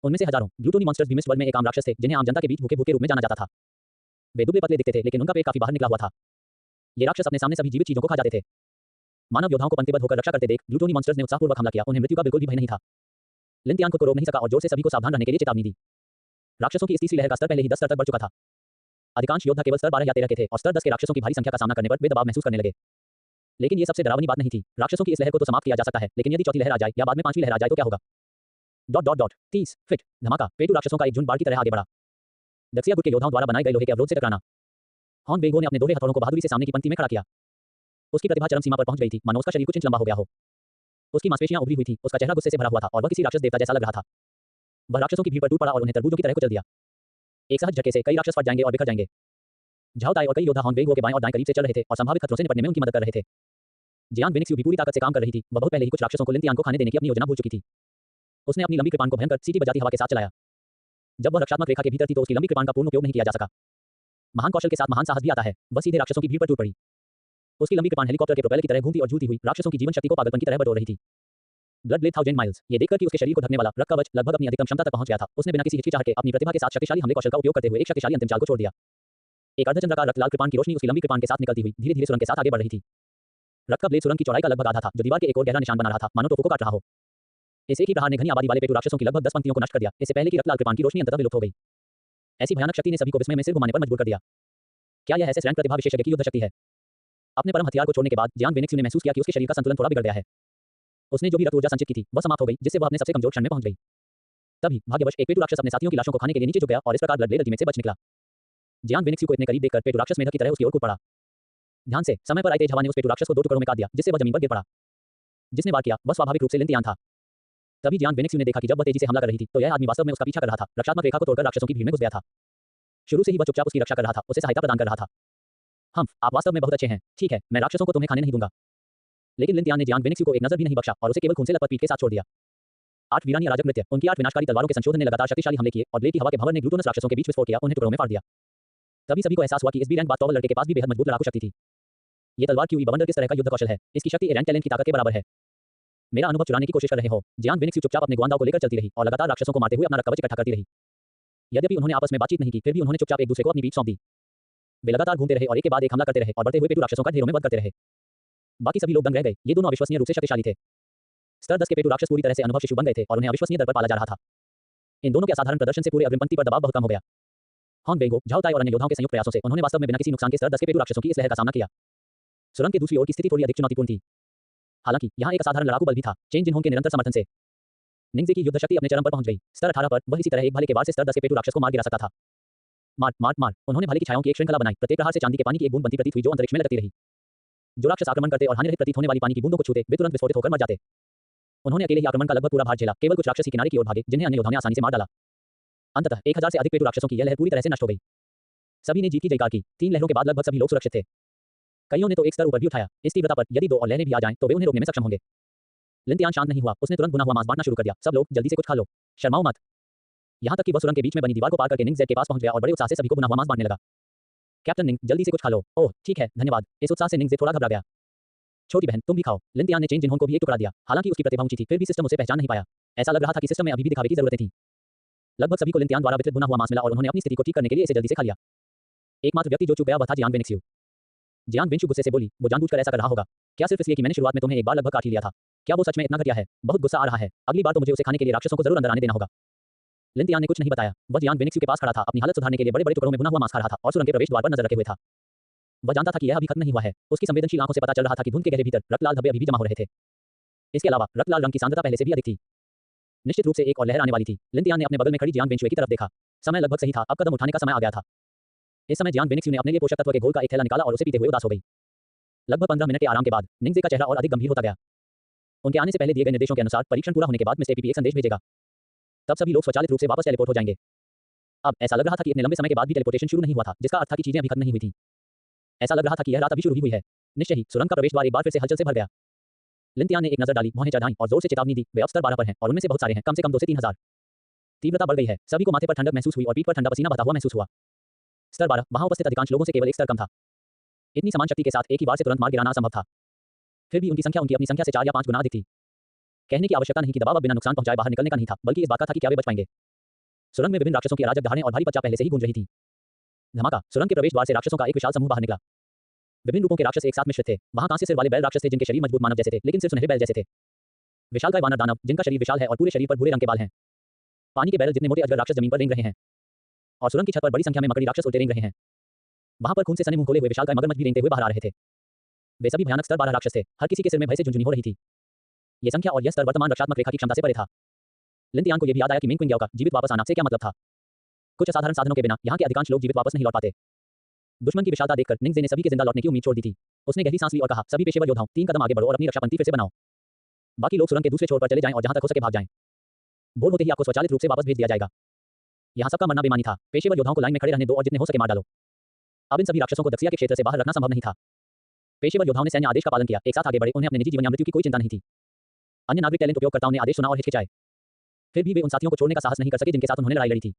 उनमें से हजारों ग्लूटोनी मॉन्स्टर्स भी मिस्ट वर्ल्ड में एक आम राक्षस थे, जिन्हें आम जनता के बीच भूखे भूखे के रूप में जाना जाता था। वे दुबले पतले दिखते थे, लेकिन उनका पेट काफी बाहर निकला हुआ था। ये राक्षस अपने सामने सभी जीवित चीजों को खा जाते थे। मानव योद्धाओं को पंक्तिबद्ध होकर रक्षा करते देख ग्लूटोनी मॉन्स्टर्स ने उत्साहपूर्वक हमला किया। उन्हें मृत्यु का बिल्कुल भी भय नहीं था। लिन तियान को रोक नहीं सका और जोर से सभी को सावधान रहने के लिए चेतावनी दी। राक्षसों की इस तीसरी लहर का स्तर पहले ही 10 स्तर तक बढ़ चुका था। अधिकांश योद्धा केवल स्तर 12 या 13 के थे और स्तर 10 के राक्षसों की भारी संख्या का सामना करने पर वे दबाव महसूस करने लगे। लेकिन ये सबसे डरावनी बात नहीं थी। राक्षसों की इस लहर को तो समाप्त किया जा सकता है, लेकिन यदि चौथी लहर आ जाए या बाद में 5वीं लहर आ जाए तो क्या होगा? 30 फीट धमाका, पेटू राक्षसों का एक झुंड बाढ़ की तरह आगे बढ़ा। दक्षिया गुट के योद्धाओं द्वारा बनाए गए लोहे के अवरोध से टकराना। हॉर्न वेगो ने अपने दोहरे हथौड़ों को बहादुरी से सामने की पंक्ति में खड़ा किया। उसकी प्रतिभा चरम सीमा पर पहुंच गई थी, मानो उसका शरीर कुछ इंच लंबा हो गया हो। उसकी मांसपेशियां उभरी हुई थी, उसका चेहरा गुस्से से भरा हुआ था और वह किसी राक्षस देवता जैसा लग रहा था। वह राक्षसों की भीड़ पर टूट पड़ा और उन्हें तरबूजों की तरह कुचल दिया। एक सहज झटके से कई राक्षस फट जाएंगे और बिखर जाएंगे। झाओ ताई और कई योद्धा हॉर्न वेगो के बाएं और दाएं करीब से चल रहे थे और संभावित खतरों से निपटने में उनकी मदद कर रहे थे। जियांग वेनिक्सू भी पूरी ताकत से काम कर रही थी। वह बहुत पहले ही कुछ राक्षसों को लिन तियान को खाने देने की अपनी योजना भूल चुकी थी। उसने अपनी लंबी कृपाण को भयंकर सीटी बजाती हवा के साथ चलाया। जब वह रक्षात्मक रेखा के भीतर थी तो उसकी लंबी कृपाण का पूर्ण उपयोग नहीं किया जा सका। महान कौशल के साथ महान साहस भी आता है। वह सीधे राक्षसों की भीड़ पर टूट पड़ी। उसकी लंबी कृपाण हेलीकॉप्टर के प्रोपेलर की तरह घूमती और झूलती हुई राक्षसों की जीवन शक्ति को पागलपन की तरह बटोर रही थी। ब्लड ब्लेड 1000 माइल्स, ये देखकर कि उसके शरीर को ढकने वाला रक्त कवच लगभग अपनी अधिकतम क्षमता तक पहुंच गया था, उसने बिना किसी हिचकिचाहट के अपनी प्रतिभा के साथ शक्तिशाली हमले कौशल का उपयोग करते हुए एक शक्तिशाली अंतिम चाल को छोड़ दिया। एक अर्धचंद्राकार रक्त लाल कृपाण की रोशनी उसकी लंबी कृपाण के साथ निकलती हुई धीरे-धीरे सुरंग के साथ आगे बढ़ रही थी। रक्त का ब्लेड सुरंग की चौड़ाई का लगभग आधा था, जो दीवार के एक और गहरा निशान बना रहा था, मानो तोपों को काट रहा हो। इस एक ही प्रहार ने घनी आबादी वाले पेटू राक्षसों की लगभग 10 पंक्तियों को नष्ट कर दिया। इससे पहले कि रक्त लाल कृपाण की रोशनी अंततः विलुप्त हो गई। ऐसी भयानक शक्ति ने सभी को विस्मय में सिर घुमाने पर मजबूर कर दिया। क्या यह एसएस रैंक प्रतिभा विशेषज्ञ की युद्ध शक्ति है? अपने परम हथियार को छोड़ने के बाद जियान वेनिक्स ने महसूस किया कि उसके शरीर का संतुलन थोड़ा बिगड़ गया है। उसने जो भी रक्त ऊर्जा संचित की थी वह समाप्त हो गई, जिससे वह अपने सबसे कमजोर क्षण में पहुंच गई। तभी भाग्यवश एक पेटू राक्षस अपने साथियों की लाशों को खाने के लिए नीचे झुक गया और इस प्रकार ब्लड ब्लेड अल्टीमेट से बच निकला। जियान वेनिक्स को इतने करीब देखकर पेटू राक्षस मेढक की तरह उसकी ओर कूद पड़ा। ध्यान से समय पर आई तेज हवा ने उस पेटू राक्षस को दो टुकड़ों में काट दिया, जिससे वह जमीन पर गिर पड़ा। जिसने वार किया वह स्वाभाविक रूप से लिन तियान था। तभी जियान वेनिक्स ने देखा कि जब वह तेजी से हमला कर रही थी तो यह आदमी वास्तव में उसका पीछा कर रहा था, रक्षात्मक रेखा को तोड़कर राक्षसों की भीड़ में घुस गया था। शुरू से ही वह चुपचाप उसकी रक्षा कर रहा था, उसे सहायता प्रदान कर रहा था। आप वास्तव में बहुत अच्छे हैं, ठीक है, मैं राक्षसों को तुम्हें खाने नहीं दूंगा। लेकिन लिन तियान ने जियान वेनिक्स को एक नजर भी नहीं बख्शा और उसे केवल खून से लथपथ पीठ के साथ छोड़ दिया। 8 वीरानी अराजक नृत्य। उनकी 8 विनाशकारी तलवारों के संशोधन ने लगातार शक्तिशाली हमले किए और ब्लेड की हवा के भंवर ने ग्लूटोनस राक्षसों के बीच विस्फोट किया, उन्हें टुकड़ों में फाड़ दिया। तभी सभी को एहसास हुआ कि इस बी रैंक बातोवल लड़के के पास भी बेहद मजबूत लड़ाकू शक्ति थी। ये तलवार क्यूई बवंडर किस तरह का युद्ध कौशल है, इसकी शक्ति ए रैंक टैलेंट की ताकत के बराबर है। मेरा अनुभव चुराने की कोशिश कर रहे हो। जियान वेनिक्स चुपचाप अपने गुआंदाओं को लेकर चलती रही और लगातार राक्षसों को मारते हुए अपना रक्त कवच इकट्ठा करती रही। यद्यपि उन्होंने आपस में बातचीत नहीं की, फिर भी उन्होंने चुपचाप एक दूसरे को अपनी पीठ सौंप दी। वे लगातार घूमते रहे और एक के बाद एक हमला करते रहे और बढ़ते हुए पेटू राक्षसों का ढेरों में वध करते रहे। बाकी सभी लोग दंग रह गए, ये दोनों अविश्वसनीय रूप से शक्तिशाली थे। स्तर 10 के पेटू राक्षस पूरी तरह से अनुभव शिशु बन गए थे और उन्हें अविश्वसनीय दर पर पाला जा रहा था। इन दोनों के असाधारण प्रदर्शन से पूरे अग्रिम पंक्ति पर दबाव बहुत कम हो गया। हॉन बेंगो, झाओ ताई और अन्य योद्धाओं के संयुक्त प्रयासों से उन्होंने वास्तव में बिना किसी नुकसान के स्तर 10 के पेटू राक्षसों की इस लहर का सामना किया। सुरंग के दूसरी ओर की स्थिति थोड़ी अधिक चुनौतीपूर्ण थी। हालांकि यहाँ एक असाधारण लड़ाकू बल भी था, चेन जिनहोंग के निरंतर समर्थन से निंगजे की युद्ध शक्ति अपने चरम पर पहुंच गई। स्तर 18 पर वह इसी तरह एक भाले के वार से स्तर 10 के पेटू राक्षस को मार गिरा सकता था। मार मार मार, उन्होंने भाले की छायाओं की एक श्रृंखला बनाई, प्रत्येक प्रहार से चांदी के पानी की एक बूंद बनती प्रतीत हुई जो अंतरिक्ष में लटकती रही। जो राक्षस आक्रमण करते और हानिरहित प्रतीत होने वाली पानी की बूंदों को छूते वे तुरंत विस्फोटित होकर मर जाते। उन्होंने अकेले ही आक्रमण का लगभग पूरा भार झेला, केवल कुछ राक्षस ही किनारे की ओर भागे जिन्हें अन्य योद्धाओं ने आसानी से मार डाला। अंततः 1000 से अधिक पेटू राक्षसों की यह लहर पूरी तरह से नष्ट हो गई। सभी ने जीत की जयकार की। 3 लहरों के बाद लगभग सभी लोग सुरक्षित थे। कईयों ने तो एक स्तर ऊपर भी उठाया। इस तीव्रता पर यदि 2 और लहरें भी आ जाएं तो वे उन्हें रोकने में सक्षम होंगे। लिन तियान शांत नहीं हुआ, उसने तुरंत बुना हुआ मांस बांटना शुरू कर दिया। सब लोग जल्दी से कुछ खा लो, शर्माओ मत। यहाँ तक कि वह सुरंग के बीच में बनी दीवार को पार करके निंगजे के पास पहुंच गया और बड़े उत्साह से सभी को बुना हुआ मांस बांटने लगा। कैप्टन निंग, जल्दी से कुछ खा लो। ओह ठीक है, धन्यवाद। इस उत्साह से निंगजे थोड़ा घबरा गया। छोटी बहन तुम भी खाओ। लिन तियान ने चेन जिनहोंग को भी एक टुकड़ा दिया। हालांकि उसकी प्रतिभा ऊंची थी, फिर भी सिस्टम उसे पहचान नहीं पाया। ऐसा लग रहा था कि सिस्टम में अभी भी दिखावे की जरूरतें थी। लगभग सभी को लिन तियान द्वारा वितरित बुना हुआ मांस मिला और उन्होंने अपनी स्थिति को ठीक करने के लिए इसे जल्दी से खा लिया। एकमात्र व्यक्ति जो चूक गया वह था जियान वेनिक्स। जियान वेनिक्स गुस्से से बोली, वो जानबूझकर ऐसा कर रहा होगा क्या, सिर्फ इसलिए कि मैंने शुरुआत में तुम्हें एक बार लगभग काट ही लिया था। क्या वो सच में इतना घटिया है? बहुत गुस्सा आ रहा है। अगली बार तो मुझे उसे खाने के लिए राक्षसों को जरूर अंदर आने देना होगा। लिन तियान ने कुछ नहीं बताया। वह जियान वेनिक्स के पास खड़ा था, अपनी हालत सुधारने के लिए बड़े बड़े टुकड़ों में बुना हुआ मांस खा रहा था और सुरंग के प्रवेश द्वार पर नजर रखे हुए था। वह जानता था कि यह अभी खत्म नहीं हुआ है। उसकी संवेदनशील आंखों से पता चल रहा था कि धुंध के गहरे भीतर रक्तलाल धब्बे अभी भी जमा हो रहे थे। इसके अलावा रक्तलाल रंग की सांद्रता पहले से भी अधिक थी। निश्चित रूप से एक और लहर आने वाली थी। लिन तियान ने अपने बगल में खड़ी जियान वेनिक्स की तरफ देखा। समय लगभग सही था, अब कदम उठाने का समय आ गया था। इस समय जियान वेनिक्स ने अपने लिए पोषक तत्व के घोल का एक थैला निकाला और उसे पीते हुए उदास हो गई। लगभग 15 मिनट के आराम के बाद निंगजे का चेहरा और अधिक गंभीर होता गया। उनके आने से पहले दिए गए निर्देशों के अनुसार परीक्षण पूरा होने के बाद मिस्टर पीपी एक संदेश भेजेगा। तब सभी लोग स्वचालित रूप से वापस टेलीपोर्ट हो जाएंगे। अब ऐसा लग रहा था कि इतने लंबे समय के बाद भी टेलीपोर्टेशन शुरू नहीं हुआ था, जिसका अर्थ था कि चीजें अभी खत्म नहीं हुई थी। ऐसा लग रहा था कि यह रात अभी शुरू हुई है। निश्चय ही सुरंग का प्रवेश द्वार एक बार फिर से हलचल से भर गया। लिन तियान ने एक नजर डाली, भौहें चढ़ाईं और जोर से चेतावनी दी। वे अब स्तर 12 पर हैं और उनमें से बहुत सारे हैं, कम से कम 2 से 3000। तीव्रता बढ़ गई है। सभी को माथे पर ठंडक महसूस हुई और पीठ पर ठंडा पसीना बहता हुआ महसूस हुआ। स्तर 12, वहां उपस्थित अधिकांश लोगों से केवल एक स्तर कम था। इतनी समान शक्ति के साथ एक ही बार से तुरंत मार गिराना असंभव था। फिर भी उनकी संख्या उनकी अपनी संख्या से 4 या 5 गुना अधिक थी। कहने की आवश्यकता नहीं कि दबाव अब बिना नुकसान पहुंचाए बाहर निकलने का नहीं था, बल्कि इस बात का था कि क्या वे बच पाएंगे। सुरंग में विभिन्न राक्षसों की अराजक दहाड़ें और भारी पच्चा पहले से ही गूंज रही थी। धमाका, सुरंग के प्रवेश द्वार से राक्षसों का एक विशाल समूह बाहर निकला। विभिन्न रूपों के राक्षस एक साथ मिश्रित थे। वहां कांस्य सिर वाले बैल राक्षस थे जिनके शरीर मजबूत मानव जैसे थे, लेकिन सिर्फ सुनहरे बैल जैसे थे। विशालकाय वानर दानव जिनका शरीर विशाल है और पूरे शरीर पर भूरे रंग के बाल हैं। पानी के बैरल जितने मोटे अजगर राक्षस जमीन पर रेंग रहे हैं और सुरंग की छत पर बड़ी संख्या में मकड़ी राक्षस उल्टे रेंग रहे हैं। वहां पर खून से सने मुंह खोले हुए विशालकाय मगरमच्छ भी रेंगते हुए बाहर आ रहे थे। वे सभी भयानक स्तर 12 राक्षस थे। हर किसी के सिर में भय से झुंझुनी हो रही थी। ये संख्या और यह स्तर वर्तमान रक्षात्मक रेखा की क्षमता से परे था। लिन तियान को यह भी याद आया कि मिंग क्विंग याओ का जीवित वापस आना से क्या मतलब था। कुछ असाधारण साधनों के बिना यहाँ के अधिकांश लोग जीवित वापस नहीं लौट पाते। दुश्मन की विशालता देखकर निंगजे ने सभी के जिंदा लौटने की उम्मीद छोड़ दी थी। उसने गहरी सांस ली और कहा, सभी पेशेवर योद्धाओं 3 कदम आगे बढ़ो और अपनी रक्षा पंक्ति फिर से बनाओ। बाकी लोग सुरंग के दूसरे छोर पर चले जाएं और जहां तक हो सके भाग जाएं। भोर होते ही आपको स्वचालित रूप से वापस भेज दिया जाएगा। यहाँ सबका मरना बेमानी था। पेशेवर योद्धाओं को लाइन में खड़े रहने दो और जितने हो सके मार डालो। अब इन सभी राक्षसों को दक्षिया के क्षेत्र से बाहर रखना संभव नहीं था। पेशेवर योद्धाओं ने सैन्य आदेश का पालन किया, एक साथ आगे बढ़े। उन्हें अपने निजी जीवन या मृत्यु की कोई चिंता नहीं थी। अन्य नागरिक टैलेंट उपयोगकर्ताओं ने आदेश सुना और हिचकिचाए। फिर भी वे उन साथियों को छोड़ने का साहस नहीं कर सके जिनके साथ उन्होंने लड़ाई लड़ी थी।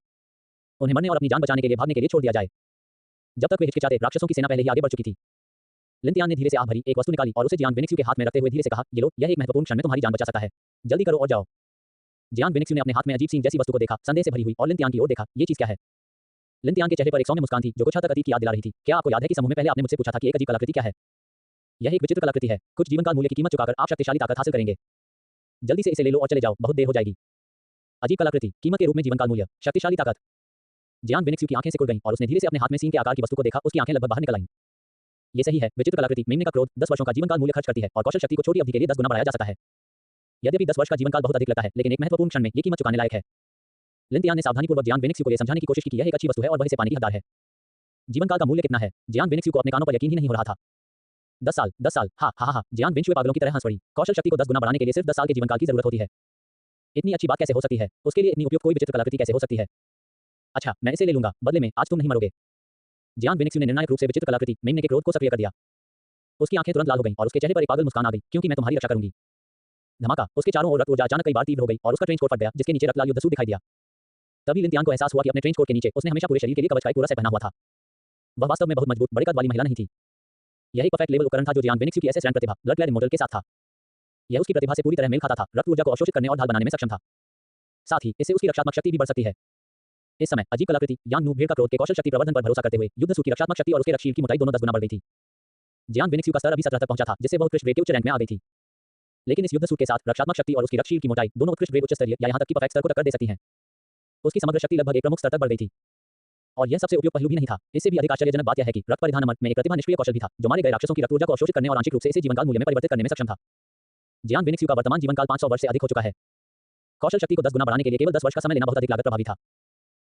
उन्हें मरने और अपनी जान बचाने के लिए भागने के लिए छोड़ दिया जाए। जब तक वे हिचकिचाते, राक्षसों की सेना पहले ही आगे बढ़ चुकी थी। लिन तियान ने धीरे से आह भरी, एक वस्तु निकाली और उसे जियान वेनिक्स के हाथ में रखते हुए धीरे से कहा, ये लो, यह एक महत्वपूर्ण क्षण में तुम्हारी जान बचा सकता है। जल्दी करो और जाओ। जियान वेनिक्स ने अपने हाथ में अजीब सी जैसी वस्तु को देखा, संदेह से भरी हुई, और लिन तियान की ओर देखा। ये चीज क्या है? लिन तियान के चेहरे पर एक सौम्य मुस्कान थी जो कुछ हद तक अतीत की याद दिला रही थी। क्या आपको याद है कि समूह में पहले आपने मुझसे पूछा था कि एक अजीब कलाकृति क्या है? यह एक विचित्र कलाकृति है। कुछ जीवन काल मूल्य की कीमत चुकाकर आप शक्तिशाली ताकत हासिल करेंगे। जल्दी से इसे ले लो और चले जाओ, बहुत देर हो जाएगी। अजीब कलाकृति, कीमत के रूप में जीवन काल मूल्य, शक्तिशाली ताकत। जियान वेनिक्स की आंखें सिकुड़ गईं और उसने धीरे से अपने हाथ में सींग के आकार की वस्तु को देखा। उसकी आंखें लगभग बाहर निकल आईं। ये सही है। विचित्र कलाकृति मेमने का क्रोध 10 वर्षों का जीवनकाल मूल्य खर्च करती है और कौशल शक्ति को छोटी अवधि के लिए 10 गुना बढ़ाया जा सकता है। यद्यपि 10 वर्ष का जीवनकाल बहुत अधिक लगता है, लेकिन एक महत्वपूर्ण क्षण में ये कीमत चुकाने लायक है। लिन तियान ने सावधानीपूर्वक जियांग वेनिक्सयू को यह समझाने की कोशिश की कि यह एक अच्छी वस्तु है और वह इसे पाने की हकदार है। जीवनकाल का मूल्य कितना है? जियांग वेनिक्सयू को अपने कानों पर यकीन ही नहीं हो रहा था। 10 साल, 10 साल, हाँ हाँ हाँ। जियांग वेनिक्सयू पागलों की तरह हंस पड़ी। कौशल शक्ति को 10 गुना बढ़ाने के लिए सिर्फ 10 साल के जीवनकाल की जरूरत होती है। इतनी अच्छी बात कैसे हो सकती है? उसके लिए इतनी उपयुक्त कोई विचित्र कलाकृति कैसे हो सकती है? अच्छा, मैं इसे ले लूंगा, बदले में आज तुम नहीं मरोगे। जियांग वेनिक्सयू ने निर्णायक रूप से विचित्र कलाकृति मेमने के क्रोध को सक्रिय कर दिया। उसकी आंखें तुरंत लाल हो गईं और उसके चेहरे पर एक पागल मुस्कान आ गई, क्योंकि मैं तुम्हारी रक्षा करूंगी। धमाका, उसके चारों ओर रक्त ऊर्जा अचानक कई बार तीव्र हो गई और उसका ट्रेंच कोट फट गया, जिसके नीचे रक्तलाल युद्ध सूट दिखाई दिया। तभी लिन तियान को एहसास हुआ कि अपने ट्रेंच कोट के नीचे उसने हमेशा पूरे शरीर के लिए कवच का एक पूरा सेट पहना हुआ था। वह वास्तव में बहुत मजबूत, बड़े कद वाली महिला नहीं थी। यह एक परफेक्ट लेवल उपकरण था जो जियांग वेनिक्सयू की एसएस रैंक प्रतिभा ब्लड क्लैड इमोर्टल के साथ था। यह उसकी प्रतिभा से पूरी तरह मेल खाता था, रक्त ऊर्जा को अवशोषित करने और ढाल बनाने में सक्षम था। साथ ही इससे उसकी रक्षात्मक शक्ति भी बढ़ सकती है। इस समय अजीब कलाकृति यांग नू भीड़ का क्रोध के कौशल शक्ति प्रवर्धन पर भरोसा करते हुए युद्ध सूट की रक्षात्मक शक्ति और उसके रक्षील की मोटाई दोनों 10 गुना बढ़ गई थी। जियांग वेनिक्सयू का स्तर अभी 17 तक पहुंचा था, जिससे वह उत्कृष्ट ग्रेड के उच्च रैंक में आ गई थी। लेकिन इस युद्ध सूट के साथ रक्षात्मक शक्ति और उसकी रक्षील की मोटाई दोनों उत्कृष्ट ग्रेड उच्च स्तरीय या यहां तक कि परफेक्ट स्तर को टक्कर दे सकती हैं। उसकी समग्र शक्ति लगभग एक प्रमुख स्तर तक बढ़ गई थी। और यह सबसे उपयुक्त पहलू भी नहीं था। इससे भी अधिक आश्चर्यजनक बात यह है कि रक्त परिधान अमर में एक प्रतिभा निष्क्रिय कौशल भी था, जो मारे गए राक्षसों की रक्त ऊर्जा को अवशोषित करने और आंशिक रूप से इसे जीवनकाल मूल्य में परिवर्तित करने में सक्षम था। जियांग वेनिक्सयू का वर्तमान जीवनकाल 500 वर्ष से अधिक हो चुका है। कौशल शक्ति को 10 गुना बढ़ाने के लिए केवल 10 वर्ष का समय लेना बहुत अधिक लागत प्रभावी था।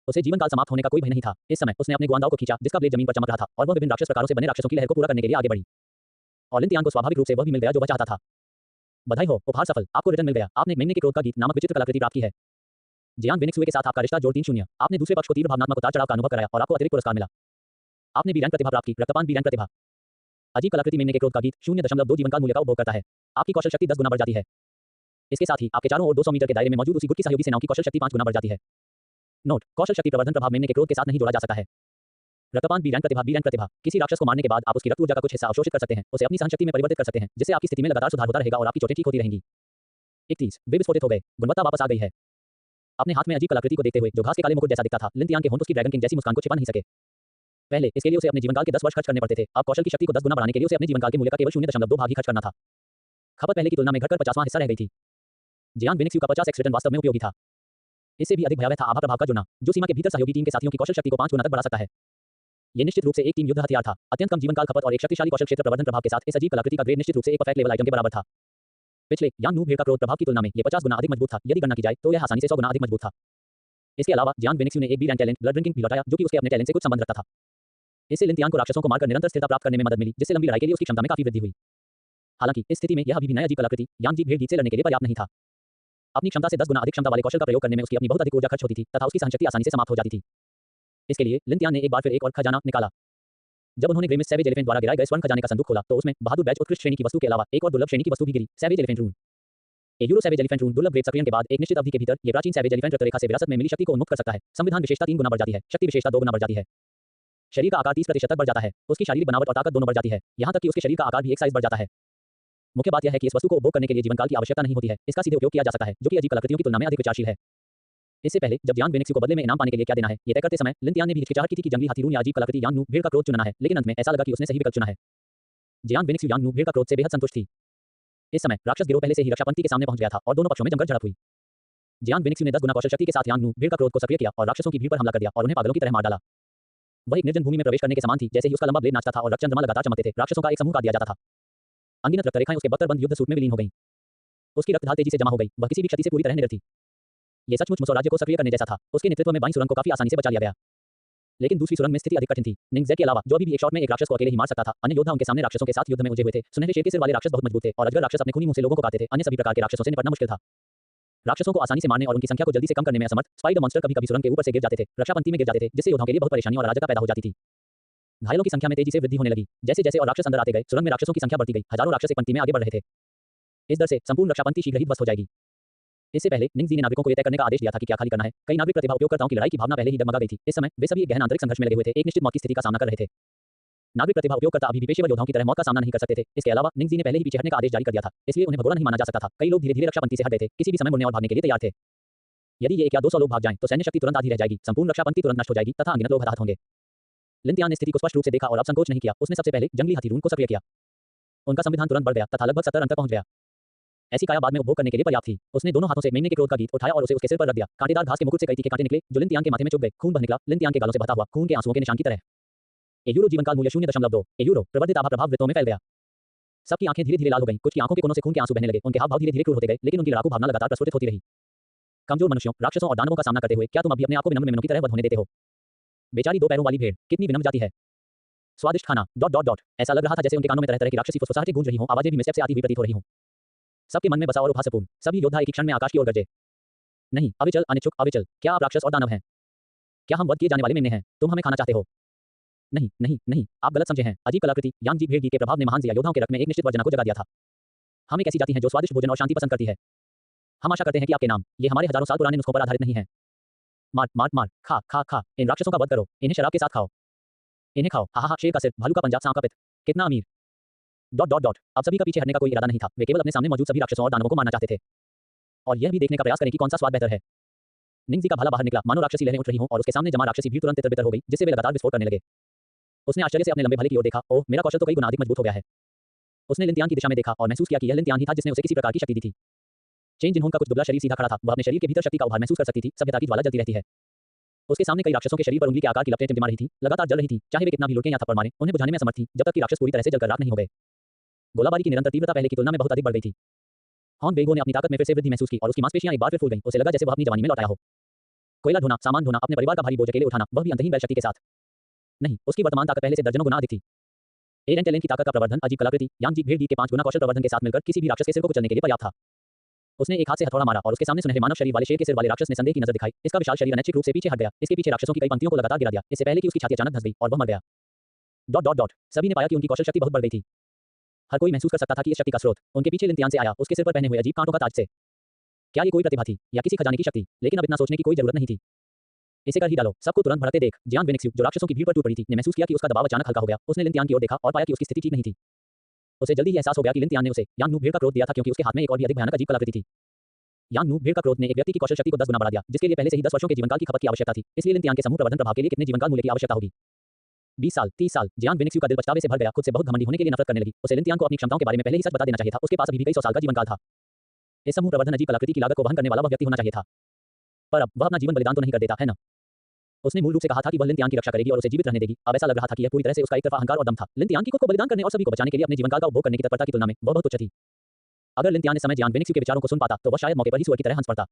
उसे जीवनकाल समाप्त होने का कोई भय नहीं था। इस समय उसने अपने गुआंदाओ को खींचा, जिसका ब्लेड जमीन पर चमक रहा था, और वह विभिन्न राक्षस प्रकारों से बने राक्षसों की लहर को पूरा करने के लिए आगे बढ़ी। और लिन तियान को स्वाभाविक रूप से वह भी मिल गया जो वह चाहता था। बधाई हो, उपहार सफल, आपको रिटर्न मिल गया। आपने मेमने के क्रोध का गीत नामक विचित्र कलाकृति प्राप्त की है। जियांग वेनिक्सयू के साथ आपका रिश्ता जोड़ 3-0। आपने दूसरे पक्ष को तीव्र भावनात्मक उतार चढ़ाव का अनुभव कराया और आपको अतिरिक्त पुरस्कार मिला। आपने बी रैंक प्रतिभा प्राप्त की, रक्तपान बी रैंक प्रतिभा। अजीब कलाकृति मेमने के क्रोध का गीत 0.2 जीवनकाल मूल्य का उपभोग करता है। आपकी कौशल शक्ति 10 गुना बढ़ जाती है। इसके साथ ही आपके चारों ओर 200 मीटर के दायरे में मौजूद उसी गुट की सहयोगी सेनाओं की कौशल शक्ति 5 गुना बढ़ जाती है। नोट, कौशल शक्ति प्रवर्धन प्रभाव मेमने के क्रोध के साथ नहीं जोड़ा जा सकता है। रक्तपान बी रैंक प्रतिभा बी रैंक प्रतिभा। किसी राक्षस को मारने के बाद आप उसकी रक्त ऊर्जा का कुछ हिस्सा अवशोषित कर सकते हैं, उसे अपनी सहनशक्ति में परिवर्तित कर सकते हैं, जिससे आपकी स्थिति में लगातार सुधार होता रहेगा और आपकी चोटें ठीक होती रहेंगी। 31 वे विस्फोटित हो गए, गुणवत्ता वापस आ गई है। अपने हाथ में अजीब कलाकृति को देखते हुए जो घास के काले मुकुट जैसा दिखता था, लिन तियान के होंठ उसकी ड्रैगन किंग जैसी मुस्कान को छिपा नहीं सके। पहले इसके लिए उसे अपने जीवनकाल के 10 वर्ष खर्च करने पड़ते थे, अब कौशल की शक्ति को 10 गुना बढ़ाने के लिए उसे अपने जीवनकाल के मूल्य का केवल 0.2 भाग ही खर्च करना था। खपत पहले की तुलना में घटकर 50वां हिस्सा रह गई थी। जियांग वेनिक्सयू का 50x रिटर्न वास्तव में उपयोगी था। इससे भी अधिक भयावह था आभा प्रभाव का जुड़ना, जो सीमा के भीतर सहयोगी टीम के साथियों की कौशल शक्ति को 5 गुना तक बढ़ा सकता है। यह निश्चित रूप से एक टीम युद्ध हथियार था। अत्यंत कम जीवनकाल खपत और एक शक्तिशाली कौशल क्षेत्र प्रवर्धन प्रभाव के साथ इस अजीब कलाकृति का ग्रेड निश्चित रूप से एक परफेक्ट लेवल आइटम के बराबर था। पिछले यांग नू भीड़ का क्रोध प्रभाव की तुलना में यह 50 गुना अधिक मजबूत था। यदि गणना की जाए तो यह आसानी से 100 गुना अधिक मजबूत था। इसके अलावा जियांग वेनिक्सयू ने एक B rank talent blood drinking भी लौटाया, जो कि उसके अपने टैलेंट से कुछ संबंध रखता था। इससे लिन तियान को राक्षसों को मारकर निरंतर स्थिरता प्राप्त करने में मदद मिली, जिससे लंबी लड़ाई के लिए उसकी क्षमता में काफी वृद्धि हुई। हालांकि इस स्थिति में यह अभी भी नया अजीब कलाकृति यांग जी भीड़ गीत से लड़ने के लिए पर्याप्त नहीं था। अपनी क्षमता से 10 गुना अधिक क्षमता वाले कौशल का प्रयोग करने में उसकी अपनी बहुत अधिक ऊर्जा खर्च होती थी तथा उसकी सहनशक्ति आसानी से समाप्त हो जाती थी। इसके लिए लिन तियान ने एक बार फिर एक और खजाना निकाला। जब उन्होंने ग्रेमिस सैवेज एलिफेंट द्वारा गिराए गए स्वर्ण खजाने का संदूक खोला, तो उसमें बहादुर बैच उत्कृष्ट श्रेणी की वस्तु के अलावा एक और दुर्लभ श्रेणी की वस्तु भी गिरी, सैवेज एलिफेंट रून। यूरो सैवेज एलिफेंट रून दुर्लभ ग्रेड सक्रियण के बाद एक निश्चित अवधि के भीतर ये प्राचीन सैवेज एलिफेंट रक्तरेखा से विरासत में मिली शक्ति को उन्मुक्त कर सकता है। संविधान विशेषता 3 गुना बढ़ जाती है, शक्ति विशेषता 2 गुना बढ़ जाती है। शरीर का आकार 30% तक बढ़ जाता है। उसकी शारीरिक बनावट और ताकत दोनों बढ़ जाती है, यहाँ तक कि उसके शरीर का आकार भी एक साइज बढ़ जाता है। मुख्य बात यह है कि इस वस्तु को उपभोग करने के लिए जीवनकाल की आवश्यकता नहीं होती है, इसका सीधे उपयोग किया जा सकता है, जो कि अजीब कलाकृतियों की तुलना में अधिक विचारशील है। इससे पहले जब जियांग वेनिक्सयू को बदले में इनाम पाने के लिए क्या देना है, ये तय करते समय लिन तियान ने भी हिचकिचाहट की थी कि जंगली हाथी रून या अजीब कलाकृति यांग नू भीड़ का क्रोध चुनना है, लेकिन अंत में ऐसा लगा कि उसने सही विकल्प चुना है। जियांग वेनिक्सयू यांग नू भीड़ का क्रोध से बेहद संतुष्ट थी। इस समय राक्षस गिरोह पहले से ही रक्षा पंक्ति के सामने पहुंच गया था और दोनों पक्षों में जमकर झड़प हुई। जियांग वेनिक्सयू ने 10 गुना कौशल शक्ति के साथ यांग नू भीड़ का क्रोध को सक्रिय किया और राक्षसों की भीड़ पर हमला कर दिया और उन्हें पागलों की तरह मार डाला। वह एक निर्जन भूमि में प्रवेश करने के समान थी, जैसे ही उसका लंबा ब्लेड नाचता था और रक्त चंद्रमा लगातार चमकते थे, राक्षसों का एक समूह काट दिया जाता था। अनगिनत रक्तरेखाएं उसके बख्तर बंद युद्ध सूट में विलीन हो गईं। उसकी रक्तधार तेजी से जमा हो गई, वह किसी भी क्षति से पूरी तरह निडर थी। यह सचमुच मुसो राज्य को सक्रिय करने जैसा था। उसके नेतृत्व में बाईं सुरंग को काफी आसानी से बचा लिया गया। लेकिन दूसरी सुरंग में स्थिति अधिक कठिन थी। निंगजे के अलावा जो अभी भी एक शॉट में एक राक्षस को अकेले ही मार सकता था, अन्य योद्धा उनके सामने राक्षसों के साथ युद्ध में उलझे हुए थे। सुनहरे शेर के सिर वाले राक्षस बहुत मजबूत थे और अजगर राक्षस अपने खूनी मुंह से लोगों को काटते थे। अन्य सभी प्रकार के राक्षसों से निपटना मुश्किल था। राक्षसों को आसानी से मारने और उनकी संख्या को जल्दी से कम करने में असमर्थ स्पाइडर मॉन्स्टर कभी-कभी सुरंग के ऊपर से गिर जाते थे, रक्षा पंक्ति में गिर जाते थे, जिससे योद्धाओं के लिए बहुत परेशानी और अराजकता पैदा हो जाती थी। घायलों की संख्या में तेजी से वृद्धि होने लगी। जैसे-जैसे और राक्षस अंदर आते गए, सुरंग में राक्षसों की संख्या बढ़ती गई। हजारों राक्षस एक पंक्ति में आगे बढ़ रहे थे। इस दर से संपूर्ण रक्षा पंक्ति शीघ्र ही ध्वस्त हो जाएगी। इससे पहले निंगजी ने नागरिकों को यह तय करने का आदेश दिया था कि क्या खाली करना है। कई नागरिक प्रतिभा उपयोगकर्ताओं की लड़ाई की भावना पहले ही डगमगा गई थी। इस समय वे सभी एक गहन आंतरिक संघर्ष में लगे हुए थे, एक निश्चित मौत की स्थिति का सामना कर रहे थे। नागरिक प्रतिभा उपयोगकर्ता अभी भी पेशेवर योद्धाओं की तरह मौत का सामना नहीं कर सकते थे। इसके अलावा निंगजी ने पहले ही पीछे हटने का आदेश जारी कर दिया था, इसलिए उन्हें भगोड़ा नहीं माना जा सकता था। कई लोग धीरे-धीरे रक्षा पंक्ति से हट गए थे, किसी भी समय मुड़ने और भागने के लिए तैयार थे। यदि ये 1 या 200 लोग भाग जाएं, तो सैन्य शक्ति तुरंत आधी रह जाएगी, संपूर्ण रक्षा पंक्ति तुरंत नष्ट हो जाएगी तथा अनगिनत लोग हताहत होंगे। लिन तियान ने स्थिति को स्पष्ट रूप से देखा और अब संकोच नहीं किया। उसने सबसे पहले जंगली हाथी रून को सक्रिय किया। उनका संविधान तुरंत बढ़ गया तथा लगभग 70 अंक तक पहुंच गया। ऐसी काया बाद में उपभोग करने के लिए पर्याप्त थी। उसने दोनों हाथों से मेमने के क्रोध का गीत उठाया और उसे उसके सिर पर रख दिया। कांटेदार घास के मुकुट से कई तीखे कांटे निकले, जो लिन तियान के माथे में चुभ गए। खून बहने लगा, लिन तियान के गालों से बहता हुआ खून के आंसुओं के निशान की तरह। ए यूरो जीवन काल मूल्य 0.2 ए यूरो प्रवर्धित आभा प्रभाव वृत्तों में फैल गया। सबकी आंखें धीरे धीरे लाल हो गईं, कुछ की आंखों के कोनों से खून के आंसू बहने लगे, उनके हाव भाव धीरे धीरे क्रूर होते गए, लेकिन उनकी लड़ाकू भावना लगातार प्रस्फुटित होती रही। कमजोर मनुष्यों, राक्षसों और दानवों का सामना करते हुए क्या तुम अभी अपने आप को विनम्र मेमनों की तरह वध होने देते हो? बेचारी दो पैरों वाली भेड़, कितनी विनम्र जाती है। स्वादिष्ट खाना, ऐसा लग रहा था जैसे उनके कानों में तरह तरह की राक्षसी फुसफुसाहटें गूंज रही हों, आवाजें भी मिसटेप से आती हुई प्रतीत हो रही हों। सबके मन में बसा और उपहासपूर्ण, सभी योद्धा एक ही क्षण में आकाश की ओर गरजे। नहीं, अविचल, अनिच्छुक, अविचल, क्या आप राक्षस और दानव हैं? क्या हम वध किए जाने वाले मेमने हैं? तुम हमें खाना चाहते हो? नहीं, नहीं, नहीं, आप गलत समझे हैं। अजीब कलाकृति, यांग भेड़ के प्रभाव ने महान जिया योद्धाओं के रक्त में एक निश्चित वर्जना को जगा दिया था। हम एक ऐसी जाति हैं जो स्वादिष्ट भोजन और शांति पसंद करती है। हम आशा करते हैं कि आपके नाम, ये हमारे हजारों साल पुराने नुस्खों पर आधारित नहीं है। मार, मार, मार, खा, खा, खा, इन राक्षसों का वध करो, इन्हें शराब के साथ खाओ। इन्हें खाओ, हा हा, शेर का सिर, भालू का पंजा, सांप का पित्त, कितना अमीर। अब सभी का पीछे हटने का कोई इरादा नहीं था, वे केवल अपने सामने मौजूद सभी राक्षसों और दानवों को मारना चाहते थे। और यह भी देखने का प्रयास करें कि कौन सा स्वाद बेहतर है। निंगजी का भाला बाहर निकला, मानो राक्षसी लहरें उठ रही हों और उसके सामने जमा राक्षसी भीड़ तुरंत तितर-बितर हो गई, जिससे वे लगातार विस्फोट करने लगे। उसने आश्चर्य से अपने लंबे भाले की ओर देखा, ओह, मेरा कौशल तो कई गुना अधिक मजबूत हो गया है। उसने लिनतियान की दिशा में देखा और महसूस किया कि यह लिनतियान ही था जिसने उसे किसी प्रकार की शक्ति दी थी। चेन जिन्हों का कुछ दुबला शरीर सीधा खड़ा था, वह अपने शरीर के भीतर शक्ति का उभार महसूस कर सकती थी, सभ्यता की ज्वाला जलती रहती है। उसके सामने कई राक्षसों के शरीर पर उंगली के आकार की लपटें टिमटिमा रही थी, लगातार जल रही थी, चाहे वे कितना भी लुढ़कें या थप्पड़ मारें, उन्हें बुझाने में असमर्थ थी, जब तक कि राक्षस पूरी तरह से जलकर राख नहीं हो गए। गोलाबारी की निरंतर तीव्रता पहले की तुलना में बहुत अधिक बढ़ गई थी। हॉन वेंगो ने अपनी ताकत में फिर से वृद्धि महसूस की और उसकी मांसपेशियां एक बार फिर फूल गईं, उसे लगा जैसे वह अपनी जवानी में लौट आया हो। कोयला ढोना, सामान ढोना, अपने परिवार का भारी बोझ अकेले उठाना, वह भी अंतहीन बल शक्ति के साथ। नहीं, उसकी वर्तमान ताकत पहले से दर्जनों गुना अधिक थी। एरेन टेलेन की ताकत का प्रवर्धन, अजीब कलाकृति, यांग भेड़ के 5 गुना कौशल प्रवर्धन के साथ मिलकर किसी भी राक्षस के सिर को कुचलने के लिए पर्याप्त था। उसने एक हाथ से हथौड़ा मारा और उसके सामने सुनहरे मानव शरीर वाले शेर के सिर वाले राक्षस ने संदेह की नजर दिखाई। इसका विशाल शरीर अनैच्छिक रूप से पीछे हट गया, इसके पीछे राक्षसों की कई पंक्तियों को लगातार गिरा दिया, इससे पहले कि उसकी छाती अचानक धंस गई और वह मर गया। सभी ने पाया कि उनकी कौशल शक्ति बहुत बढ़ गई थी। हर कोई महसूस कर सकता था कि इस शक्ति का स्रोत उनके पीछे लिनतियान से आया, उसके सिर पर पहने हुए अजीब कांटों का ताज से। क्या ये कोई प्रतिभा थी या किसी खजाने की शक्ति? लेकिन अब इतना सोचने की कोई जरूरत नहीं थी। इसे कर ही डालो। सबको तुरंत भड़कते देख जियान वेनिक्स, जो राक्षसों की भीड़ पर टूट पड़ी थी, ने महसूस किया कि उसका दबाव अचानक हल्का हो गया। उसने लिनतियान की ओर देखा और पाया कि उसकी स्थिति ठीक नहीं थी। उसे जल्दी ही एहसास हो गया कि लिनतियान ने उसे यांग भेड़ का क्रोध दिया था, क्योंकि उसके हाथ में एक और भी अधिक भयानक अजीब कलाकृति थी। यांग भेड़ का क्रोध ने एक व्यक्ति की कौशल शक्ति को 10 गुना बढ़ा दिया, जिसके लिए पहले से ही 10 वर्षों के जीवनकाल की खपत की आवश्यकता थी। इसलिए लिनतियान के समूह प्रवर्धन प्रभाव के लिए कितने जीवनकाल मूल्य की आवश्यकता होगी? 20 साल, 30 साल। जियान वेनिक्स का दिल पछतावे से भर गया, खुद से बहुत घमंडी होने के लिए नफरत करने लगी। उसे लिनतियान को अपनी क्षमताओं के बारे में पहले ही सच बता देना चाहिए था। उसके पास अभी भी कई 100 साल का जीवनकाल था। इस समूह प्रवर्धन अजीब कलाकृति की लागत को वहन करने वाला वह व्यक्ति होना चाहिए था। पर अब वह अपना जीवन बलिदान तो नहीं कर देता, है ना? उसने मूल रूप से कहा था कि वह लिनतियान की रक्षा करेगी और उसे जीवित रहने देगी। अब ऐसा लग रहा था कि यह पूरी तरह से उसका एक तरफा अहंकार और दम था। लिनतियान की खुद को बलिदान करने और सभी को बचाने के लिए अपने जीवनकाल का उपभोग करने की तत्परता की तुलना में वह बहुत तुच्छ थी। अगर लिनतियान ने समय जियान वेनिक्स के विचारों को सुन पाता तो वह शायद मौके पर ही सुअर की तरह हंस पड़ता।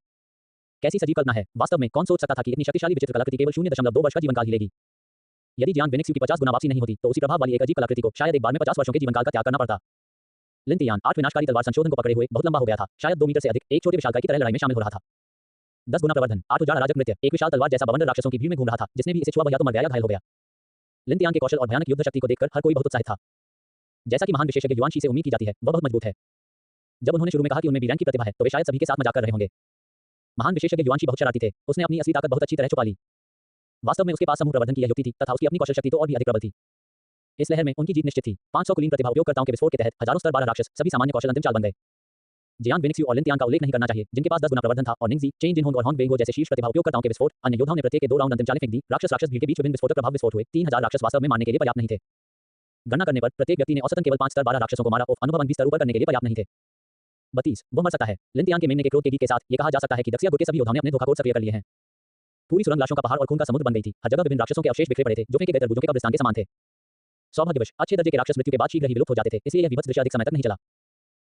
कैसी सजीव कल्पना है! वास्तव में कौन सोच सकता था कि इतनी शक्तिशाली विचित्र कलाकृति केवल 0.2 वर्ष का जीवनकाल ही लेगी। यदि जियान वेनिक्स की 50 गुना वापसी नहीं होती तो उसी प्रभाव वाली एक अजीब कलाकृति को शायद एक बार में 50 वर्षों के जीवनकाल का त्याग करना पड़ता। लिनतियान 8 विनाशकारी तलवार संशोधन को पकड़े हुए बहुत लंबा हो गया था, शायद 2 मीटर से अधिक, एक छोटे विशालकाय की तरह लड़ाई में शामिल हो रहा था। 10 गुना प्रवर्धन, 8 उजाड़ अराजक नृत्य, एक विशाल तलवार जैसा बवंडर राक्षसों की भीड़ में घूम रहा था, जिसने भी इसे छुआ वह या तो मर गया या घायल हो गया। लिनतियान के कौशल और भयानक युद्ध शक्ति को देखकर हर कोई बहुत उत्साहित था। जैसा कि महान विशेषज्ञ युआन शी से उम्मीद की जाती है, वह बहुत मजबूत है। जब उन्होंने शुरू में कहा कि उनमें वीरैन की प्रतिभा है, तो वे शायद सभी के साथ मजाक कर रहे होंगे। महान विशेषज्ञ युआन शी बहुत शरारती थे, उसने अपनी असली ताकत बहुत अच्छी तरह छुपा ली। वास्तव में उसके पास समूह प्रवर्धन की यह युक्ति थी तथा उसकी अपनी कौशल शक्ति तो और भी अधिक प्रबल थी। इस लहर में उनकी जीत निश्चित थी। 500 कुलीन प्रतिभा उपयोगकर्ताओं के विस्फोट के तहत हजारों स्तर 12 राक्षस, सभी सामान्य कौशल अंतिम चाल बन गए। जियान वेनिक्स और लिनतियान का उल्लेख नहीं करना चाहिए, जिनके पास 10 गुना प्रवर्धन था, और निंगजी, चेन जिनहोंग और हॉन वेंगो जैसे शीर्ष प्रतिभा उपयोगकर्ताओं के विस्फोट। अन्य योद्धाओं ने प्रत्येक के 2 राउंड अंतिम चालें फेंक दी। राक्षस भीड़ के बीच विभिन्न विस्फोटक प्रभाव विस्फोट हुए। 3000 राक्षस वास्तव में मारने के लिए पर्याप्त नहीं थे। गणना करने पर प्रत्येक व्यक्ति ने औसतन केवल 5 स्तर 12 राक्षसों को मारा और अनुभव 20 स्तर ऊपर करने के लिए पर्याप्त नहीं थे। 32 वो मर सकता है। लिनतियान के मेमने के क्रोध के गीत के साथ ये कहा जा सकता है कि दक्षिया गुट के सभी योद्धाओं ने अपने धोखाकोड सक्रिय कर लिए हैं। पूरी सुरंग लाशों का पहाड़ और खून का समुद्र बन गई थी। हर जगह विभिन्न राक्षसों के अवशेष बिखरे पड़े थे, जो फेंके गए तरबूजों के कब्रिस्तान के समान थे। सौभाग्यवश अच्छे दर्जे के राक्षस मृत्यु के बाद शीघ्र ही विलुप्त हो जाते थे, इसलिए यह विभत्स दृश्य अधिक समय तक नहीं चला।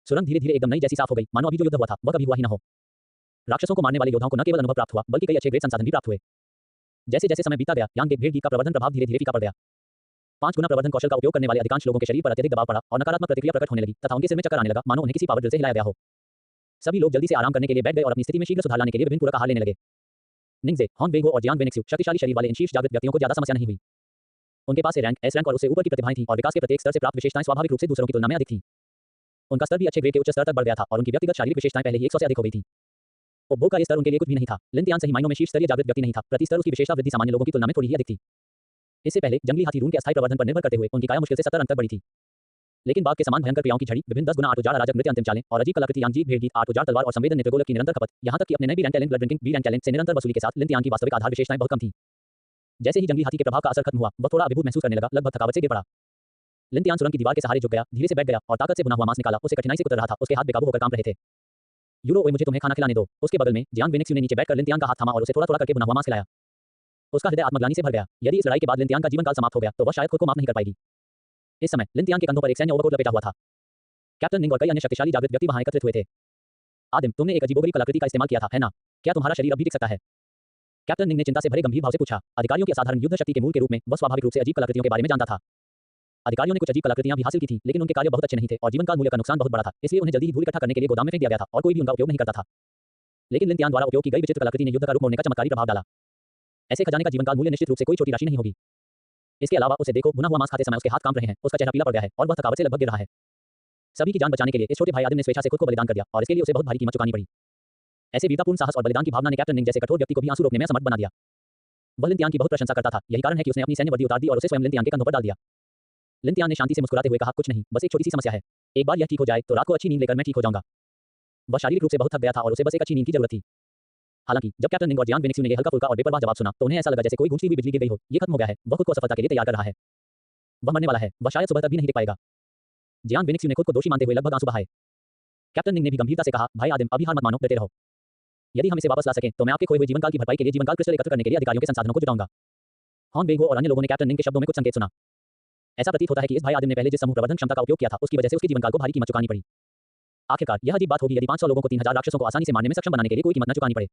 सुरंग धीरे धीरे एकदम नई जैसी साफ हो गई, मानो अभी जो युद्ध हुआ था वह कभी हुआ ही न हो। राक्षसों को मारने वाले योद्धाओं को न केवल अनुभव प्राप्त हुआ, बल्कि कई अच्छे ग्रेड संसाधन भी प्राप्त हुए। जैसे जैसे समय बीता गया, यांग भेड़ का प्रवर्धन प्रभाव धीरे धीरे फीका पड़ गया। 5 गुना प्रवर्धन कौशल का उपयोग करने वाले अधिकांश लोगों के शरीर पर अत्यधिक दबाव पड़ा और नकारात्मक प्रतिक्रिया प्रकट होने लगी तथा उनके सिर में चक्कर आने लगा, मानो उन्हें किसी पावर ड्रिल से हिलाया गया हो। सभी लोग जल्दी से आराम करने के लिए बैठ गए और अपनी स्थिति में शीघ्र सुधार लाने के लिए विभिन्न पूरक आहार लेने लगे। निंगजे, हॉन वेंगो और जियान वेनिक्स शक्तिशाली शरीर वाले इन शीर्ष जागृत व्यक्तियों को ज्यादा समस्या नहीं हुई। उनके पास रैंक, एस रैंक और उससे ऊपर की प्रतिभाएं थीं और विकास के प्रत्येक स्तर से प्राप्त विशेषताएं स्वाभाविक रूप से दूसरों की तुलना में अधिक थीं। उनका स्तर भी अच्छे ग्रेड के उच्च स्तर तक बढ़ गया था और उनकी व्यक्तिगत शारीरिक विशेषताएं पहले ही 100 से अधिक हो गई थीं। उपभोग का ये स्तर उनके लिए कुछ भी नहीं था। लिनतियान सही मायनों में शीर्ष स्तरीय जागृत व्यक्ति नहीं था, प्रति स्तर उसकी विशेषता वृद्धि सामान्य लोगों की तुलना में थोड़ी ही अधिक थी। इससे पहले जंगली हाथी रून के अस्थायी प्रवर्धन पर निर्भर करते हुए उनकी काया मुश्किल से 70 अंक तक बढ़ी थी। लेकिन बाघ के समान भयंकर क्रियाओं की झड़ी, विभिन्न 10 गुना 8 उजाड़ अराजक नृत्य अंतिम चालें और अजीब कलाकृति यांग भेड़ गीत, 8 उजाड़ तलवार और संवेदन नेत्रगोलक की निरंतर खपत, यहां तक कि अपने नए B rank talent blood drinking B rank talent से निरंतर वसूली के साथ लिनतियान की वास्तविक आधार विशेषताएं बहुत कम थीं। जैसे ही जंगली हाथी के प्रभाव का असर खत्म हुआ, वह थोड़ा अभिभूत महसूस करने लगा, लगभग थकावट से गिर पड़ा। लिनतियान सुरंग की दीवार के सहारे झुक गया, धीरे से बैठ गया और ताकत से बुना हुआ मांस निकाला। उसे कठिनाई से कुतर रहा था, उसके हाथ बेकाबू होकर काम रहे थे। यूरो, ओए मुझे तुम्हें खाना खिलाने दो। उसके बगल में जियान वेनिक्स ने नीचे बैठकर लिनतियान का हाथ थामा और उसे थोड़ा थोड़ा करके बुना हुआ मांस खिलाया। उसका हृदय आत्मग्लानि से भर गया। यदि इस लड़ाई के बाद लिन तियान का जीवन काल समाप्त हो गया तो वह शायद खुद को माफ नहीं कर पाएगी। इस समय लिन तियान के कंधों पर एक सैन्य ओवरकोट लपेटा हुआ था। कैप्टन निंग और कई अन्य शक्तिशाली जागृत व्यक्ति वहां एकत्रित हुए थे। आदिम, तुमने एक अजीबोगरीब कलाकृति का इस्तेमाल किया था, है ना? क्या तुम्हारा शरीर अब भी टिक सकता है? कैप्टन निंग ने चिंता से भरे गंभीर भाव से पूछा। अधिकारियों की असाधारण युद्ध शक्ति के मूल के रूप में वह स्वाभाविक रूप से अजीब कलाकृतियों के बारे में जानता था। अधिकारियों ने कुछ अजीब कलाकृतियां भी हासिल की थी, लेकिन उनके कार्य बहुत अच्छे नहीं थे और जीवनकाल मूल्य का नुकसान बहुत बड़ा था, इसलिए उन्हें जल्दी ही धूल इकट्ठा करने के लिए गोदाम में फेंक दिया गया था और कोई भी उनका उपयोग नहीं करता था। लेकिन लिन तियान द्वारा उपयोग की गई विचित्र कलाकृति ने युद्ध का रूप मोड़ने का चमत्कारी प्रभाव डाला। ऐसे खजाने का जीवनकाल मूल्य निश्चित रूप से कोई छोटी राशि नहीं होगी। इसके अलावा उसे देखो, भुना हुआ मांस खाते समय उसके हाथ कांप रहे हैं, उसका चेहरा पीला पड़ गया है और वह थकावट से लगभग गिर रहा है। सभी की जान बचाने के लिए इस छोटे भाई आदिम ने स्वेच्छा से खुद को बलिदान कर दिया और इसके लिए उसे बहुत भारी कीमत चुकानी पड़ी। ऐसे वीरतापूर्ण साहस और बलिदान की भावना ने कैप्टन निंग जैसे कठोर व्यक्ति को भी आंसू रोकने में समर्थ बना दिया। वह लिन तियान की बहुत प्रशंसा करता था, यही कारण है कि उसने अपनी सैन्य वर्दी उतार दी और उसे स्वयं लिन तियान के कंधों पर डाल दिया। लिन तियान ने शांति से मुस्कुराते हुए कहा, कुछ नहीं, बस एक छोटी सी समस्या है। एक बार यह ठीक हो जाए तो रात को अच्छी नींद लेकर मैं ठीक हो जाऊंगा। वह शारीरिक रूप से बहुत थक गया था और उसे बस एक अच्छी नींद की जरूरत थी। हालांकि जब कैप्टन निंग और जियांग बेनिक्सियू ने यह हल्का फुल्का और बेपरवाह जवाब सुना तो उन्हें ऐसा लगा जैसे कोई गूंजती हुई बिजली गिर गई हो। ये खत्म हो गया है, वह खुद को असफलता के लिए तैयार कर रहा है। वह मरने वाला है, वह शायद सुबह तक भी नहीं टिक पाएगा। जियांग बेनिक्सियू ने खुद को दोषी मानते हुए लगभग आंसू बहाए। कैप्टन निंग ने भी गंभीरता से कहा, भाई आदिम, अभी हार मत मानो, डटे रहो। यदि हम इसे वापस ला सकें तो मैं आपके खोए हुए जीवनकाल की भरपाई के लिए जीवनकाल क्रिस्टल एकत्र करने के लिए अधिकारियों के संसाधनों को जुटाऊंगा। हॉर्न बेगो और अन्य लोगों ने कैप्टन निंग के शब्दों में कुछ संकेत सुना। ऐसा प्रतीत होता है कि इस भाई आदिम ने पहले जिस समूह प्रवर्धन क्षमता का उपयोग किया था उसकी वजह से उसके जीवनकाल को भारी कीमत चुकानी पड़ी। आखिरकार यह अजीब बात होगी यदि 500 लोगों को 3000 राक्षसों को आसानी से मारने में सक्षम बनाने के लिए कोई कीमत न चुकानी पड़े।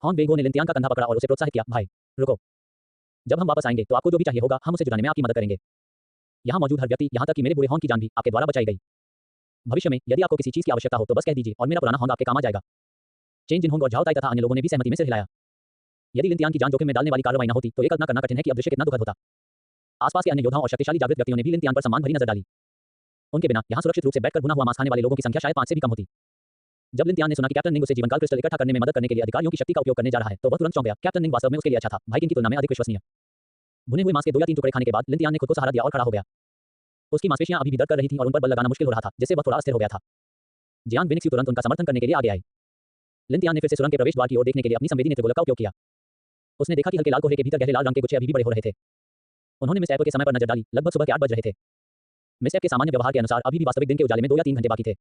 हॉर्न बेगो ने लिन तियान का कंधा पकड़ा और उसे प्रोत्साहित किया, भाई रुको, जब हम वापस आएंगे तो आपको जो भी चाहिए होगा हम उसे जुटाने में आपकी मदद करेंगे। यहाँ मौजूद हर व्यक्ति, यहाँ तक कि मेरे बूढ़े हॉर्न की जान भी आपके द्वारा बचाई गई। भविष्य में यदि आपको किसी चीज की आवश्यकता हो तो बस कह दीजिए और मेरा पुराना हॉर्न आपके काम आ जाएगा। चेन जिनहोंग और झाओ ताई तथा अन्य लोगों ने भी सहमति में सिर हिलाया। यदि लिन तियान की जान जोखिम में डालने वाली कार्रवाई न होती तो ये कल्पना करना कठिन है कि अब दृश्य कितना दुखद होता। आसपास के अन्य योद्धाओं और शक्तिशाली जागृत व्यक्तियों ने भी लिन तियान पर सम्मान भरी नजर डाली। उनके बिना यहाँ सुरक्षित रूप से बैठकर भुना हुआ मांस खाने वाले लोगों की संख्या शायद 5 से भी कम होती। जब लिन तियान ने सुना कि कैप्टन निंग उसे जीवनकाल क्रिस्टल इकट्ठा करने में मदद करने के लिए अधिकारियों की शक्ति का उपयोग करने जा रहा है तो वह तुरंत चौंक गया। कैप्टन निंग वास्तव में उसके लिए अच्छा था, भाई किंग की तुलना में अधिक विश्वसनीय। भुने हुए मांस के 2 या 3 टुकड़े खाने के बाद लिन तियान ने खुद को सहारा दिया और खड़ा हो गया। उसकी मांसपेशियां अभी भी दर्द कर रही थीं और उन पर बल लगाना मुश्किल हो रहा था, जिससे वह थोड़ा अस्थिर हो गया था। जियांग बेनिक्सियू तुरंत उनका समर्थन करने के लिए आगे आई। लिन तियान ने फिर से सुरंग के प्रवेश द्वार की ओर देखने के लिए अपनी संवेदी नेत्रगोलक का उपयोग किया। उसने देखा कि हल्के लाल कोहरे के भीतर गहरे लाल रंग के गुच्छे अभी भी बड़े हो रहे थे। उन्होंने मिस एपल के समय पर नजर डाली। लगभग सुबह के 8 बज रहे थे। मिस एप के सामान्य व्यवहार के अनुसार अभी भी वास्तविक दिन के उजाले में 2 या 3 घंटे बाकी थे।